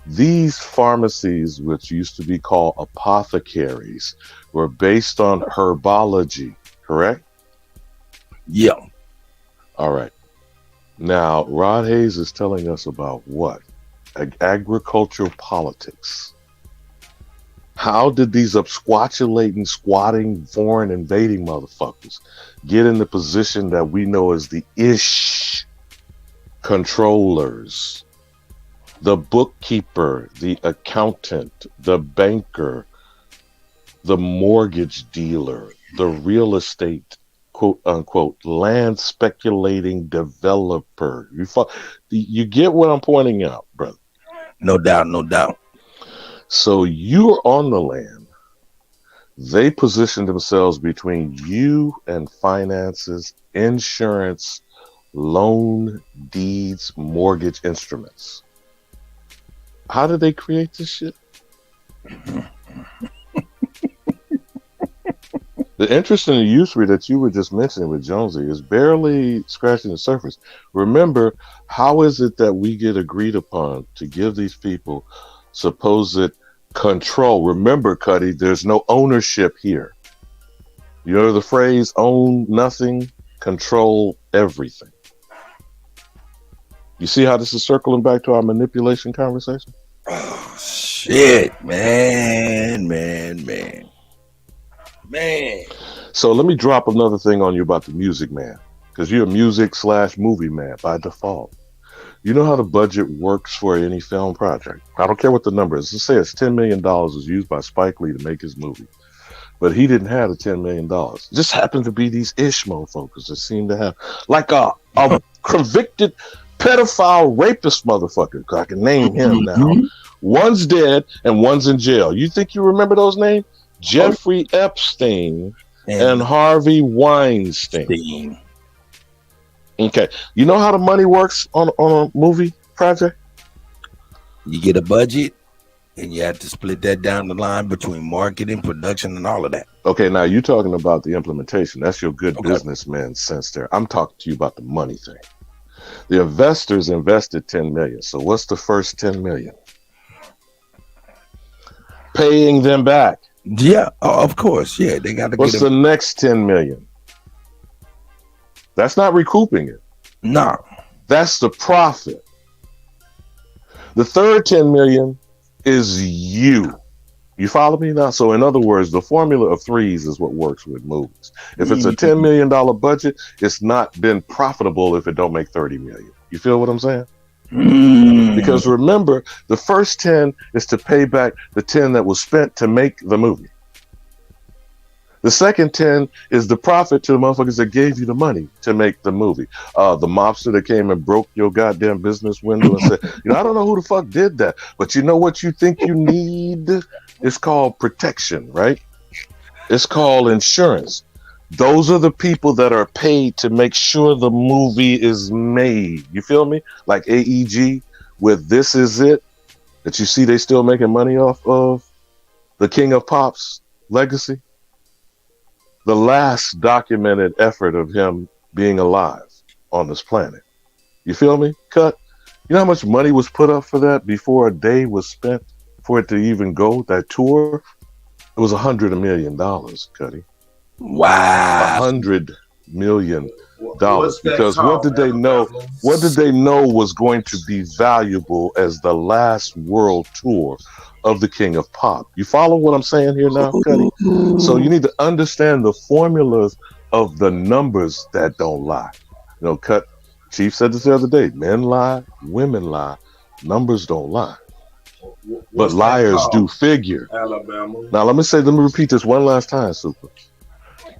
These pharmacies, which used to be called apothecaries, were based on herbology, correct?
Yeah.
All right. Now, Rod Hayes is telling us about what? Agricultural politics. How did these absquatulating, squatting, foreign invading motherfuckers get in the position that we know as the ish controllers? The bookkeeper, the accountant, the banker, the mortgage dealer, the real estate, quote unquote, land speculating developer. You get what I'm pointing out, brother?
No doubt, no doubt.
So you're on the land. They position themselves between you and finances, insurance, loan, deeds, mortgage instruments. How did they create this shit? The interest in the usury that you were just mentioning with Jonesy is barely scratching the surface. Remember, how is it that we get agreed upon to give these people supposed control? Remember, Kutty, there's no ownership here. You know the phrase, own nothing, control everything. You see how this is circling back to our manipulation conversation?
Oh, shit, man.
So let me drop another thing on you about the music man, because you're a music/movie man by default. You know how the budget works for any film project. I don't care what the number is. Let's say it's $10 million is used by Spike Lee to make his movie. But he didn't have the $10 million. It just happened to be these ish motherfuckers that seem to have, like a convicted pedophile rapist motherfucker. I can name him now. One's dead and one's in jail. You think you remember those names? Jeffrey Epstein and Harvey Weinstein. Okay. You know how the money works on a movie project?
You get a budget and you have to split that down the line between marketing, production, and all of that.
Okay, now you're talking about the implementation. That's your good businessman sense there. I'm talking to you about the money thing. The investors invested $10 million. So what's the first $10 million? Paying them back.
Yeah, of course. Yeah, they got to.
What's the next $10 million? That's not recouping it.
No,
that's the profit. The third $10 million is you. You follow me now? So in other words, the formula of threes is what works with movies. If it's a $10 million budget, it's not been profitable if it don't make $30 million. You feel what I'm saying? Because remember, the first 10 is to pay back the 10 that was spent to make the movie. The second 10 is the profit to the motherfuckers that gave you the money to make the movie. The mobster that came and broke your goddamn business window and said, I don't know who the fuck did that, but you know what you think you need? It's called protection, right? It's called insurance. Those are the people that are paid to make sure the movie is made. You feel me? Like AEG with This Is It, that you see they still making money off of the King of Pop's legacy. The last documented effort of him being alive on this planet. You feel me? Cut. You know how much money was put up for that before a day was spent for it to even go, that tour? It was $100 million, Cuddy.
Wow.
$100 million. Because what did they know? What did they know was going to be valuable as the last world tour of the King of Pop? You follow what I'm saying here now, Cuddy? So you need to understand the formulas of the numbers that don't lie. You know, Cut. Chief said this the other day. Men lie, women lie, numbers don't lie. But liars do figure.
Alabama.
Now let me repeat this one last time, Super.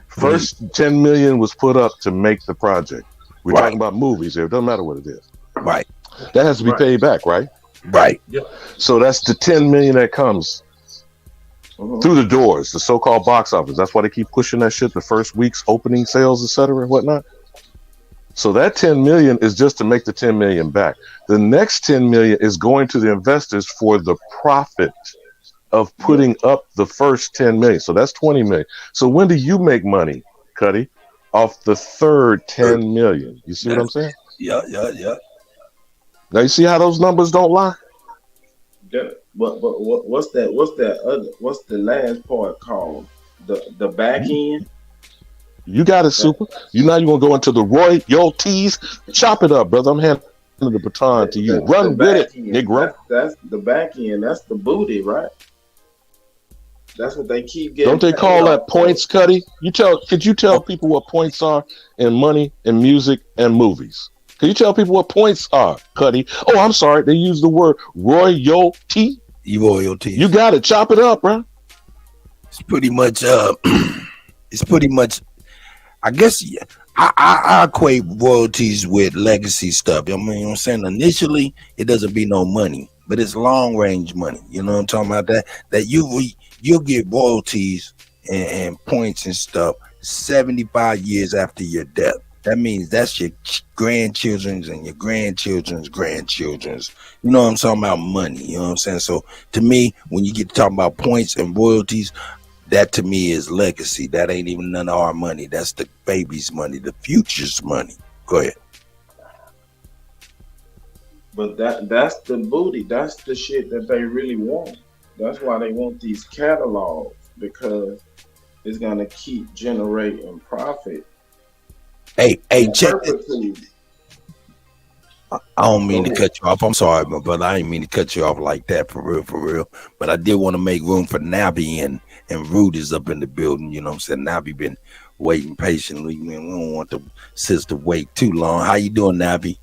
First 10 million was put up to make the project. We're talking about movies here. It doesn't matter what it is.
Right.
That has to be paid back, right?
Right.
Yep.
So that's the 10 million that comes through the doors, the so-called box office. That's why they keep pushing that shit, the first week's opening sales, etc., and whatnot. So that 10 million is just to make the 10 million back. The next 10 million is going to the investors for the profit of putting up the first 10 million. So that's 20 million. So when do you make money, Cuddy, off the third 10 million? You see what I'm saying?
Yeah.
Now you see how those numbers don't lie?
Yeah, but what's the last part called? The back end?
You got it, Super. You're gonna go into the royalties. Chop it up, brother. I'm handing the baton to you. Run with it, Negro.
That's the back end. That's the booty, right? That's what they keep getting.
Don't they call that points, Cuddy? Could you tell people what points are in money, in music, and movies? Can you tell people what points are, Cuddy? Oh, I'm sorry. They use the word royalty.
Royalty.
You got it. Chop it up, bro.
It's pretty much. I guess I equate royalties with legacy stuff. I mean, you know what I'm saying? Initially, it doesn't be no money. but it's long range money. You know what I'm talking about? That you'll get royalties and points and stuff 75 years after your death. That means that's your grandchildren's and your grandchildren's grandchildren's. You know what I'm talking about? Money. You know what I'm saying? So to me, when you get to talking about points and royalties, that to me is legacy. That ain't even none of our money. That's the baby's money, the future's money. Go ahead.
But that's the booty. That's the shit that they really want. That's why they want these catalogs, because it's gonna keep generating profit.
Hey, check it. I don't mean to cut you off. I'm sorry, but I ain't mean to cut you off like that, for real. But I did want to make room for Nabi and Rude is up in the building. You know what I'm saying? Nabi been waiting patiently. Man, we don't want the sister wait too long. How you doing, Nabi?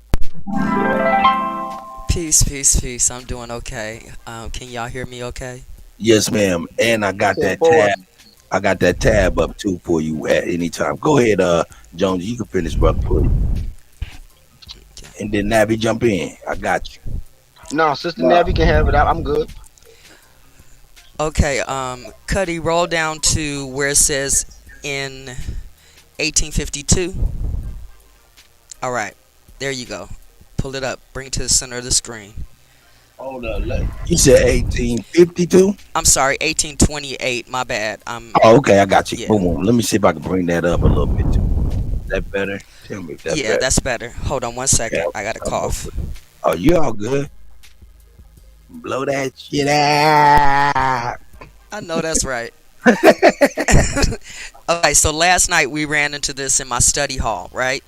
Peace. I'm doing okay. Can y'all hear me okay?
Yes, ma'am. And I got that tab. I got that tab up too for you at any time. Go ahead, Jones. You can finish, brother, please. And then Nabi jump in. I got you.
No, Sister Nabi can have it. I'm good.
Okay. Kutty, roll down to where it says in 1852. All right. There you go. Pull it up. Bring it to the center of the screen.
Hold on. You said 1852?
I'm sorry, 1828. My bad.
Oh, okay. I got you.
Yeah.
Boom. Let me see if I can bring that up a little bit too. Is that better? Tell me if that's better.
That's better. Hold on 1 second. I got a cough.
Oh, you all good? Blow that shit out.
I know that's right. Okay, so last night we ran into this in my study hall, right?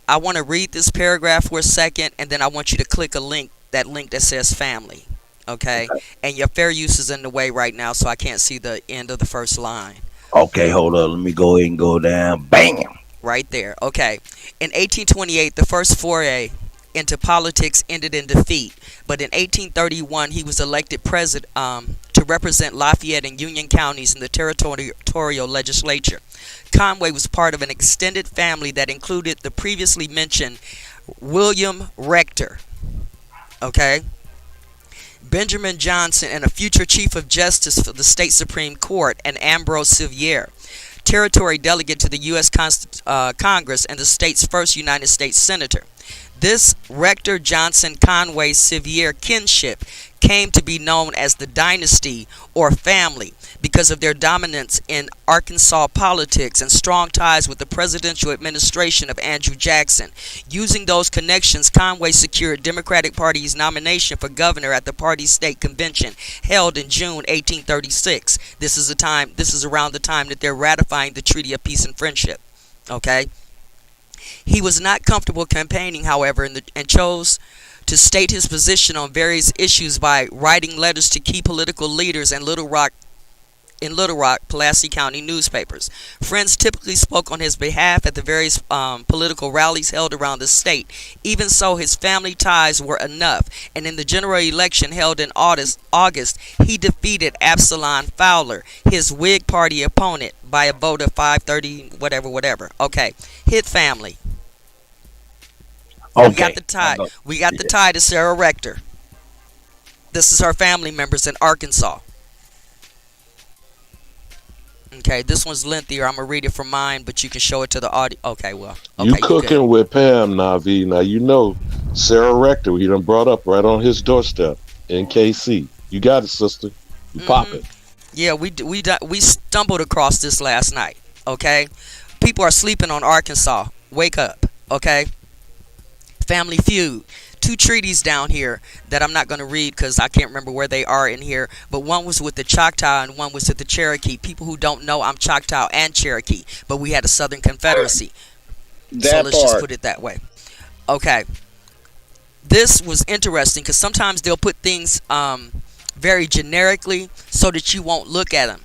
I want to read this paragraph for a second, and then I want you to click a link, that link that says family, okay? And your fair use is in the way right now, so I can't see the end of the first line.
Okay, hold on. Let me go ahead and go down. Bam!
Right there. Okay. In 1828, the first foray into politics ended in defeat, but in 1831 he was elected president to represent Lafayette and Union counties in the territorial legislature. Conway was part of an extended family that included the previously mentioned William Rector, okay, Benjamin Johnson, and a future Chief of Justice for the State Supreme Court, and Ambrose Sevier, territory delegate to the U.S. Congress and the state's first United States Senator. This Rector Johnson Conway Sevier kinship came to be known as the dynasty or family because of their dominance in Arkansas politics and strong ties with the presidential administration of Andrew Jackson. Using those connections, Conway secured Democratic Party's nomination for governor at the party's state convention held in June 1836. This is around the time that they're ratifying the Treaty of Peace and Friendship. Okay? He was not comfortable campaigning, however, and chose to state his position on various issues by writing letters to key political leaders in Little Rock, Pulaski County newspapers. Friends typically spoke on his behalf at the various political rallies held around the state. Even so, his family ties were enough, and in the general election held in August, he defeated Absalom Fowler, his Whig Party opponent, by a vote of 530, whatever. Okay, hit family.
Okay.
We got the tie to Sarah Rector. This is her family members in Arkansas. Okay, this one's lengthier. I'm gonna read it from mine, but you can show it to the audience. Okay, well, okay,
you cooking with Pam, Navi. Now you know Sarah Rector. He done brought up right on his doorstep in KC. You got it, sister. You pop it.
Yeah, we stumbled across this last night. Okay, people are sleeping on Arkansas. Wake up. Okay. Family Feud. 2 treaties down here that I'm not going to read because I can't remember where they are in here, but one was with the Choctaw and one was with the Cherokee. People who don't know, I'm Choctaw and Cherokee, but we had a Southern Confederacy. So let's just put it that way. Okay. This was interesting because sometimes they'll put things very generically so that you won't look at them.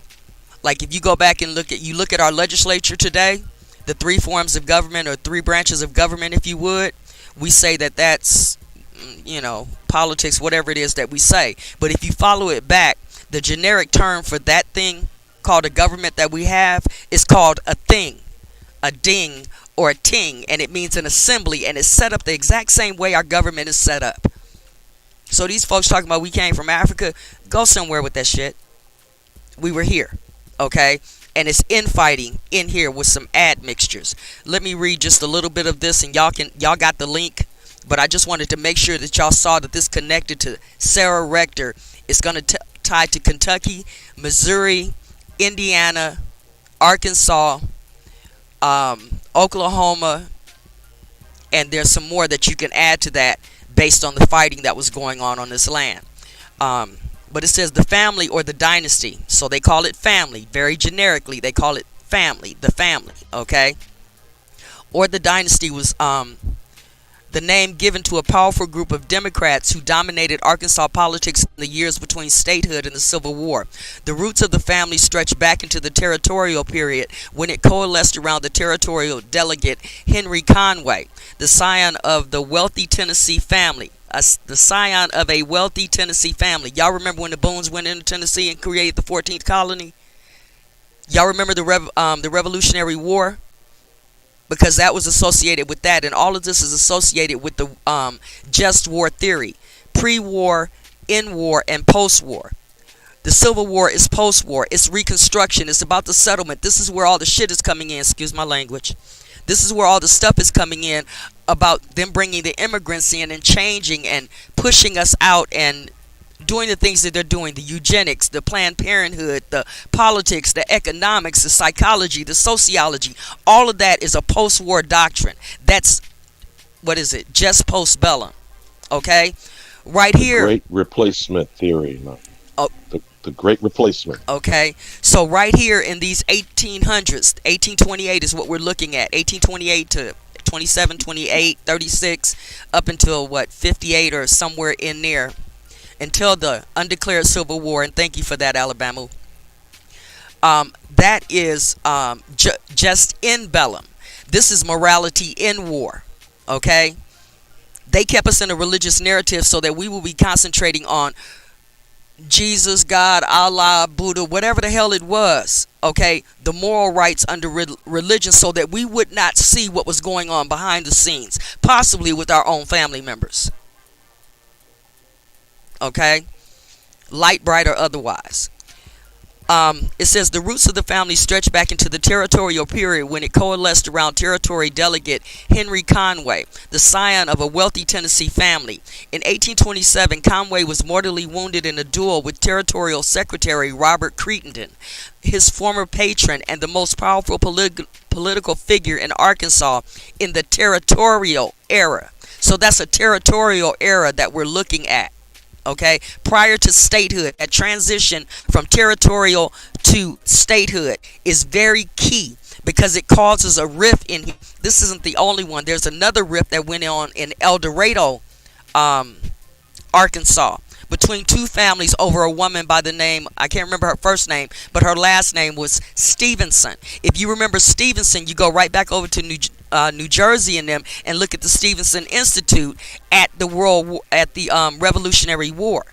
Like if you go back and look at our legislature today, the 3 forms of government or 3 branches of government, if you would, we say that that's, politics, whatever it is that we say. But if you follow it back, the generic term for that thing called a government that we have is called a thing, a ding, or a ting, and it means an assembly, and it's set up the exact same way our government is set up. So these folks talking about we came from Africa, go somewhere with that shit. We were here, okay? And it's infighting in here with some admixtures. Let me read just a little bit of this, and y'all got the link. But I just wanted to make sure that y'all saw that this connected to Sarah Rector. It's going to tie to Kentucky, Missouri, Indiana, Arkansas, Oklahoma, and there's some more that you can add to that based on the fighting that was going on this land. But it says the family or the dynasty. So they call it family. Very generically, they call it family. The family, okay? Or the dynasty was the name given to a powerful group of Democrats who dominated Arkansas politics in the years between statehood and the Civil War. The roots of the family stretch back into the territorial period when it coalesced around the territorial delegate Henry Conway, the scion of the wealthy Tennessee family. The scion of a wealthy Tennessee family. Y'all remember when the Boones went into Tennessee and created the 14th colony? Y'all remember the Revolutionary War? Because that was associated with that, and all of this is associated with the just war theory. Pre-war, in-war, and post-war. The Civil War is post-war. It's Reconstruction. It's about the settlement. This is where all the shit is coming in. Excuse my language. This is where all the stuff is coming in about them bringing the immigrants in and changing and pushing us out and doing the things that they're doing. The eugenics, the Planned Parenthood, the politics, the economics, the psychology, the sociology. All of that is a post-war doctrine. That's, what is it? Just post-bellum. Okay? Right here.
Great replacement theory.
Oh.
The Great Replacement.
Okay, so right here in these 1800s, 1828 is what we're looking at. 1828 to 27, 28, 36, up until what, 58 or somewhere in there, until the undeclared Civil War. And thank you for that, Alabama. That is just in bellum. This is morality in war. Okay, they kept us in a religious narrative so that we will be concentrating on Jesus, God, Allah, Buddha, whatever the hell it was, okay, the moral rights under religion, so that we would not see what was going on behind the scenes, possibly with our own family members. Okay, light, bright, or otherwise. It says the roots of the family stretch back into the territorial period when it coalesced around territory delegate Henry Conway, the scion of a wealthy Tennessee family. In 1827, Conway was mortally wounded in a duel with territorial secretary Robert Crittenden, his former patron and the most powerful political figure in Arkansas in the territorial era. So that's a territorial era that we're looking at. Okay, prior to statehood, that transition from territorial to statehood is very key because it causes a rift in here. This isn't the only one. There's another rift that went on in El Dorado, Arkansas, between two families over a woman by the name, I can't remember her first name, but her last name was Stevenson. If you remember Stevenson, you go right back over to New Jersey and them, and look at the Stevenson Institute at the Revolutionary War,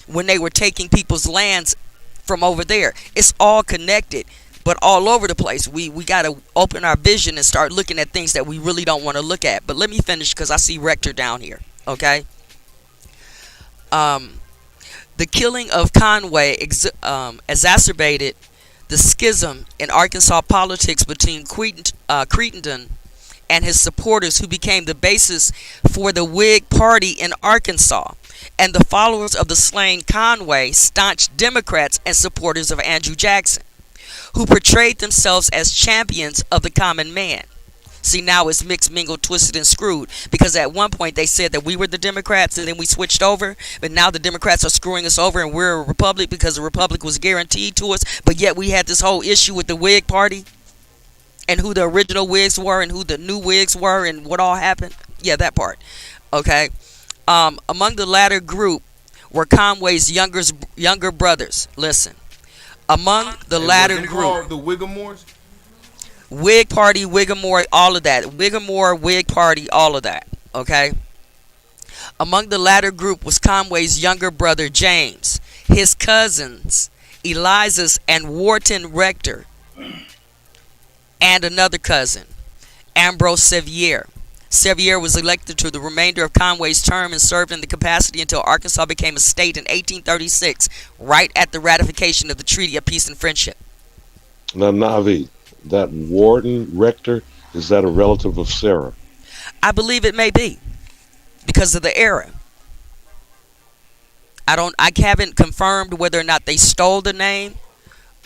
when they were taking people's lands from over there. It's all connected, but all over the place. We got to open our vision and start looking at things that we really don't want to look at. But let me finish because I see Rector down here. Okay. The killing of Conway exacerbated the schism in Arkansas politics between Crittenden and his supporters, who became the basis for the Whig Party in Arkansas, and the followers of the slain Conway, staunch Democrats and supporters of Andrew Jackson, who portrayed themselves as champions of the common man. See, now it's mixed, mingled, twisted, and screwed, because at one point they said that we were the Democrats and then we switched over, but now the Democrats are screwing us over and we're a republic because the republic was guaranteed to us, but yet we had this whole issue with the Whig Party and who the original Whigs were and who the new Whigs were and what all happened. Yeah, that part. Okay. Among the latter group were Conway's younger brothers. Listen. Among the latter group.
The Whigamores?
Whig Party, Whigamore, all of that. Whigamore, Whig Party, all of that. Okay. Among the latter group was Conway's younger brother James, his cousins Elias and Wharton Rector, and another cousin, Ambrose Sevier. Sevier was elected to the remainder of Conway's term and served in the capacity until Arkansas became a state in 1836, right at the ratification of the Treaty of Peace and Friendship.
Now, Navi, that warden rector, is that a relative of Sarah?
I believe it may be because of the era. I haven't confirmed whether or not they stole the name,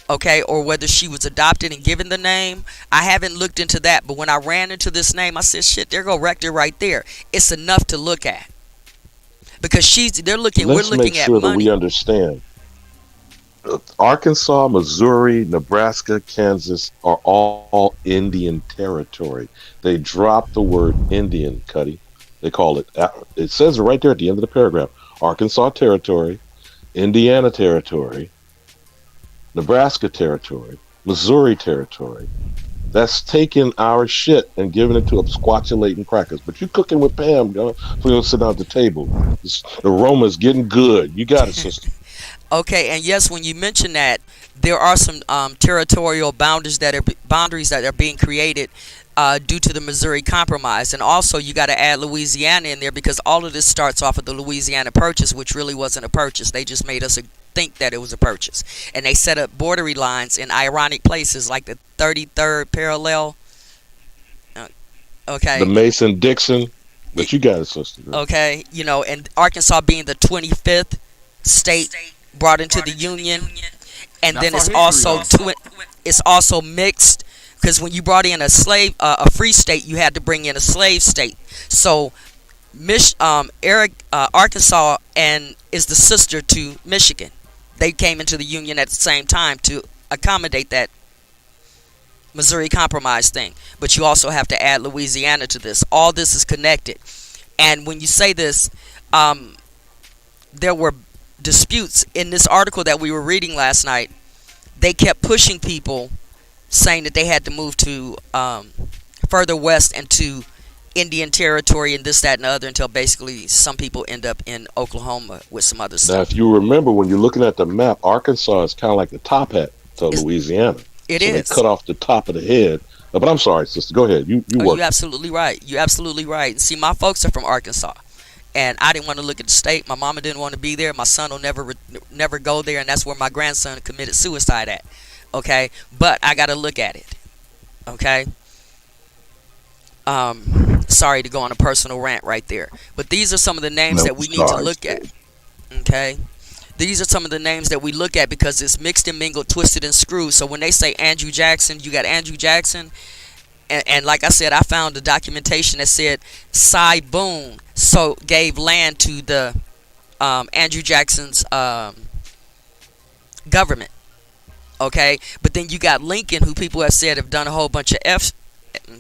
okay, or whether she was adopted and given the name. I haven't looked into that, but when I ran into this name, I said, shit, there go rector right there. It's enough to look at. Because we're looking
Let's make
at
sure that
money.
we understand. Arkansas, Missouri, Nebraska, Kansas are all Indian territory. They dropped the word Indian, Kutty. They call it, it says it right there at the end of the paragraph, Arkansas territory, Indiana territory, Nebraska territory, Missouri territory. That's taking our shit and giving it to absquatulating crackers. But you cooking with Pam, yo. We'll sit down at the table. The aroma's getting good. You got it, sister.
Okay, and yes, when you mention that, there are some territorial boundaries that are being created due to the Missouri Compromise, and also you got to add Louisiana in there because all of this starts off of the Louisiana Purchase, which really wasn't a purchase. They just made us think that it was a purchase, and they set up border lines in ironic places like the 33rd parallel. Okay.
The Mason-Dixon, but you got it, sister.
Okay, and Arkansas being the 25th state brought into the Union, and then it's also mixed because when you brought in a free state, you had to bring in a slave state. So, Arkansas is the sister to Michigan. They came into the Union at the same time to accommodate that Missouri Compromise thing. But you also have to add Louisiana to this. All this is connected. And when you say this, there were disputes in this article that we were reading last night. They kept pushing people, saying that they had to move to further west and to Indian territory and this, that, and the other until basically some people end up in Oklahoma with some other stuff.
Now, if you remember, when you're looking at the map, Arkansas is kind of like the top hat to Louisiana.
It
so
is.
They cut off the top of the head. But I'm sorry, sister. Go ahead. You work.
You're absolutely right. You're absolutely right. See, my folks are from Arkansas. And I didn't want to look at the state. My mama didn't want to be there. My son will never go there. And that's where my grandson committed suicide at. Okay? But I got to look at it. Okay? Sorry to go on a personal rant right there. But these are some of the names that we need to look at. Okay? These are some of the names that we look at because it's mixed and mingled, twisted and screwed. So when they say Andrew Jackson, you got Andrew Jackson. And like I said, I found the documentation that said Cy Boone gave land to the Andrew Jackson's government. Okay? But then you got Lincoln, who people have said have done a whole bunch of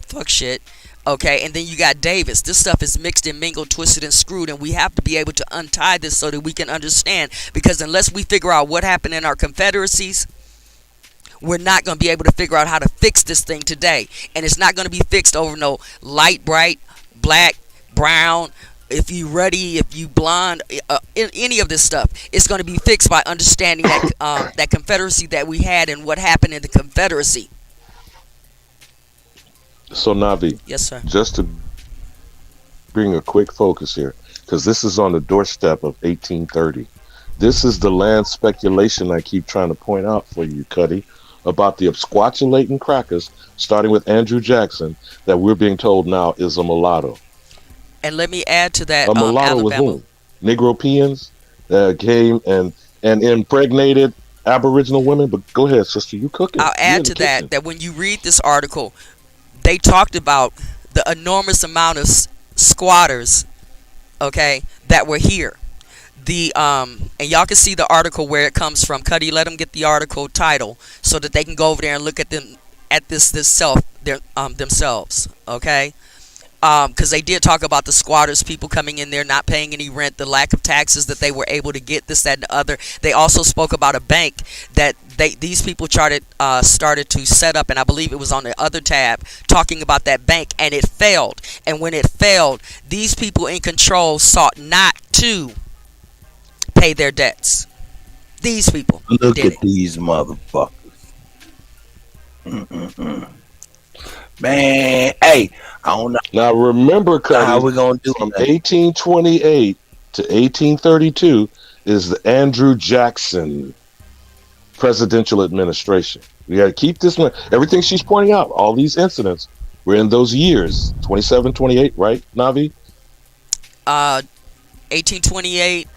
fuck shit. Okay, and then you got Davis. This stuff is mixed and mingled, twisted and screwed, and we have to be able to untie this so that we can understand. Because unless we figure out what happened in our confederacies, we're not going to be able to figure out how to fix this thing today. And it's not going to be fixed over no light, bright, black, brown, if you ruddy, if you blonde, any of this stuff. It's going to be fixed by understanding that that confederacy that we had and what happened in the confederacy.
So, Navi,
yes, sir.
Just to bring a quick focus here, because this is on the doorstep of 1830. This is the land speculation I keep trying to point out for you, Kutty, about the absquatulating crackers, starting with Andrew Jackson, that we're being told now is a mulatto.
And let me add to that,
a mulatto with whom? Negropeans came and impregnated Aboriginal women. But go ahead, sister, you cooking.
I'll add to that when you read this article, they talked about the enormous amount of squatters, okay, that were here. And y'all can see the article where it comes from. Kutty, let them get the article title so that they can go over there and look at themselves, okay? Because they did talk about the squatters, people coming in there not paying any rent, the lack of taxes that they were able to get, this, that, and the other. They also spoke about a bank that these people started to set up, and I believe it was on the other tab, talking about that bank, and it failed. And when it failed, these people in control sought not to pay their debts. These people
look at these motherfuckers. Man, hey, I don't know
Now remember,
how
Cuddy,
we gonna do
from
that.
1828 to 1832 is the Andrew Jackson presidential administration. We got to keep this one. Everything she's pointing out, all these incidents, were in those years, 27, 28, right, Navi?
1828,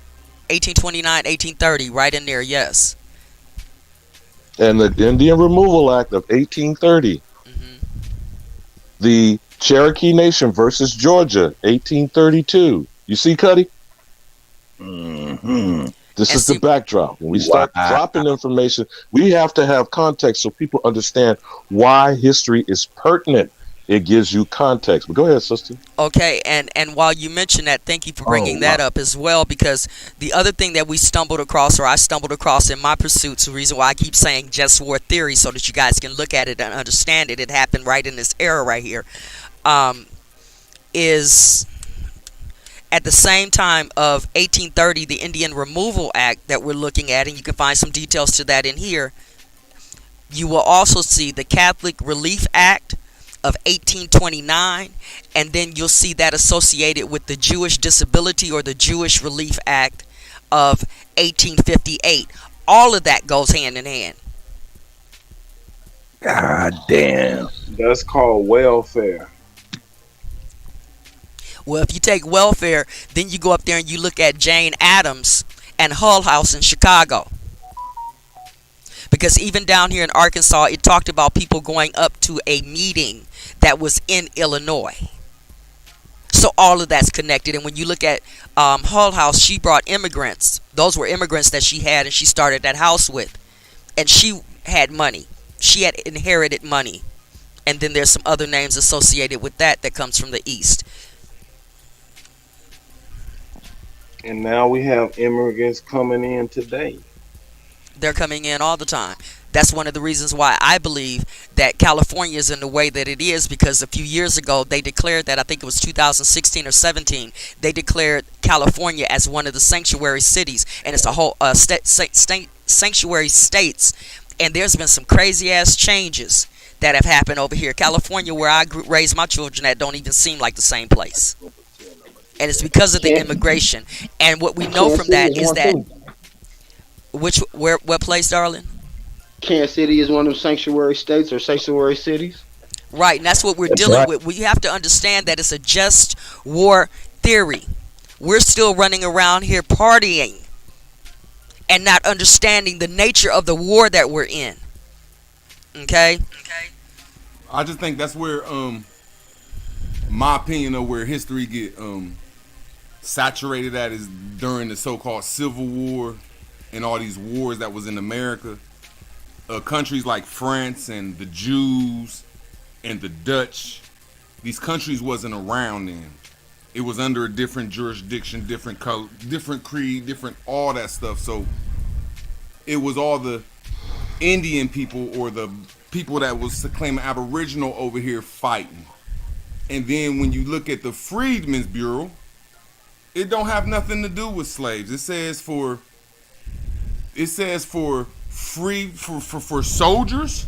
1829, 1830, right in there, yes.
And the Indian Removal Act of 1830. The Cherokee Nation versus Georgia, 1832. You see, Cuddy? This is the backdrop. When we start dropping information, we have to have context so people understand why history is pertinent. It gives you context. But go ahead, sister.
Okay, and while you mention that, thank you for bringing that up as well, because the other thing that we stumbled across, or I stumbled across in my pursuits, the reason why I keep saying just war theory, so that you guys can look at it and understand it, it happened right in this era right here, is at the same time of 1830, the Indian Removal Act that we're looking at, and you can find some details to that in here, you will also see the Catholic Relief Act of 1829, and then you'll see that associated with the Jewish Disability or the Jewish Relief Act of 1858. All of that goes hand in hand.
God damn.
That's called welfare.
Well, if you take welfare, then you go up there and you look at Jane Addams and Hull House in Chicago. Because even down here in Arkansas, it talked about people going up to a meeting that was in Illinois. So all of that's connected. And when you look at Hull House, she brought immigrants. Those were immigrants that she had and she started that house with. And she had money. She had inherited money. And then there's some other names associated with that comes from the East.
And now we have immigrants coming in today.
They're coming in all the time. That's one of the reasons why I believe that California is in the way that it is, because a few years ago they declared that, I think it was 2016 or 17, they declared California as one of the sanctuary cities, and it's a whole sanctuary states, and there's been some crazy ass changes that have happened over here. California, where I raised my children at, don't even seem like the same place, and it's because of the immigration. And what we know from that is that what place, darling?
Kansas City is one of them sanctuary states or sanctuary cities.
Right, and that's what we're dealing with. We have to understand that it's a just war theory. We're still running around here partying and not understanding the nature of the war that we're in. Okay?
I just think that's where my opinion of where history get saturated at is during the so-called Civil War and all these wars that was in America. Countries like France and the Jews and the Dutch, these countries wasn't around then. It was under a different jurisdiction, different color, different creed, different all that stuff. So it was all the Indian people or the people that was claiming Aboriginal over here fighting. And then when you look at the Freedmen's Bureau, it don't have nothing to do with slaves. It says for free for soldiers,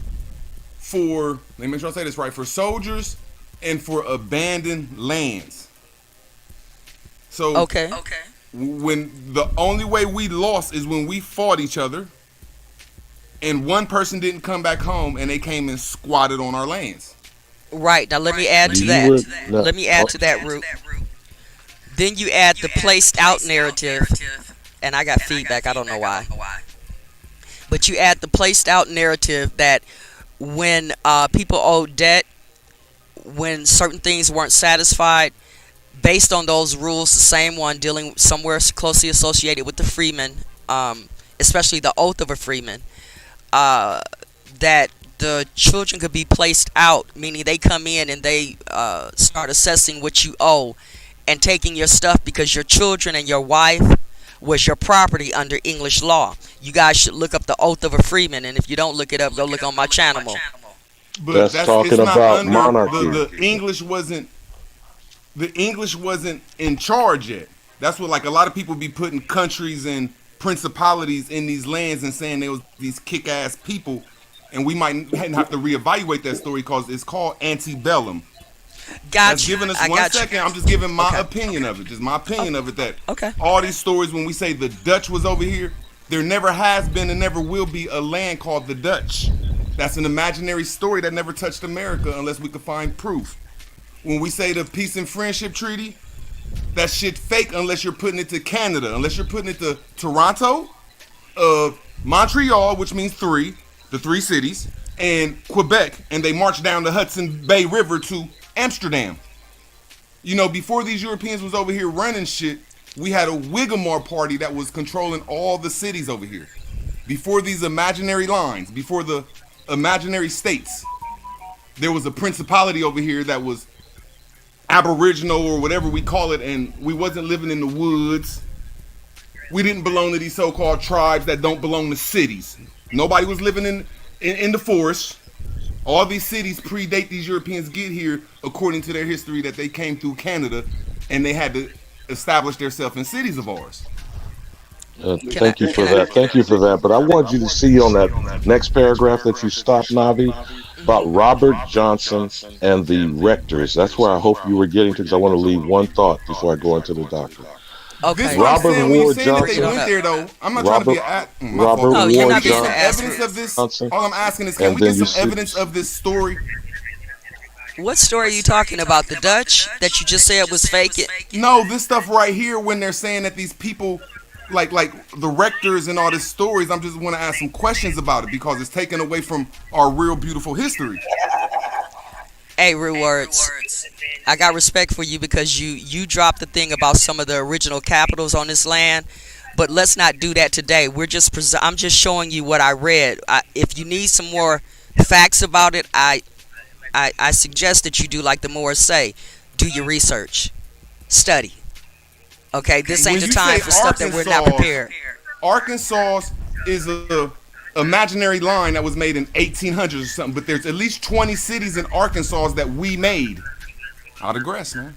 for, let me make sure I say this right, for soldiers and for abandoned lands. So
okay,
when the only way we lost is when we fought each other and one person didn't come back home and they came and squatted on our lands.
Right, now let me add to that. Let me add to that, Root. Then you add the placed out narrative, and I got feedback, I don't know why. But you add the placed out narrative that when people owed debt, when certain things weren't satisfied, based on those rules, the same one dealing somewhere closely associated with the freeman, especially the oath of a freeman, that the children could be placed out, meaning they come in and they start assessing what you owe and taking your stuff, because your children and your wife was your property under English law. You guys should look up the oath of a freeman, and if you don't look it up, go look on my channel.
But
that's talking about monarchy.
The English wasn't in charge yet. That's what, like, a lot of people be putting countries and principalities in these lands and saying there was these kick-ass people, and we might have to reevaluate that story because it's called antebellum.
Got you.
Giving us
I
one
got you.
second. I'm just giving my
Okay.
opinion of it. Just my opinion of it. That
Okay.
all these stories, when we say the Dutch was over here, there never has been and never will be a land called the Dutch. That's an imaginary story that never touched America unless we could find proof. When we say the Peace and Friendship Treaty, that shit fake unless you're putting it to Canada, unless you're putting it to Toronto, Montreal, which means three, the three cities, and Quebec, and they marched down the Hudson Bay River to Amsterdam. You know, before these Europeans was over here running shit, we had a Whigamore party that was controlling all the cities over here. Before these imaginary lines, before the imaginary states, there was a principality over here that was aboriginal or whatever we call it, and we wasn't living in the woods. We didn't belong to these so-called tribes that don't belong to cities. Nobody was living in the forest. All these cities predate these Europeans get here according to their history that they came through Canada and they had to establish themselves in cities of ours.
Thank you for that. Thank you for that. But I want you to see on that next paragraph that you stopped, Navi, about Robert Johnson and the rectors. That's where I hope you were getting to, because I want to leave one thought before I go into the doctor.
Okay.
This is what I'm
Robert
saying. When you
Ward
saying that
Johnson.
they went there, though, I'm not trying to be my
Robert
fault.
Ward
you're not being
Some
asked.
evidence of this.
Johnson.
All I'm asking is,
And
can we
then
get
you
some
see-
evidence of this story?
What story are you talking about? The Dutch that you just said was fake?
No, this stuff right here, when they're saying that these people, like the rectors and all these stories, I'm just want to ask some questions about it because it's taken away from our real beautiful history.
Hey, Real Words, I got respect for you because you dropped the thing about some of the original capitals on this land, but let's not do that today. I'm just showing you what I read. If you need some more facts about it, I suggest that you do like the Moors say, do your research, study. Okay, this ain't
When
the
you
time
say
for stuff that we're not
Arkansas,
prepared.
Arkansas is a imaginary line that was made in 1800s or something, but there's at least 20 cities in Arkansas that we made. I digress, man.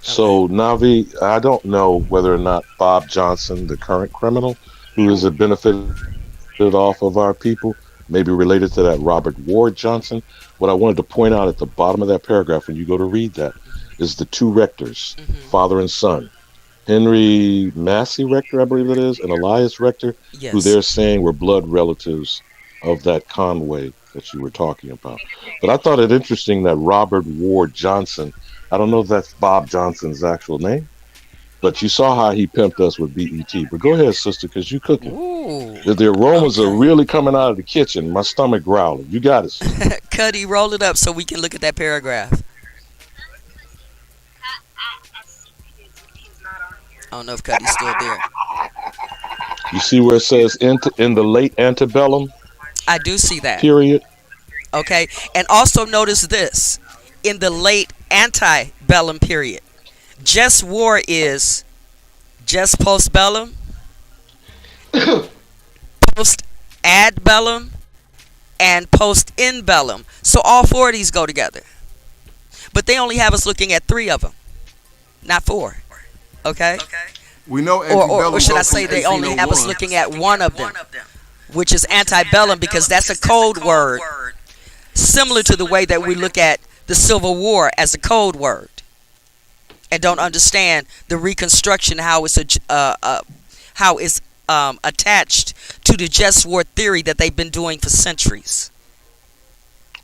So, Navi, I don't know whether or not Bob Johnson, the current criminal, who is benefited off of our people, may be related to that Robert Ward Johnson. What I wanted to point out at the bottom of that paragraph when you go to read that is the two rectors, father and son. Henry Massey Rector, I believe it is, and Elias Rector, who they're saying were blood relatives of that Conway that you were talking about. But I thought it interesting that Robert Ward Johnson, I don't know if that's Bob Johnson's actual name, but you saw how he pimped us with BET. But go ahead, sister, because you cooking. The aromas are really coming out of the kitchen. My stomach growling. You got it, sister.
Kutty, roll it up so we can look at that paragraph. I don't know if Cutty's still there.
You see where it says in the late antebellum?
I do see that.
Period.
Okay, and also notice this. In the late antebellum period, just war is just postbellum, post-adbellum, and post-inbellum. So all four of these go together. But they only have us looking at three of them, not four. Okay?
We know
or should I say they only have us looking at one of them, which is antebellum, because that's a code word, similar to the way that we look at the Civil War as a code word and don't understand the Reconstruction, how it's attached to the just war theory that they've been doing for centuries.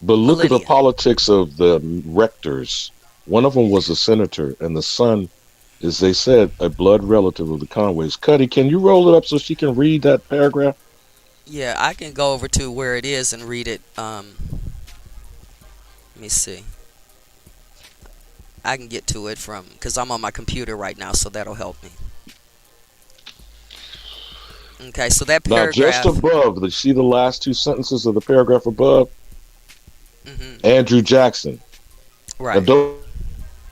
But look at the politics of the rectors. One of them was a senator, and the son, as they said, a blood relative of the Conways. Cutty, can you roll it up so she can read that paragraph?
Yeah, I can go over to where it is and read it. Let me see. I can get to it because I'm on my computer right now, so that'll help me. Okay, so that paragraph.
Now, just above, see the last two sentences of the paragraph above? Andrew Jackson.
Right.
Now,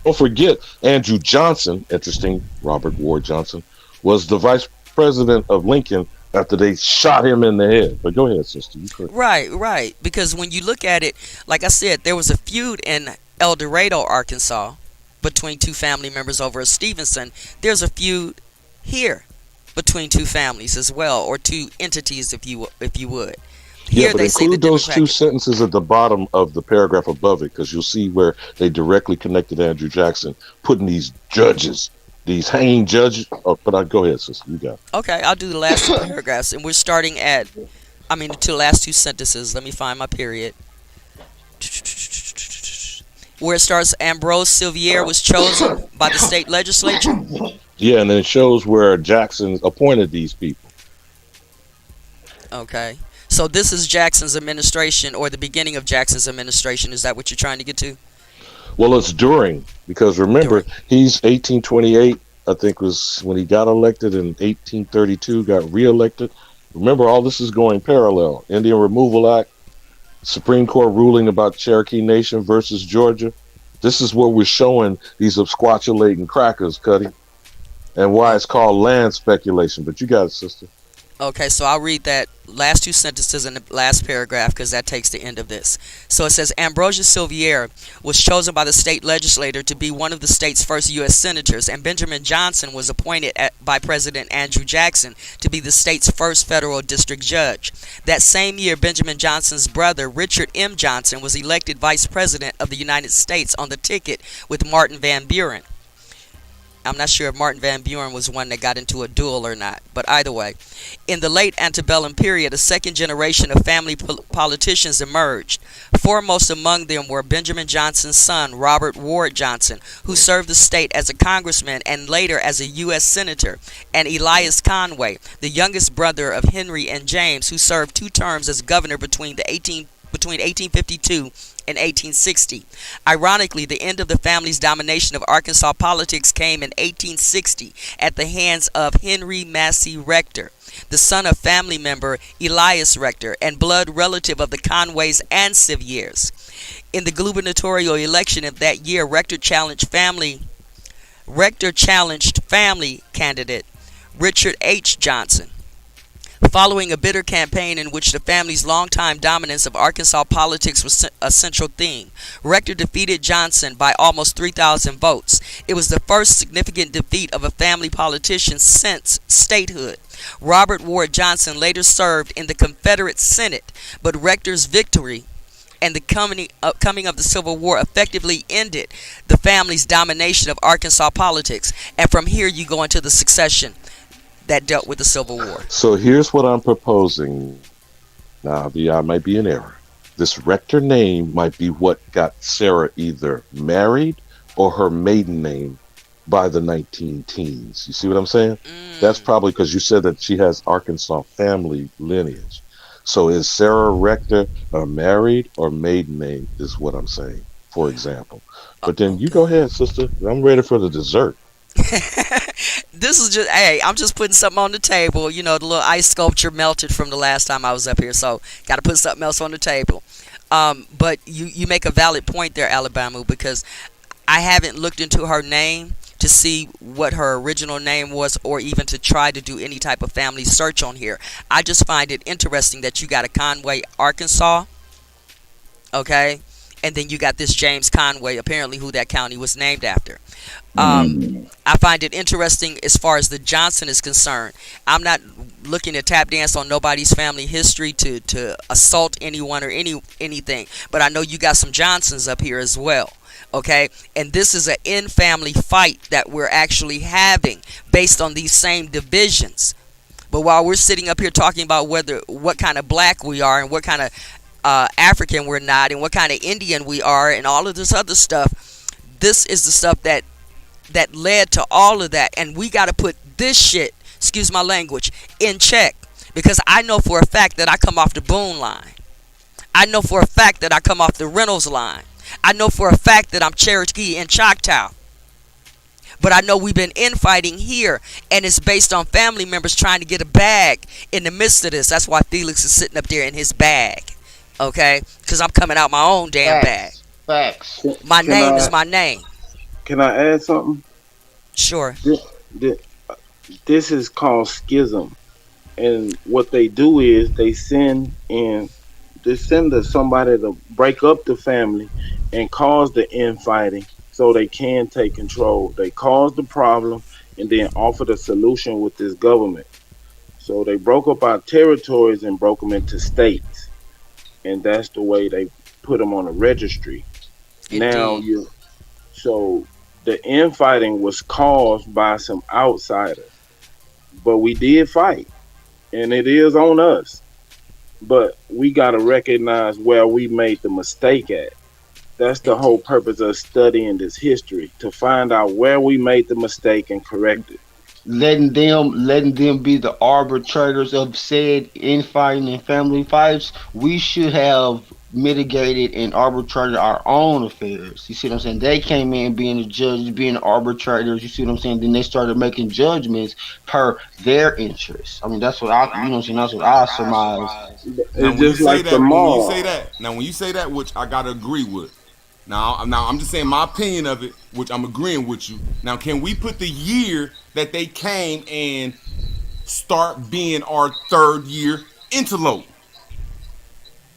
don't forget, Andrew Johnson, interesting, Robert Ward Johnson, was the vice president of Lincoln after they shot him in the head. But go ahead, sister. You could.
Right. Because when you look at it, like I said, there was a feud in El Dorado, Arkansas, between two family members over a Stevenson. There's a feud here between two families as well, or two entities, if you would.
Yeah,
Here
but
they say the
include those two
Democratic.
sentences at the bottom of the paragraph above it, because you'll see where they directly connected Andrew Jackson, putting these judges, these hanging judges. Oh, but go ahead, sister. You got it.
Okay, I'll do the last two paragraphs, and we're starting at, the last two sentences. Let me find my period. Where it starts, Ambrose Sylvier was chosen by the state legislature.
Yeah, and then it shows where Jackson appointed these people.
Okay. So this is Jackson's administration, or the beginning of Jackson's administration. Is that what you're trying to get to?
Well, it's during, because remember, he's 1828, I think was when he got elected, in 1832, got reelected. Remember, all this is going parallel. Indian Removal Act, Supreme Court ruling about Cherokee Nation versus Georgia. This is where we're showing these obsquatulating crackers, Kutty, and why it's called land speculation. But you got it, sister.
Okay, so I'll read that last two sentences in the last paragraph because that takes the end of this. So it says, Ambrosius Sylvier was chosen by the state legislature to be one of the state's first U.S. senators, and Benjamin Johnson was appointed by President Andrew Jackson to be the state's first federal district judge. That same year, Benjamin Johnson's brother, Richard M. Johnson, was elected vice president of the United States on the ticket with Martin Van Buren. I'm not sure if Martin Van Buren was one that got into a duel or not, but either way. In the late antebellum period, a second generation of family politicians emerged. Foremost among them were Benjamin Johnson's son, Robert Ward Johnson, who served the state as a congressman and later as a U.S. senator, and Elias Conway, the youngest brother of Henry and James, who served 2 terms as governor between 1852 in 1860. Ironically, the end of the family's domination of Arkansas politics came in 1860 at the hands of Henry Massey Rector, the son of family member Elias Rector and blood relative of the Conways and Sylviers. In the gubernatorial election of that year, Rector challenged family candidate Richard H. Johnson. Following a bitter campaign in which the family's longtime dominance of Arkansas politics was a central theme, Rector defeated Johnson by almost 3,000 votes. It was the first significant defeat of a family politician since statehood. Robert Ward Johnson later served in the Confederate Senate, but Rector's victory and the coming of the Civil War effectively ended the family's domination of Arkansas politics. And from here you go into the succession that dealt with the Civil War.
So here's what I'm proposing. Now, I might be in error. This Rector name might be what got Sarah either married or her maiden name by the 19 teens. You see what I'm saying? That's probably because you said that she has Arkansas family lineage. So is Sarah Rector a married or maiden name is what I'm saying, for example. But then you go ahead, sister. I'm ready for the dessert.
This is just, hey, I'm just putting something on the table. You know, the little ice sculpture melted from the last time I was up here, so got to put something else on the table. But you make a valid point there, Alabama, because I haven't looked into her name to see what her original name was, or even to try to do any type of family search on here. I just find it interesting that you got a Conway, Arkansas, okay, and then you got this James Conway, apparently who that county was named after. I find it interesting as far as the Johnson is concerned. I'm not looking to tap dance on nobody's family history to assault anyone or anything, but I know you got some Johnsons up here as well, okay? And this is an in-family fight that we're actually having based on these same divisions. But while we're sitting up here talking about what kind of black we are and what kind of African we're not and what kind of Indian we are and all of this other stuff, this is the stuff that led to all of that, and we got to put this shit, excuse my language, in check, because I know for a fact that I come off the Boone line. I know for a fact that I come off the Reynolds line. I know for a fact that I'm Cherokee and Choctaw. But I know we've been infighting here, and it's based on family members trying to get a bag in the midst of this. That's why Felix is sitting up there in his bag, okay? Because I'm coming out my own damn bag.
Facts.
My name is my name.
Can I add something?
Sure.
This is called schism, and what they do is they send somebody to break up the family and cause the infighting so they can take control. They cause the problem and then offer the solution with this government. So they broke up our territories and broke them into states. and that's the way they put them on the registry. Now
Indeed.
so the infighting was caused by some outsiders, but we did fight, and it is on us. But we got to recognize where we made the mistake at. That's the whole purpose of studying this history, to find out where we made the mistake and correct it.
Letting them be the arbitrators of said infighting and family fights. We should have mitigated and arbitrated our own affairs. You see what I'm saying? They came in being the judges, being the arbitrators. You see what I'm saying? Then they started making judgments per their interests. I mean, that's what I, you know what I'm saying? That's what I surmise.
Now,
It's just like the mall.
when you say that, which I gotta agree with. Now I'm just saying my opinion of it, which I'm agreeing with you. Now, can we put the year that they came and start being our third year interlope?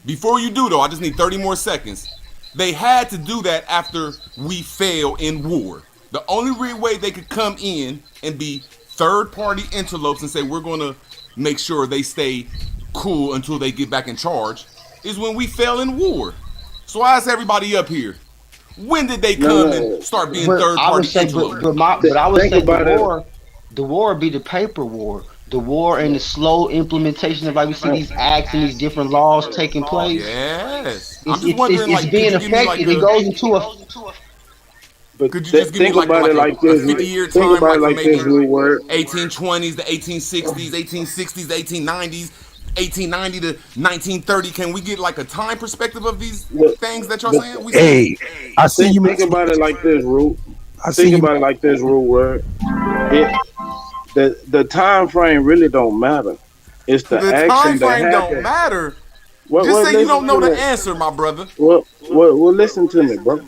Before you do, though, I just need 30 more seconds. They had to do that after we fail in war. The only real way they could come in and be third-party interlopes and say we're going to make sure they stay cool until they get back in charge is when we fail in war. So I ask everybody up here, when did they come and start being third-party interlopes?
But I would say the war be the paper war. The war and the slow implementation of, like, we see these acts and these different laws taking place.
Yes.
It's being affected. It goes into a.
But
could you just give me like a 50-year time, like maybe 1820s, the 1860s, 1860s, 1890s, 1890 to 1930? Can we get like a time perspective of these things that y'all saying?
I see you.
Think about it like this, Root. Where the time frame really don't matter. It's the action
time
that
frame
happens.
don't matter. Just say you don't know the answer, my brother.
Well, listen to me, bro.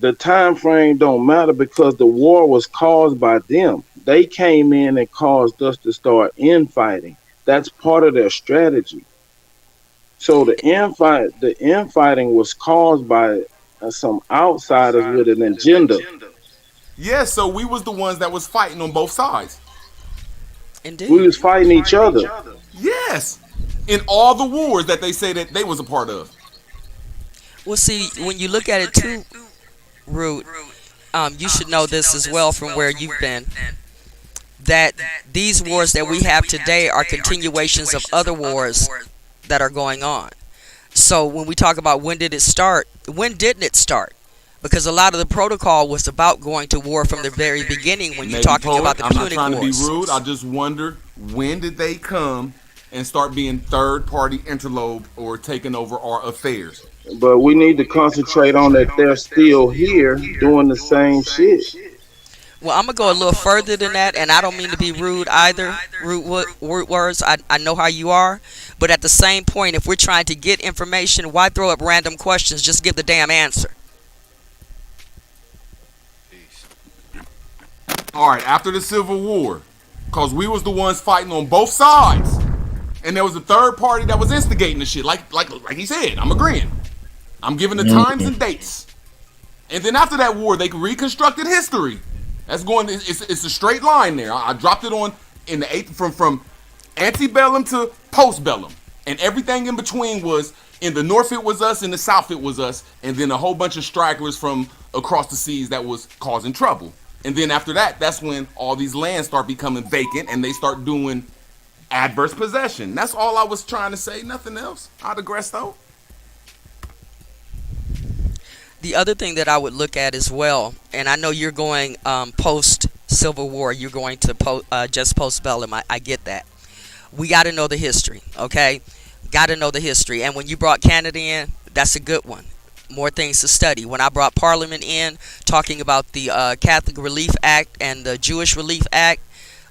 The time frame don't matter because the war was caused by them. They came in and caused us to start infighting. That's part of their strategy. So the infighting was caused by some outsiders with an agenda.
Yes, so we was the ones that was fighting on both sides.
Indeed.
We was fighting each other.
Yes. In all the wars that they say that they was a part of.
Well, see, when you look at it too, Root, you should know this as well from where you've been, that these wars that we have today are continuations of other wars that are going on. So when we talk about when did it start, when didn't it start? Because a lot of the protocol was about going to war from the very beginning when you're talking about the Punic Wars.
I'm not trying to be rude. I just wonder, when did they come and start being third-party interlope or taking over our affairs?
But we need to concentrate on that they're still here doing the same shit.
Well, I'm going to go a little further than that, and I don't mean to be rude either, Root Words. I know how you are. But at the same point, if we're trying to get information, why throw up random questions? Just give the damn answer.
All right, after the Civil War, because we was the ones fighting on both sides, and there was a third party that was instigating the shit, like he said. I'm agreeing. I'm giving the times and dates. And then after that war, they reconstructed history. That's going. It's a straight line there. I dropped it on in the from antebellum to postbellum, and everything in between was in the north. It was us. In the south, it was us, and then a whole bunch of stragglers from across the seas that was causing trouble. And then after that, that's when all these lands start becoming vacant and they start doing adverse possession. That's all I was trying to say. Nothing else. I digress though.
The other thing that I would look at as well, and I know you're going post-Civil War, you're going to just post-bellum. I get that. We got to know the history, okay? Got to know the history. And when you brought Canada in, that's a good one. More things to study. When I brought Parliament in, talking about the Catholic Relief Act and the Jewish Relief Act,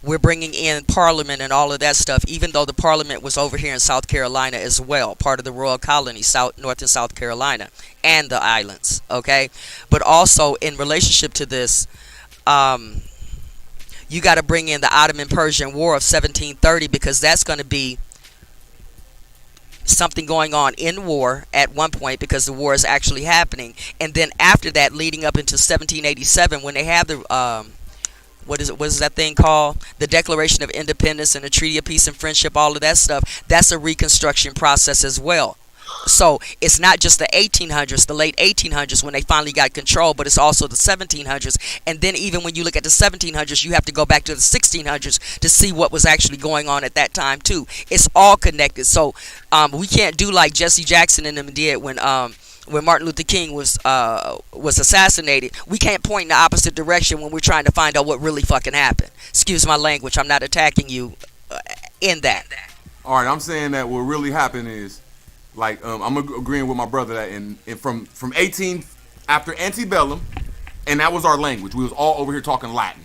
we're bringing in Parliament and all of that stuff, even though the Parliament was over here in South Carolina as well, part of the Royal Colony, North and South Carolina, and the islands, okay? But also, in relationship to this, you got to bring in the Ottoman-Persian War of 1730, because that's going to be something going on in war at one point, because the war is actually happening. And then after that, leading up into 1787, when they have what is that thing called? The Declaration of Independence and the Treaty of Peace and Friendship, all of that stuff, that's a reconstruction process as well. So it's not just the 1800s, the late 1800s when they finally got control, but it's also the 1700s. And then even when you look at the 1700s, you have to go back to the 1600s to see what was actually going on at that time too. It's all connected. So we can't do like Jesse Jackson and them did when Martin Luther King was assassinated. We can't point in the opposite direction when we're trying to find out what really fucking happened. Excuse my language. I'm not attacking you in that.
All right, I'm saying that what really happened is, like, I'm agreeing with my brother that in from 18 after antebellum, and that was our language. We was all over here talking Latin.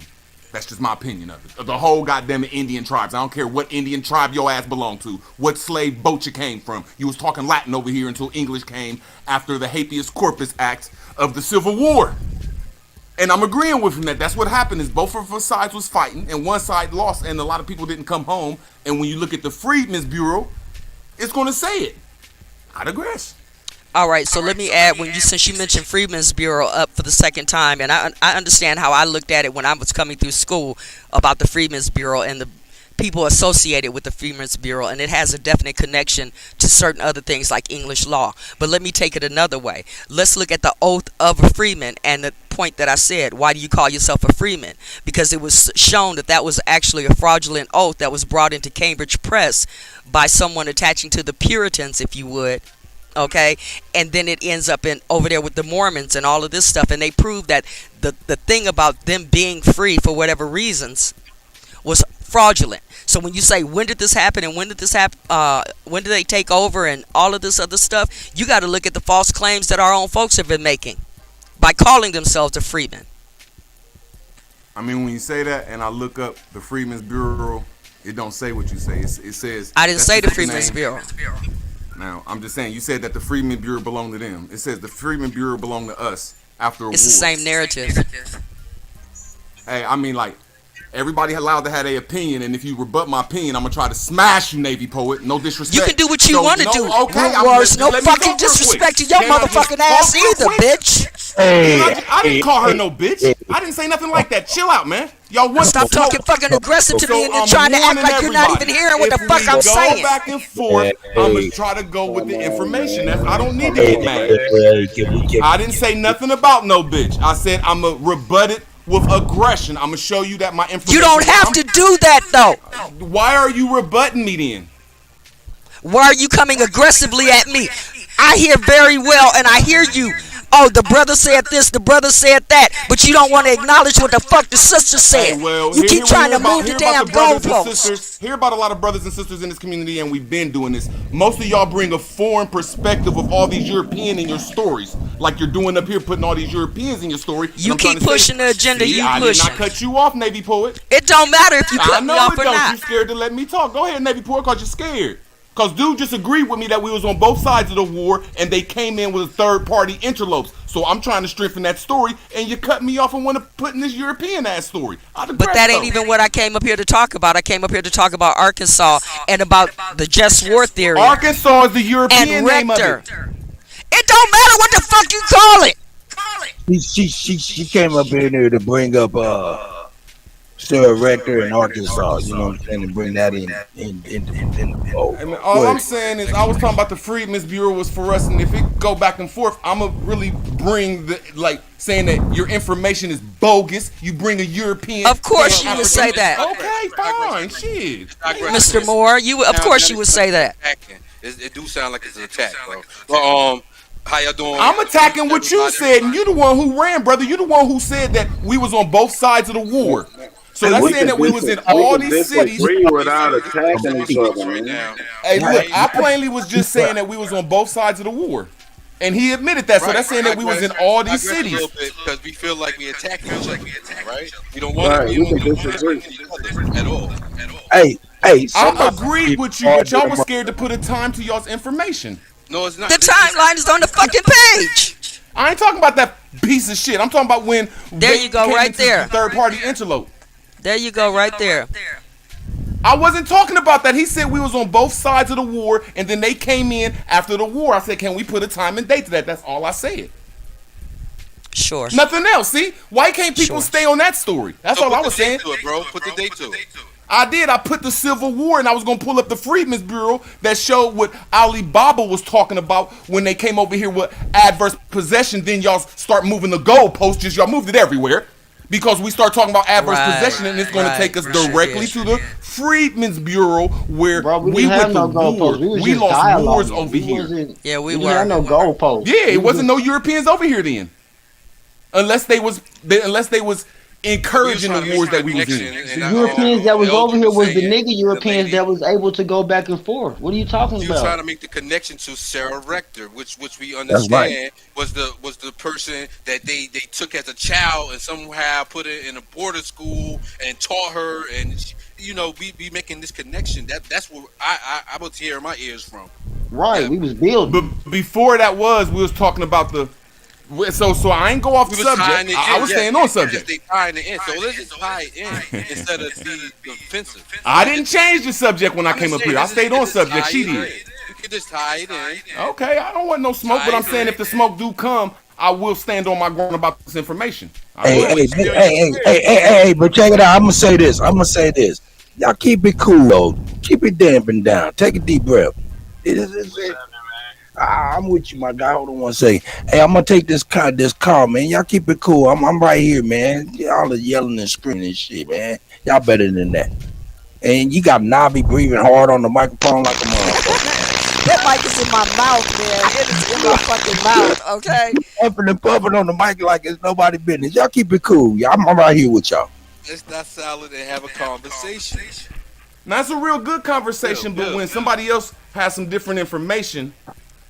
That's just my opinion of it. Of the whole goddamn Indian tribes. I don't care what Indian tribe your ass belonged to, what slave boat you came from. You was talking Latin over here until English came after the Habeas Corpus Act of the Civil War. And I'm agreeing with him that that's what happened is both of us sides was fighting and one side lost and a lot of people didn't come home. And when you look at the Freedmen's Bureau, it's going to say it. I digress.
All right, so let me add, since you mentioned Freedmen's Bureau up for the second time, and I understand how I looked at it when I was coming through school about the Freedmen's Bureau and the people associated with the Freedmen's Bureau, and it has a definite connection to certain other things like English law. But let me take it another way. Let's look at the oath of a freeman and the point that I said, why do you call yourself a freeman? Because it was shown that that was actually a fraudulent oath that was brought into Cambridge Press by someone attaching to the Puritans, if you would. Okay, and then it ends up in over there with the Mormons and all of this stuff, and they proved that the thing about them being free for whatever reasons was fraudulent. So when you say when did this happen and when did they take over and all of this other stuff, you got to look at the false claims that our own folks have been making by calling themselves a freeman.
I mean, when you say that and I look up the Freedmen's Bureau, it don't say what you say. It says
I didn't say the Freedmen's Bureau.
Now, I'm just saying, you said that the Freedmen's Bureau belonged to them. It says the Freedmen's Bureau belonged to us after a war.
It's the same narrative.
Hey, I mean, like, everybody allowed to have their opinion, and if you rebut my opinion, I'm going to try to smash you, Navy Poet. No disrespect.
You can do what you want to do.
Okay,
no fucking disrespect to your motherfucking ass either, bitch.
Hey, I didn't call her no bitch. I didn't say nothing like that. Chill out, man. Y'all want
stop talking fucking aggressive to me and then trying to act like you're not even hearing what the fuck I'm saying.
Go back and forth. I'm gonna try to go with the information. I don't need to get mad. I didn't say nothing about no bitch. I said I'm gonna rebut it with aggression. I'm gonna show you that my information.
You don't have to do that though.
Why are you rebutting me then?
Why are you coming aggressively at me? I hear very well and I hear you. Oh, the brother said this, the brother said that, but you don't want to acknowledge what the fuck the sister said.
Hey, well,
you keep trying to move the damn goalposts.
Hear about a lot of brothers and sisters in this community, and we've been doing this. Most of y'all bring a foreign perspective of all these European in your stories, like you're doing up here, putting all these Europeans in your story.
You keep pushing the agenda. You
pushing.
I did
not cut you off, Navy Poet.
It don't matter if you cut me off or not.
You're scared to let me talk. Go ahead, Navy Poet, cause you're scared. Because dude just agreed with me that we was on both sides of the war and they came in with a third-party interlopes. So I'm trying to strengthen that story, and you cut me off and want to put in this European-ass story.
But that ain't even what I came up here to talk about. I came up here to talk about Arkansas and about the just war theory.
Arkansas is the European name of it.
It don't matter what the fuck you call it.
She came up in there to bring up Sarah Rector in Arkansas, you know what I'm saying, and bring that in.
All I'm saying is, I was talking about the Freedmen's Bureau was for us, and if it go back and forth, I'm gonna really bring saying that your information is bogus. You bring a European.
Of course, you would say that.
Okay, fine, shit.
Mr. Moore, of course you would say that.
It do sound like it's an attack, bro. But how y'all doing?
I'm attacking what you said, and you the one who ran, brother. You the one who said that we was on both sides of the war. So that's saying that we was in all these cities
without attacking each other, man.
Hey, look, I plainly was just saying that we was on both sides of the war, and he admitted that. So that's saying that we was in all these cities.
Because we feel like we attacking each other, right? We don't want to be at all.
Hey,
I agreed with you, but y'all was scared to put a time to y'all's information.
No, it's not.
The timeline is on the fucking page.
I ain't talking about that piece of shit. I'm talking about when
there you go, right there.
Third-party interlope.
There you go, right there.
I wasn't talking about that. He said we was on both sides of the war, and then they came in after the war. I said, can we put a time and date to that? That's all I said.
Sure. Sure.
Nothing else. See, why can't people stay on that story? That's all I was saying.
To it, bro. Put the date to it.
I did. I put the Civil War, and I was gonna pull up the Freedmen's Bureau that showed what Alibaba was talking about when they came over here with adverse possession. Then y'all start moving the goalposts. Just y'all moved it everywhere because we start talking about adverse possession, and it's gonna take us directly to the Freedmen's Bureau where we went to war. We lost wars over here.
Yeah, we
didn't have no goalposts.
Yeah, it wasn't no Europeans over here then, unless they was encouraging the wars that we was in.
The Europeans that was over here was the nigga Europeans that was able to go back and forth. What are you talking about?
You trying to make the connection to Sarah Rector, which we understand was the person that they took as a child and somehow put it in a border school and taught her, and we making this connection. That's what I was hearing my ears from.
Right, we was building.
But before that we was talking about the. So I ain't go off the subject. I was staying on subject.
They tying it in, so let's just tie it in instead of be offensive.
I didn't change the subject when I came up here. I stayed on subject. She did.
You can just tie it in.
Okay, I don't want no smoke, but I'm saying if the smoke do come, I will stand on my ground about this information.
Hey, but check it out. I'm gonna say this. Y'all keep it cool though. Keep it damping down. Take a deep breath. I'm with you, my guy. Hold on one second. Hey, I'm gonna take this call, man. Y'all keep it cool. I'm right here, man. Y'all are yelling and screaming and shit, man. Y'all better than that. And you got Navi breathing hard on the microphone like a motherfucker.
That mic is in my mouth, man. It is in my fucking mouth, okay?
Pumping and pumping on the mic like it's nobody business. Y'all keep it cool. I'm right here with y'all.
Let's not silent and have a conversation.
Now, it's a real good conversation, but when somebody else has some different information,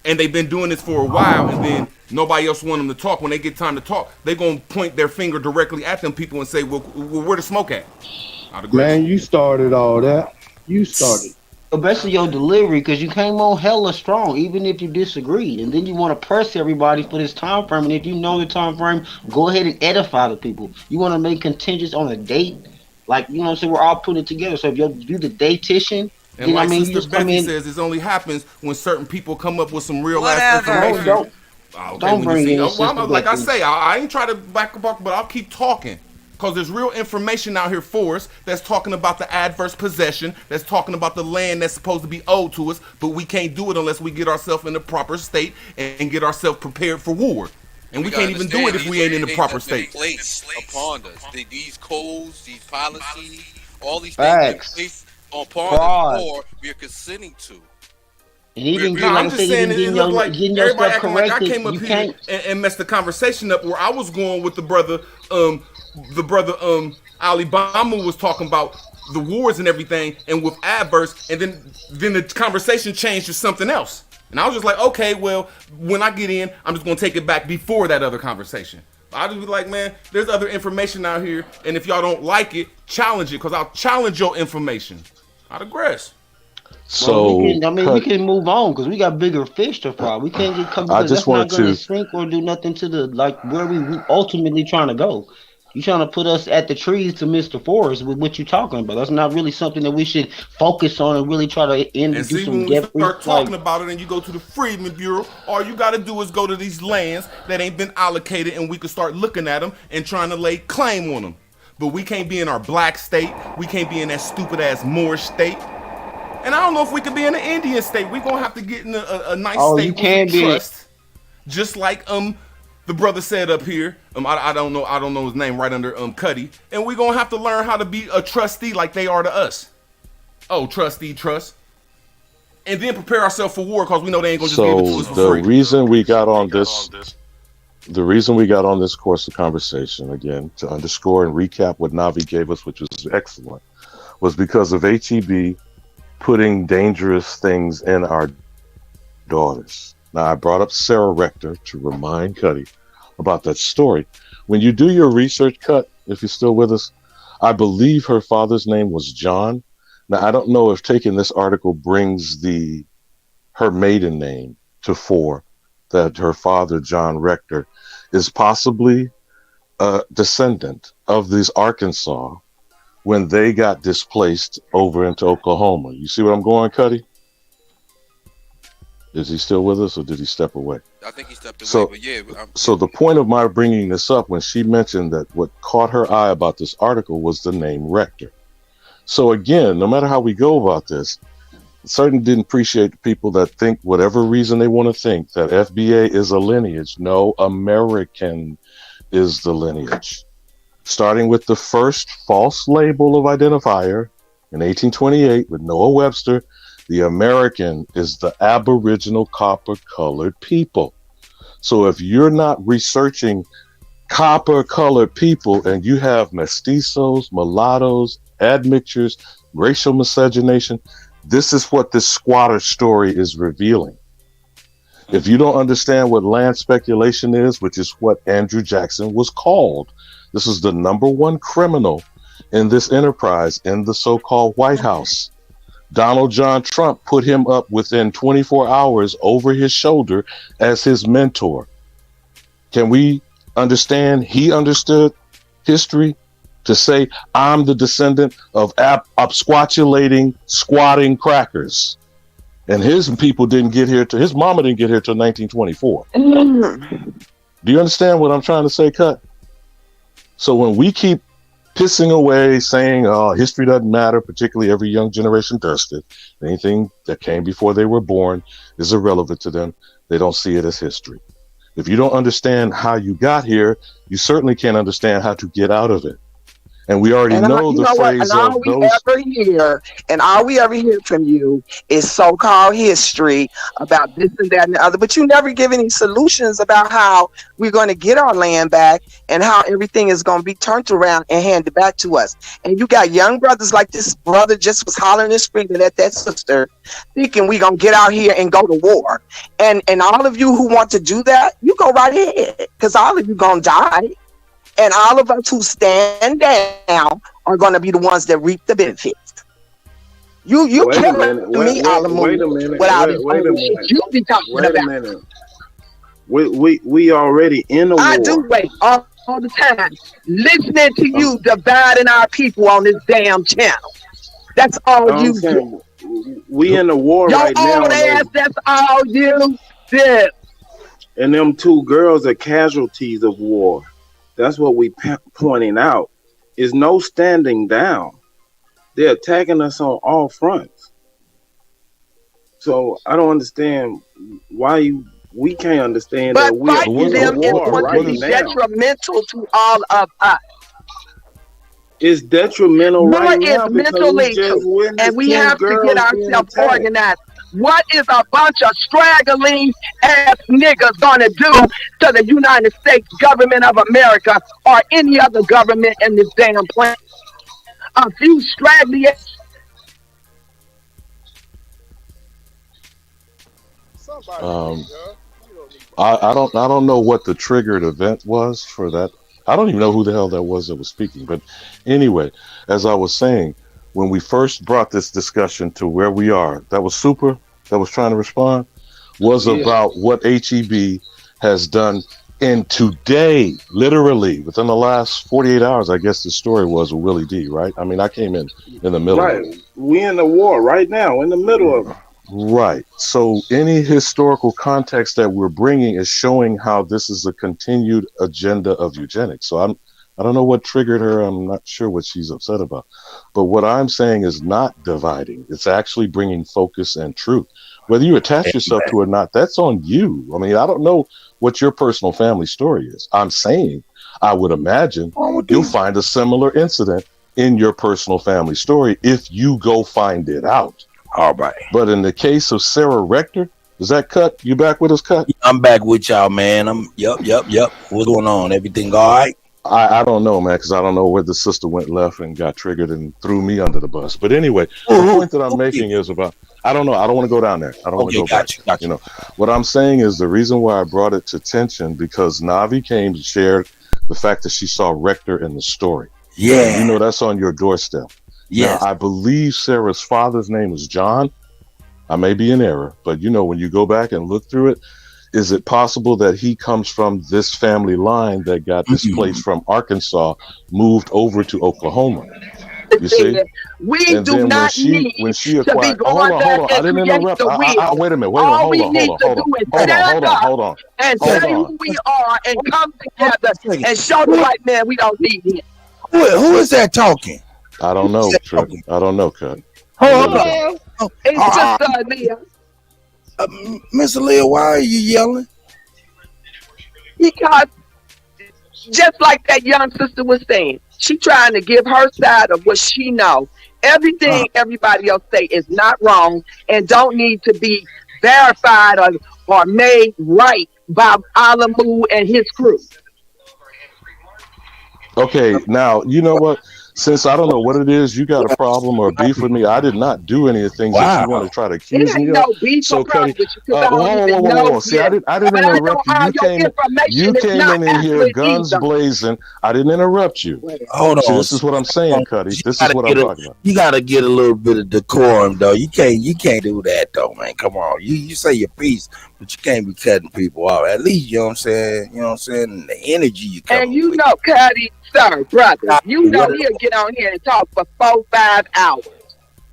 and they've been doing this for a while, and then nobody else want them to talk. When they get time to talk, they're going to point their finger directly at them people and say, well where the smoke at?
Man, you started all that. You started.
Especially your delivery, because you came on hella strong, even if you disagreed. And then you want to press everybody for this time frame. And if you know the time frame, go ahead and edify the people. You want to make contingents on a date? Like, you know what I'm saying? We're all putting it together. So if you the datician,
and
you know
like
what I mean?
Sister Becky says, this only happens when certain people come up with some real ass information.
Don't bring in
like I say, I ain't try to back up, but I'll keep talking. Because there's real information out here for us that's talking about the adverse possession, that's talking about the land that's supposed to be owed to us, but we can't do it unless we get ourselves in the proper state and get ourselves prepared for war. And we can't even do it if we ain't in the proper state.
Placed upon us. These codes, these policies, all these things placed upon us, or we are consenting to.
And even
I'm just saying it looked like everybody acting like I came up here and messed the conversation up where I was going with the brother Alibaba was talking about the wars and everything and with adverse, and then the conversation changed to something else. And I was just like, okay, well, when I get in, I'm just gonna take it back before that other conversation. I'll just be like, man, there's other information out here, and if y'all don't like it, challenge it, because I'll challenge your information. I digress.
So we can move on because we got bigger fish to fry. We can't get come.
I just wanted to
sink or do nothing to the where we ultimately trying to go. You trying to put us at the trees to miss the forest with what you talking about. That's not really something that we should focus on and really try to end.
And see, when we start talking about it and you go to the Freedmen's Bureau, all you got to do is go to these lands that ain't been allocated and we can start looking at them and trying to lay claim on them. But we can't be in our black state. We can't be in that stupid ass Moorish state. And I don't know if we could be in an Indian state. We're going to have to get in a nice state
you can
with trust. Just like the brother said up here, I don't know his name right under Kutty, and we're gonna have to learn how to be a trustee like they are to us. Oh, trustee, trust, and then prepare ourselves for war because we know they ain't gonna just give it to us for free.
The reason we got on this course of conversation, again, to underscore and recap what Navi gave us, which was excellent, was because of HEB putting dangerous things in our daughters. Now, I brought up Sarah Rector to remind Kutty about that story. When you do your research, Cut, if you're still with us, I believe her father's name was John. Now, I don't know if taking this article brings her maiden name to fore, that her father, John Rector, is possibly a descendant of these Arkansas when they got displaced over into Oklahoma. You see where I'm going, Kutty? Is he still with us, or did he step away?
I think he stepped away,
So,
but yeah.
so the point of my bringing this up, when she mentioned that what caught her eye about this article was the name Rector. So again, no matter how we go about this, certainly didn't appreciate the people that think whatever reason they want to think that FBA is a lineage. No, American is the lineage. Starting with the first false label of identifier in 1828 with Noah Webster, the American is the Aboriginal copper-colored people. So if you're not researching copper-colored people and you have mestizos, mulattoes, admixtures, racial miscegenation, this is what this squatter story is revealing. If you don't understand what land speculation is, which is what Andrew Jackson was called, this is the number one criminal in this enterprise in the so-called White House. Donald John Trump put him up within 24 hours over his shoulder as his mentor. Can we understand he understood history to say, I'm the descendant of absquatulating, squatting crackers? And his people didn't get here his mama didn't get here till 1924. Do you understand what I'm trying to say, Cut? So when we keep pissing away saying, oh, history doesn't matter, particularly every young generation does it. Anything that came before they were born is irrelevant to them. They don't see it as history. If you don't understand how you got here, you certainly can't understand how to get out of it. And we already know the phrase of those.
All we ever hear from you is so-called history about this and that and the other, but you never give any solutions about how we're going to get our land back and how everything is going to be turned around and handed back to us. And you got young brothers like this brother just was hollering and screaming at that sister, thinking we're going to get out here and go to war. And all of you who want to do that, you go right ahead, because all of you going to die. And all of us who stand down are going to be the ones that reap the benefits. You can't me all the
wait a minute.
You be talking
wait
about.
A minute. We already in the war.
I do wait all the time, listening to you dividing our people on this damn channel. That's all you do.
We in the war right now.
Your own ass, that's all you do.
And them two girls are casualties of war. That's what we pointing out. Is no standing down. They're attacking us on all fronts. So I don't understand why we can't understand that we are in
them
the war
is
right
be
now.
detrimental to all of us.
It's detrimental right now because we just witnessed
and we
two
have to
girls
get
being
ourselves
attacked.
organized. What is a bunch of straggling ass niggas gonna do to the United States government of America or any other government in this damn planet? A few straggly ass.
I don't know what the triggered event was for that. I don't even know who the hell that was speaking. But anyway, as I was saying, when we first brought this discussion to where we are, that was Super that was trying to respond, was about what HEB has done in today, literally within the last 48 hours. I guess the story was with Willie D, right? I mean, I came in the middle of it.
Right. We in the war right now, in the middle of it.
Right. So any historical context that we're bringing is showing how this is a continued agenda of eugenics. So I don't know what triggered her. I'm not sure what she's upset about. But what I'm saying is not dividing. It's actually bringing focus and truth. Whether you attach yourself to it or not, that's on you. I mean, I don't know what your personal family story is. I'm saying I would imagine you'll find a similar incident in your personal family story if you go find it out.
All right.
But in the case of Sarah Rector, is that Cut? You back with us, Cut?
I'm back with y'all, man. Yep. What's going on? Everything all right?
I don't know, man, because I don't know where the sister went left and got triggered and threw me under the bus. But anyway, the point that I'm making is about, I don't know. I don't want to go down there. I don't want to go back.
Got you.
You know, what I'm saying is the reason why I brought it to attention because Navi came and shared the fact that she saw Rector in the story.
Yeah.
You know, that's on your doorstep.
Yes.
Now, I believe Sarah's father's name was John. I may be in error, but you know, when you go back and look through it, is it possible that he comes from this family line that got displaced from Arkansas, moved over to Oklahoma? You see?
We
And
do
then
not need
when she
to be
acquired,
going back
I
and
didn't
create
interrupt.
the wheel.
Wait a minute.
All we need to do is stand up and
Hold
say who
on.
we are and come together and show the white man we don't need him.
Who is that talking?
I don't know, Trick. I don't know, Cut.
Hold
on. It's Sister Leah.
Miss Leah, why are you yelling?
Because just like that young sister was saying, she trying to give her side of what she know. Everything everybody else say is not wrong and don't need to be verified or made right by Alamu and his crew.
Okay, now you know what? Since I don't know what it is, you got a problem or beef with me. I did not do any of the things that you want to try to accuse
It ain't
me
no
of.
beef
So,
or problem
Cuddy,
with you because I don't even know
whoa. See, I didn't
but I know
interrupt you.
all your
You
information is
came
not
in here
accurate
guns
either.
blazing. I didn't interrupt you.
Hold
See,
on.
this is what I'm saying, Cuddy. This is what I'm talking about.
You gotta get a little bit of decorum, though. You can't do that, though, man. Come on. You say your piece, but you can't be cutting people off. At least, you know what I'm saying? You know what I'm saying? The energy you come
And you
with.
know, Cuddy, sir, brother, you know he'll get on here and talk for 4-5 hours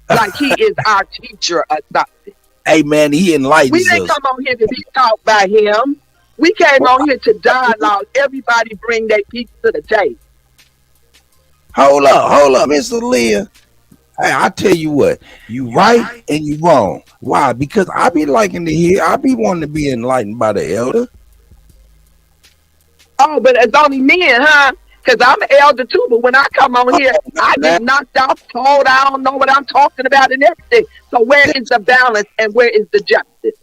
like he is our teacher or something.
Hey, man, he
We
enlightens
didn't
us.
come on here to be taught by him. We came on here to dialogue. Everybody bring their piece to the table.
Hold up, Mr. Leah. Hey, I tell you what, you right and you wrong. Why? Because I be liking to hear, I be wanting to be enlightened by the elder.
Oh, but it's only men, huh? Because I'm an elder too, but when I come on here, I get knocked off, told I don't know what I'm talking about and everything. So where is the balance and where is the justice?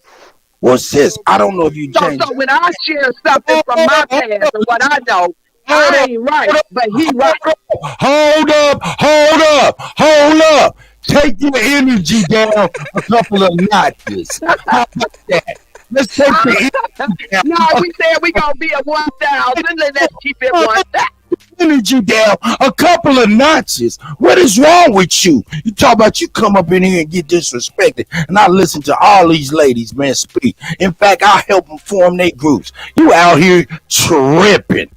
Well, sis, I don't know if you changed.
So when I share something from my past and what I know, I ain't right, but he right.
Hold up. Take your energy down a couple of notches. How about that? Let's take the energy down.
No, we said we gonna be at 1,000. Let's keep it 1,000.
Energy down a couple of notches. What is wrong with you? You talk about you come up in here and get disrespected, and I listen to all these ladies, man, speak. In fact, I help them form their groups. You out here tripping.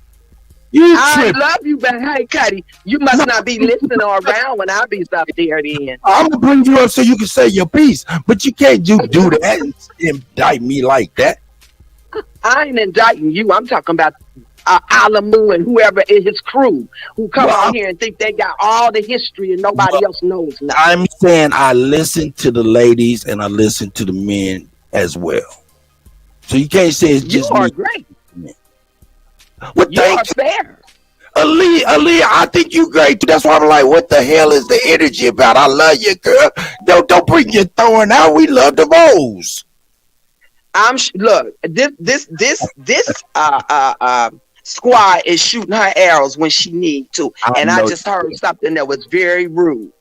I love you, but hey, Cuddy, you must not be listening or around when I be up there then.
I'm gonna bring you up so you can say your piece, but you can't do that and indict me like that.
I ain't indicting you. I'm talking about Alamu and whoever is his crew who come on here and think they got all the history and nobody else knows nothing.
I'm saying I listen to the ladies and I listen to the men as well. So you can't say it's just
you are
me.
Great.
What
you are fair.
Aaliyah, I think you great too. That's why I'm like, what the hell is the energy about? I love you, girl. Don't bring your thorn out. We love the rose.
Look, this squad is shooting her arrows when she needs to, and I just heard something that was very rude.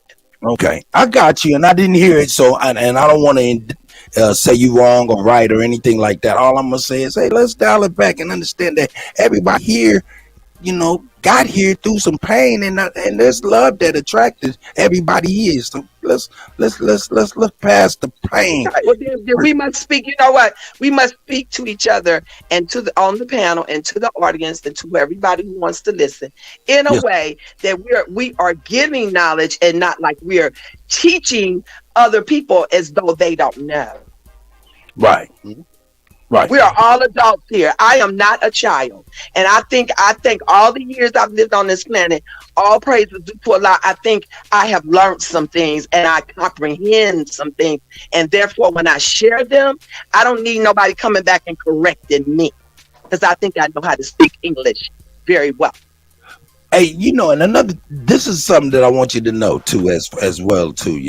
Okay, I got you, and I didn't hear it, so and I don't want to say you wrong or right or anything like that. All I'm gonna say is, hey, let's dial it back and understand that everybody here, got here through some pain, and there's love that attracted everybody here. So let's look past the pain.
Well, then we must speak. You know what? We must speak to each other and on the panel and to the audience and to everybody who wants to listen in a way that we are giving knowledge and not like we're teaching other people as though they don't know.
Right. Right.
We are all adults here. I am not a child. And I think all the years I've lived on this planet, all praise is due to Allah. I think I have learned some things and I comprehend some things. And therefore, when I share them, I don't need nobody coming back and correcting me. Because I think I know how to speak English very well.
Hey, and this is something that I want you to know too, as well too.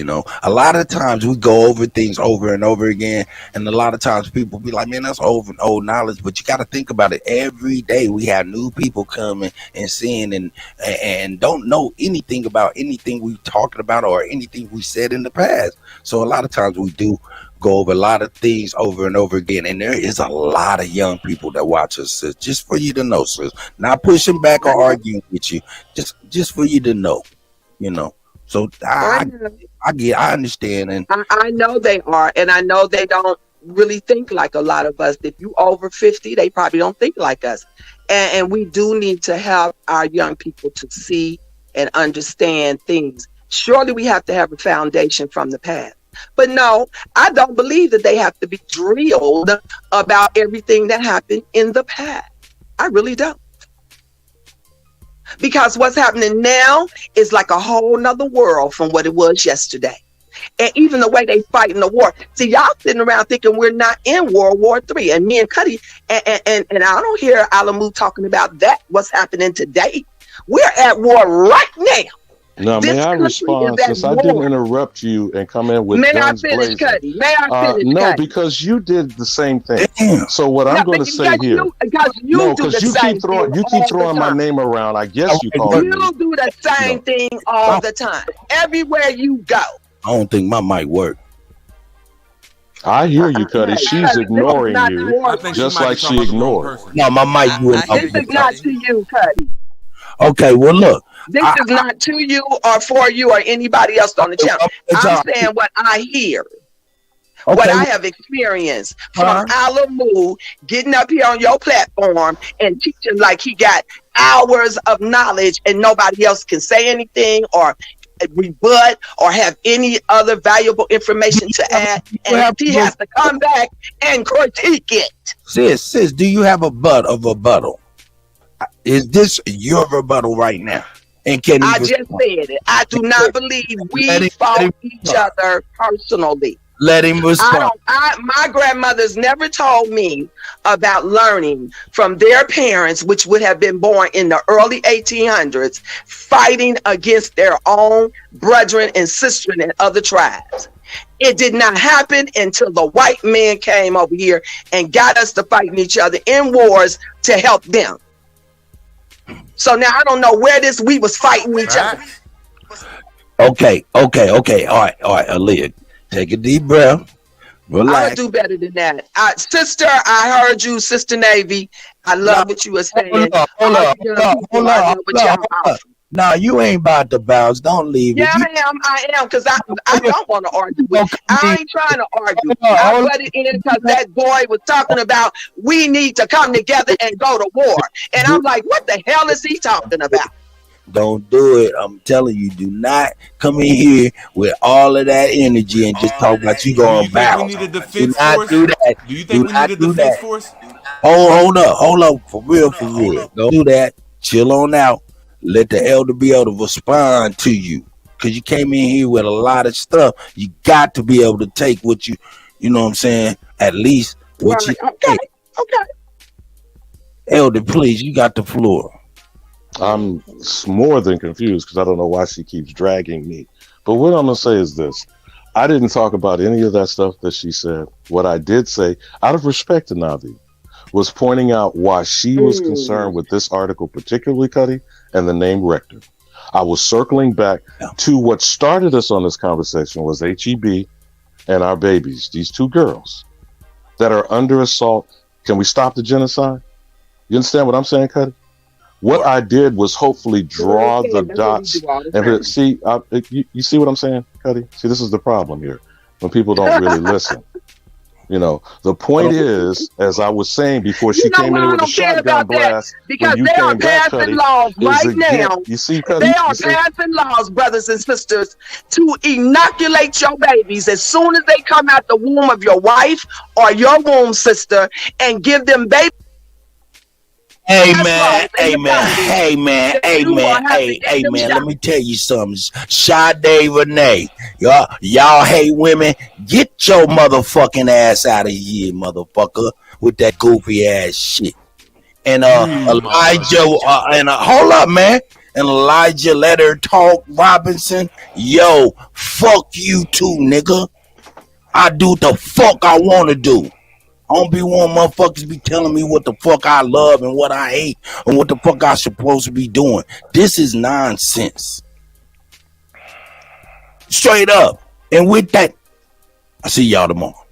A lot of times we go over things over and over again, and a lot of times people be like, "Man, that's old knowledge." But you got to think about it. Every day we have new people coming and seeing and don't know anything about anything we talking about or anything we said in the past. So a lot of times we do go over a lot of things over and over again, and there is a lot of young people that watch us, sis. Just for you to know, sis. Not pushing back or arguing with you, just for you to know, So I understand, and
I know they are, and I know they don't really think like a lot of us. If you over 50, they probably don't think like us, and we do need to help our young people to see and understand things
Surely we have to have a foundation from the past. But no, I don't believe that they have to be drilled about everything that happened in the past. I really don't. Because what's happening now is like a whole nother world from what it was yesterday. And even the way they fight in the war. See, y'all sitting around thinking we're not in World War III. And me and Kutty, and I don't hear Alamu talking about that, what's happening today. We're at war right now.
Now, may I respond, since I didn't interrupt you and come in with guns blazing?
Cutty? May I finish,
no,
Cutty?
because you did the same thing. So what I'm going to say here, because you keep throwing my name around. I guess you call me.
You do the same thing all the time, everywhere you go.
I don't think my mic worked.
I hear you, Cutty. She's ignoring you, just like she ignored.
No, my mic went.
This is not to you, Cutty.
Okay, well, look.
This is not to you or for you or anybody else on the channel. I'm saying what I hear. Okay. What I have experienced from Alamu getting up here on your platform and teaching like he got hours of knowledge and nobody else can say anything or rebut or have any other valuable information to add, and he has to come back and critique it.
Sis, do you have a rebuttal? Is this your rebuttal right now? And can
I just said it. I do not believe we fought each other personally.
Let him respond.
My grandmothers never told me about learning from their parents, which would have been born in the early 1800s, fighting against their own brethren and sisters in other tribes. It did not happen until the white man came over here and got us to fighting each other in wars to help them. So now I don't know where we was fighting each other.
Okay. All right, Aaliyah. Take a deep breath. Relax.
I'll do better than that. Sister, I heard you, Sister Navy. I love what you were saying.
Hold up. No, you ain't about to bounce. Don't leave.
Yeah, I am, because I don't want to argue with you. I ain't trying to argue. I put it in because that boy was talking about we need to come together and go to war. And I'm like, what the hell is he talking about?
Don't do it. I'm telling you, do not come in here with all of that energy and just talk about you going back. Do not do that.
Do you think we need a defense force?
Hold up. For real. Don't do that. Chill on out. Let the elder be able to respond to you. Because you came in here with a lot of stuff. You got to be able to take what you know what I'm saying? At least what you take.
Okay.
Elder, please, you got the floor.
I'm more than confused because I don't know why she keeps dragging me. But what I'm going to say is this. I didn't talk about any of that stuff that she said. What I did say, out of respect to Navi, was pointing out why she was concerned with this article, particularly Kutty, and the name Rector. I was circling back to what started us on this conversation was HEB and our babies, these two girls that are under assault. Can we stop the genocide? You understand what I'm saying, Kutty? What I did was hopefully draw the dots and see. You see what I'm saying, Kutty? See, this is the problem here when people don't really listen. You know, the point is, as I was saying before she came in with a shotgun blast,
because they are passing laws right now.
You see, Kutty,
they are passing laws, brothers and sisters, to inoculate your babies as soon as they come out the womb of your wife or your womb, sister, and give them babies.
Amen. Let me tell you something. Sade Renee, y'all hate women. Get your motherfucking ass out of here, motherfucker, with that goofy ass shit. And Elijah, hold up, man. And Elijah, let her talk. Robinson, yo, fuck you too, nigga. I do what the fuck I want to do. I don't be one motherfuckers be telling me what the fuck I love and what I hate and what the fuck I supposed to be doing. This is nonsense. Straight up. And with that, I see y'all tomorrow.